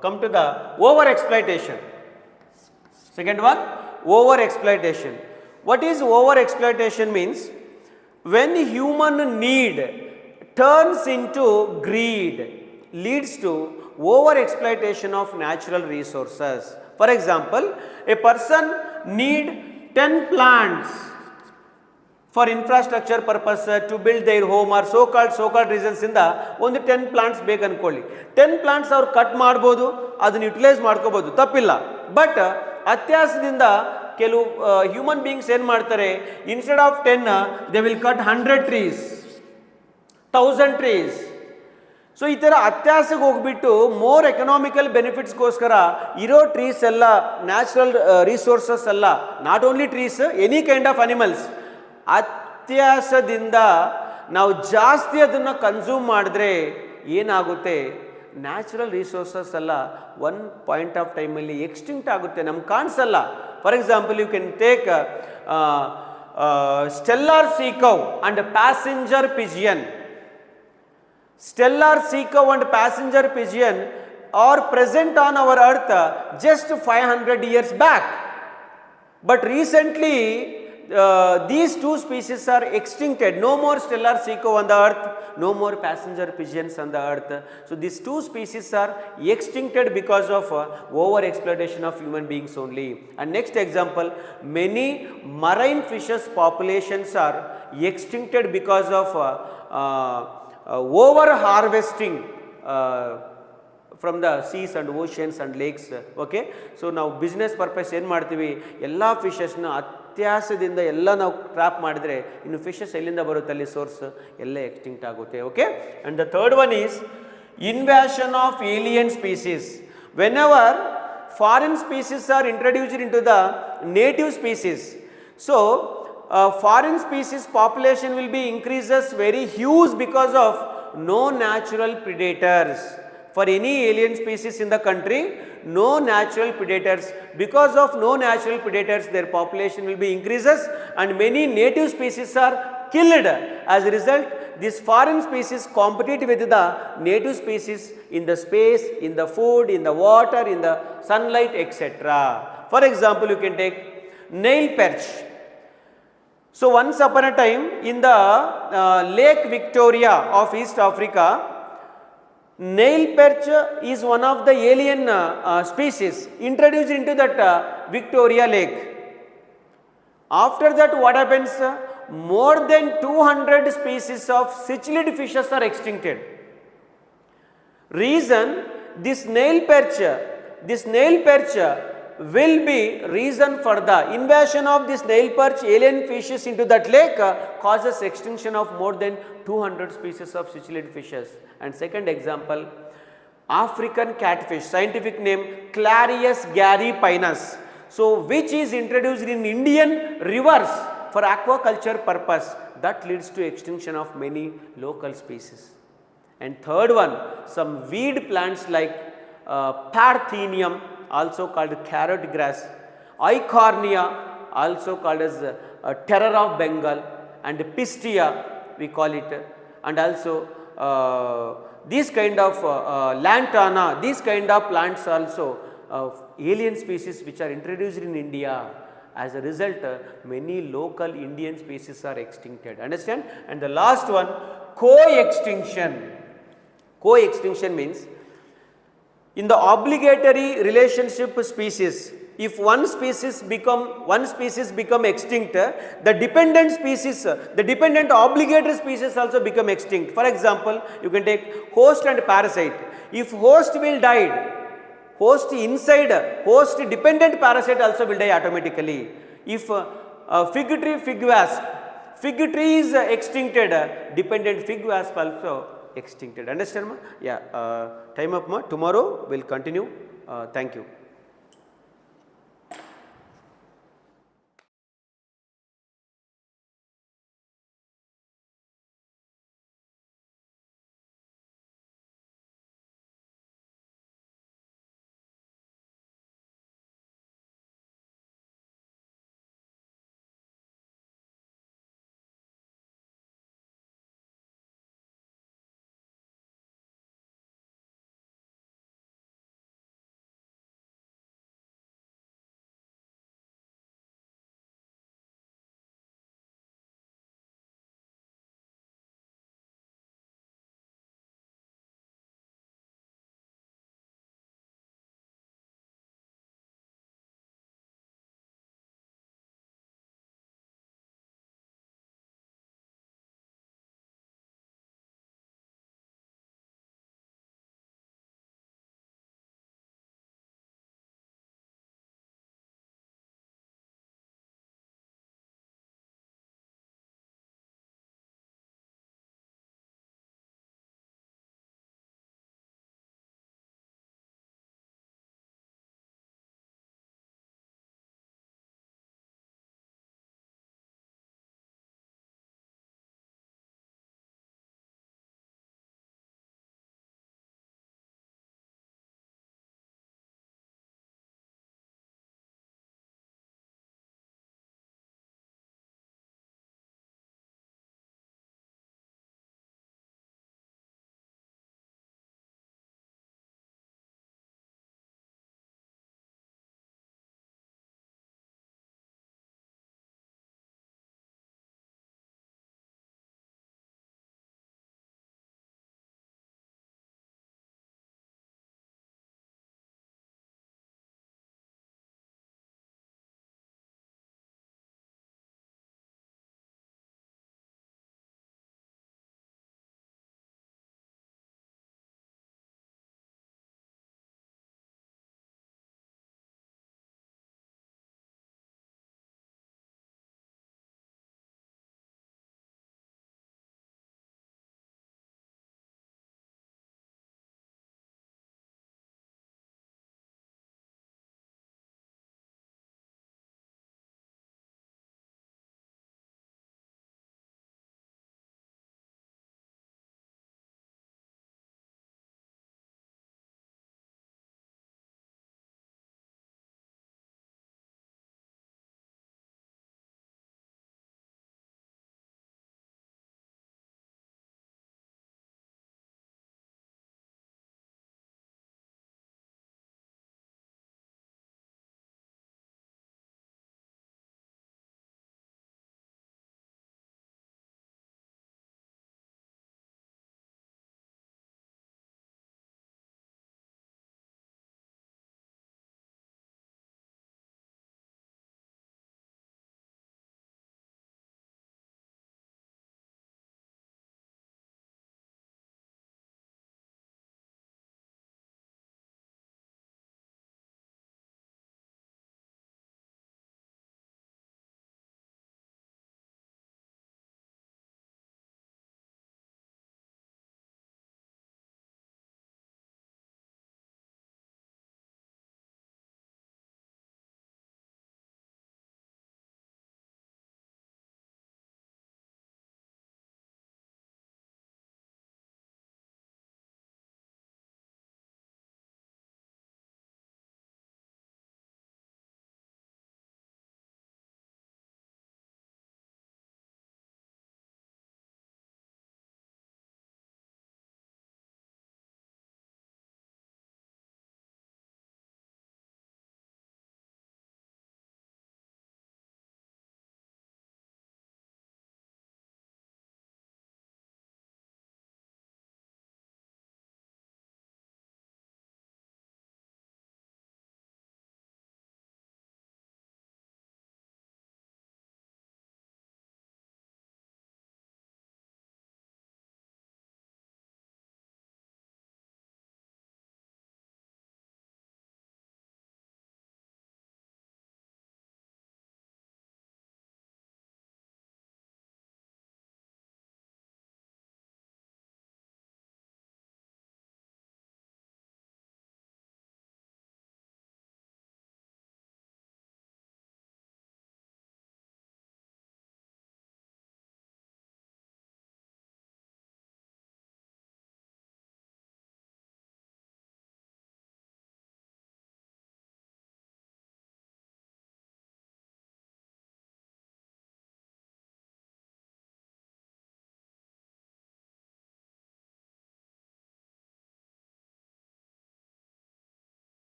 come to the over exploitation. Second one, over exploitation. What is over exploitation means? When human need turns into greed, leads to over exploitation of natural resources. For example, a person need 10 plants for infrastructure purpose to build their home or so called reasons ಇಂದ ಒಂದು 10 plants ಬೇಕು ಅನ್ಕೊಳ್ಳಿ. 10 plants ಅವ್ರು cut ಮಾಡ್ಬೋದು, ಅದನ್ನ utilise ಮಾಡ್ಕೋಬಹುದು, ತಪ್ಪಿಲ್ಲ. But ಅತ್ಯಾಸದಿಂದ ಕೆಲವು ಹ್ಯೂಮನ್ ಬೀಯಿಂಗ್ಸ್ ಏನು ಮಾಡ್ತಾರೆ, instead of 10 they will cut 100 trees, 1000 trees. So ಈ ಥರ ಅತ್ಯಾಸೆಗೆ ಹೋಗ್ಬಿಟ್ಟು ಮೋರ್ ಎಕನಾಮಿಕಲ್ ಬೆನಿಫಿಟ್ಸ್ಗೋಸ್ಕರ ಇರೋ ಟ್ರೀಸ್ ಎಲ್ಲ ನ್ಯಾಚುರಲ್ ರಿಸೋರ್ಸಸ್ ಅಲ್ಲ, not only trees, any kind of animals, ಅತ್ಯಾಸದಿಂದ ನಾವು ಜಾಸ್ತಿ ಅದನ್ನು ಕನ್ಸ್ಯೂಮ್ ಮಾಡಿದ್ರೆ ಏನಾಗುತ್ತೆ, ನ್ಯಾಚುರಲ್ ರಿಸೋರ್ಸಸ್ ಎಲ್ಲ ಒನ್ ಪಾಯಿಂಟ್ ಆಫ್ ಟೈಮಲ್ಲಿ ಎಕ್ಸ್ಟಿಂಕ್ಟ್ ಆಗುತ್ತೆ, ನಮ್ಗೆ ಕಾಣಿಸಲ್ಲ. For example you can take stellar sea cow and passenger pigeon. Stellar sea cow and passenger pigeon are present on our earth just 500 years back. But recently these two species are extincted. No more stellar sea cow on the earth, no more passenger pigeons on the earth. So these two species are extincted because of over exploitation of human beings only. And next example, many marine fishes populations are extincted because of over harvesting from the seas and oceans and lakes. Okay, so ನಾವು business purpose ಏನು ಮಾಡ್ತೀವಿ, ಎಲ್ಲ ಫಿಶಸ್ನ ಅತ್ಯಾಸದಿಂದ ಎಲ್ಲ ನಾವು trap ಮಾಡಿದರೆ ಇನ್ನು fishes ಎಲ್ಲಿಂದ ಬರುತ್ತೆ, ಅಲ್ಲಿ ಸೋರ್ಸ್ ಎಲ್ಲ ಎಕ್ಸ್ಟಿಂಕ್ಟ್ ಆಗುತ್ತೆ. Okay, and the third one is invasion of alien species. Whenever foreign species are introduced into the native species, so foreign species population will be increases very huge because of no natural predators. For any alien species in the country, no natural predators. Because of no natural predators, their population will be increases and many native species are killed. As a result, these foreign species compete with the native species in the space, in the food, in the water, in the sunlight, etc. For example, you can take nail perch. So once upon a time in the Lake Victoria of East Africa, nail perch is one of the alien species introduced into that Victoria Lake. After that, what happens? More than 200 species of cichlid fishes are extincted. Reason, this nail perch will be reason for the invasion of this nail perch alien fishes into that lake causes extinction of more than 200 species of cichlid fishes. And second example, African catfish, scientific name Clarius garipinus, so which is introduced in Indian rivers for aquaculture purpose, that leads to extinction of many local species. And third one, some weed plants like Parthenium, also called carrot grass, Eichhornia, also called as terror of Bengal, and Pistia we call it, and also these kind of lantana, these kind of plants also alien species which are introduced in India. As a result, many local Indian species are extincted. Understand? And the last one, co-extinction. Co-extinction means in the obligatory relationship species, if one species become extinct, the dependent obligatory species also become extinct. For example, you can take host and parasite. If host will die, host dependent parasite also will die automatically. If fig tree is extincted, dependent fig wasp also extincted. Understand ma? Yeah, time up ma. Tomorrow we'll continue. Thank you.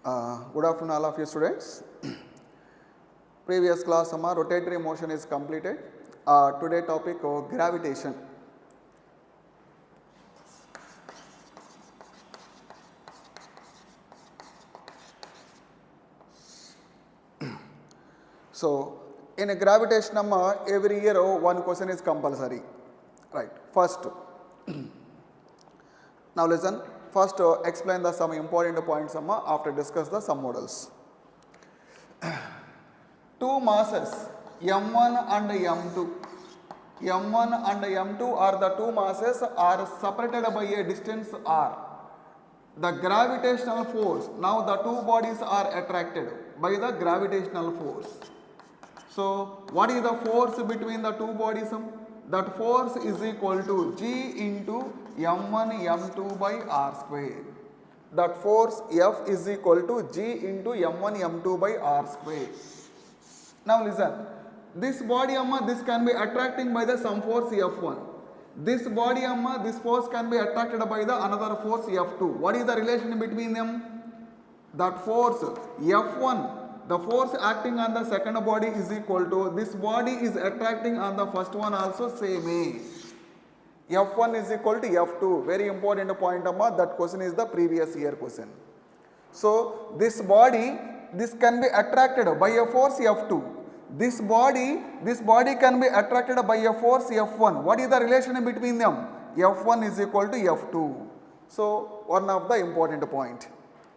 Good afternoon all of you students. Previous class rotatory motion is completed. Today topic gravitation. So in a gravitation every year one question is compulsory. Right. First, now listen. First explain the some important points after discuss the some models. Two masses m1 and m2. m1 and m2 are the two masses are separated by a distance r. The gravitational force, now the two bodies are attracted by the gravitational force. So what is the force between the two bodies? That force is equal to G into m1 m2 by r square. That force F is equal to G into m1 m2 by r square. Now listen, this body this can be attracting by the some force F1. This body this force can be attracted by the another force F2. What is the relation between them? That force F1, the force acting on the second body is equal to this body is attracting on the first one also same. F1 is equal to F2. Very important point that question is the previous year question. So this body, this can be attracted by a force F2. This body can be attracted by a force F1. What is the relation between them? F1 is equal to F2. So one of the important point.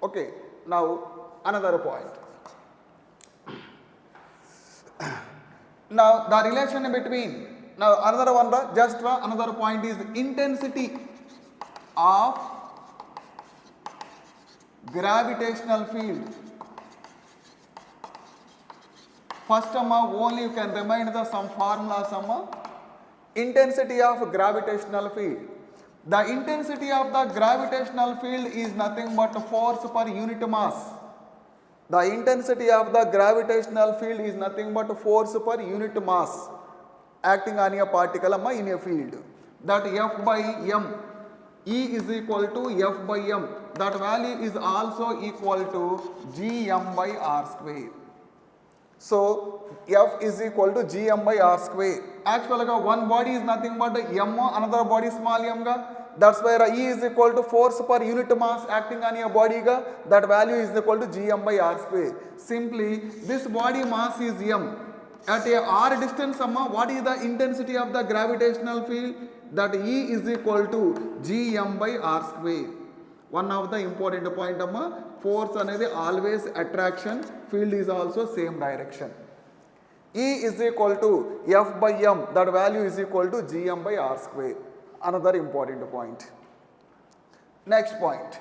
Okay, now another point. Now the relation between, now another one, just another point is intensity of gravitational field. First only you can remind the some formulas. Intensity of gravitational field. The intensity of the gravitational field is nothing but force per unit mass. The intensity of the gravitational field is nothing but force per unit mass acting on a particle in a field. That F by m, E is equal to F by m. That value is also equal to Gm by r square. So F is equal to Gm by r square. Actually one body is nothing but m, another body small m. That's where E is equal to force per unit mass acting on a body. That value is equal to Gm by r square. Simply this body mass is m. At a r distance, what is the intensity of the gravitational field? That E is equal to Gm by r square. One of the important point, force anedi always attraction, field is also same direction. E is equal to F by m, that value is equal to Gm by r square. Another important point. Next point.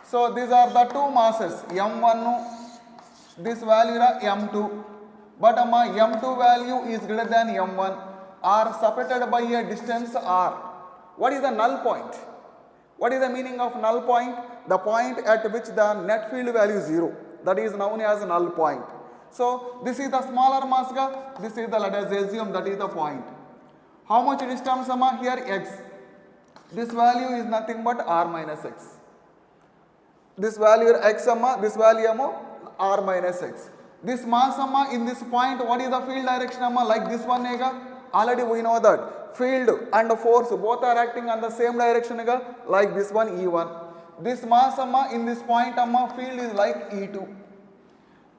So these are the two masses, m1, this value is m2, but m2 value is greater than m1, are separated by a distance r. What is the null point? What is the meaning of null point? The point at which the net field value is 0. That is known as null point. So this is the smaller mass, this is the, let us assume that is the point. How much distance here? X. This value is nothing but r minus x. This value x, this value r minus x. This mass in this point, what is the field direction? Like this one, already we know that field and force both are acting on the same direction, like this one E1. This mass in this point field is like E2.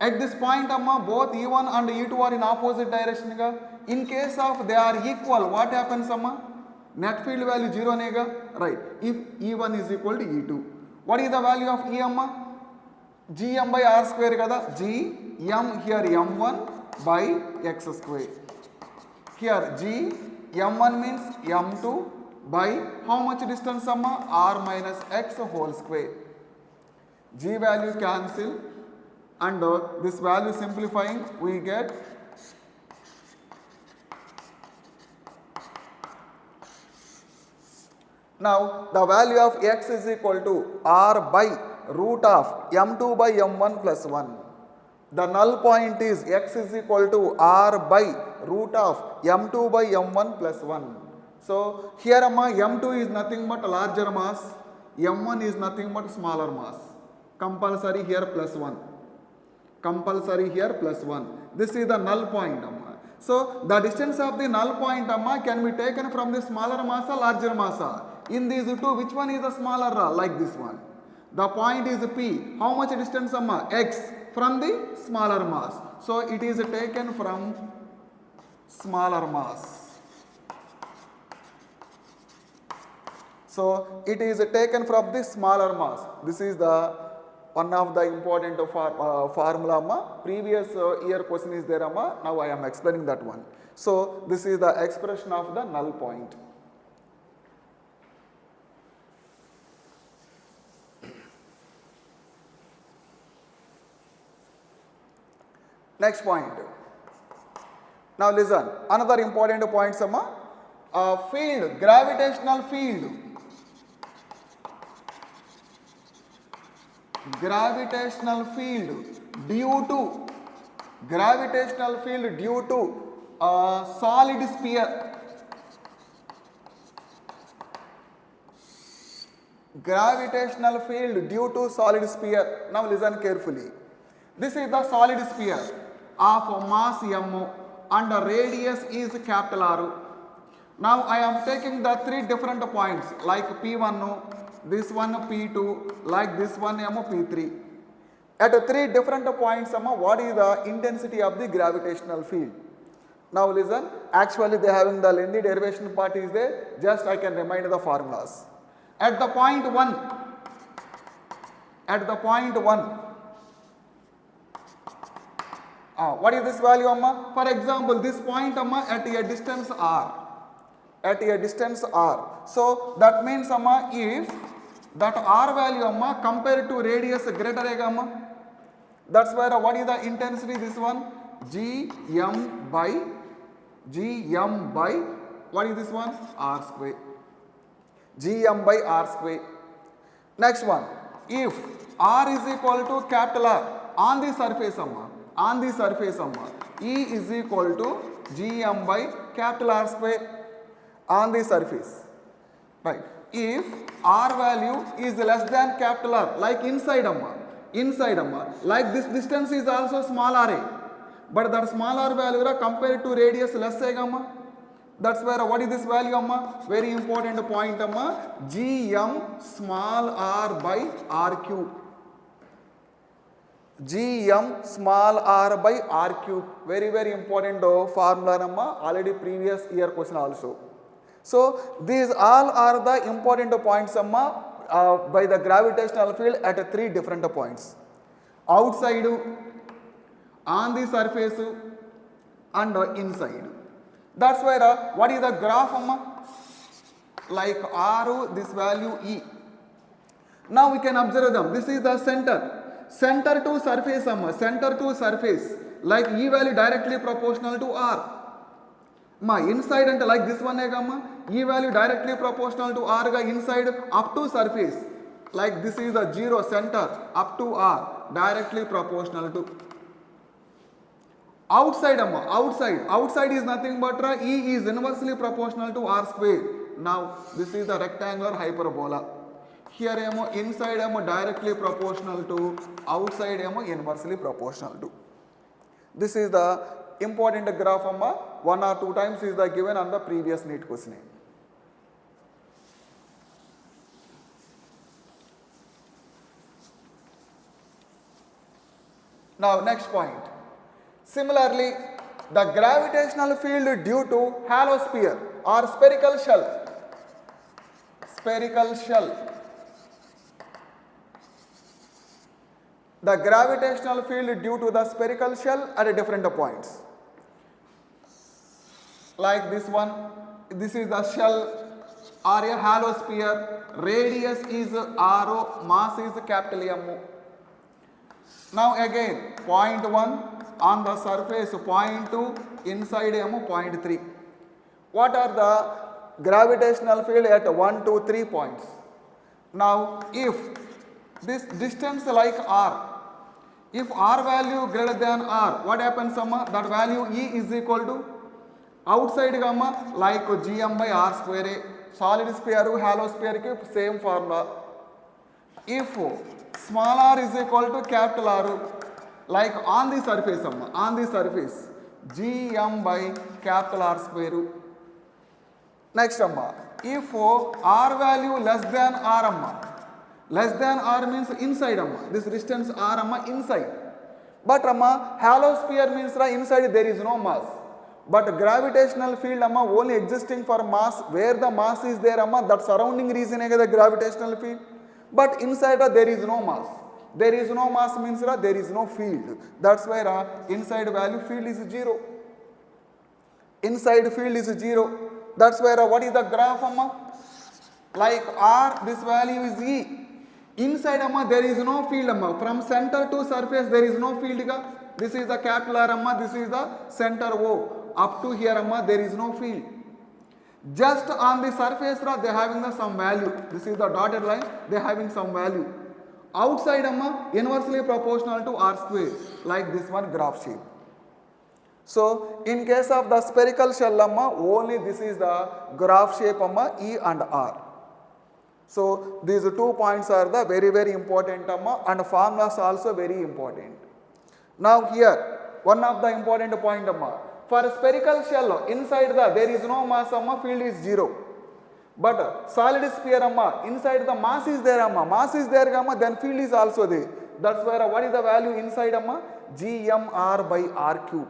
At this point both E1 and E2 are in opposite direction. In case of they are equal, what happens? Net field value 0, right? If E1 is equal to E2. What is the value of Em? Gm by r square kada. G, m here m1 by x square. Here G, m1 means m2 by how much distance? R minus x whole square. G value cancel and this value simplifying we get now the value of x is equal to r by root of m2 by m1 plus 1. The null point is x is equal to r by root of m2 by m1 plus 1. So here m2 is nothing but larger mass, m1 is nothing but smaller mass. Compulsory here plus 1. Compulsory here plus 1. This is the null point. So the distance of the null point can be taken from the smaller mass or larger mass. In these two, which one is the smaller? Like this one. The point is P. How much distance? X from the smaller mass. So it is taken from smaller mass. So it is taken from the smaller mass. This is the one of the important formula. Previous year question is there. Now I am explaining that one. So this is the expression of the null point. Next point. Now listen, another important point, field, gravitational field. Gravitational field due to solid sphere. Gravitational field due to solid sphere. Now listen carefully. This is the solid sphere of mass m and the radius is capital R. Now I am taking the three different points like P1, this one P2, like this one P3. At three different points, what is the intensity of the gravitational field? Now listen, actually they having the lengthy derivation part is there, just I can remind the formulas. At the point 1, what is this value, For example, this point, at a distance r. So that means, if that r value, compared to radius greater, that's where what is the intensity? This one, gm by what is this one? R square. Gm by r square. Next one, if r is equal to capital R on the surface, E is equal to Gm by capital R square on the surface. Right. If R value is less than capital R, like inside, like this distance is also small r, but that small r value compared to radius less, that's where what is this value, very important point, Gm small r by r cube. Gm small r by r cube, very important formula, already previous year question also. So these all are the important points, by the gravitational field at three different points: outside, on the surface, and inside. That's where what is the graph, like r, this value E. Now we can observe them. This is the center to surface, like E value directly proportional to R. Inside and like this one, E value directly proportional to R, inside up to surface, like this is the 0 center up to R, directly proportional to outside. Outside is nothing but E is inversely proportional to R square. Now this is the rectangular hyperbola. Here inside directly proportional to, outside inversely proportional to. This is the important graph, one or two times is the given on the previous NEET question. Now next point. Similarly, the gravitational field due to hollow sphere or spherical shell. The gravitational field due to the spherical shell at different points. Like this one, this is the shell or a hollow sphere, radius is r, mass is capital M. Now again, point 1 on the surface, point 2 inside point 3. What are the gravitational field at 1, 2, 3 points? Now if this distance like r, if r value greater than r, what happens, that value E is equal to outside gamma like gm by r square a, solid sphere hollow sphere ki same formula. If small r is equal to capital R, like on the surface amma, on the surface gm by capital R square. Next amma, if r value less than r amma, less than r means inside amma, this distance r amma inside, but amma hollow sphere means inside there is no mass, but gravitational field amma only existing for mass, where the mass is there amma, that surrounding region e kada gravitational field, but inside there is no mass. There is no mass means there is no field. That's why inside value field is 0. Inside field is 0. That's why what is the graph amma? Like r, this value is E. Inside amma there is no field amma. From center to surface there is no field ga. This is the capital R amma, this is the center O. Up to here amma there is no field. Just on the surface they are having some value. This is the dotted line, they are having some value. Outside amma inversely proportional to r square, like this one graph shape. So in case of the spherical shell amma, only this is the graph shape amma, E and R. So these 2 points are the very important amma, and formulas also very important. Now here one of the important point amma, for spherical shell inside there is no mass amma, field is 0. But solid sphere amma, inside the mass is there amma, mass is there gamma, then field is also there. That's where what is the value inside amma? gmr by r cube.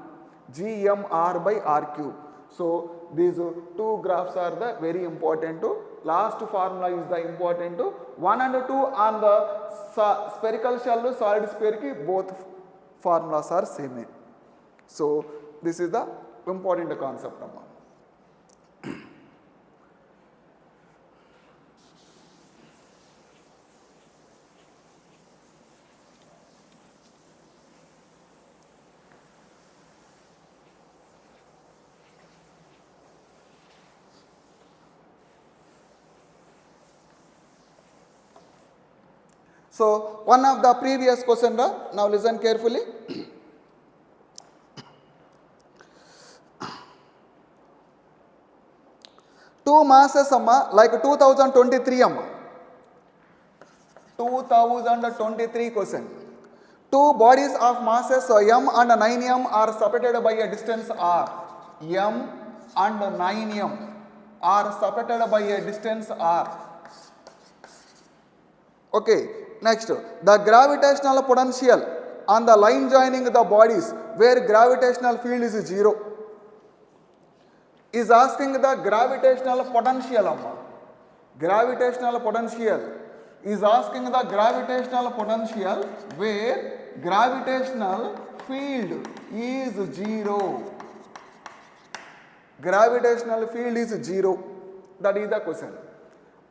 gmr by r cube. So these 2 graphs are the very important. Last formula is the important. 1 and 2 on the spherical shell, solid sphere ki both formulas are same. So this is the important concept amma. So one of the previous question, now listen carefully. Two masses amma, like 2023 amma. 2023 question. Two bodies of masses m and 9m are separated by a distance r. M and 9m are separated by a distance r. Okay. Next, the gravitational potential on the line joining the bodies where gravitational field is 0 is asking the gravitational potential amma. Gravitational potential is asking the gravitational potential where gravitational field is 0. Gravitational field is 0. That is the question.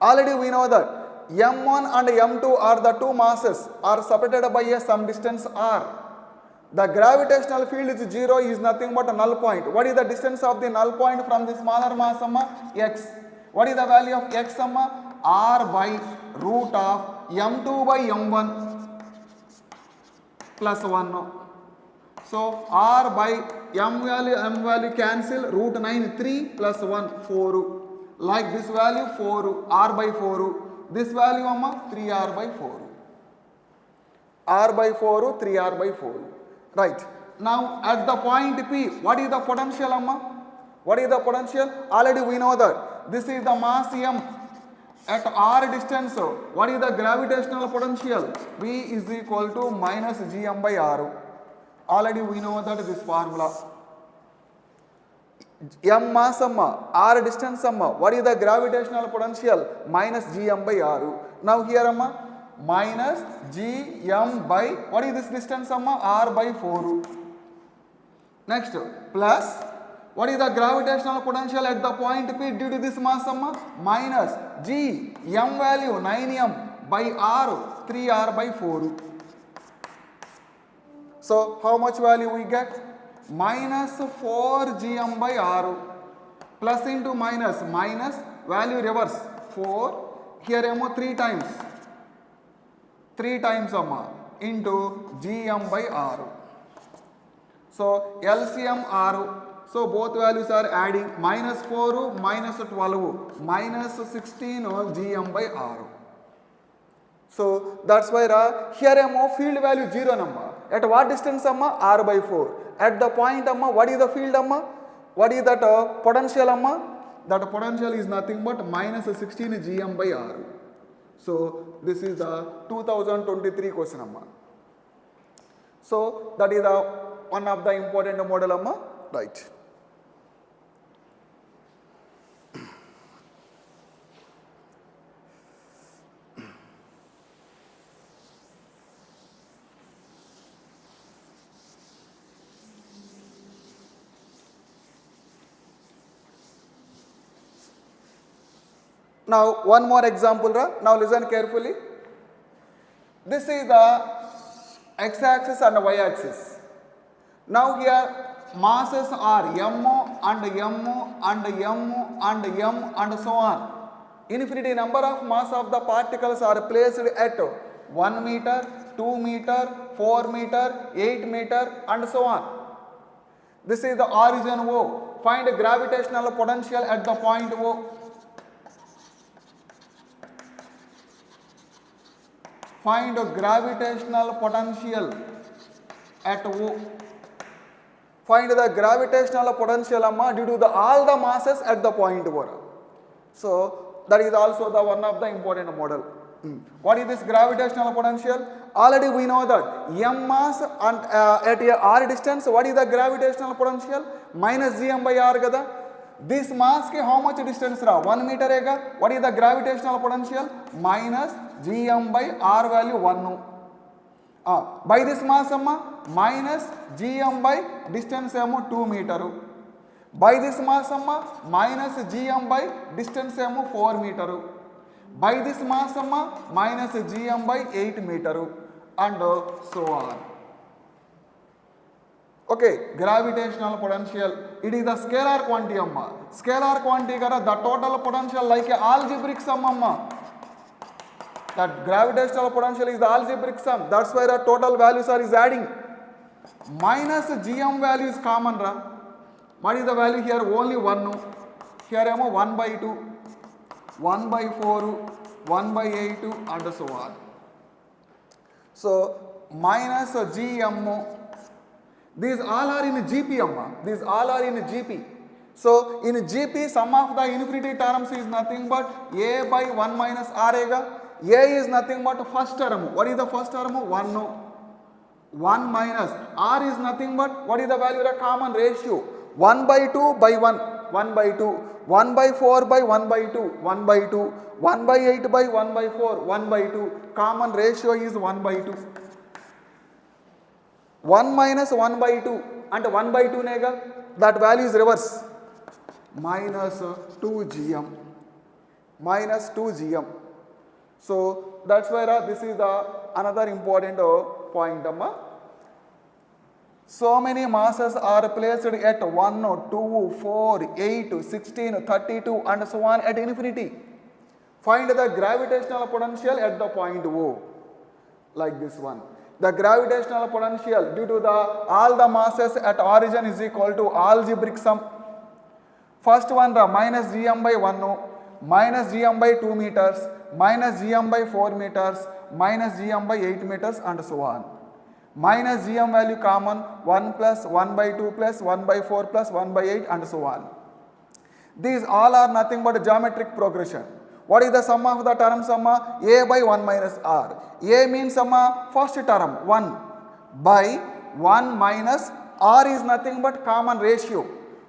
Already we know that m1 and m2 are the two masses are separated by some distance r. The gravitational field is 0 is nothing but a null point. What is the distance of the null point from the smaller mass amma? X. What is the value of x amma? R by root of m2 by m1 plus 1. So r by m value cancel, root 9 3 plus 1 4. Like this value 4, r by 4. This value amma 3r by 4. R by 4, 3r by 4. Right. Now at the point P, what is the potential amma? What is the potential? Already we know that this is the mass m at r distance. What is the gravitational potential? V is equal to minus gm by r. Already we know that this formula. M mass amma, r distance amma, what is the gravitational potential? Minus gm by r. Now here amma, minus gm by, what is this distance amma? R by 4. Next, plus, what is the gravitational potential at the point P due to this mass amma? Minus g, m value 9m by r, 3r by 4. So how much value we get? Minus 4 gm by r, plus into minus, minus value reverse 4, here amma 3 times amma into gm by r. So LCM r, So both values are adding minus 4, minus 12, minus 16 gm by r. So that's why here field value 0 number. At what distance r by 4. At the point what is the field what is that potential that potential is nothing but minus 16 gm by r. So this is the 2023 question So that is the one of the important model right. Now one more example, now listen carefully. This is the x-axis and y-axis. Now here masses are m and m and m and m and so on. Infinity number of mass of the particles are placed at 1 meter, 2 meter, 4 meter, 8 meter and so on. This is the origin O. Find gravitational potential at the point O. Find gravitational potential at O. Find the gravitational potential due to all the masses at the point O. So that is also the one of the important model. What is this gravitational potential? Already we know that m mass and at a r distance, what is the gravitational potential? Minus gm by r gada. This mass ke how much distance 1 meter ega. What is the gravitational potential? Minus gm by r value 1. By this mass minus gm by distance 2 meter. By this mass minus gm by distance 4 meter. By this mass minus gm by 8 meter and so on. Okay, gravitational potential, it is the scalar quantity Scalar quantity the total potential like a algebraic sum That gravitational potential is the algebraic sum. That's why the total values is adding. Minus gm value is common. What is the value here? Only 1. Here 1 by 2, 1 by 4, 1 by 8 and so on. So minus gm. These all are in GP. These all are in GP. So in GP, sum of the infinity terms is nothing but a by 1 minus r. A is nothing but first term. What is the first term? 1. 1 minus r is nothing but what is the value of the common ratio? 1 by 2 by 1. 1 by 2. 1 by 4 by 1 by 2. 1 by 2. 1 by 8 by 1 by 4. 1 by 2. Common ratio is 1 by 2. 1 minus 1 by 2 and 1 by 2 nega, that value is reverse. Minus 2 gm. Minus 2 gm. So that's why this is the another important point. So many masses are placed at 1, 2, 4, 8, 16, 32 and so on at infinity. Find the gravitational potential at the point O. Like this one. The gravitational potential due to all the masses at origin is equal to algebraic sum. First one minus gm by 1, minus gm by 2 meters, minus gm by 4 meters, minus gm by 8 meters and so on. Minus gm value common 1 plus 1 by 2 plus 1 by 4 plus 1 by 8 and so on. These all are nothing but geometric progression. What is the sum of the terms? A by 1 minus r. A means first term 1 by 1 minus r is nothing but common ratio.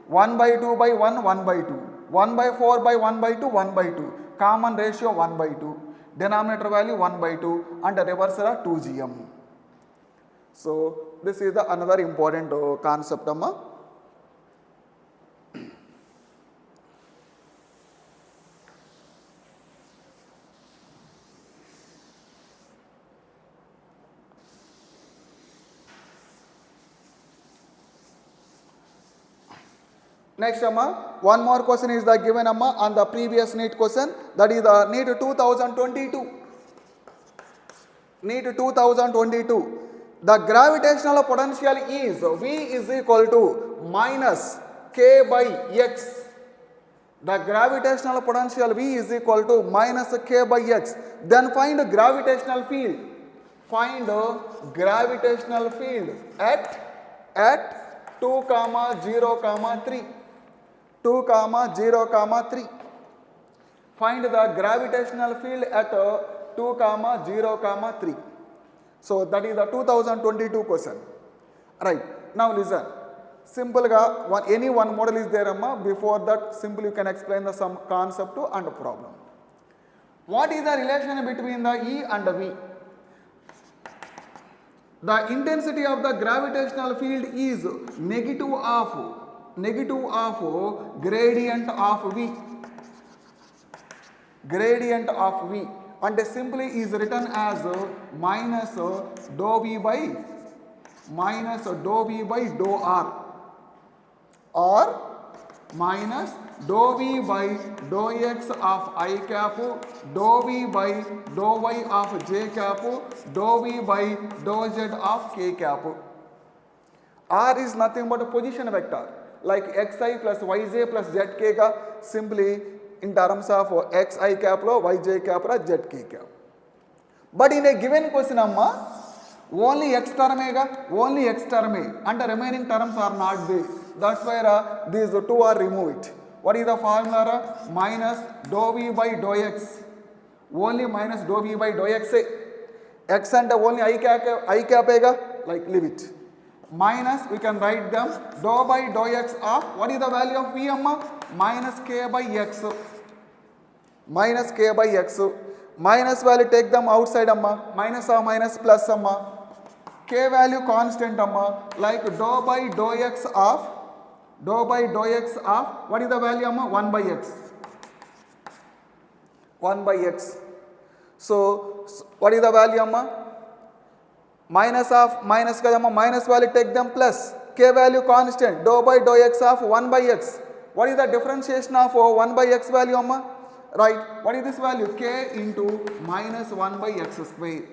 1 by 2 by 1, 1 by 2. 1 by 4 by 1 by 2, 1 by 2. Common ratio 1 by 2. Denominator value 1 by 2 and reverse 2 gm. So this is the another important concept. Next, one more question is the given on the previous NEET question, that is the NEET 2022. NEET 2022. The gravitational potential is V is equal to minus K by X. The gravitational potential V is equal to minus K by X. Then find gravitational field. Find gravitational field at 2, 0, 3. 2, 0, 3. Find the gravitational field at 2, 0, 3. So that is the 2022 question. Right. Now listen. Simple ga any one model is there amma. Before that, simply you can explain the some concept and problem. What is the relation between the E and the V? The intensity of the gravitational field is negative of gradient of V. Gradient of V, and simply is written as minus dou V by dou R, or minus dou V by dou X of I cap, dou V by dou Y of J cap, dou V by dou Z of K cap. R is nothing but a position vector, like xi plus yj plus zk ka simply in terms of xi cap lo yj cap ra zk cap. But in a given question amma, only x term and the remaining terms are not there. That's why these two are removed. What is the formula? Minus dou V by dou X. Only minus dou V by dou X. X and only I cap like leave it. Minus we can write them dou by dou X of what is the value of V amma? Minus K by X. Minus K by X. Minus value take them outside amma. Minus or minus plus amma. K value constant amma, like dou by dou X of what is the value amma? 1 by X. 1 by X. So what is the value amma? Minus kadamma, minus value take them plus. K value constant, dou by dou X of 1 by X. What is the differentiation of 1 by X value amma? Right, what is this value? K into minus 1 by X square.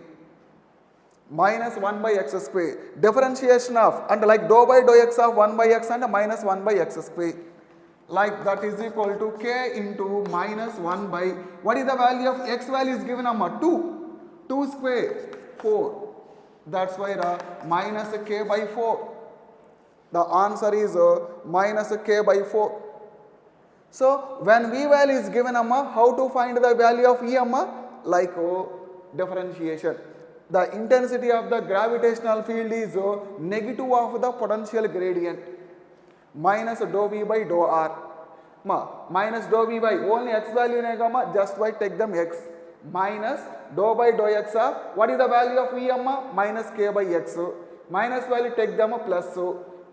Minus 1 by X square. Differentiation of, and like dou by dou X of 1 by X and minus 1 by X square. Like that is equal to K into minus 1 by, what is the value of X value is given amma? 2. 2 square, 4. That's why minus K by 4. The answer is minus K by 4. So when V value is given amma, how to find the value of E amma? Like differentiation. The intensity of the gravitational field is negative of the potential gradient. Minus dou V by dou R. Minus dou V by only X value negama, just by take them X. Minus dou by dou X of what is the value of V amma? Minus K by X. Minus value take them a plus.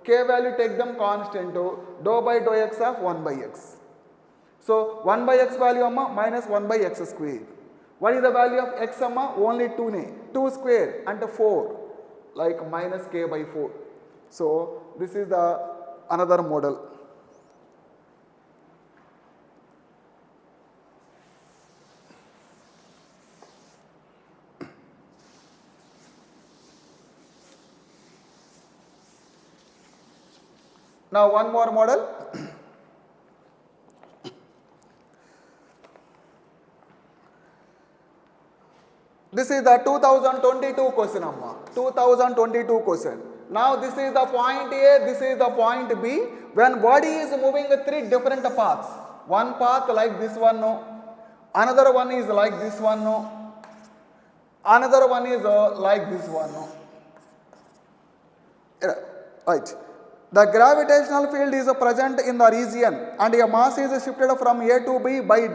K value take them constant. Dou by dou X of 1 by X. So 1 by X value amma minus 1 by X square. What is the value of X amma? Only 2 ne. 2 square and 4. Like minus K by 4. So this is the another model. Now one more model. This is the 2022 question amma. 2022 question. Now this is the point A, this is the point B. When body is moving 3 different paths. One path like this one, no. Another one is like this one, no. Another one is like this one, no. Right. The gravitational field is present in the region and a mass is shifted from A to B by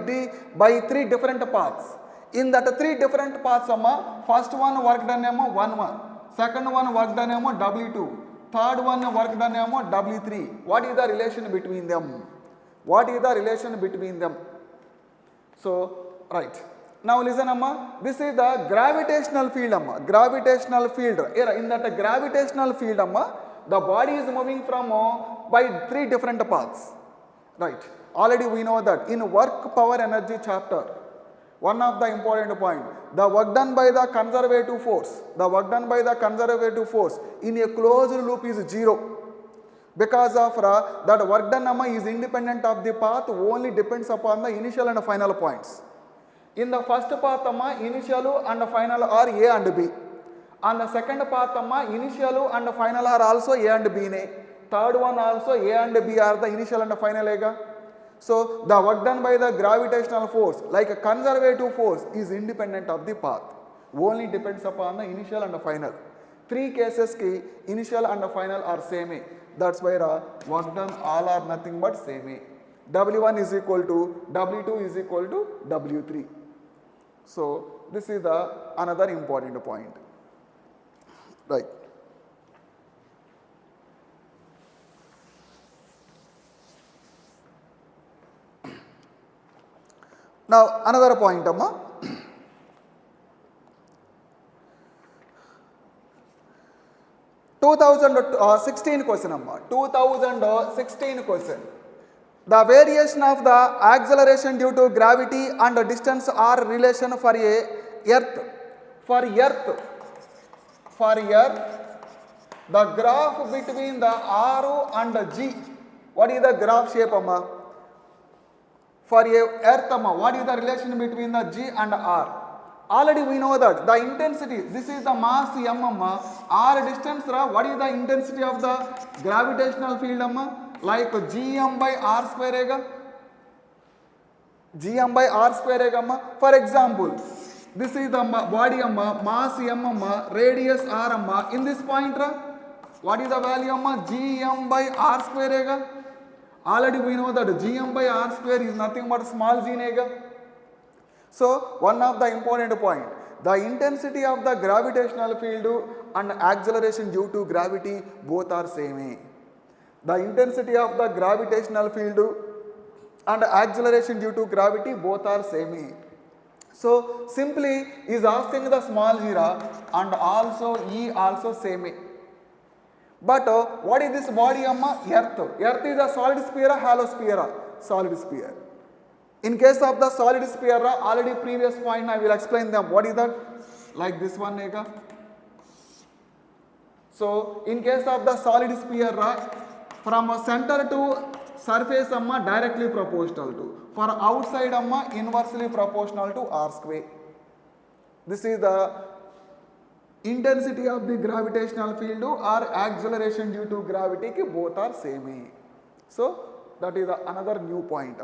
3 different paths. In that 3 different paths, first one work done 1, second one work done W2, third one work done W3. What is the relation between them? What is the relation between them? So, right. Now listen this is the gravitational field Gravitational field. In that gravitational field the body is moving from by 3 different paths. Right. Already we know that in work power energy chapter. One of the important point, the work done by the conservative force in a closed loop is 0. because of that work done is independent of the path, only depends upon the initial and final points. In the first path initial and final are A and B. On the second path initial and final are also A and B. Third one also A and B are the initial and final. So the work done by the gravitational force, like a conservative force, is independent of the path, only depends upon the initial and the final. Three cases ki initial and the final are same. That's why work done all are nothing but same. W1 is equal to W2 is equal to W3. So this is the another important point. Right. Now another point, 2016 question, 2016 question. The variation of the acceleration due to gravity and distance are relation for a earth. For earth, the graph between the R and G. What is the graph shape, amma? For a earth, what is the relation between the G and R? Already we know that the intensity, this is the mass m, R distance, what is the intensity of the gravitational field, like gm by r square, gm by r square. For example, this is the body mass m, radius r. In this point, what is the value, gm by r square? Already we know that gm by r square is nothing but small g. So one of the important point, the intensity of the gravitational field and acceleration due to gravity both are same. The intensity of the gravitational field and acceleration due to gravity both are same. So simply is asking the small g and also E also same. But what is this body, Earth? Earth is a solid sphere or hollow sphere? Solid sphere. In case of the solid sphere, already previous point I will explain them. What is that? Like this one. So in case of the solid sphere, from center to surface directly proportional to. For outside inversely proportional to r square. This is the intensity of the gravitational field or acceleration due to gravity, both are same. So that is another new point.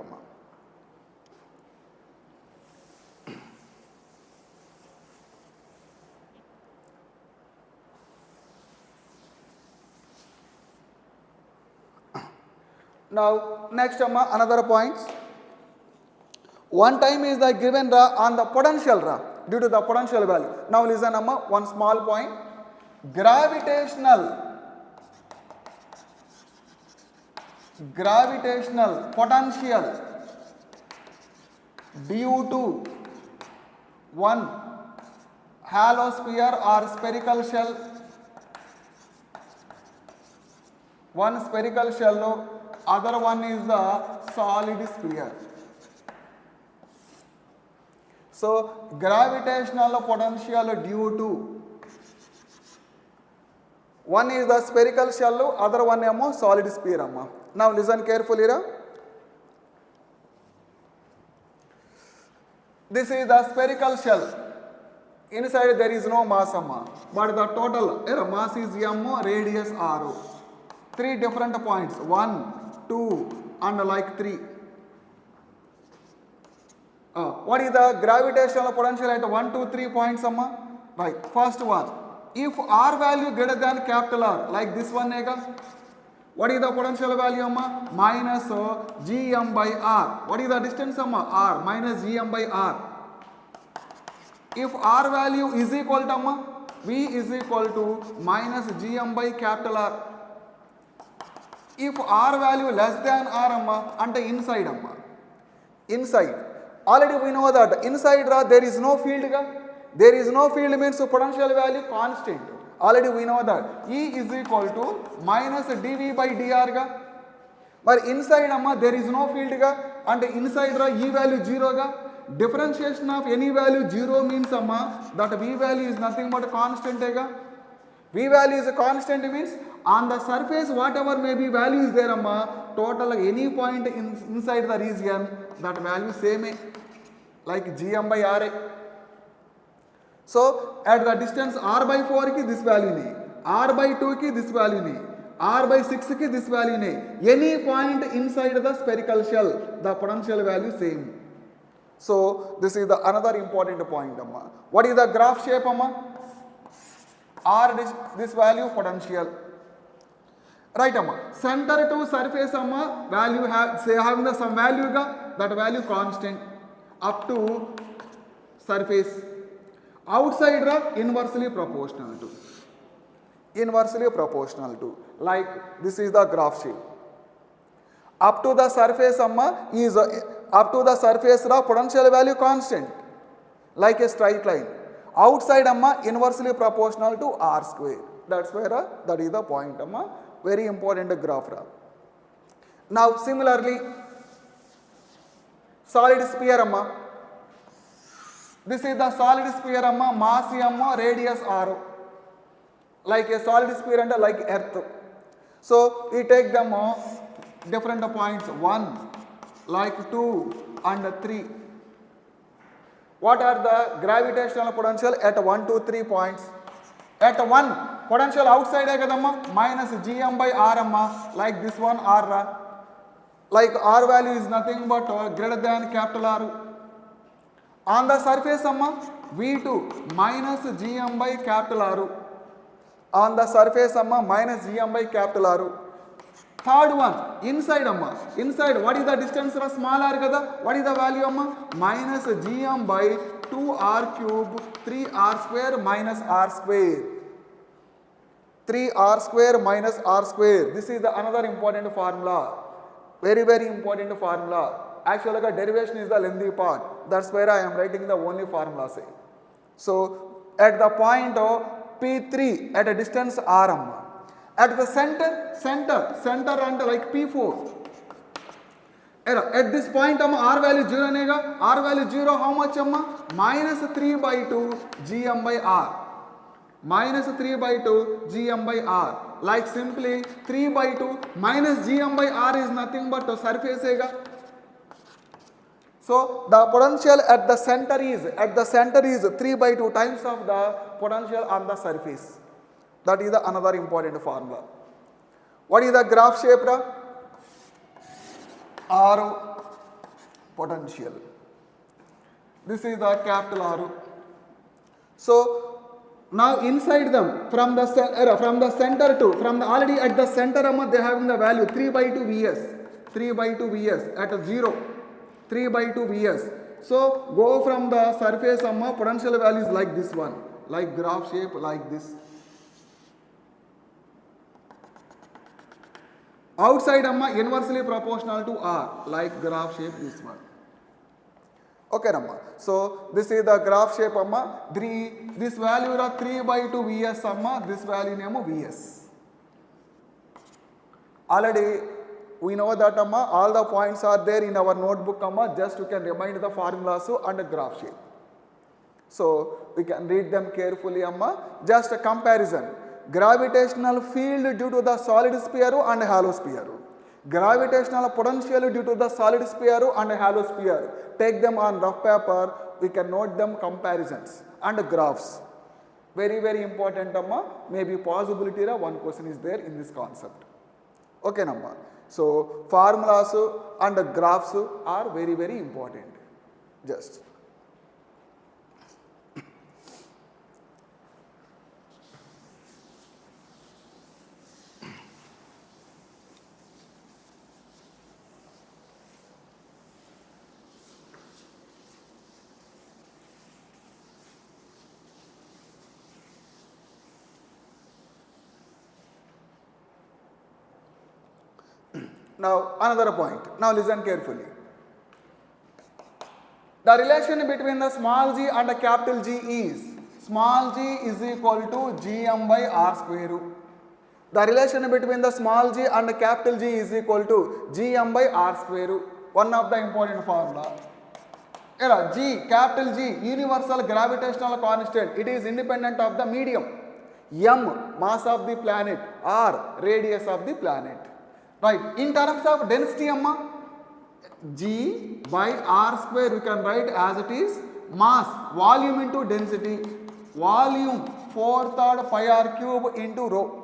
Now next another points. One time is the given on the potential due to the potential value. Now listen one small point. Gravitational potential due to one hollow sphere or spherical shell, one spherical shell, other one is the solid sphere. So gravitational potential due to one is the spherical shell, other one is solid sphere. Now listen carefully. This is the spherical shell. Inside there is no mass, but the total mass is m, radius r. Three different points, 1, 2 and like 3. What is the gravitational potential at 1, 2, 3 points? Right. First one, if r value greater than capital R, like this one, what is the potential value? Minus gm by r. What is the distance? R minus gm by r. If r value is equal to v is equal to minus gm by capital R. If r value less than r, and inside inside. Already we know that inside there is no field. There is no field means potential value constant. Already we know that E is equal to minus dV by dr. But inside there is no field and inside E value 0. Differentiation of any value 0 means that V value is nothing but constant. V value is a constant means on the surface whatever may be value is there amma, total any point inside the region that value same like gm by ra. So at the distance r by 4 ki this value ne, r by 2 ki this value ne, r by 6 ki this value ne, any point inside the spherical shell the potential value same. So this is the another important point amma. What is the graph shape amma? R this value potential, right amma. Center to surface amma value having the some value ga, that value constant up to surface. Outside ra inversely proportional to, like this is the graph shape. Up to the surface amma is up to the surface ra potential value constant like a straight line. Outside amma inversely proportional to r square. That's where that is the point amma. Very important graph ra. Now similarly solid sphere amma. This is the solid sphere amma, mass amma, radius r, like a solid sphere and like earth. So we take them different points 1 like 2 and 3. What are the gravitational potential at 1, 2, 3 points? At 1 potential outside minus gm by r amma, like this one r, like r value is nothing but greater than capital R. On the surface amma v2 minus gm by capital R. On the surface amma minus gm by capital R. Third one inside amma, inside what is the distance ra small r kada, what is the value amma? Minus gm by 2r cube 3r square minus r square. 3r square minus r square. This is the another important formula. Very important formula. Actually derivation is the lengthy part. That's where I am writing the only formula say. So at the point of P3 at a distance r amma. At the center and like P4. At this point r value 0 nega, r value 0 how much amma? Minus 3 by 2 gm by r. Minus 3 by 2 gm by r. Like simply 3 by 2 minus gm by r is nothing but surface ega. So the potential at the center is 3 by 2 times of the potential on the surface. That is the another important formula. What is the graph shape ra? R potential. This is the capital R. So now inside them from the center to already at the center they are having the value 3 by 2 Vs. 3 by 2 Vs at 0. 3 by 2 Vs. So go from the surface potential value is like this one, like graph shape like this. Outside inversely proportional to r, like graph shape this one. Okay Ramma. So this is the graph shape amma. This value is 3 by 2 Vs amma. This value name Vs. Already we know that amma, all the points are there in our notebook amma. Just you can remind the formulas and the graph shape. So we can read them carefully amma. Just a comparison. Gravitational field due to the solid sphere and hollow sphere. Gravitational potential due to the solid sphere and hollow sphere. Take them on rough paper. We can note them comparisons and graphs. Very important amma. Maybe possibility one question is there in this concept. Okay namma. So formulas and graphs are very important. Just. Now another point. Now listen carefully. The relation between the small g and the capital G is small g is equal to gm by r square. The relation between the small g and the capital G is equal to gm by r square. One of the important formula. G, capital G, universal gravitational constant. It is independent of the medium. m mass of the planet, r radius of the planet. Right, in terms of density amma, g by r square we can write as it is mass, volume into density, volume 4/3 pi r cube into rho.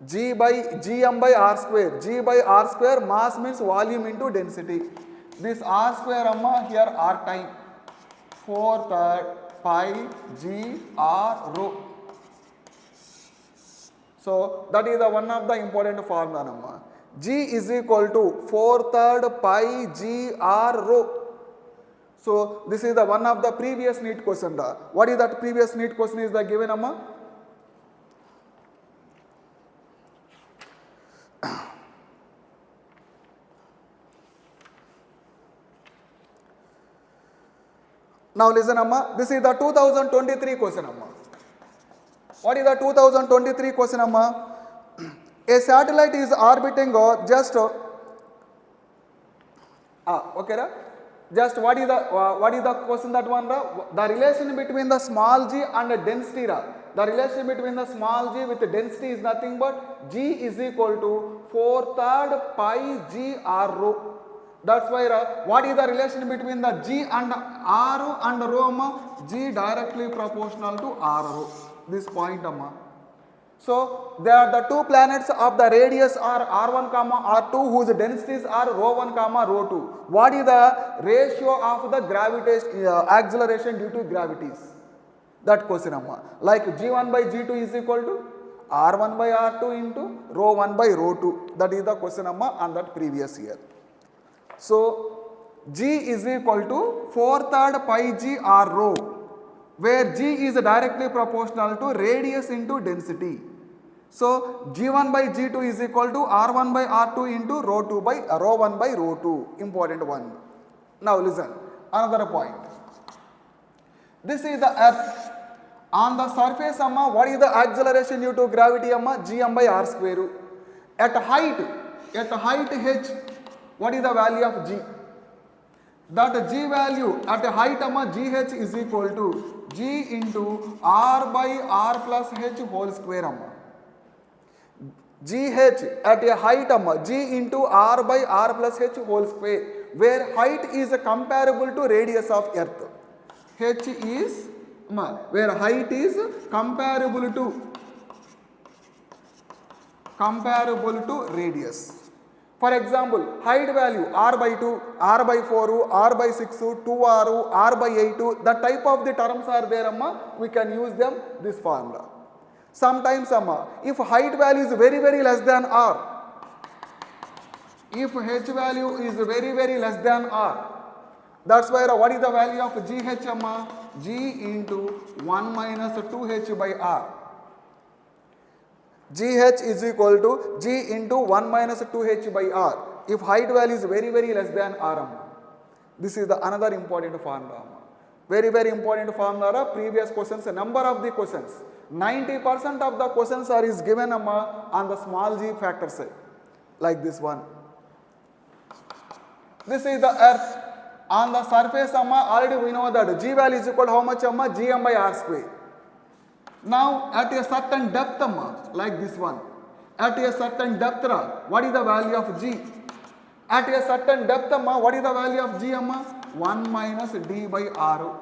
G by gm by r square, g by r square mass means volume into density. This r square amma, here r time, 4/3 pi g r rho. So that is the one of the important formula amma. G is equal to 4/3 pi g r rho. So this is the one of the previous NEET question. What is that previous NEET question is the given amma? Now listen amma, this is the 2023 question amma. What is the 2023 question amma? A satellite is orbiting just okay ra? Just what is the question that one ra? The relation between the small g and the density ra. The relation between the small g with the density is nothing but g is equal to 4/3 pi g r rho. That's why what is the relation between the g and r and rho amma? G directly proportional to r rho. This point amma. So there are the two planets of the radius are r1 comma r2 whose densities are rho1 comma rho2. What is the ratio of the gravitation acceleration due to gravities? That question amma. Like g1 by g2 is equal to r1 by r2 into rho1 by rho2. That is the question amma on that previous year. So g is equal to 4/3 pi g r rho, where g is directly proportional to radius into density. So g1 by g2 is equal to r1 by r2 into rho2 by rho1 by rho2. Important one. Now listen, another point. This is the earth. On the surface amma, what is the acceleration due to gravity amma? Gm by r square. At height h, what is the value of g? That g value at a height amma, gh is equal to g into r by r plus h whole square amma. gh at a height amma, g into r by r plus h whole square, where height is comparable to radius of earth. H is where height is comparable to radius. For example, height value r by 2, r by 4, r by 6, 2r, r by 8, the type of the terms are there amma, we can use them this formula. Sometimes amma, if height value is very less than r, if h value is very less than r, that's why what is the value of gh amma? G into 1 minus 2h by r. gh is equal to g into 1 minus 2h by r. If height value is very less than r amma. This is the another important formula amma. Very important formula. Previous questions, number of the questions, 90% of the questions are is given amma on the small g factor side, like this one. This is the earth. On the surface amma, already we know that g value is equal to how much amma? Gm by r square. Now at a certain depth amma, like this one, at a certain depth what is the value of g? At a certain depth amma, what is the value of g amma? 1 minus d by r.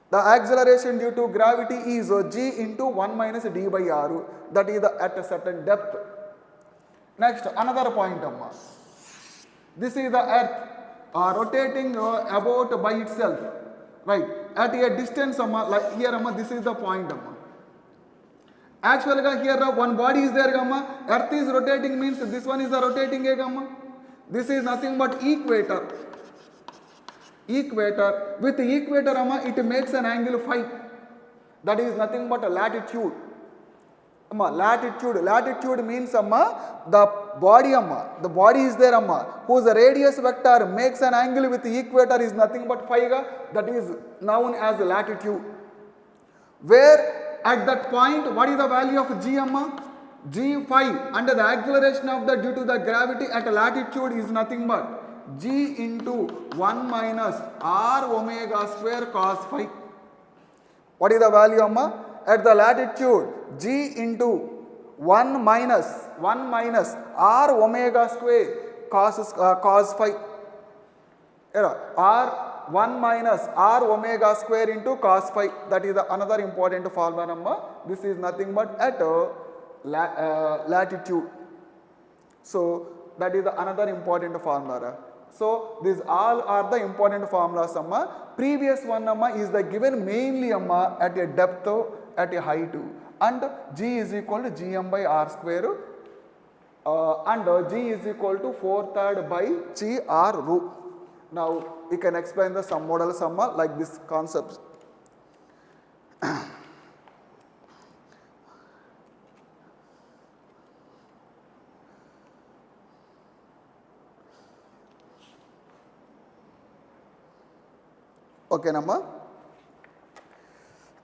The acceleration due to gravity is g into 1 minus d by r. That is at a certain depth. Next, another point amma. This is the earth rotating about by itself, right? At a distance amma, like here amma, this is the point amma. Actually here one body is there gamma, earth is rotating means this one is the rotating gamma. This is nothing but equator. With the equator amma, it makes an angle phi. That is nothing but a latitude. Latitude means the body is there whose radius vector makes an angle with the equator is nothing but phi, that is known as latitude. Where at that point, what is the value of g g phi, and the acceleration of the due to the gravity at latitude is nothing but g into 1 minus r omega square cos phi. What is the value at the latitude g into 1 minus r omega square cos phi. R 1 minus r omega square into cos phi. That is another important formula number. This is nothing but at latitude. So that is another important formula. So these all are the important formulas amma. Previous one amma is the given mainly amma at a depth, at a height, and g is equal to gm by r square, and g is equal to 4/3 by g r rho. Now we can explain the some models amma like this concepts. Okay, number.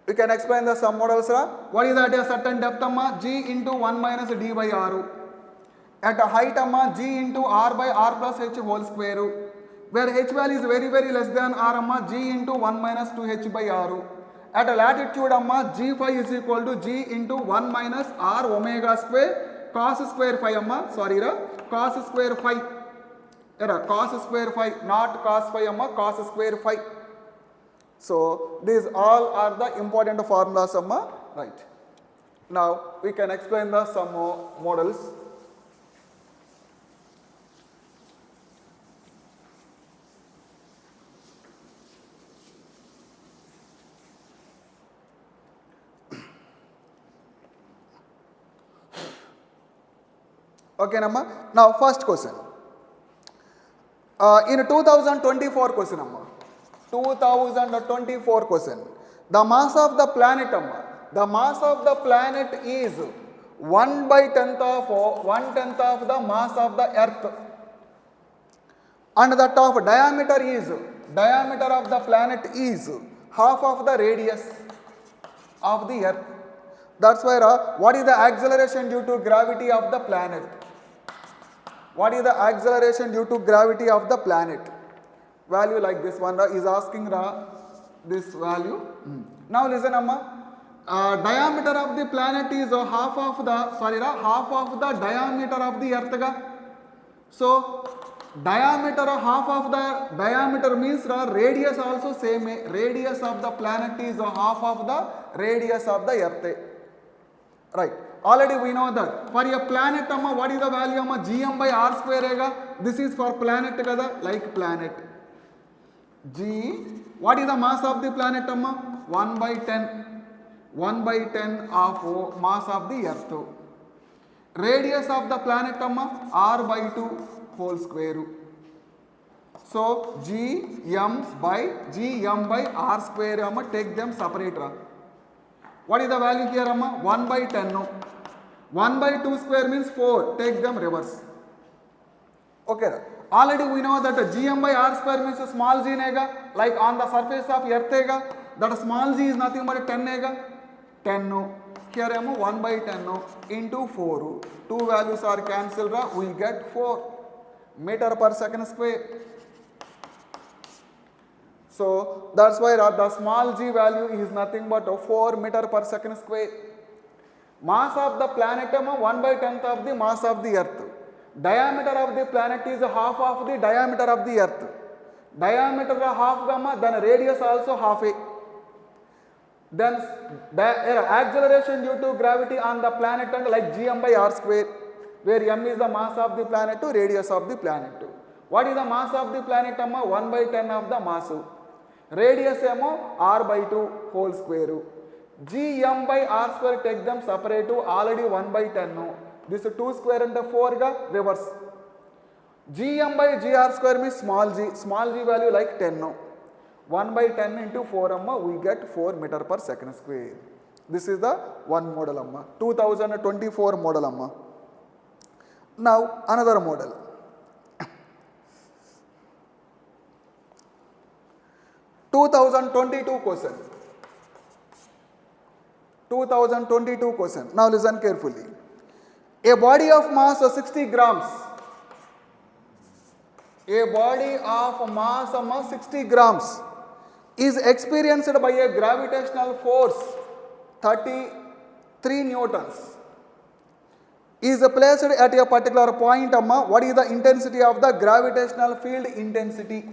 We can explain the sum models. What is at a certain depth amma? G into 1 minus d by r. At a height amma, g into r by r plus h whole square. Where h value is very very less than r amma, g into 1 minus 2h by r. At a latitude amma, g phi is equal to g into 1 minus r omega square cos square phi amma. Sorry cos square phi. Cos square phi, not cos phi amma, cos square phi. So these all are the important formulas amma, right. Now we can explain the some models. Okay, Namma. Now first question. In 2024 question Amma. 2024 question. The mass of the planet Amma. The mass of the planet is 1/10 of the mass of the earth. And the top diameter of the planet is half of the radius of the earth. That's why what is the acceleration due to gravity of the planet? What is the acceleration due to gravity of the planet? Value like this one is asking this value. Now listen amma. Diameter of the planet is half of the diameter of the earth ga. So half of the diameter means radius also same. Radius of the planet is half of the radius of the earth. Right. Already we know that for a planet amma, what is the value amma? Gm by r square ega. This is for planet kada, like planet. G, what is the mass of the planet amma? 1/10. 1/10 of mass of the earth. Radius of the planet amma, r/2 whole square. So Gm by r square amma, take them separate. What is the value here amma? 1/10. 1/2 square means 4. Take them reverse. Okay. Already we know that Gm by r square means small g nega. Like on the surface of earth ega. That small g is nothing but 10 nega. 10. Here am 1/10 into 4. Two values are cancelled. We get 4 meter per second square. So that's why the small g value is nothing but 4 meter per second square. Mass of the planet 1/10 of the mass of the earth. Diameter of the planet is half of the diameter of the earth. Diameter half gamma, then radius also half a. Then acceleration due to gravity on the planet and like Gm by r square, where m is the mass of the planet to radius of the planet. What is the mass of the planet? 1/10 of the mass. Radius r/2 whole square. Gm by r square, take them separate to already 1/10. This 2 square and 4 ga reverse. Gm by gr square means small g. Small g value like 10. 1/10 into 4 amma, we get 4 meter per second square. This is the one model amma. 2024 model amma. Now another model. 2022 question. 2022 question. Now listen carefully. A body of mass of 60 grams. A body of mass of 60 grams is experienced by a gravitational force 33 newtons is placed at a particular point, amma. What is the intensity of the gravitational field intensity?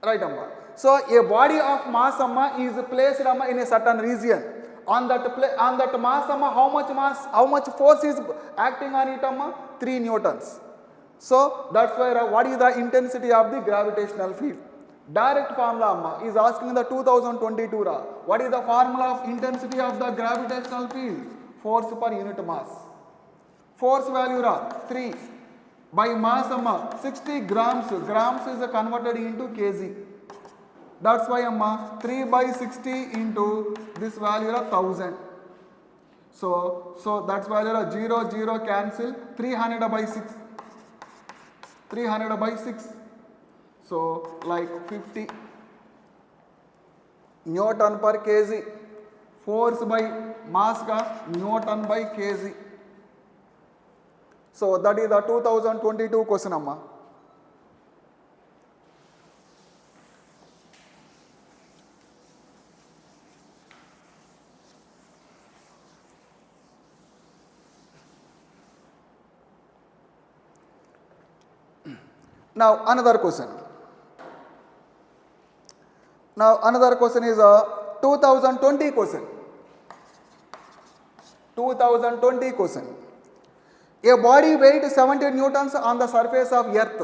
Right, amma. So a body of mass, amma, is placed, amma, in a certain region. On that mass, amma, how much force is acting on it, amma? 3 newtons. So that's why what is the intensity of the gravitational field? Direct formula, amma, is asking the 2022 ra. What is the formula of intensity of the gravitational field? Force per unit mass. Force value ra 3 by mass, amma, 60 grams. Grams is converted into kg. That's why, amma, 3 by 60 into this value ra 1000. So that's value ra 0 0 cancel. 300 by 6. 300 by 6. So like 50 Newton per kg. Force by mass ka Newton by kg. So that is the 2022 question, amma. Now another question. Is a 2020 question. 2020 question. A body weight 70 newtons on the surface of earth.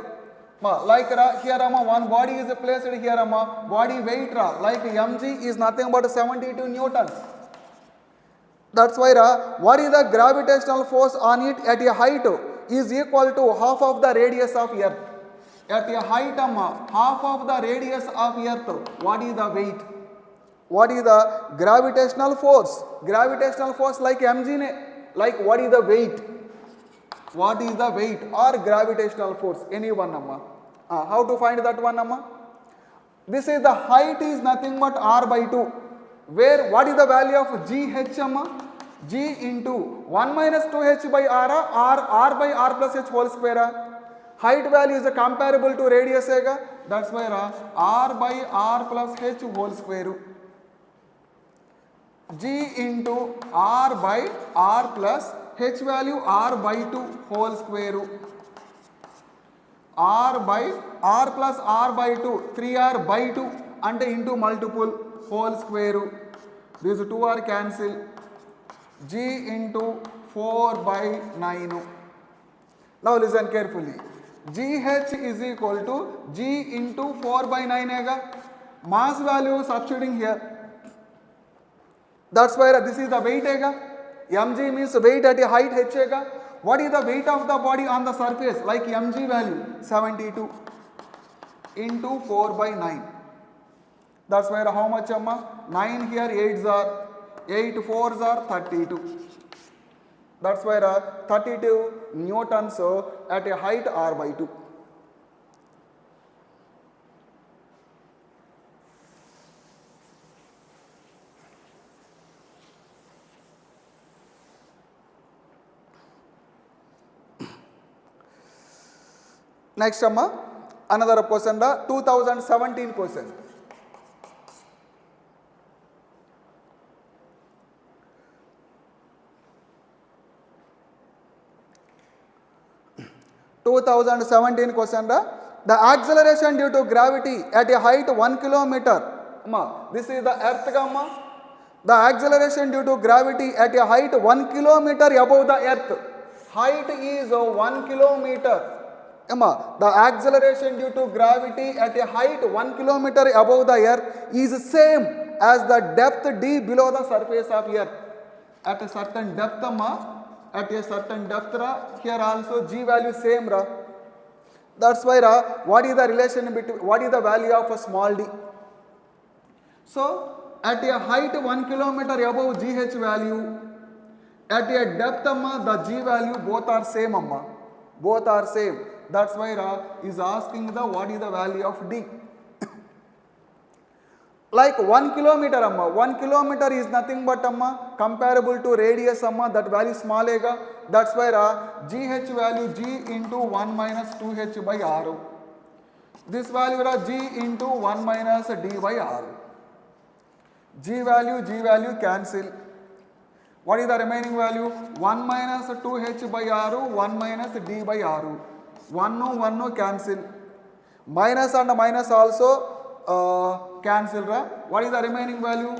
Like here, one body is placed here, body weight like mg is nothing but 72 newtons. That's why what is the gravitational force on it at a height is equal to half of the radius of earth. At a height, half of the radius of earth, what is the weight? What is the gravitational force? Gravitational force like mg ne, like what is the weight? What is the weight or gravitational force? Any one, amma. How to find that one, amma? This is the height is nothing but r by 2. Where what is the value of gh, amma? G into 1 minus 2h by r by r plus h whole square. Height value is comparable to radius, that's why r by r plus h whole square. G into r by r plus h value r by 2 whole square. R by r plus r by 2, 3r by 2 and into multiple whole square. These two are cancelled. G into 4 by 9. Now listen carefully. GH is equal to G into 4 by 9. Mass value substituting here. That's why this is the weight. mg means weight at a height h. What is the weight of the body on the surface? Like mg value 72 into 4 by 9. That's why how much, amma? 9 here, 8s are, 8 4s are 32. That's why 32 newtons at a height r by 2. Next, amma, another question, the 2017 question. The acceleration due to gravity at a height 1 kilometer. This is the earth. The acceleration due to gravity at a height 1 kilometer above the earth. Height is 1 kilometer. The acceleration due to gravity at a height 1 kilometer above the earth is same as the depth d below the surface of earth. At a certain depth, here also g value same. That's why what is the relation between, what is the value of a small d? So at a height 1 kilometer above gh value, at a depth, the g value both are same, amma. Both are same. That's why is asking the what is the value of d. Like 1 kilometer, amma. 1 kilometer is nothing but, amma, comparable to radius, amma. That value small. That's why gh value g into 1 minus 2h by r. This value g into 1 minus d by r. G value cancel. What is the remaining value? 1 minus 2h by r, 1 minus d by r. 1 cancel. Minus and minus also cancel. What is the remaining value?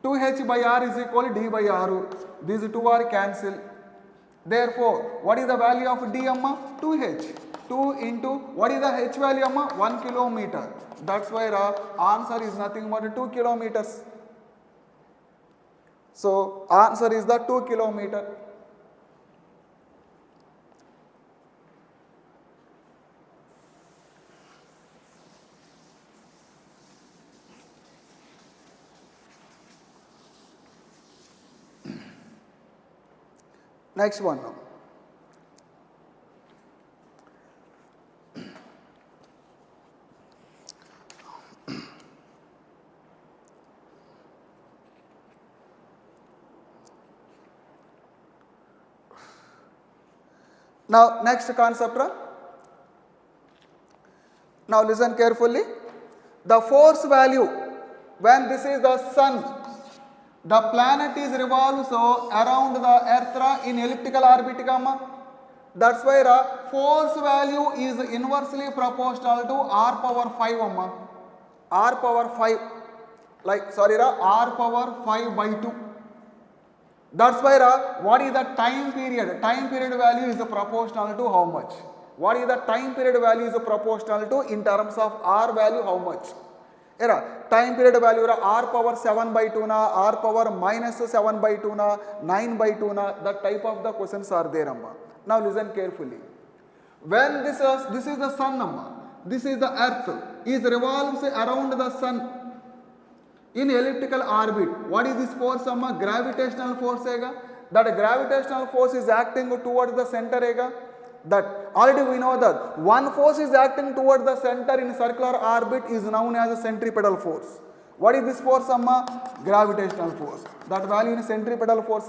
2h by r is equal to d by r. These two are cancel. Therefore, what is the value of d, amma? 2h. 2 into, what is the h value, amma? 1 kilometer. That's why answer is nothing but 2 kilometers. So, answer is the 2 kilometer. Next one now. Now, next concept. Now, listen carefully. The force value, when this is the sun, the planet is revolves around the earth in elliptical orbit. That's why force value is inversely proportional to r power 5. R power 5. R power 5 by 2. That's why what is the time period? Time period value is proportional to how much? What is the time period value is proportional to in terms of r value how much? Time period value r power 7 by 2 na, r power minus 7 by 2 na, 9 by 2 na, that type of the questions are there. Now listen carefully. When this is the sun, this is the earth, is revolves around the sun in elliptical orbit. What is this force? Gravitational force. That gravitational force is acting towards the center. That already we know that one force is acting towards the center in circular orbit is known as a centripetal force. What is this force? Gravitational force. That value in centripetal force.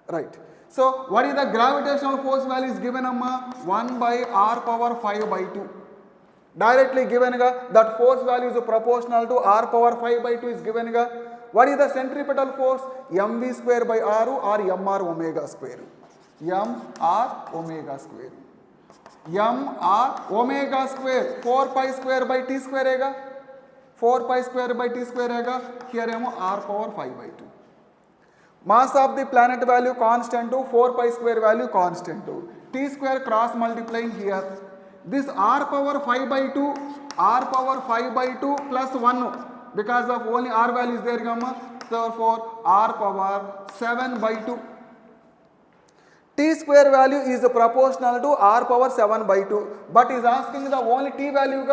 Right. So what is the gravitational force value is given? 1 by r power 5 by 2. Directly given that force value is proportional to r power 5 by 2 is given. What is the centripetal force? mv square by r or mr omega square. mr omega square. mr omega square 4 pi square by t square. 4 pi square by t square. Here r power 5 by 2. Mass of the planet value constant to 4 pi square value constant to t square cross multiplying here. This r power 5 by 2, r power 5 by 2 plus 1 because of only r value is there. Therefore, r power 7 by 2. T square value is proportional to r power 7 by 2, but is asking the only t value.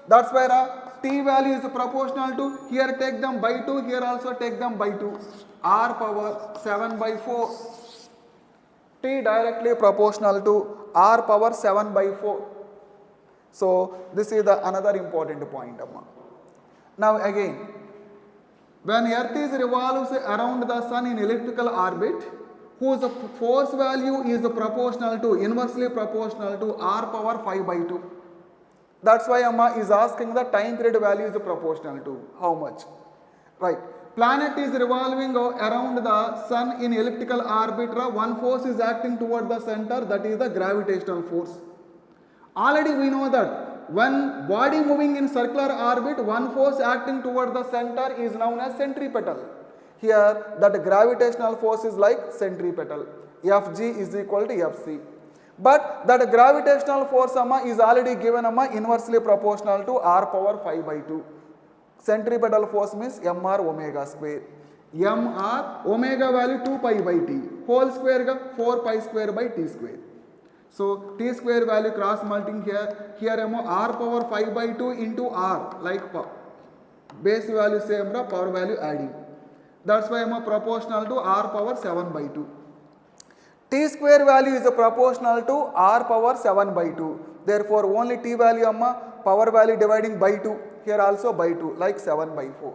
That's why t value is proportional to, here take them by 2, here also take them by 2. R power 7 by 4. T directly proportional to r power 7 by 4. So, this is the another important point. Now again, when earth is revolves around the sun in elliptical orbit, whose force value is proportional to, inversely proportional to r power 5 by 2. That's why is asking the time period value is proportional to how much. Right. Planet is revolving around the sun in elliptical orbit. One force is acting toward the center, that is the gravitational force. Already we know that when body moving in circular orbit, one force acting toward the center is known as centripetal. Here that gravitational force is like centripetal. Fg is equal to Fc. But that gravitational force is already given inversely proportional to r power 5 by 2. Centripetal force means mr omega square. Mr omega value 2 pi by t. Whole square 4 pi square by t square. So t square value cross multiplying here. Here r power 5 by 2 into r, like base value same, power value adding. That's why proportional to r power 7 by 2. T square value is proportional to r power 7 by 2. Therefore, only t value power value dividing by 2. Here also by 2, like 7 by 4.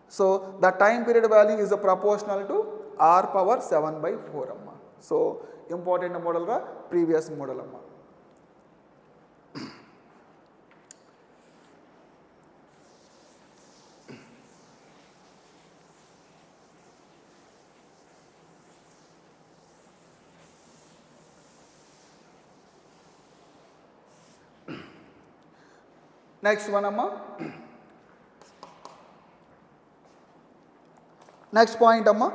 So, the time period value is proportional to r power 7 by 4. So, important model previous model. Next one amma. Next point amma.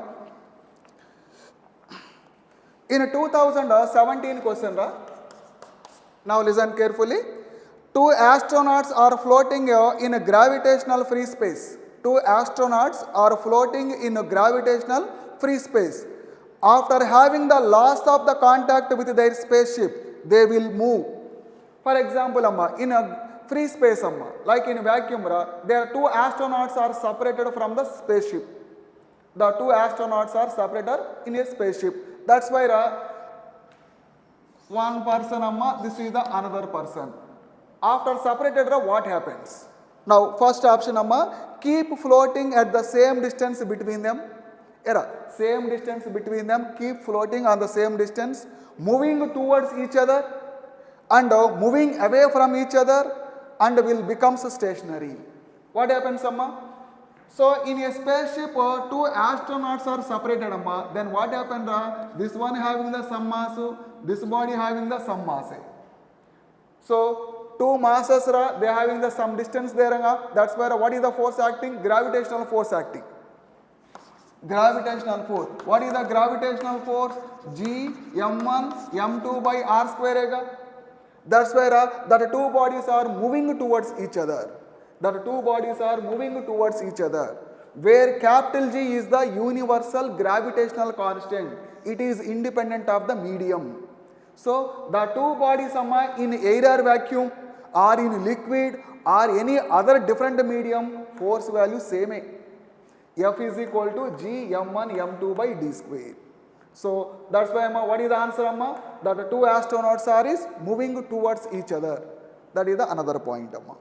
In 2017 question ra. Now listen carefully. Two astronauts are floating in a gravitational free space. Two astronauts are floating in a gravitational free space. After having the loss of the contact with their spaceship, they will move. For example, amma, in a free space, amma, like in vacuum, there are two astronauts are separated from the spaceship. The two astronauts are separated in a spaceship. That's why one person, amma, this is the another person. After separated, what happens? Now, first option, amma, keep floating at the same distance between them. Same distance between them, keep floating on the same distance, moving towards each other and moving away from each other and will become stationary. What happens, amma? So, in a spaceship, two astronauts are separated, amma. Then what happened? This one having the some mass, this body having the some mass. So, two masses, they are having the some distance there. That's where what is the force acting? Gravitational force acting. Gravitational force. What is the gravitational force? G m1 m2 by r square. That's where that two bodies are moving towards each other. That two bodies are moving towards each other. Where capital G is the universal gravitational constant. It is independent of the medium. So the two bodies in air or vacuum or in liquid or any other different medium, force value same. F is equal to G m1 m2 by d square. So that's why what is the answer, amma? That the two astronauts are is moving towards each other. That is the another point, amma.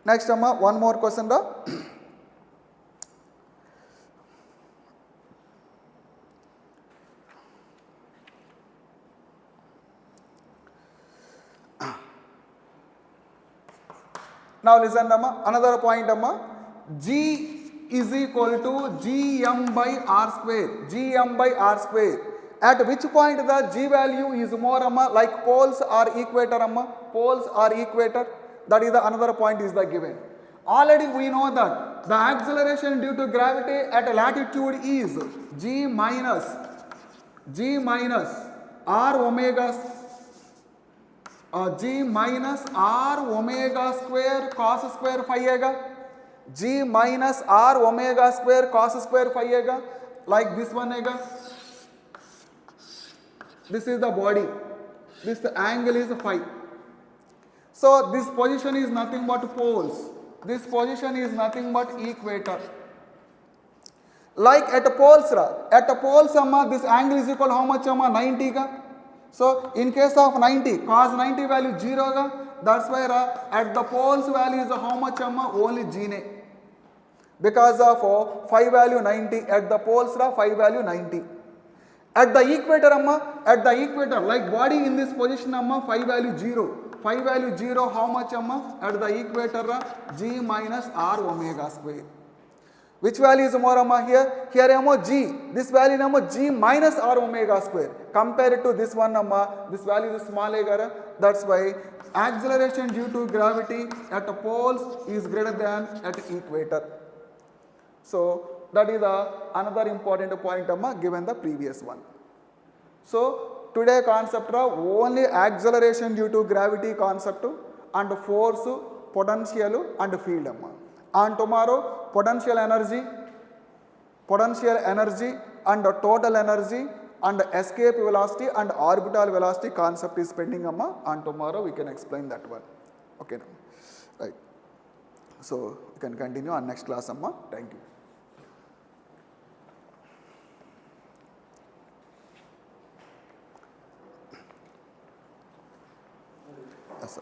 Next, amma, one more question. Now listen, amma, another point, amma. G is equal to Gm by r square. Gm by r square. At which point the G value is more, amma, like poles or equator, amma. Poles or equator. That is the another point is the given. Already we know that the acceleration due to gravity at latitude is G minus r omega G minus r omega square cos square phi. G minus r omega square cos square phi. Like this one. This is the body. This angle is phi. So this position is nothing but poles. This position is nothing but equator. Like at poles, this angle is equal how much, 90 ka? So in case of 90, cos 90 value 0 ga. That's why at the poles value is how much, only G ne. Because of phi value 90, at the poles phi value 90. At the equator, like body in this position, phi value 0. Phi value 0, how much, at the equator, G minus r omega square. Which value is more, here? Here, G. This value is G minus r omega square. Compared to this one, this value is small. That's why acceleration due to gravity at the poles is greater than at equator. So that is the another important point, given the previous one. So today concept only acceleration due to gravity concept and force, potential and field. And tomorrow potential energy and total energy and escape velocity and orbital velocity concept is pending, and tomorrow we can explain that one. Okay, right. So we can continue on next class, Thank you. Yes, sir.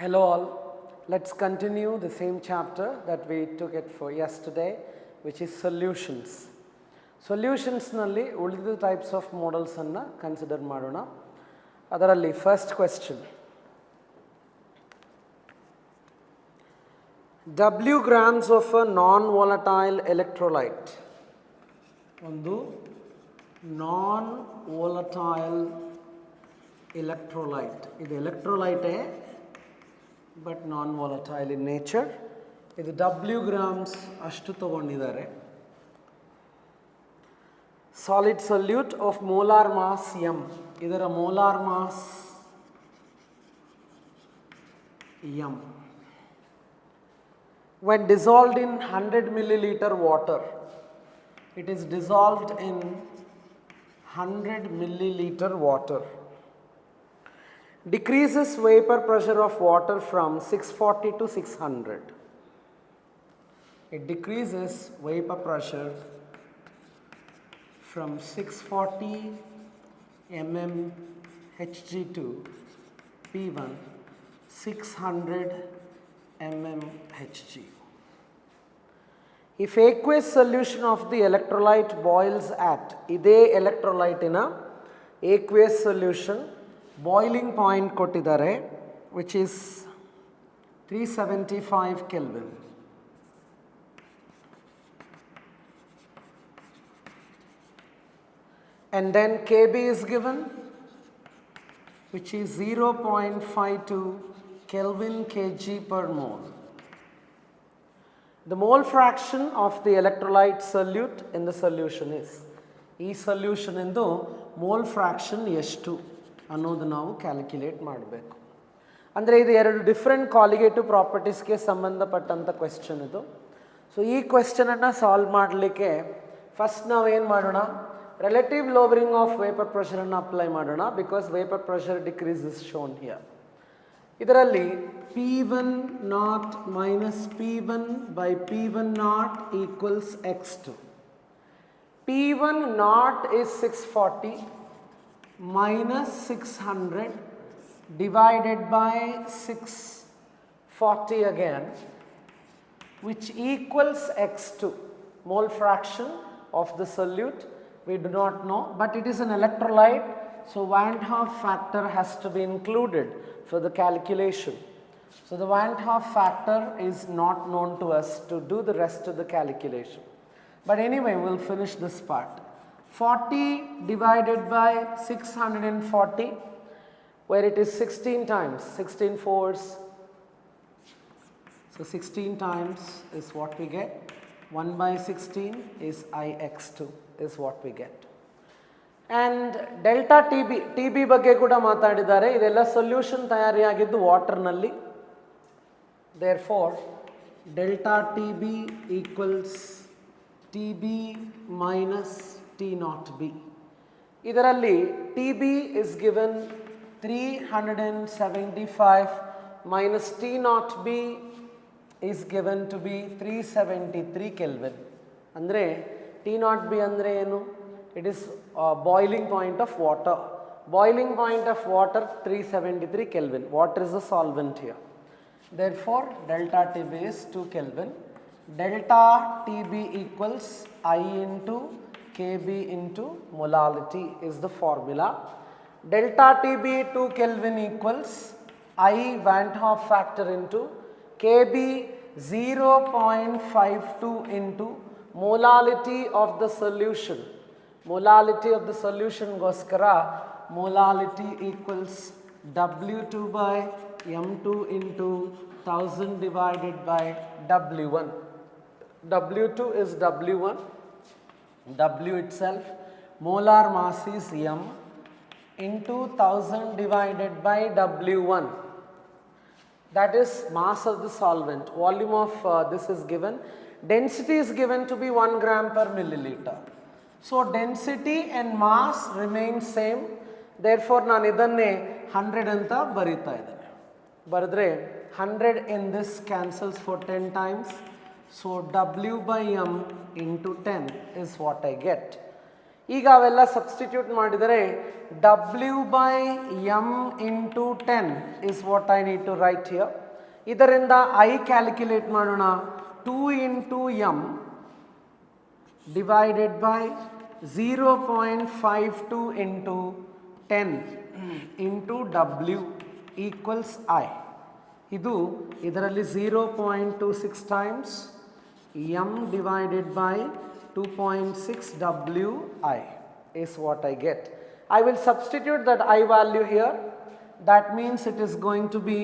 Hello all, let's continue the same chapter that we took it for yesterday, which is solutions. Solutions nalli uಳಿದ types of models anna consider ಮಾಡೋಣ. ಅದರಲ್ಲಿ first question, W grams of a non-volatile electrolyte, ಒಂದು non-volatile electrolyte, ಇದು electrolyte but non-volatile in nature, ಇದು W grams ಅಷ್ಟು ತಗೊಂಡಿದ್ದಾರೆ. Solid solute of molar mass m, ಇದರ molar mass m. When dissolved in 100 milliliter water, it is dissolved in 100 milliliter water. Decreases vapor pressure of water from 640 to 600. It decreases vapor pressure from 640 mmHg2 P1 600 mmHg. If aqueous solution of the electrolyte boils at, ಇದೇ electrolyte in a aqueous solution boiling point ಕೊಟ್ಟಿದ್ದಾರೆ, which is 375 Kelvin. And then Kb is given, which is 0.52 Kelvin kg per mole. The mole fraction of the electrolyte solute in the solution is, ಈ solution ಇಂದು mole fraction ಎಷ್ಟು ಅನ್ನೋದು ನಾವು calculate ಮಾಡಬೇಕು. ಅಂದರೆ ಇದು ಎರಡು different colligative ಪ್ರಾಪರ್ಟೀಸ್ಗೆ ಸಂಬಂಧಪಟ್ಟಂಥ question ಇದು. ಸೊ ಈ ಕ್ವೆಶ್ಚನನ್ನು ಸಾಲ್ವ್ ಮಾಡಲಿಕ್ಕೆ ಫಸ್ಟ್ ನಾವು ಏನು ಮಾಡೋಣ, ರಿಲೇಟಿವ್ ಲೋವರಿಂಗ್ ಆಫ್ ವೇಪರ್ ಪ್ರೆಷರನ್ನು ಅಪ್ಲೈ ಮಾಡೋಣ, because vapour pressure decrease is shown here. ಇದರಲ್ಲಿ P1 not minus P1 by P1 not equals x2. P1 not is 640 minus 600 divided by 640 again, which equals x2, mole fraction of the solute. We do not know, but it is an electrolyte, so Van 't Hoff factor has to be included for the calculation. So the Van 't Hoff factor is not known to us to do the rest of the calculation. But anyway, we'll finish this part. 40 divided by 640, where it is 16 times, 16 fours, so 16 times is what we get. 1 by 16 is Ix2 is what we get. And delta TB ಬಗ್ಗೆ ಕೂಡ ಮಾತಾಡಿದ್ದಾರೆ. ಇದೆಲ್ಲ solution ತಯಾರಿಯಾಗಿದ್ದು ವಾಟರ್ನಲ್ಲಿ. Therefore, delta TB equals TB minus T naught B. ಇದರಲ್ಲಿ TB is given 375 minus T naught B is given to be 373 Kelvin. ಅಂದರೆ T naught B ಅಂದರೆ ಏನು? It is boiling point of water. Boiling point of water 373 Kelvin. Water is a solvent here. Therefore, delta TB is 2 Kelvin. Delta TB equals I into Kb into molality is the formula. Delta TB 2 Kelvin equals I Van 't Hoff factor into Kb 0.52 into molality of the solution. Molality of the solution goskara molality equals W2 by M2 into 1000 divided by W1. W2 is W1, W itself, molar mass is M into 1000 divided by W1. That is mass of the solvent. Volume of this is given. Density is given to be 1 gram per milliliter. So density and mass remain same. Therefore, ನಾನು ಇದನ್ನೇ 100 ಅಂತ ಬರೀತಾ ಇದ್ದೇನೆ. ಬರೆದ್ರೆ 100 in this cancels for 10 times. So W by M into 10 is what I get. ಈಗ ಅವೆಲ್ಲ substitute ಮಾಡಿದರೆ W/m into 10 is what I need to write here. ಇದರಿಂದ I ಕ್ಯಾಲ್ಕುಲೇಟ್ ಮಾಡೋಣ. 2 into m divided by 0.52 into 10 into W equals I. ಇದು ಇದರಲ್ಲಿ 0.26 times m divided by 2.6 Wi is what I get. I will substitute that I value here. That means it is going to be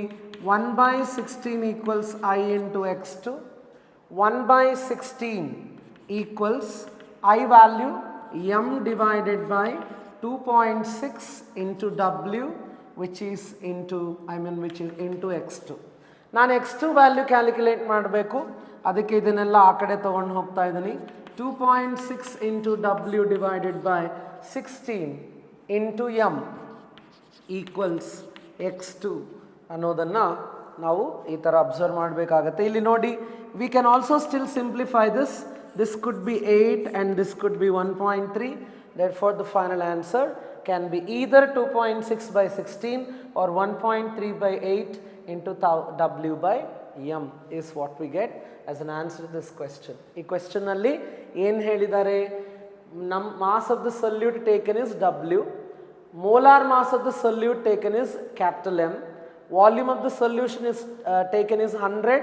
1/16 equals I into x2. 1/16 equals I value m divided by 2.6 into W which is into x2. ನಾನು x2 value calculate ಮಾಡಬೇಕು. ಅದಕ್ಕೆ ಇದನ್ನೆಲ್ಲ ಆ ಕಡೆ ತೊಗೊಂಡು ಹೋಗ್ತಾ ಇದ್ದೀನಿ. 2.6 into W divided by 16 into m equals x2 ಅನ್ನೋದನ್ನು ನಾವು ಈ ಥರ ಅಬ್ಸರ್ವ್ ಮಾಡಬೇಕಾಗತ್ತೆ. ಇಲ್ಲಿ ನೋಡಿ, we can also still simplify this. This could be 8 and this could be 1.3. Therefore, the final answer can be either 2.6/16 or 1.3/8 into W/m is what we get as an answer to this question. ಈ question ಅಲ್ಲಿ ಏನು ಹೇಳಿದ್ದಾರೆ? ನಮ್ಮ mass of the solute taken is W, molar mass of the solute taken is capital M, volume of the solution is taken is 100,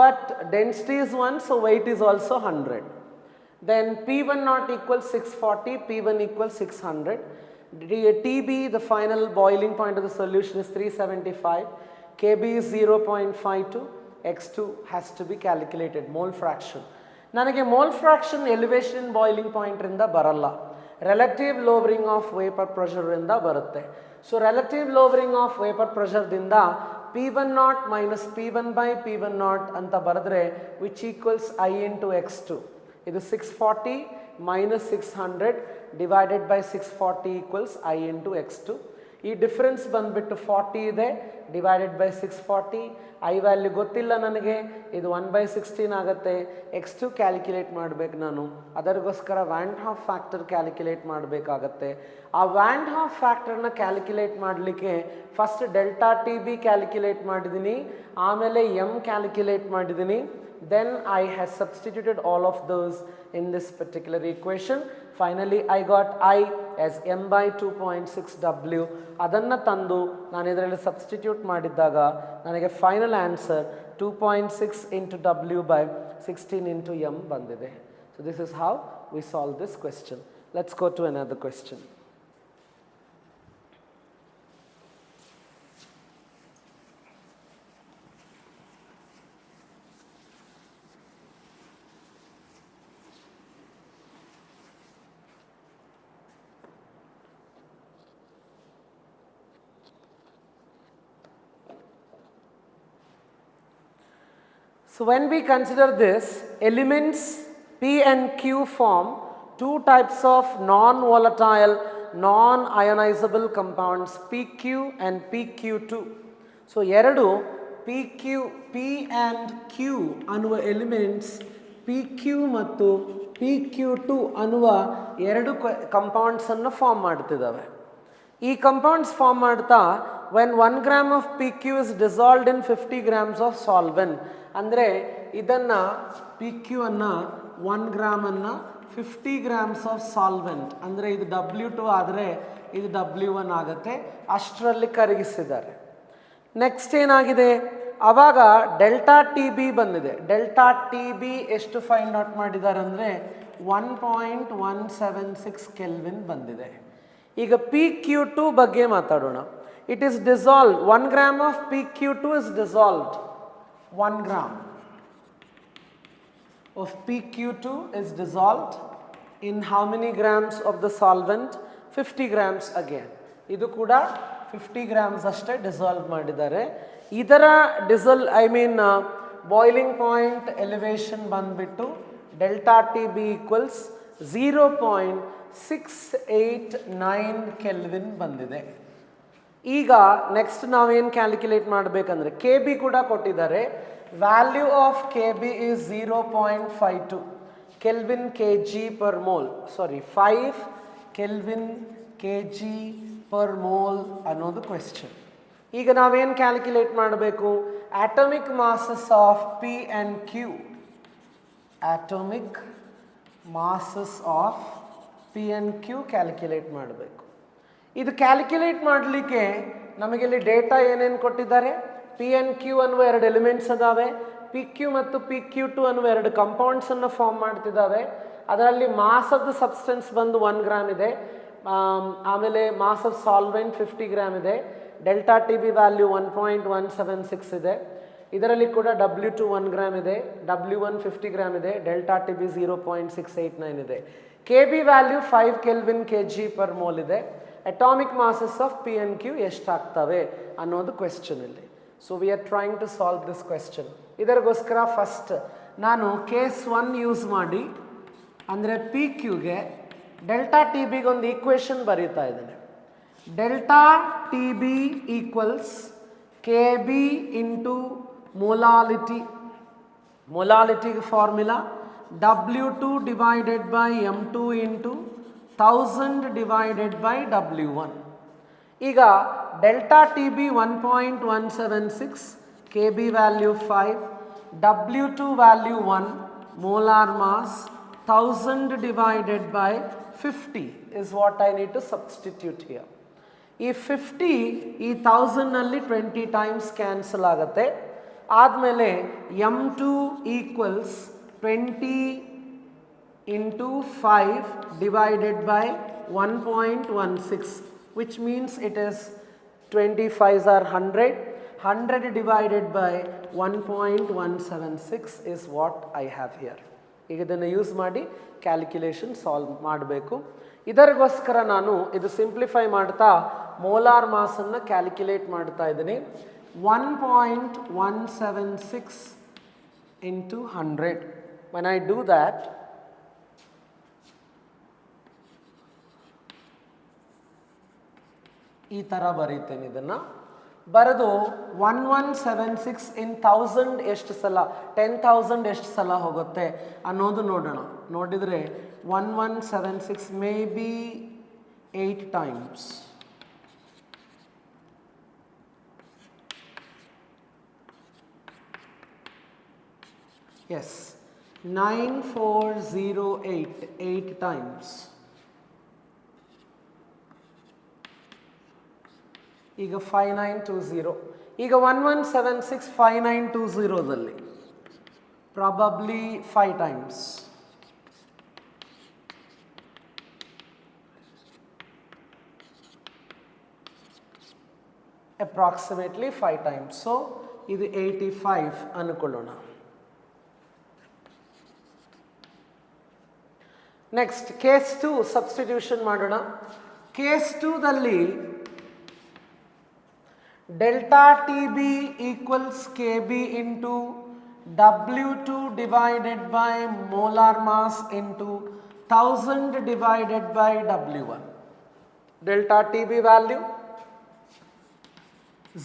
but density is 1, so weight is also 100. Then P1 naught equals 640, P1 equals 600. TB, the final boiling point of the solution, is 375. KB is 0.52. X2 has to be calculated. Mole fraction. ನನಗೆ mole fraction elevation boiling point ರಿಂದ ಬರಲ್ಲ, relative lowering of vapor pressure ರಿಂದ ಬರುತ್ತೆ. So relative lowering of vapor pressure ದಿಂದ P1 naught minus P1 by P1 naught ಅಂತ ಬರೆದ್ರೆ which equals I into x2. ಇದು 640 minus 600 divided by 640 equals I into x2. ಈ difference ಬಂದ್ಬಿಟ್ಟು 40 ಇದೆ, divided by 640. I value ಗೊತ್ತಿಲ್ಲ ನನಗೆ, ಇದು 1/16 ಆಗುತ್ತೆ. x2 ಕ್ಯಾಲ್ಕುಲೇಟ್ ಮಾಡಬೇಕು ನಾನು, ಅದರಿಗೋಸ್ಕರ ವ್ಯಾಂಟ್ ಹಾಫ್ ಫ್ಯಾಕ್ಟರ್ ಕ್ಯಾಲ್ಕುಲೇಟ್ ಮಾಡಬೇಕಾಗತ್ತೆ. ಆ ವ್ಯಾಂಟ್ ಹಾಫ್ ಫ್ಯಾಕ್ಟರ್ನ ಕ್ಯಾಲ್ಕುಲೇಟ್ ಮಾಡಲಿಕ್ಕೆ first delta T B calculate ಮಾಡಿದ್ದೀನಿ, ಆಮೇಲೆ m ಕ್ಯಾಲ್ಕುಲೇಟ್ ಮಾಡಿದ್ದೀನಿ. Then I have substituted all of those in this particular equation. Finally, I got I as m by 2.6 W. ಅದಂನ ತಂದು ನಾನು ಇದರಲ್ಲಿ substitute ಮಾಡಿದ್ದಾಗ ನನಗೆ final answer 2.6 into W by 16 into m ಬಂದಿದೆ. So this is how we solve this question. Let's go to another question. So when we consider this, elements P and Q form two types of non-volatile, non-ionizable compounds, PQ and PQ2. So ಎರಡು P and Q ಅನ್ನುವ elements PQ ಮತ್ತು PQ2 ಅನ್ನುವ ಎರಡು ಕಂಪೌಂಡ್ಸನ್ನು form ಮಾಡ್ತಿದ್ದಾವೆ. ಈ compounds form ಮಾಡ್ತಾ when 1 gram of PQ is dissolved in 50 grams of solvent, ಅಂದರೆ ಇದನ್ನು PQ ಅನ್ನು 1 ಗ್ರಾಮ್ ಅನ್ನು 50 grams of solvent, ಅಂದರೆ ಇದು W2 ಆದರೆ ಇದು W1 ಆಗುತ್ತೆ, ಅಷ್ಟರಲ್ಲಿ ಕರಗಿಸಿದ್ದಾರೆ. ನೆಕ್ಸ್ಟ್ ಏನಾಗಿದೆ, ಆವಾಗ ಡೆಲ್ಟಾ ಟಿ ಬಿ ಬಂದಿದೆ. ಡೆಲ್ಟಾ ಟಿ ಬಿ ಎಷ್ಟು ಫೈಂಡ್ ಔಟ್ ಮಾಡಿದ್ದಾರೆ ಅಂದರೆ 1.176 ಕೆಲ್ವಿನ್ ಬಂದಿದೆ. ಈಗ PQ2 ಬಗ್ಗೆ ಮಾತಾಡೋಣ. It is dissolved, 1 gram of PQ2 is dissolved. 1 gram of PQ2 is dissolved in how many grams of the solvent? 50 grams again. ಇದು ಕೂಡ 50 grams ಅಷ್ಟೇ ಡಿಸಾಲ್ವ್ ಮಾಡಿದ್ದಾರೆ. ಇದರ ಬಾಯ್ಲಿಂಗ್ ಪಾಯಿಂಟ್ ಎಲಿವೇಶನ್ ಬಂದ್ಬಿಟ್ಟು delta T B equals 0.689 kelvin ಬಂದಿದೆ. ಈಗ next ನಾವೇನು calculate ಮಾಡಬೇಕಂದ್ರೆ ಕೆ ಬಿ ಕೂಡ ಕೊಟ್ಟಿದ್ದಾರೆ. Value of K B is 0.52 kelvin K G per mole, 5 kelvin K G per mole ಅನ್ನೋದು ಕ್ವೆಶ್ಚನ್. ಈಗ ನಾವೇನು ಕ್ಯಾಲ್ಕುಲೇಟ್ ಮಾಡಬೇಕು? Atomic masses of P and Q, atomic masses of P and Q calculate ಮಾಡಬೇಕು. ಇದು calculate ಮಾಡಲಿಕ್ಕೆ ನಮಗಿಲ್ಲಿ data ಏನೇನು ಕೊಟ್ಟಿದ್ದಾರೆ? ಪಿ ಆ್ಯಂಡ್ ಕ್ಯೂ ಅನ್ನುವ 2 ಎಲಿಮೆಂಟ್ಸ್ ಅದಾವೆ. ಪಿ ಕ್ಯೂ ಮತ್ತು ಪಿ ಕ್ಯೂ ಟು ಅನ್ನುವ 2 ಕಂಪೌಂಡ್ಸನ್ನು ಫಾರ್ಮ್ ಮಾಡ್ತಿದ್ದಾವೆ. ಅದರಲ್ಲಿ ಮಾಸ್ ಆಫ್ ದ ಸಬ್ಸ್ಟೆನ್ಸ್ ಬಂದು 1 ಗ್ರಾಮ್ ಇದೆ. ಆಮೇಲೆ ಮಾಸ್ ಆಫ್ ಸಾಲ್ವೆಂಟ್ 50 ಗ್ರಾಮ್ ಇದೆ. ಡೆಲ್ಟಾ ಟಿ ಬಿ ವ್ಯಾಲ್ಯೂ 1.176 ಇದೆ. ಇದರಲ್ಲಿ ಕೂಡ W2 1 ಗ್ರಾಮ್ ಇದೆ, W1 50 ಗ್ರಾಮ್ ಇದೆ, ಡೆಲ್ಟಾ ಟಿ ಬಿ 0.689 ಇದೆ. K B value 5 kelvin K G per mole ಇದೆ. Atomic masses of P and Q ಎಷ್ಟಾಗ್ತವೆ ಅನ್ನೋದು ಕ್ವೆಶ್ಚನ್ ಇಲ್ಲಿ. So we are trying to solve this question. ಇದರಿಗೋಸ್ಕರ ಫಸ್ಟ್ ನಾನು case 1 use ಮಾಡಿ, ಅಂದರೆ ಪಿ ಕ್ಯೂಗೆ ಡೆಲ್ಟಾ ಟಿ ಬಿಗೆ ಒಂದು ಈಕ್ವೇಷನ್ ಬರೀತಾ ಇದ್ದೇನೆ. Delta T B equals K B into molality. ಮೊಲಾಲಿಟಿಗೆ formula W2 divided by M2 into 1000 divided by W1. ಈಗ delta T B 1.176, K B value 5, W2 value 1, molar mass 1000 divided by 50 is what I need to substitute here. ಈ 50 ಈ 1000 ನಲ್ಲಿ 20 times cancel ಆಗುತ್ತೆ. ಆದಮೇಲೆ M2 equals 20 into 5 divided by 1.16, which means it is 25s are 100. 100 divided by 1.176 is what I have here. ಈಗ ಇದನ್ನು use ಮಾಡಿ calculation solve ಮಾಡಬೇಕು. ಇದರಿಗೋಸ್ಕರ ನಾನು ಇದು ಸಿಂಪ್ಲಿಫೈ ಮಾಡ್ತಾ ಮೋಲಾರ್ ಮಾಸನ್ನು ಕ್ಯಾಲ್ಕುಲೇಟ್ ಮಾಡ್ತಾ ಇದ್ದೀನಿ. 1.176 into 100. When I do that, ಈ ಥರ ಬರೀತೇನೆ. ಇದನ್ನು ಬರೆದು 1176 in 1000 ಎಷ್ಟು ಸಲ, 10,000 ಎಷ್ಟು ಸಲ ಹೋಗುತ್ತೆ ಅನ್ನೋದು ನೋಡೋಣ. ನೋಡಿದರೆ 1176 may be 8 times. Yes, 9408, 8 times. ಈಗ 5920. ಈಗ 1176 5920ದಲ್ಲಿ probably 5 times. Approximately 5 times. So ಇದು 85 ಅನ್ಕೊಳ್ಳೋಣ. ನೆಕ್ಸ್ಟ್ ಕೇಸ್ 2 ಸಬ್ಸ್ಟಿಟ್ಯೂಷನ್ ಮಾಡೋಣ. ಕೇಸ್ 2ದಲ್ಲಿ delta T B equals K B into W2 divided by molar mass into 1000 divided by W1. Delta TB value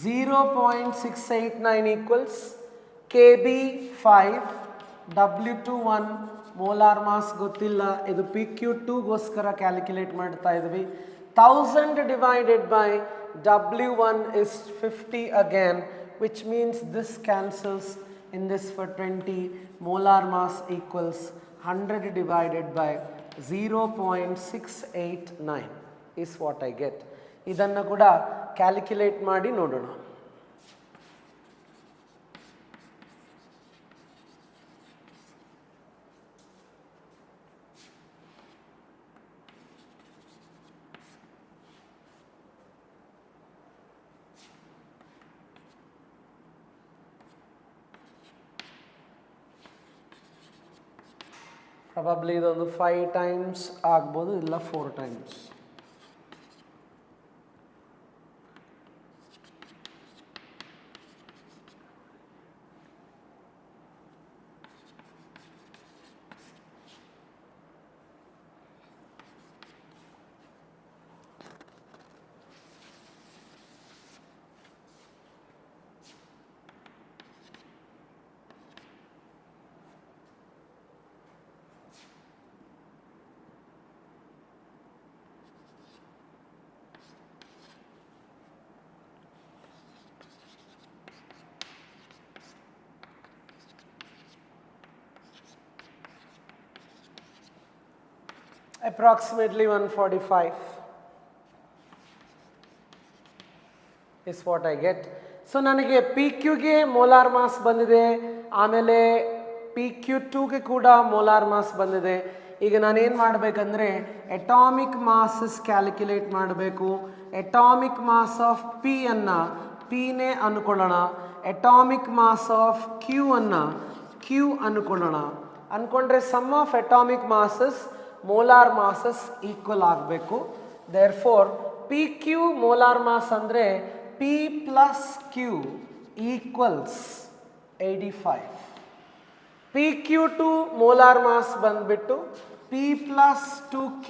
0.689 equals KB 5, W2 1, molar mass ಗೊತ್ತಿಲ್ಲ, ಇದು PQ2 ಗೋಸ್ಕರ calculate ಮಾಡ್ತಾ ಇದ್ವಿ. 1000 divided by W1 is 50 again, which means this cancels in this for 20. Molar mass equals 100 divided by 0.689 is what I get. ಇದನ್ನು ಕೂಡ calculate ಮಾಡಿ ನೋಡೋಣ. Probably ಇದೊಂದು 5 times ಆಗ್ಬೋದು, ಇಲ್ಲ 4 times. approximately 145 is what I get. So ನನಗೆ P ಕ್ಯೂಗೆ molar mass ಬಂದಿದೆ, ಆಮೇಲೆ ಪಿ ಕ್ಯೂ ಟೂಗೆ ಕೂಡ ಮೋಲಾರ್ ಮಾಸ್ ಬಂದಿದೆ. ಈಗ ನಾನೇನು ಮಾಡಬೇಕಂದ್ರೆ ಎಟಾಮಿಕ್ ಮಾಸಸ್ ಕ್ಯಾಲ್ಕುಲೇಟ್ ಮಾಡಬೇಕು. ಎಟಾಮಿಕ್ ಮಾಸ್ ಆಫ್ ಪಿ ಅನ್ನು ಪಿನೇ ಅನ್ಕೊಳ್ಳೋಣ, ಎಟಾಮಿಕ್ ಮಾಸ್ ಆಫ್ ಕ್ಯೂ ಅನ್ನು ಕ್ಯೂ ಅನ್ಕೊಳ್ಳೋಣ. ಅಂದ್ಕೊಂಡ್ರೆ sum of atomic masses molar masses equal ಆಗಬೇಕು. Therefore P Q molar mass ಅಂದರೆ P plus Q equals 85. PQ2 molar mass ಬಂದ್ಬಿಟ್ಟು P plus 2Q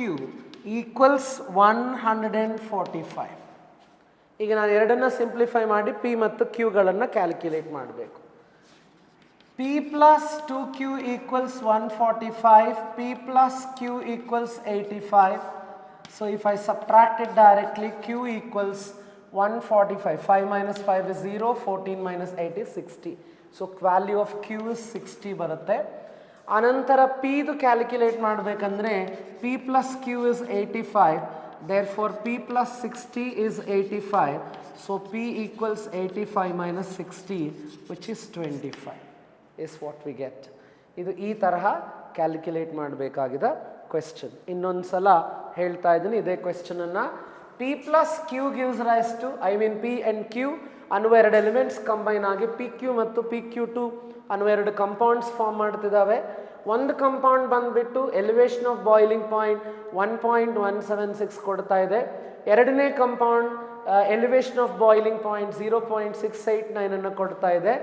equals 145. ಈಗ ನಾನು ಎರಡನ್ನ ಸಿಂಪ್ಲಿಫೈ ಮಾಡಿ P ಮತ್ತು Qಗಳನ್ನು ಕ್ಯಾಲ್ಕುಲೇಟ್ ಮಾಡಬೇಕು. P plus 2Q equals 145, P plus Q equals 85. So if I subtract it directly, Q equals 145. 5 minus 5 is 0, 14 minus 8 is 60. So value of Q is 60 ಬರುತ್ತೆ. ಅನಂತರ P ದು calculate ಮಾಡಬೇಕಂದ್ರೆ P plus Q is 85. Therefore P plus 60 is 85. So P equals 85 minus 60, which is 25 is what we get. ಇದು ಈ ತರಹ calculate ಮಾಡಬೇಕಾಗಿದ್ದ question. ಇನ್ನೊಂದು ಸಲ ಹೇಳ್ತಾ ಇದ್ದೀನಿ ಇದೇ ಕ್ವೆಶ್ಚನನ್ನು. P plus Q gives rise to, P and Q ಅನ್ನುವ ಎರಡು ಎಲಿಮೆಂಟ್ಸ್ ಕಂಬೈನ್ ಆಗಿ PQ ಮತ್ತು PQ2 ಅನ್ನುವ ಎರಡು ಕಂಪೌಂಡ್ಸ್ ಫಾರ್ಮ್ ಮಾಡ್ತಿದ್ದಾವೆ. ಒಂದು ಕಂಪೌಂಡ್ ಬಂದುಬಿಟ್ಟು ಎಲಿವೇಶನ್ ಆಫ್ ಬಾಯ್ಲಿಂಗ್ ಪಾಯಿಂಟ್ 1.176 ಕೊಡ್ತಾ ಇದೆ. ಎರಡನೇ compound elevation of boiling point 0.689 ಅನ್ನು ಕೊಡ್ತಾ ಇದೆ.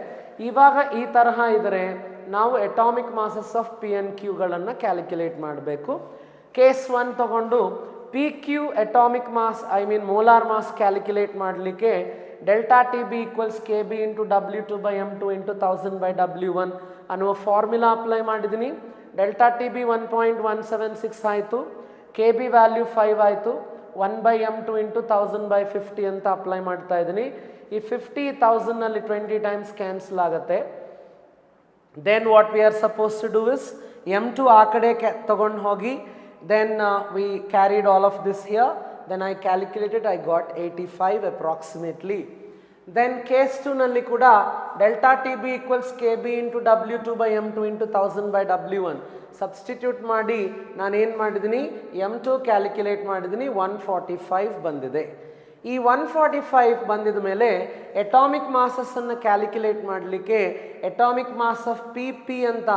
ಇವಾಗ ಈ ತರಹ ಇದ್ದರೆ ನಾವು atomic masses of P and Qಗಳನ್ನು ಕ್ಯಾಲ್ಕುಲೇಟ್ ಮಾಡಬೇಕು. ಕೇಸ್ 1 ತಗೊಂಡು P Q atomic mass molar mass calculate ಮಾಡಲಿಕ್ಕೆ delta T B equals K B into W2/M2 into 1000/W1 ಅನ್ನುವ ಫಾರ್ಮುಲಾ ಅಪ್ಲೈ ಮಾಡಿದ್ದೀನಿ. ಡೆಲ್ಟಾ ಟಿ ಬಿ 1.176 ಆಯಿತು, ಕೆ ಬಿ ವ್ಯಾಲ್ಯೂ 5 ಆಯಿತು, 1/M2 into 1000/50 ಅಂತ apply ಮಾಡ್ತಾ ಇದ್ದೀನಿ. ಈ 50 1000ನಲ್ಲಿ 20 ಟೈಮ್ಸ್ ಕ್ಯಾನ್ಸಲ್ ಆಗುತ್ತೆ. Then what we are suppose to do is M2 ಆ ಕಡೆ ತಗೊಂಡು ಹೋಗಿ then we carried all of this here, then I calculated, I got 85 approximately. Then case 2 nalli kuda delta TB equals KB into W2/M2 into 1000/W1 substitute ಮಾಡಿ ನಾನು ಏನು ಮಾಡಿದ್ದೀನಿ M2 calculate ಮಾಡಿದ್ದೀನಿ 145 ಬಂದಿದೆ. ಈ 145 ಬಂದಿದ ಮೇಲೆ ಎಟಾಮಿಕ್ ಮಾಸಸ್ಸನ್ನು ಕ್ಯಾಲ್ಕುಲೇಟ್ ಮಾಡಲಿಕ್ಕೆ ಎಟಾಮಿಕ್ ಮಾಸ್ ಆಫ್ ಪಿ ಅಂತ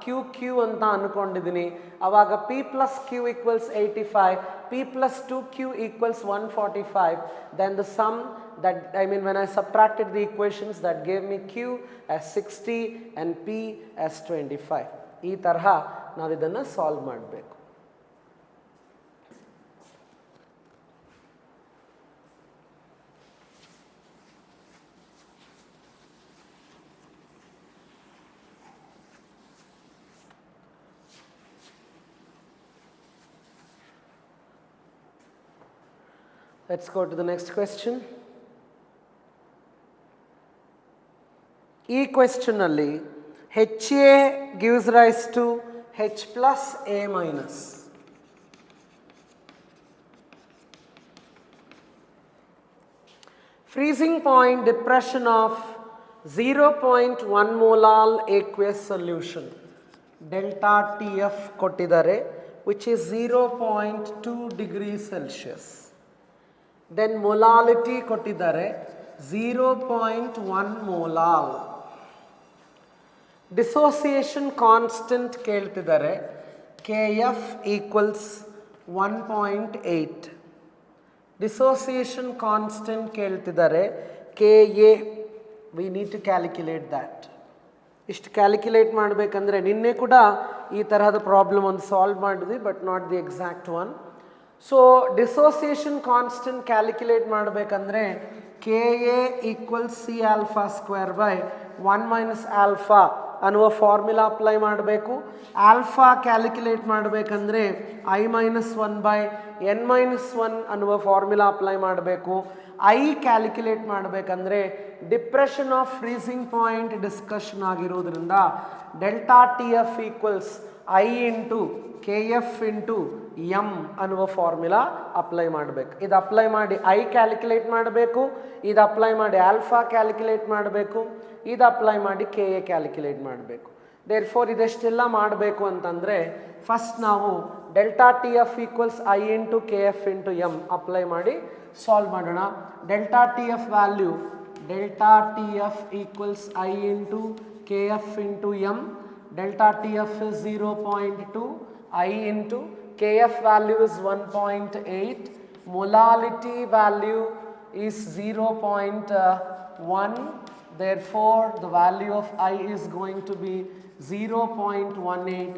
ಕ್ಯೂ ಅಂತ ಅಂದ್ಕೊಂಡಿದ್ದೀನಿ. ಆವಾಗ P plus Q equals 85, P plus 2Q equals 145. Then the sum that when I subtracted the equations, that gave me Q as 60 and P as 25. ಈ ತರಹ ನಾವು ಇದನ್ನು solve ಮಾಡಬೇಕು. Let's go to the next question. ಈ ಕ್ವೆಶ್ಚನಲ್ಲಿ HA gives rise to H plus A minus. Freezing point depression of 0.1 molar aqueous solution delta TF ಕೊಟ್ಟಿದ್ದಾರೆ, which is 0.2 degrees Celsius. Then molality ಕೊಟ್ಟಿದ್ದಾರೆ 0.1 molar. Dissociation constant ಕೇಳ್ತಿದ್ದಾರೆ KF equals 1.8. Dissociation constant ಕೇಳ್ತಿದ್ದಾರೆ KA. We need to calculate that. ಇಷ್ಟು calculate ಮಾಡಬೇಕಂದ್ರೆ ನಿನ್ನೆ ಕೂಡ ಈ ತರಹದ ಪ್ರಾಬ್ಲಮ್ ಒಂದು ಸಾಲ್ವ್ ಮಾಡಿದ್ವಿ, but not the exact one. So dissociation constant calculate ಮಾಡಬೇಕಂದ್ರೆ KA equals C⁴/1 minus alpha ಅನ್ನುವ ಫಾರ್ಮುಲಾ ಅಪ್ಲೈ ಮಾಡಬೇಕು. ಆಲ್ಫಾ ಕ್ಯಾಲ್ಕುಲೇಟ್ ಮಾಡಬೇಕಂದ್ರೆ I-1/n-1 ಅನ್ನುವ ಫಾರ್ಮುಲಾ ಅಪ್ಲೈ ಮಾಡಬೇಕು. ಐ ಕ್ಯಾಲ್ಕುಲೇಟ್ ಮಾಡಬೇಕಂದ್ರೆ depression of freezing point discussion ಆಗಿರೋದ್ರಿಂದ delta T F equals I into KF into M ಅನ್ನುವ formula apply ಮಾಡಬೇಕು. ಇದು ಅಪ್ಲೈ ಮಾಡಿ ಐ ಕ್ಯಾಲ್ಕುಲೇಟ್ ಮಾಡಬೇಕು, ಇದು ಅಪ್ಲೈ ಮಾಡಿ ಆಲ್ಫಾ ಕ್ಯಾಲ್ಕುಲೇಟ್ ಮಾಡಬೇಕು, ಇದು ಅಪ್ಲೈ ಮಾಡಿ ಕೆ ಎ ಕ್ಯಾಲ್ಕುಲೇಟ್ ಮಾಡಬೇಕು. ದೇರ್ ಫೋರ್ ಇದೆಷ್ಟೆಲ್ಲ ಮಾಡಬೇಕು ಅಂತಂದರೆ ಫಸ್ಟ್ ನಾವು delta T F equals I into K F into M apply ಮಾಡಿ ಸಾಲ್ವ್ ಮಾಡೋಣ. Delta T F value delta T F equals I into K F into M. Delta TF is 0.2, I into KF value is 1.8, molality value is 0.1, therefore the value of I is going to be 0.18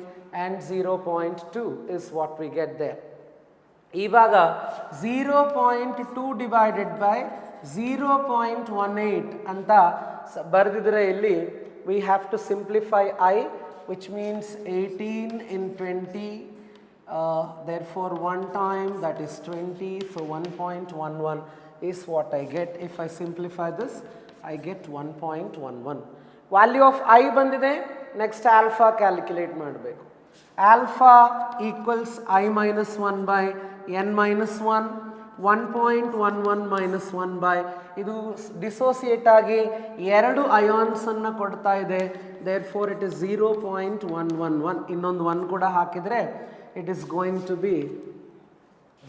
and 0.2 is what we get there. ಇವಾಗ 0.2 divided by 0.18 ಅಂತ ಬರೆದಿದ್ರೆ ಇಲ್ಲಿ we have to simplify I, which means 18 in 20, therefore 1 time that is 20, so 1.11 is what I get. If I simplify this, I get 1.11. Value of I bandide, next alpha calculate ಮಾಡಬೇಕು. Alpha equals I minus 1 by n minus 1, 1.11 minus 1 by ಇದು dissociate ಆಗಿ ಎರಡು ಅಯಾನ್ಸನ್ನು ಕೊಡ್ತಾ ಇದೆ, there four it is 0.111. ಇನ್ನೊಂದು 1 ಕೂಡ ಹಾಕಿದರೆ it is going to be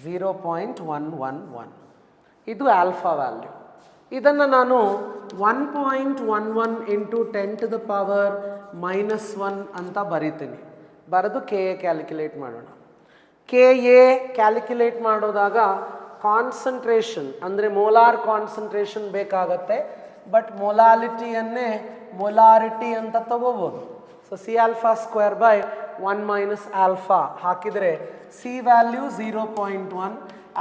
0.111. ಇದು ಆಲ್ಫಾ ವ್ಯಾಲ್ಯೂ. ಇದನ್ನು ನಾನು 1.11 into 10 to the power minus 1 ಅಂತ ಬರಿತೀನಿ. ಬರೆದು ಕೆ ಎ ಕ್ಯಾಲ್ಕುಲೇಟ್ ಮಾಡೋಣ. ಕೆ ಎ ಕ್ಯಾಲ್ಕುಲೇಟ್ ಮಾಡೋದಾಗ ಕಾನ್ಸಂಟ್ರೇಷನ್ ಅಂದರೆ ಮೋಲಾರ್ ಕಾನ್ಸಂಟ್ರೇಷನ್ ಬೇಕಾಗತ್ತೆ, ಬಟ್ ಮೊಲಾಲಿಟಿಯನ್ನೇ ಮೊಲಾರಿಟಿ ಅಂತ ತಗೋಬೋದು. So C alpha square by 1 minus alpha ಹಾಕಿದರೆ C value 0.1,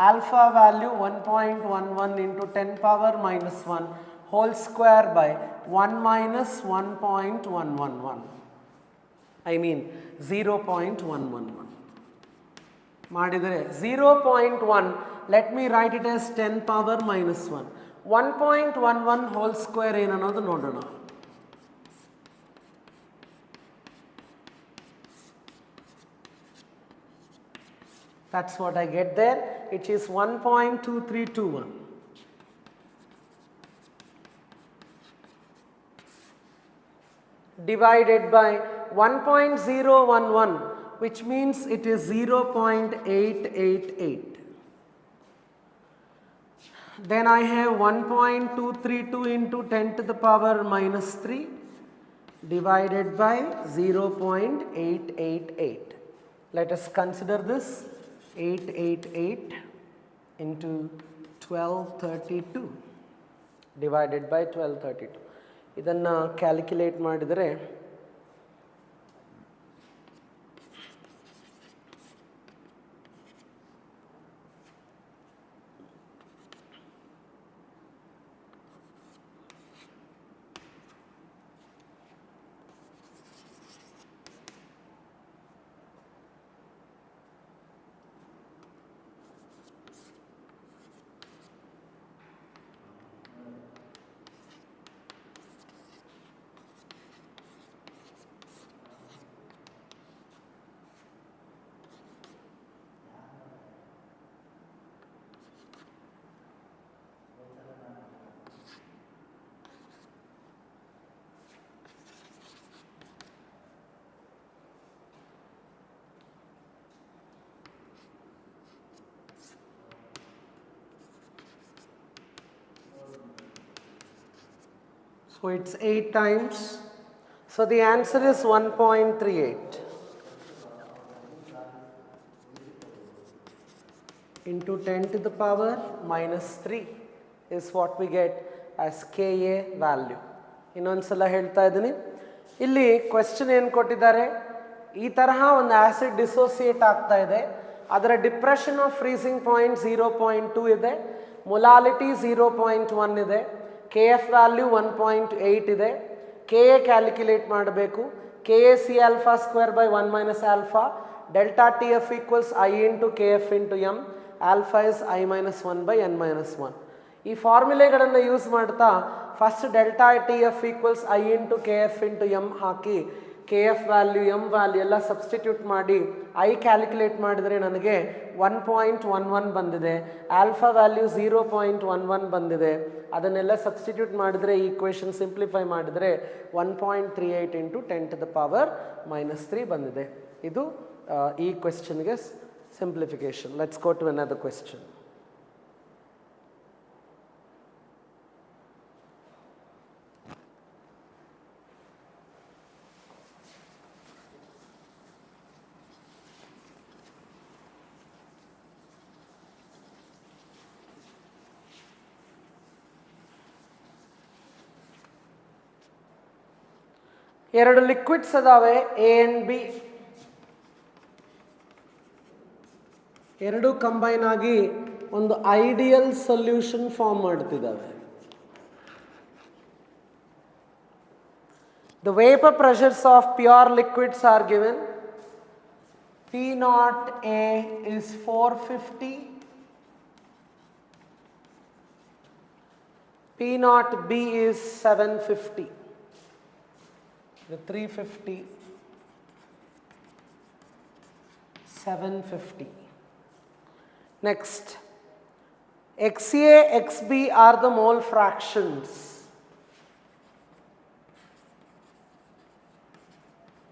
alpha value 1.11 into 10 power minus 1 whole square by 1 minus 1.111, I mean 0.111 ಮಾಡಿದರೆ 0.1, let me write it as 10 power minus 1. 1.11 whole square ಏನು ಅನ್ನೋದು ನೋಡೋಣ. That's what I get there. It is 1.2321. Divided by 1.011, which means it is 0.888. Then I have 1.232 into 10 to the power minus 3 divided by 0.888. Let us consider this. 888 into 1232 divided by 1232. ಇದನ್ನು calculate ಮಾಡಿದರೆ so it's 8 times. So the answer is 1.38 into 10 to the power minus 3 is what we get as KA value. ಇನ್ನೊಂದ್ಸಲ ಹೇಳ್ತಾ ಇದ್ದೀನಿ, ಇಲ್ಲಿ question ಏನು ಕೊಟ್ಟಿದ್ದಾರೆ, ಈ ತರಹ ಒಂದು ಆಸಿಡ್ ಡಿಸೋಸಿಯೇಟ್ ಆಗ್ತಾ ಇದೆ, ಅದರ ಡಿಪ್ರೆಷನ್ ಆಫ್ ಫ್ರೀಸಿಂಗ್ ಪಾಯಿಂಟ್ 0.2 ಇದೆ, ಮೊಲಾಲಿಟಿ 0.1 ಇದೆ, ಕೆ ಎಫ್ ವ್ಯಾಲ್ಯೂ 1.8 ಇದೆ, ಕೆ ಎ ಕ್ಯಾಲ್ಕುಲೇಟ್ ಮಾಡಬೇಕು. K A C alpha square by 1 minus alpha, delta T F equals I into K F into M, alpha is I minus 1 by N minus 1. ಈ ಫಾರ್ಮುಲೆಗಳನ್ನು use ಮಾಡ್ತಾ first delta T F equals I into K F into M hockey K F value M value ಎಲ್ಲ substitute ಮಾಡಿ I calculate ಮಾಡಿದರೆ ನನಗೆ 1.11 ಬಂದಿದೆ. Alpha value 0.11 ಬಂದಿದೆ. ಅದನ್ನೆಲ್ಲ substitute ಮಾಡಿದರೆ ಈ ಇಕ್ವೇಷನ್ ಸಿಂಪ್ಲಿಫೈ ಮಾಡಿದರೆ 1.38 ಇಂಟು 10⁻³ ಬಂದಿದೆ. ಇದು ಈ ಕ್ವೆಶ್ಚನ್ಗೆ simplification. Let's go to another question. ಎರಡು ಲಿಕ್ವಿಡ್ಸ್ ಅದಾವೆ, ಎ ಆ್ಯಂಡ್ ಬಿ. ಎರಡು ಕಂಬೈನ್ ಆಗಿ ಒಂದು ಐಡಿಯಲ್ ಸೊಲ್ಯೂಷನ್ ಫಾರ್ಮ್ ಮಾಡ್ತಿದ್ದಾವೆ. The vapour pressures of pure liquids are given. P0A is 450, P0B is 750. The 350, 750. Next, XA, XB are the mole fractions.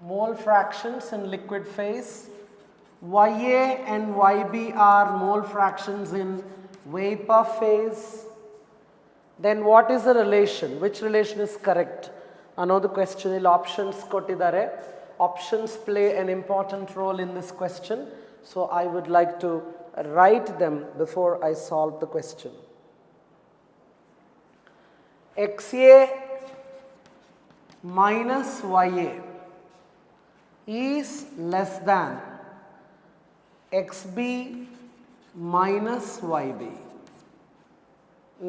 Mole fractions in liquid phase. YA and YB are mole fractions in vapor phase. Then what is the relation? Which relation is correct? Another question, options kottidare. Options play an important role in this question, so I would like to write them before I solve the question. XA minus YA is less than XB minus YB.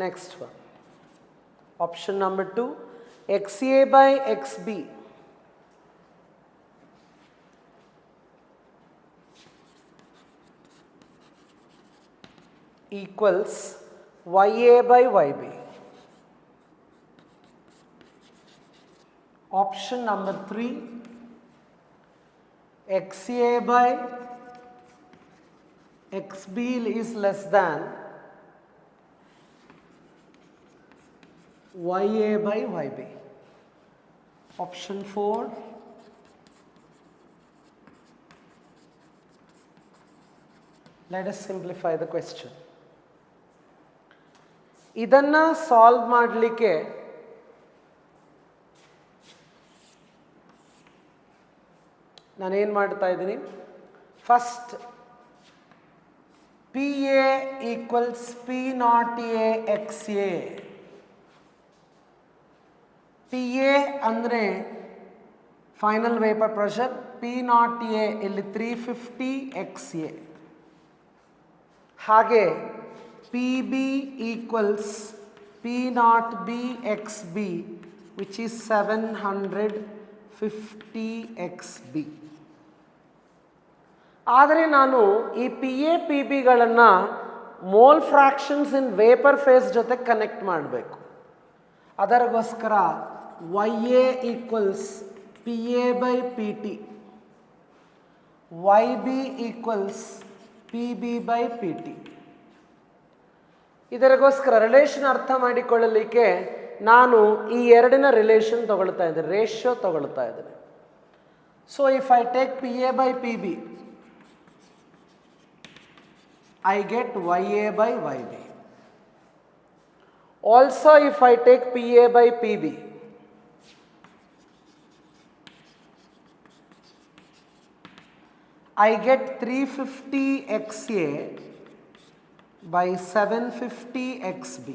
Next one, option number 2, XA by XB equals YA by YB. Option number 3, XA by XB is less than YA by YB. Option 4, let us simplify the question. ಇದನ್ನ solve ಮಾಡಲಿಕ್ಕೆ ನಾನೇನು ಮಾಡ್ತಾ ಇದ್ದೀನಿ, first PA equals P0A XA. PA ಅಂದರೆ final vapour pressure, P0A ಇಲ್ಲಿ 350 XA. ಹಾಗೆ PB equals P0B XB, which is 750 XB. ಆದರೆ ನಾನು ಈ PA PBಗಳನ್ನು mole fractions in vapour phase ಜೊತೆ ಕನೆಕ್ಟ್ ಮಾಡಬೇಕು. ಅದರಿಗೋಸ್ಕರ YA equals PA by PT, YB equals PB by PT. ಇದರಿಗೋಸ್ಕರ ರಿಲೇಷನ್ ಅರ್ಥ ಮಾಡಿಕೊಳ್ಳಲಿಕ್ಕೆ ನಾನು ಈ ಎರಡಿನ ರಿಲೇಷನ್ ತಗೊಳ್ತಾ ಇದ್ದೇನೆ, ರೇಷಿಯೋ ತಗೊಳ್ತಾ ಇದ್ದೇನೆ. So if I take PA by PB, I get YA by YB. Also if I take PA by PB, I get 350 XA by 750 XB.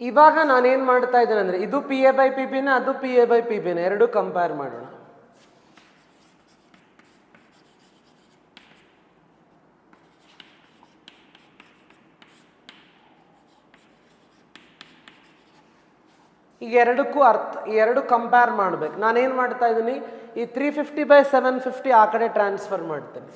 ಇವಾಗ ನಾನೇನು ಮಾಡ್ತಾ ಇದ್ದೇನೆ ಅಂದರೆ, ಇದು PA by PBನೇ, ಅದು PA by PBನೇ, ಎರಡು ಕಂಪೇರ್ ಮಾಡೋಣ. ಈಗ ಎರಡಕ್ಕೂ ಎರಡು ಕಂಪೇರ್ ಮಾಡಬೇಕು. ನಾನೇನು ಮಾಡ್ತಾ ಇದ್ದೀನಿ, ಈ 350 by 750 ಆ ಕಡೆ ಟ್ರಾನ್ಸ್ಫರ್ ಮಾಡ್ತೇನೆ.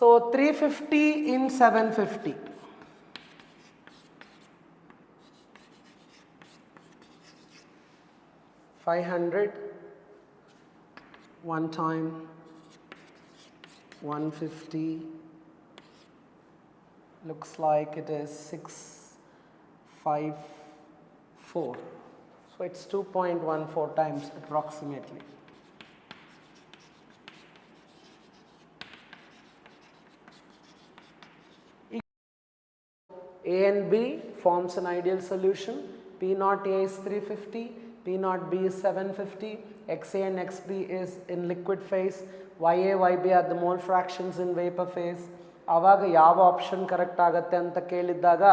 So 350 in 750. 500, one time, 150, looks like it is 654. So it's 2.14 times approximately. A and B forms an ideal solution. P naught A is 350, P naught B is 750, XA and XB is in liquid phase, YA, YB are the mole fractions in vapor phase. ಆವಾಗ ಯಾವ option correct ಆಗುತ್ತೆ ಅಂತ ಕೇಳಿದ್ದಾಗ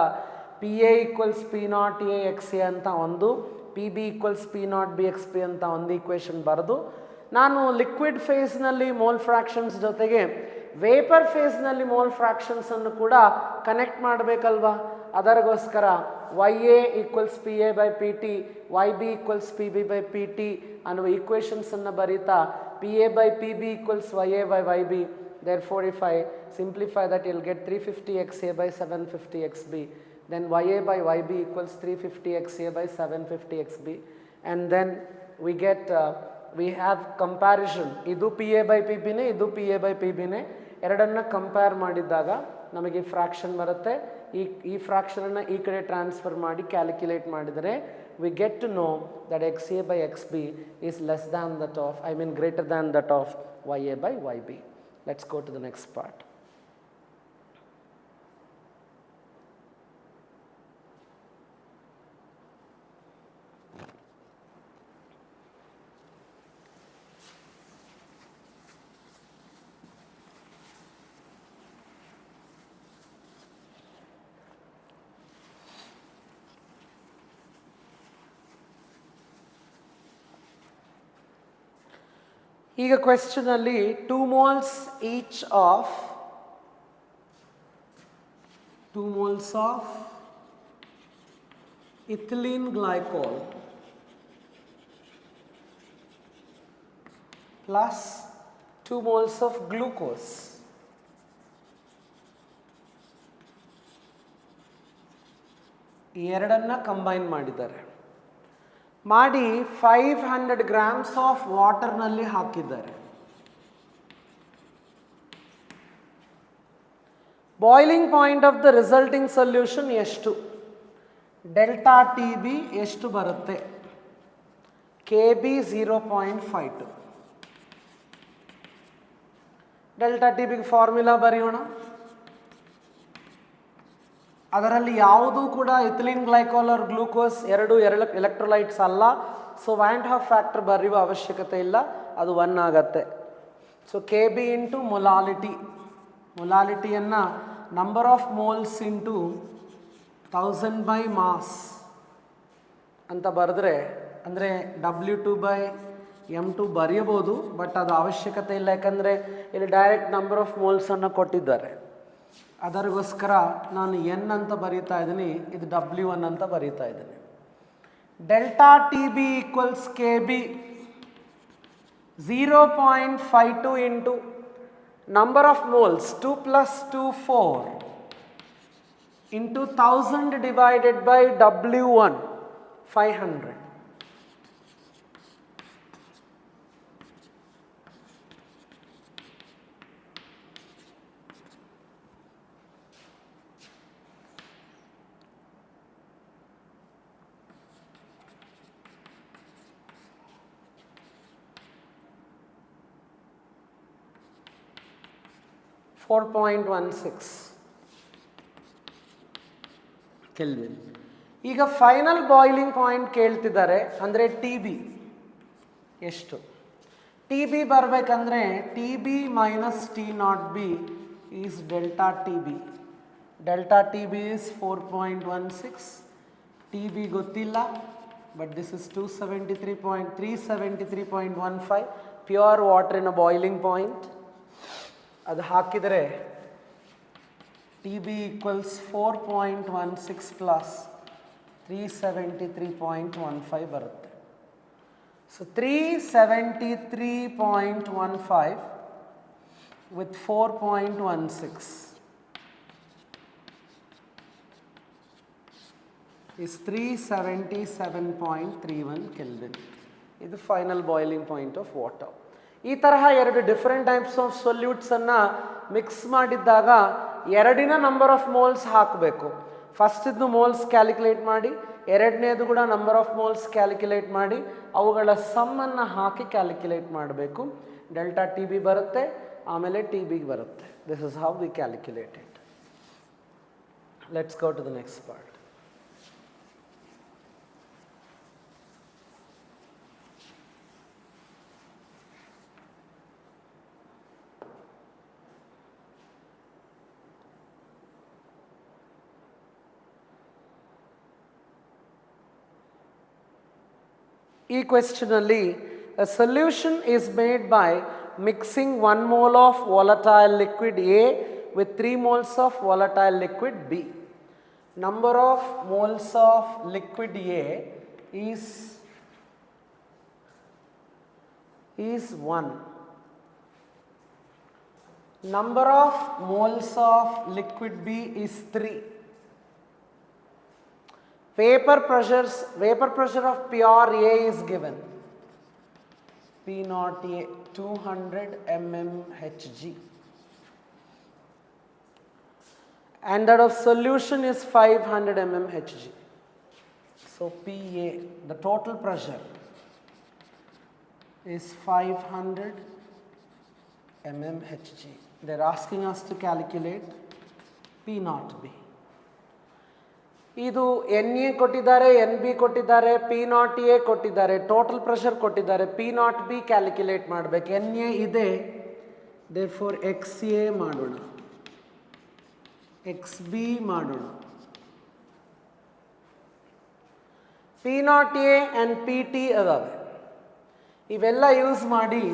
P A equals P not A X A ಅಂತ ಒಂದು, P B equals P not B X P ಅಂತ ಒಂದು equation ಬರೆದು ನಾನು ಲಿಕ್ವಿಡ್ ಫೇಸ್ನಲ್ಲಿ ಮೋಲ್ ಫ್ರಾಕ್ಷನ್ಸ್ ಜೊತೆಗೆ ವೇಪರ್ ಫೇಸ್ನಲ್ಲಿ ಮೋಲ್ ಫ್ರಾಕ್ಷನ್ಸನ್ನು ಕೂಡ ಕನೆಕ್ಟ್ ಮಾಡಬೇಕಲ್ವಾ. ಅದರಿಗೋಸ್ಕರ Y A equals P A by P T, Y B equals P B by P T ಅನ್ನುವ ಈಕ್ವೇಷನ್ಸನ್ನು ಬರೀತಾ P A by P B equals Y A by Y B. Therefore, if I simplify that, you'll get 350 XA by 750 XB. Then YA by YB equals 350 XA by 750 XB. And then we get, we have comparison. Idu PA by PB ne, idu PA by PB ne. Eradanna compare ಮಾಡಿದಾಗ ನಮಗೆ fraction ಬರುತ್ತೆ. ಈ fraction ಅನ್ನು ಈ ಕಡೆ transfer ಮಾಡಿ calculate ಮಾಡಿದರೆ we get to know that XA by XB is less than that of, I mean greater than that of YA by YB. Let's go to the next part. ಈಗ question ಅಲ್ಲಿ 2 moles each of ethylene glycol plus 2 moles of glucose ಈ ಎರಡನ್ನ combine ಮಾಡಿದ್ದಾರೆ. ಮಾಡಿ 500 grams of ವಾಟರ್ನಲ್ಲಿ ಹಾಕಿದ್ದಾರೆ. Boiling point of the resulting solution ಎಷ್ಟು? Delta T B ಎಷ್ಟು ಬರುತ್ತೆ? K B 0.52. ಡೆಲ್ಟಾ ಟಿ ಬಿಗೆ ಫಾರ್ಮುಲಾ ಬರೆಯೋಣ. ಅದರಲ್ಲಿ ಯಾವುದೂ ಕೂಡ ಇಥಿಲಿನ್ ಗ್ಲೈಕಾಲ್ ಆರ್ ಗ್ಲೂಕೋಸ್ ಎರಡು ಎಲೆಕ್ಟ್ರೋಲೈಟ್ಸ್ ಅಲ್ಲ. ಸೊ ವ್ಯಾಂಟ್ ಹಾಫ್ ಫ್ಯಾಕ್ಟರ್ ಬರೆಯುವ ಅವಶ್ಯಕತೆ ಇಲ್ಲ, ಅದು 1 ಆಗತ್ತೆ. So K B into molality, ಮೊಲಾಲಿಟಿಯನ್ನು number of moles into 1000 by mass ಅಂತ ಬರೆದ್ರೆ, ಅಂದರೆ W2/M2 ಬರೆಯಬಹುದು, ಬಟ್ ಅದು ಅವಶ್ಯಕತೆ ಇಲ್ಲ, ಯಾಕಂದರೆ ಇಲ್ಲಿ ಡೈರೆಕ್ಟ್ ನಂಬರ್ ಆಫ್ ಮೋಲ್ಸನ್ನು ಕೊಟ್ಟಿದ್ದಾರೆ. ಅದರಿಗೋಸ್ಕರ ನಾನು ಎನ್ ಅಂತ ಬರೀತಾ ಇದ್ದೀನಿ, ಇದು W1 ಅಂತ ಬರೀತಾ ಇದ್ದೀನಿ. Delta T B equals K B 0.52 into number of moles 2 plus 2 4 into 1000 divided by W1 500. .16 kelvin. ಈಗ ಫೈನಲ್ ಬಾಯ್ಲಿಂಗ್ ಪಾಯಿಂಟ್ ಕೇಳ್ತಿದ್ದಾರೆ, ಅಂದರೆ ಟಿ ಬಿ ಎಷ್ಟು? ಟಿ ಬಿ ಬರಬೇಕಂದ್ರೆ T B minus T not B is delta T B. Delta T B is 4.16. T B ಗೊತ್ತಿಲ್ಲ, but this is 373.15 pure water in a boiling point. ಅದು ಹಾಕಿದರೆ T B equals 4.16 plus 373.15 ಬರುತ್ತೆ. So 373.15 with 4.16 is 377.31 Kelvin. This is final boiling point of water. ಈ ತರಹ ಎರಡು different types of ಸೊಲ್ಯೂಟ್ಸನ್ನು mix ಮಾಡಿದ್ದಾಗ ಎರಡಿನ ನಂಬರ್ ಆಫ್ ಮೋಲ್ಸ್ ಹಾಕಬೇಕು. ಫಸ್ಟಿದ್ದು ಮೋಲ್ಸ್ ಕ್ಯಾಲ್ಕುಲೇಟ್ ಮಾಡಿ, ಎರಡನೇದು ಕೂಡ ನಂಬರ್ ಆಫ್ ಮೋಲ್ಸ್ ಕ್ಯಾಲ್ಕುಲೇಟ್ ಮಾಡಿ, ಅವುಗಳ ಸಮ್ಮನ್ನು ಹಾಕಿ ಕ್ಯಾಲ್ಕುಲೇಟ್ ಮಾಡಬೇಕು. ಡೆಲ್ಟಾ ಟಿ ಬಿ ಬರುತ್ತೆ, ಆಮೇಲೆ ಟಿ ಬಿಗೆ ಬರುತ್ತೆ. This is how we calculate it. Let's go to the next part. ಈ ಕ್ವೆಶ್ಚನಲ್ಲಿ a solution is made by mixing 1 mole of volatile liquid A with 3 moles of volatile liquid B. Number of moles of liquid A is 1. Number of moles of liquid B is 3. Vapor pressure of pure A is given. P naught A 200 mmHg. And that of solution is 500 mmHg. So PA, the total pressure is 500 mmHg. They are asking us to calculate P naught B. ಇದು N A ಕೊಟ್ಟಿದ್ದಾರೆ, N B ಕೊಟ್ಟಿದ್ದಾರೆ, P not A ಕೊಟ್ಟಿದ್ದಾರೆ, total pressure ಕೊಟ್ಟಿದ್ದಾರೆ. P not be calculate ಮಾಡಬೇಕು. N A ಇದೆ, therefore X A ಮಾಡೋಣ, X B ಮಾಡೋಣ. P not A and P T ಅದಾವೆ. ಇವೆಲ್ಲ ಯೂಸ್ ಮಾಡಿ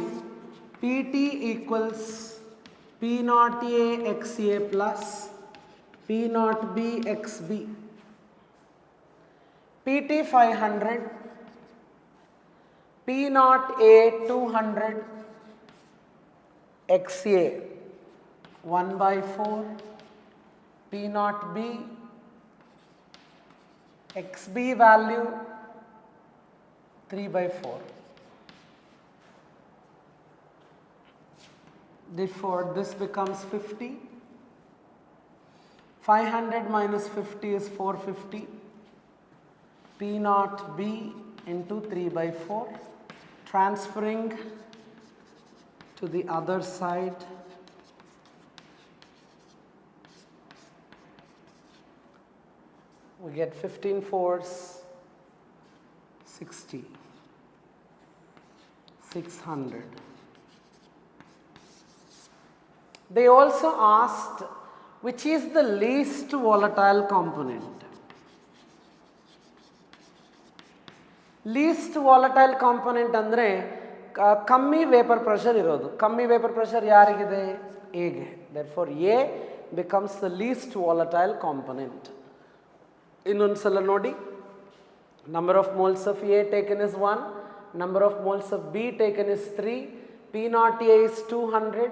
P T equals P not A X A plus P not B X B. PT 500, P naught A 200, XA 1/4, P naught B, XB value 3/4. Therefore, this becomes 50. 500 minus 50 is 450. P naught B into 3/4, transferring to the other side, we get 15 fours 60, 600. They also asked which is the least volatile component. Least volatile component ಅಂದರೆ ಕಮ್ಮಿ vapour pressure ಇರೋದು. ಕಮ್ಮಿ vapour pressure ಯಾರಿಗಿದೆ? ಎಗೆ. Therefore A becomes the least volatile component. ಇನ್ನೊಂದು ಸಲ ನೋಡಿ. Number of moles of A taken is 1, number of moles of B taken is 3, P not A is 200,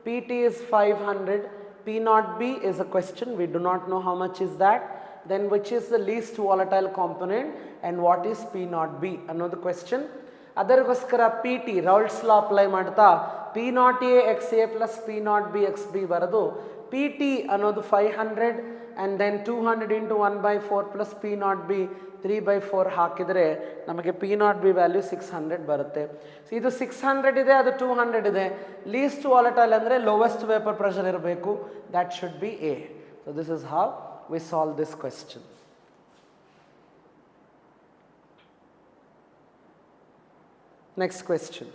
P T is 500, P not B is a question, we do not know how much is that. Then which is the least volatile component and what is P naught B ಅನ್ನೋದು question. ಅದರಿಗೋಸ್ಕರ P T Raoult's law apply ಮಾಡ್ತಾ P not A X A plus P not B X B ಬರೋದು. P T ಅನ್ನೋದು 500 and then 200 into 1/4 plus P not B 3/4 ಹಾಕಿದರೆ ನಮಗೆ P not be value 600 ಬರುತ್ತೆ. So ಇದು 600 ಇದೆ, ಅದು 200 ಇದೆ. ಲೀಸ್ಟ್ ವಾಲಟೈಲ್ ಅಂದರೆ ಲೋವೆಸ್ಟ್ ವೇಪರ್ ಪ್ರೆಷರ್ ಇರಬೇಕು. That should be A. So this is how we solve this question. Next question.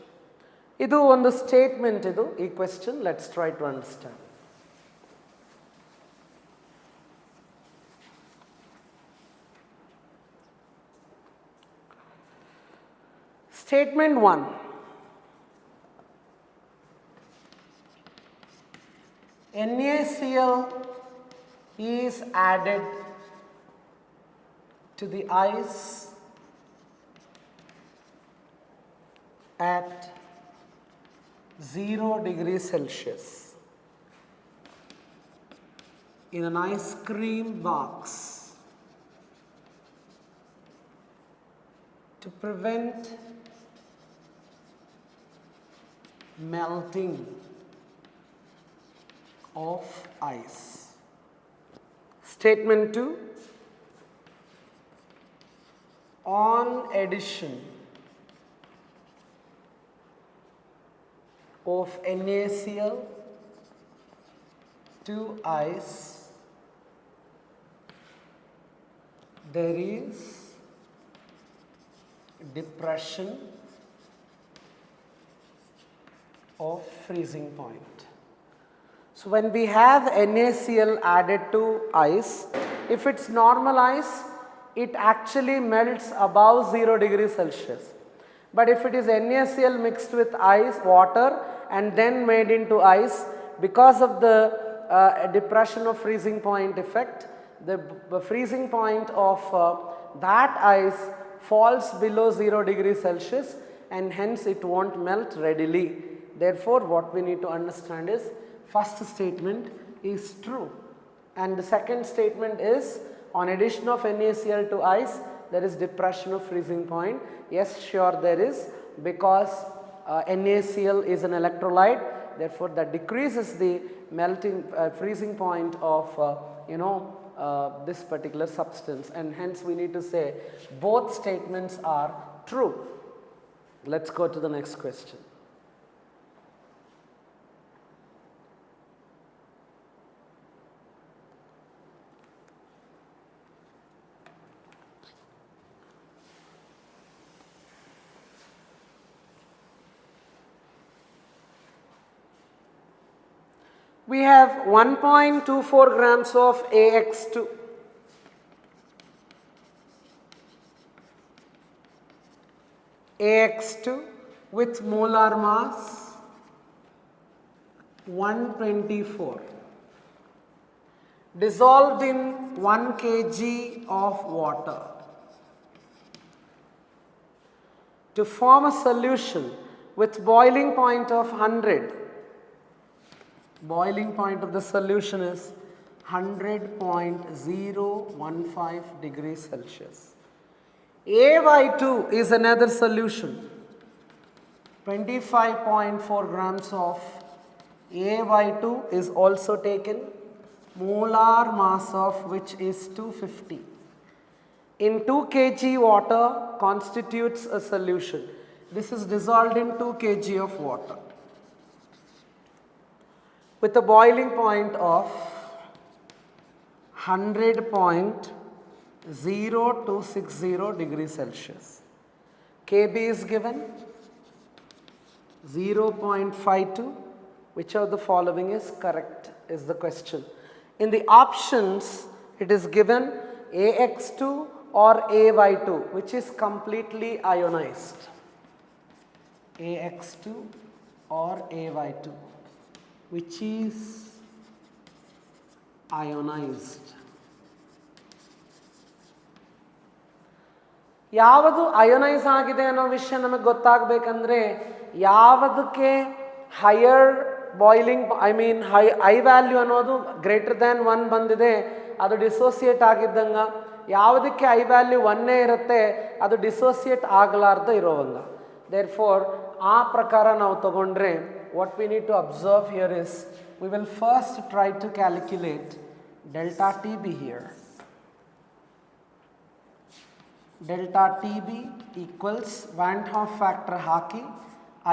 Idu ಒಂದು statement idu ee question. Let's try to understand. Statement 1. NaCl is added to the ice at 0 degrees Celsius. in an ice cream box to prevent melting of ice. Statement 2. On addition of NaCl to ice, there is depression of freezing point. So when we have NaCl added to ice, if it's normal ice, it actually melts above 0 degrees Celsius. But if it is NaCl mixed with ice, water and then made into ice, because of the depression of freezing point effect, the freezing point of that ice falls below 0 degrees Celsius and hence it won't melt readily. Therefore, what we need to understand is first statement is true and the second statement is on addition of NaCl to ice there is depression of freezing point. Yes, sure there is, because NaCl is an electrolyte, therefore that decreases the melting freezing point of this particular substance, and hence we need to say both statements are true. Let's go to the next question. We have 1.24 grams of AX2. AX2 with molar mass 124 dissolved in 1 kg of water. To form a solution with boiling point of 100, boiling point of the solution is 100.015 degrees Celsius. AY2 is another solution, 25.4 grams of AY2 is also taken, molar mass of which is 250. In 2 kg water constitutes a solution. This is dissolved in 2 kg of water with a boiling point of 100.0260 degrees Celsius. Kb is given 0.52. Which of the following is correct is the question. In the options it is given AX2 or AY2, which is completely ionized. AX2 or AY2, which is ionized. ಯಾವುದು ಅಯೋನೈಸ್ ಆಗಿದೆ ಅನ್ನೋ ವಿಷಯ ನಮಗೆ ಗೊತ್ತಾಗಬೇಕಂದ್ರೆ ಯಾವುದಕ್ಕೆ higher boiling high value ಅನ್ನೋದು greater than 1 ಬಂದಿದೆ ಅದು dissociate ಆಗಿದ್ದಂಗ, ಯಾವುದಕ್ಕೆ ಹೈ ವ್ಯಾಲ್ಯೂ 1 ಇರುತ್ತೆ ಅದು ಡಿಸೋಸಿಯೇಟ್ ಆಗಲಾರ್ದ ಇರೋವಂಗ. ದೇರ್ಫೋರ್ ಆ ಪ್ರಕಾರ ನಾವು ತಗೊಂಡ್ರೆ what we need to observe here is we will first try to calculate delta TB here. Delta TB equals Van 't Hoff factor haki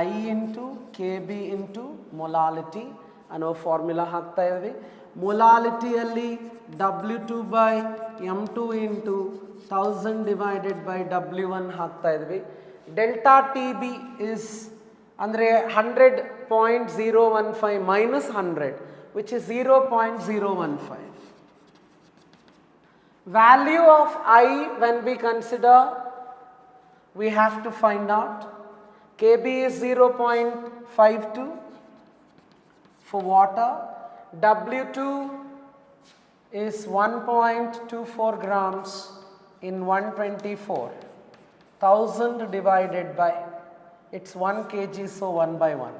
I into Kb into molality ಅನ್ನೋ formula ಹಾಕ್ತಾ ಇದ್ವಿ. ಮೊಲಾಲಿಟಿಯಲ್ಲಿ W2 by M2 into 1000 divided by W1 ಹಾಕ್ತಾ ಇದ್ವಿ. Delta TB is ಅಂದರೆ 100.015 minus 100 which is 0.015. Value of I when we consider, we have to find out. Kb is 0.52 for water, W2 is 1.24 grams in 124, 1000 divided by, it's 1 kg, so 1 by 1.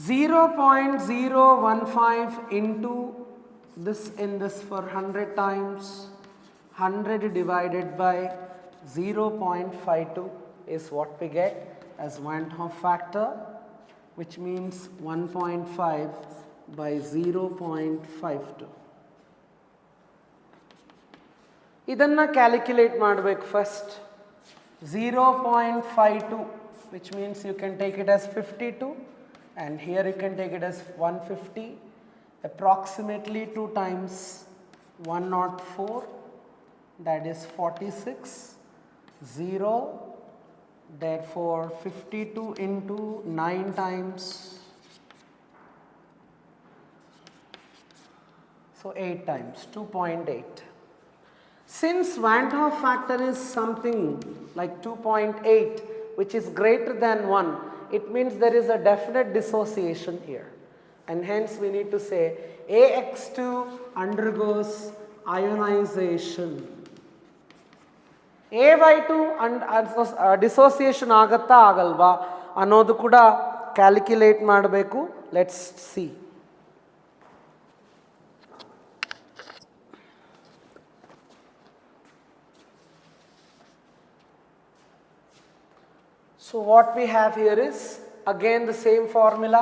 0.015 into this in this for 100 times 100 divided by 0.52 is what we get as Van Hoff factor, which means 1.5 by 0.52. ಇದನ್ನ calculate ಮಾಡಬೇಕು first 0.52 which means you can take it as 52 and here you can take it as 150, approximately 2 times 104, that is 46, 0, therefore 52 into 9 times, so 8 times 2.8. Since Van Hoff factor is something like 2.8 which is greater than 1, it means there is a definite dissociation here, and hence we need to say AX2 undergoes ionization. AY2 dissociation ಆಗತ್ತಾ ಆಗಲ್ವಾ ಅನ್ನೋದು ಕೂಡ calculate ಮಾಡಬೇಕು. Let's see. So what we have here is again the same formula,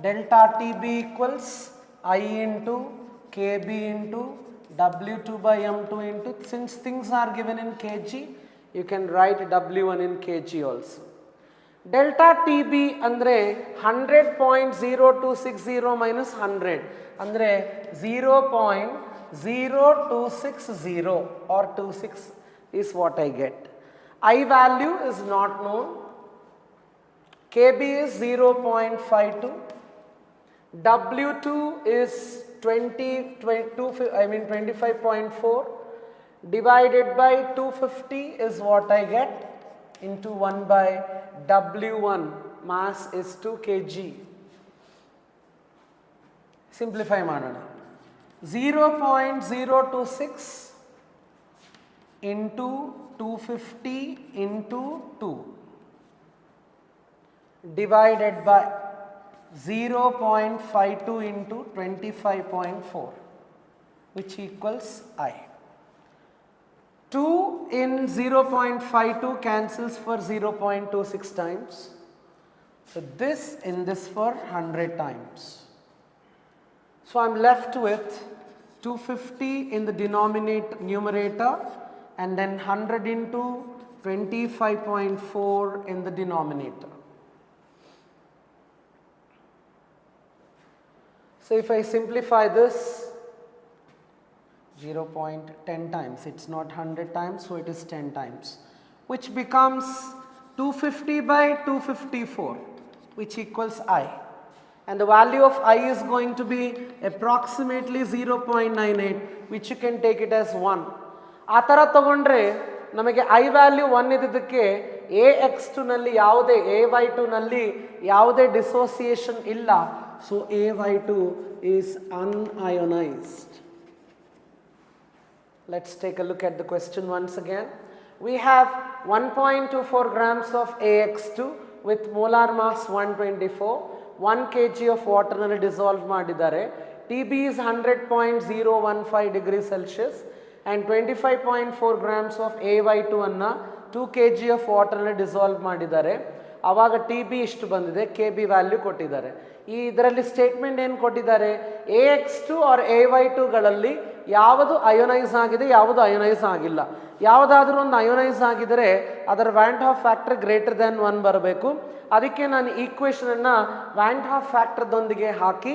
delta TB equals I into KB into W2 by M2 into, since things are given in kg, you can write W1 in kg also. Delta TB andre 100.0260 minus 100 andre 0.0260 or 26 is what I get. I value is not known. KB is 0.52, W2 is 25.4 divided by 250 is what I get into 1 by W1, mass is 2 kg. Simplify madana. 0.026 into 250 into 2 divided by 0.52 into 25.4, which equals I. 2 in 0.52 cancels for 0.26 times. So this in this for 100 times. So I am left with 250 in the numerator and then 100 into 25.4 in the denominator. So if I simplify this, 0.10 times, it's not 100 times, so it is 10 times, which becomes 250 by 254, which equals I. And the value of I is going to be approximately 0.98, which you can take it as 1. ಆ ಥರ ತಗೊಂಡ್ರೆ ನಮಗೆ I value 1 ಇದ್ದಕ್ಕೆ AX2 ನಲ್ಲಿ ಯಾವುದೇ AY2 ನಲ್ಲಿ ಯಾವುದೇ dissociation ಇಲ್ಲ. So AY2 is unionized. Let's take a look at the question once again. We have 1.24 grams of AX2 with molar mass 124, 1 kg of water nalli dissolve ಮಾಡಿದ್ದಾರೆ. TB is 100.015 degrees Celsius and 25.4 grams of AY2 ಅನ್ನ 2 kg of water ನಲ್ಲಿ dissolve ಮಾಡಿದ್ದಾರೆ. ಆವಾಗ TB ಇಷ್ಟು ಬಂದಿದೆ, KB value ಕೊಟ್ಟಿದ್ದಾರೆ. ಈ ಇದರಲ್ಲಿ ಸ್ಟೇಟ್ಮೆಂಟ್ ಏನು ಕೊಟ್ಟಿದ್ದಾರೆ, AX2 or AY2 ಗಳಲ್ಲಿ ಯಾವುದು ಅಯೋನೈಸ್ ಆಗಿದೆ, ಯಾವುದು ಅಯೋನೈಸ್ ಆಗಿಲ್ಲ. ಯಾವುದಾದ್ರೂ ಒಂದು ಅಯೋನೈಸ್ ಆಗಿದರೆ ಅದರ van't Hoff factor greater than 1 ಬರಬೇಕು. ಅದಕ್ಕೆ ನಾನು ಈಕ್ವೇಷನ್ ಅನ್ನ ವ್ಯಾನ್ ಹಾಫ್ ಫ್ಯಾಕ್ಟರ್ದೊಂದಿಗೆ ಹಾಕಿ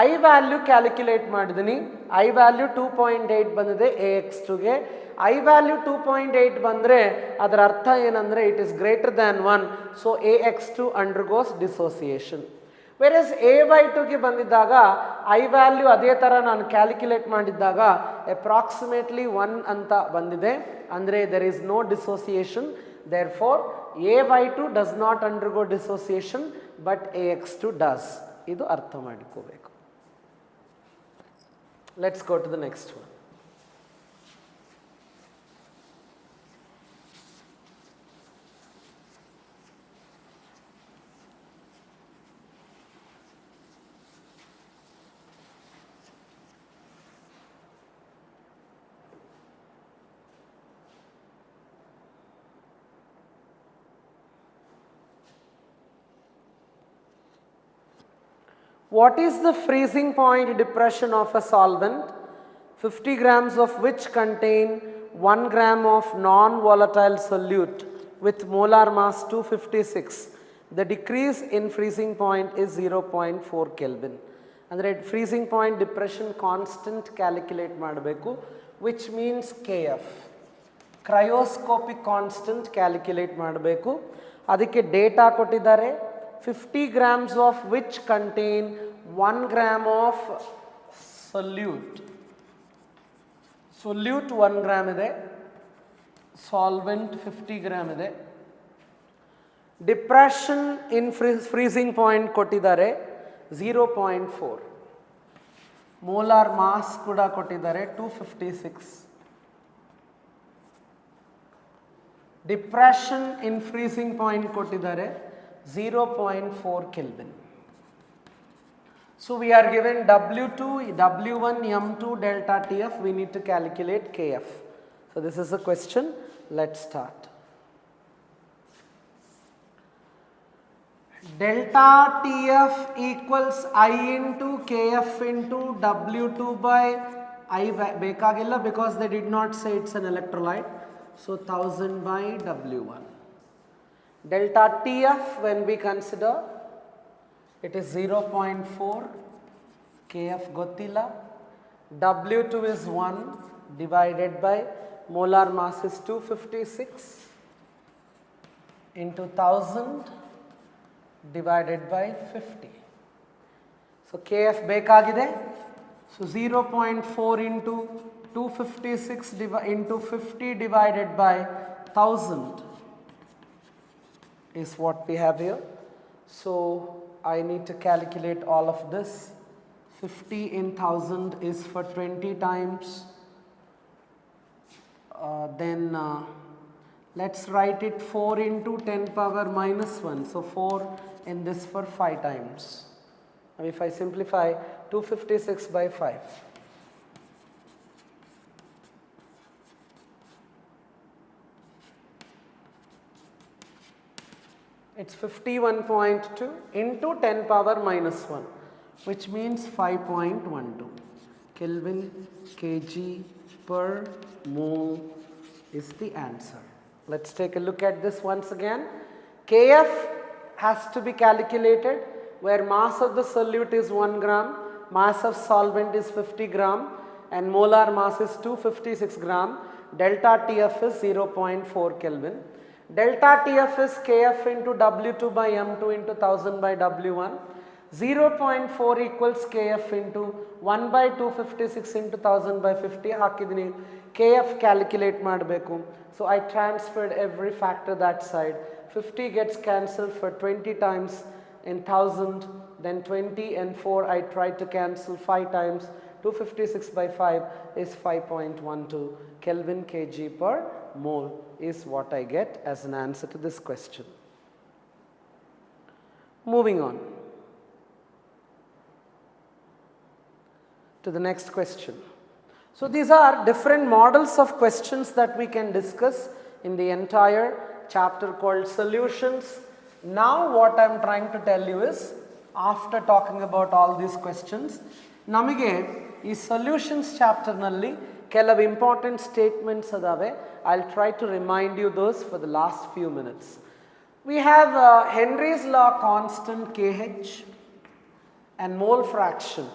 ಐ ವ್ಯಾಲ್ಯೂ ಕ್ಯಾಲ್ಕುಲೇಟ್ ಮಾಡಿದ್ದೀನಿ. ಐ ವ್ಯಾಲ್ಯೂ 2.8 ಬಂದಿದೆ AX2ಗೆ. ಐ ವ್ಯಾಲ್ಯೂ 2.8 ಬಂದರೆ ಅದರ ಅರ್ಥ ಏನಂದರೆ it is greater than 1, so AX2 undergoes dissociation. Versus AY2ಗೆ ಬಂದಿದ್ದಾಗ ಐ ವ್ಯಾಲ್ಯೂ ಅದೇ ಥರ ನಾನು ಕ್ಯಾಲ್ಕುಲೇಟ್ ಮಾಡಿದ್ದಾಗ ಅಪ್ರಾಕ್ಸಿಮೇಟ್ಲಿ 1 ಅಂತ ಬಂದಿದೆ, ಅಂದರೆ there is no dissociation. Therefore AY2 does not undergo dissociation but AX2 does. ಇದು ಅರ್ಥ ಮಾಡಿಕೋಬೇಕು. Let's go to the next one. What is the freezing point depression of a solvent, 50 grams of which contain 1 gram of non-volatile solute with molar mass 256? The decrease in freezing point is 0.4 Kelvin. Andre freezing point depression constant calculate ಮಾಡಬೇಕು, which means KF. Cryoscopic constant calculate ಮಾಡಬೇಕು. ಅದಕ್ಕೆ data ಕೊಟ್ಟಿದ್ದಾರೆ, 50 grams of which contain 1 gram of solute. Solute 1 gram ಇದೆ, solvent 50 gram ಇದೆ. Depression in freezing point ಕೊಟ್ಟಿದ್ದಾರೆ 0.4. molar mass ಕೂಡ ಕೊಟ್ಟಿದ್ದಾರೆ 256. Depression in freezing point ಕೊಟ್ಟಿದ್ದಾರೆ 0.4 Kelvin. So we are given W2, W1, M2, delta TF. We need to calculate KF. So this is the question. Let's start. Delta TF equals I into KF into W2 by I bekagilla because they did not say it's an electrolyte. So 1000 by W1. Delta TF when we consider, it is 0.4, KF gottilla, W2 is 1 divided by molar mass is 256 into 1000 divided by 50. So KF bekagide, so 0.4 into 256 into 50 divided by 1000 is what we have here. So I need to calculate all of this. 50 in 1000 is for 20 times. Then let's write it 4 into 10 power minus 1. So 4 in this for 5 times. Now if I simplify 256 by 5. It's 51.2 into 10 power minus 1, which means 5.12 Kelvin kg per mole is the answer. Let's take a look at this once again. KF has to be calculated where mass of the solute is 1 gram, mass of solvent is 50 gram and molar mass is 256 gram. Delta TF is 0.4 Kelvin. Delta TF is KF into W2 by M2 into 1000 by W1. 0.4 equals KF into 1 by 256 into 1000 by 50. Hakidini KF calculate ಮಾಡಬೇಕು. So I transferred every factor that side. 50 gets cancelled for 20 times in 1000, then 20 and 4 I tried to cancel 5 times. 256 by 5 is 5.12 Kelvin kg per mole is what I get as an answer to this question. Moving on to the next question. So these are different models of questions that we can discuss in the entire chapter called solutions. Now what I am trying to tell you is, after talking about all these questions, namige ee solutions chapter nalli kelavu important statements adave. I'll try to remind you those for the last few minutes. We have Henry's law constant KH and mole fraction.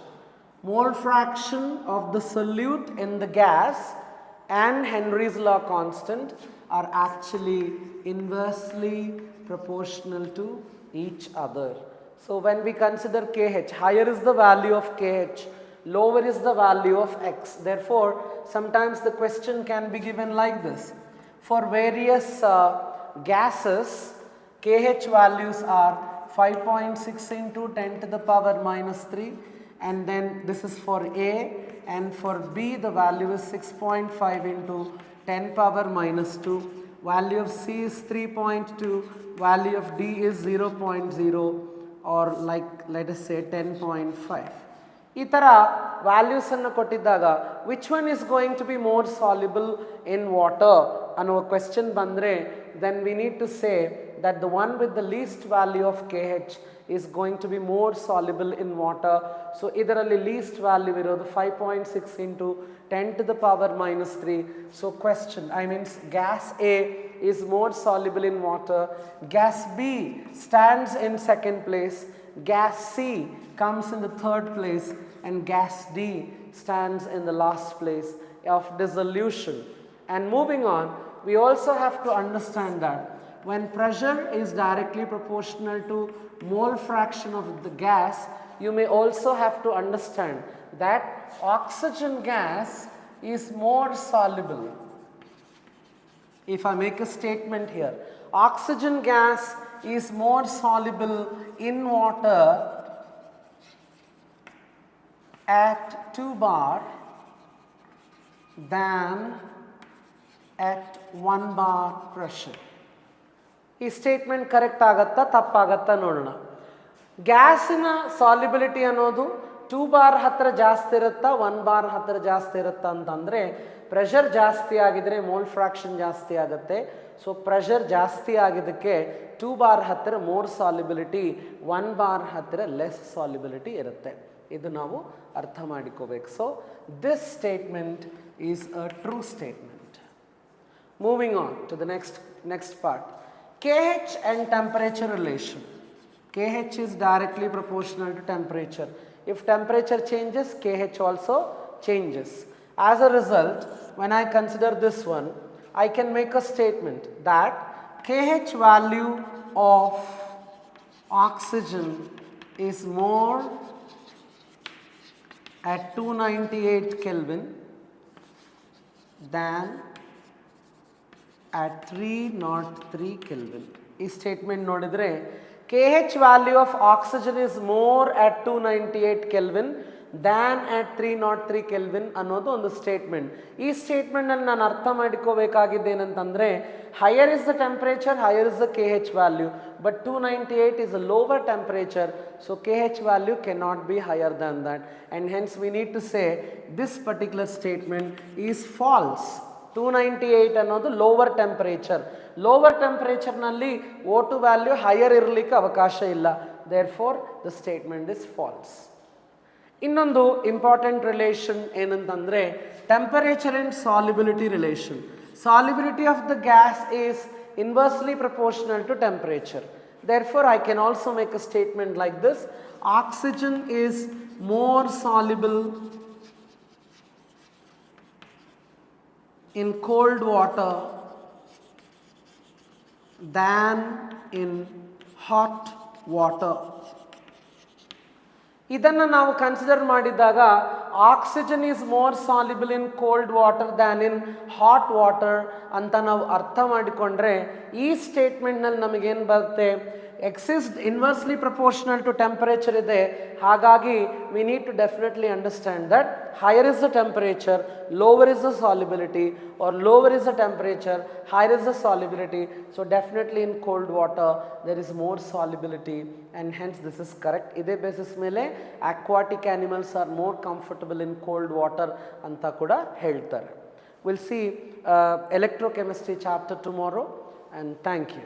Mole fraction of the solute in the gas and Henry's law constant are actually inversely proportional to each other. So when we consider KH, higher is the value of KH, lower is the value of X. Therefore, sometimes the question can be given like this. For various gases, KH values are 5.6 into 10 to the power minus 3, and then this is for A, and for B the value is 6.5 into 10 power minus 2, value of C is 3.2, value of D is 0.0 or like let us say 10.5. ಈ ಥರ ವ್ಯಾಲ್ಯೂಸನ್ನು ಕೊಟ್ಟಿದ್ದಾಗ which one is going to be more soluble in water ಅನ್ನೋ question ಬಂದರೆ then we need to say that the one with the least value of KH is going to be more soluble in water. So idaralli least value irodu 5.6 into 10 to the power minus 3. So question, I mean gas A is more soluble in water, gas B stands in second place, gas C comes in the third place, and gas D stands in the last place of dissolution. And moving on, we also have to understand that when pressure is directly proportional to mole fraction of the gas, you may also have to understand that oxygen gas is more soluble. If I make a statement here, oxygen gas is more soluble in water at 2 bar than at 1 bar pressure. ಈ statement correct ಆಗತ್ತಾ ತಪ್ಪಾಗತ್ತಾ ನೋಡೋಣ. ಗ್ಯಾಸಿನ solubility ಅನ್ನೋದು 2 bar ಹತ್ತಿರ ಜಾಸ್ತಿ ಇರುತ್ತಾ 1 bar ಹತ್ತಿರ ಜಾಸ್ತಿ ಇರುತ್ತಾ ಅಂತಂದರೆ ಪ್ರೆಷರ್ ಜಾಸ್ತಿ ಆಗಿದರೆ ಮೋಲ್ ಫ್ರಾಕ್ಷನ್ ಜಾಸ್ತಿ ಆಗುತ್ತೆ. ಸೊ ಪ್ರೆಷರ್ ಜಾಸ್ತಿ ಆಗಿದ್ದಕ್ಕೆ 2 ಬಾರ್ ಹತ್ತಿರ ಮೋರ್ ಸಾಲಿಬಿಲಿಟಿ, 1 ಬಾರ್ ಹತ್ತಿರ ಲೆಸ್ ಸಾಲಿಬಿಲಿಟಿ ಇರುತ್ತೆ. ಇದು ನಾವು ಅರ್ಥ ಮಾಡಿಕೋಬೇಕು. So this statement is a true statement. Moving on to the next part. KH and temperature relation. KH is directly proportional to temperature. If temperature changes, KH also changes. As a result, when I consider this one, I can make a statement that KH value of oxygen is more at 298 Kelvin than at 303 Kelvin. ಈ statement ನೋಡಿದರೆ KH value of oxygen is more at 298 Kelvin than at 303 Kelvin ಅನ್ನೋದು ಒಂದು statement. ಈ ಸ್ಟೇಟ್ಮೆಂಟಲ್ಲಿ ನಾನು ಅರ್ಥ ಮಾಡಿಕೋಬೇಕಾಗಿದ್ದೇನಂತಂದರೆ higher is the temperature, higher is the KH value, but 298 is a lower temperature, so KH value cannot be higher than that, and hence we need to say this particular statement is false. 298 ಅನ್ನೋದು lower temperature. Lower ಟೆಂಪರೇಚರ್ನಲ್ಲಿ O2 value higher ಇರಲಿಕ್ಕೆ ಅವಕಾಶ ಇಲ್ಲ. Therefore the statement is false. ಇನ್ನೊಂದು important relation ಏನಂತಂದರೆ temperature and solubility relation. Solubility of the gas is inversely proportional to temperature. Therefore I can also make a statement like this: oxygen is more soluble in cold water than in hot water. ಇದನ್ನು ನಾವು consider ಮಾಡಿದಾಗ oxygen is more soluble in cold water than in hot water ಅಂತ ನಾವು ಅರ್ಥ ಮಾಡಿಕೊಂಡ್ರೆ ಈ ಸ್ಟೇಟ್ಮೆಂಟ್ನಲ್ಲಿ ನಮಗೇನು ಬರುತ್ತೆ, exist inversely proportional to temperature ಇದೆ. ಹಾಗಾಗಿ we need to definitely understand that higher is the temperature, lower is the solubility, or lower is the temperature, higher is the solubility. So definitely in cold water there is more solubility, and hence this is correct. Ide basis mele aquatic animals are more comfortable in cold water anta kuda heltare. We'll see electrochemistry chapter tomorrow, and thank you.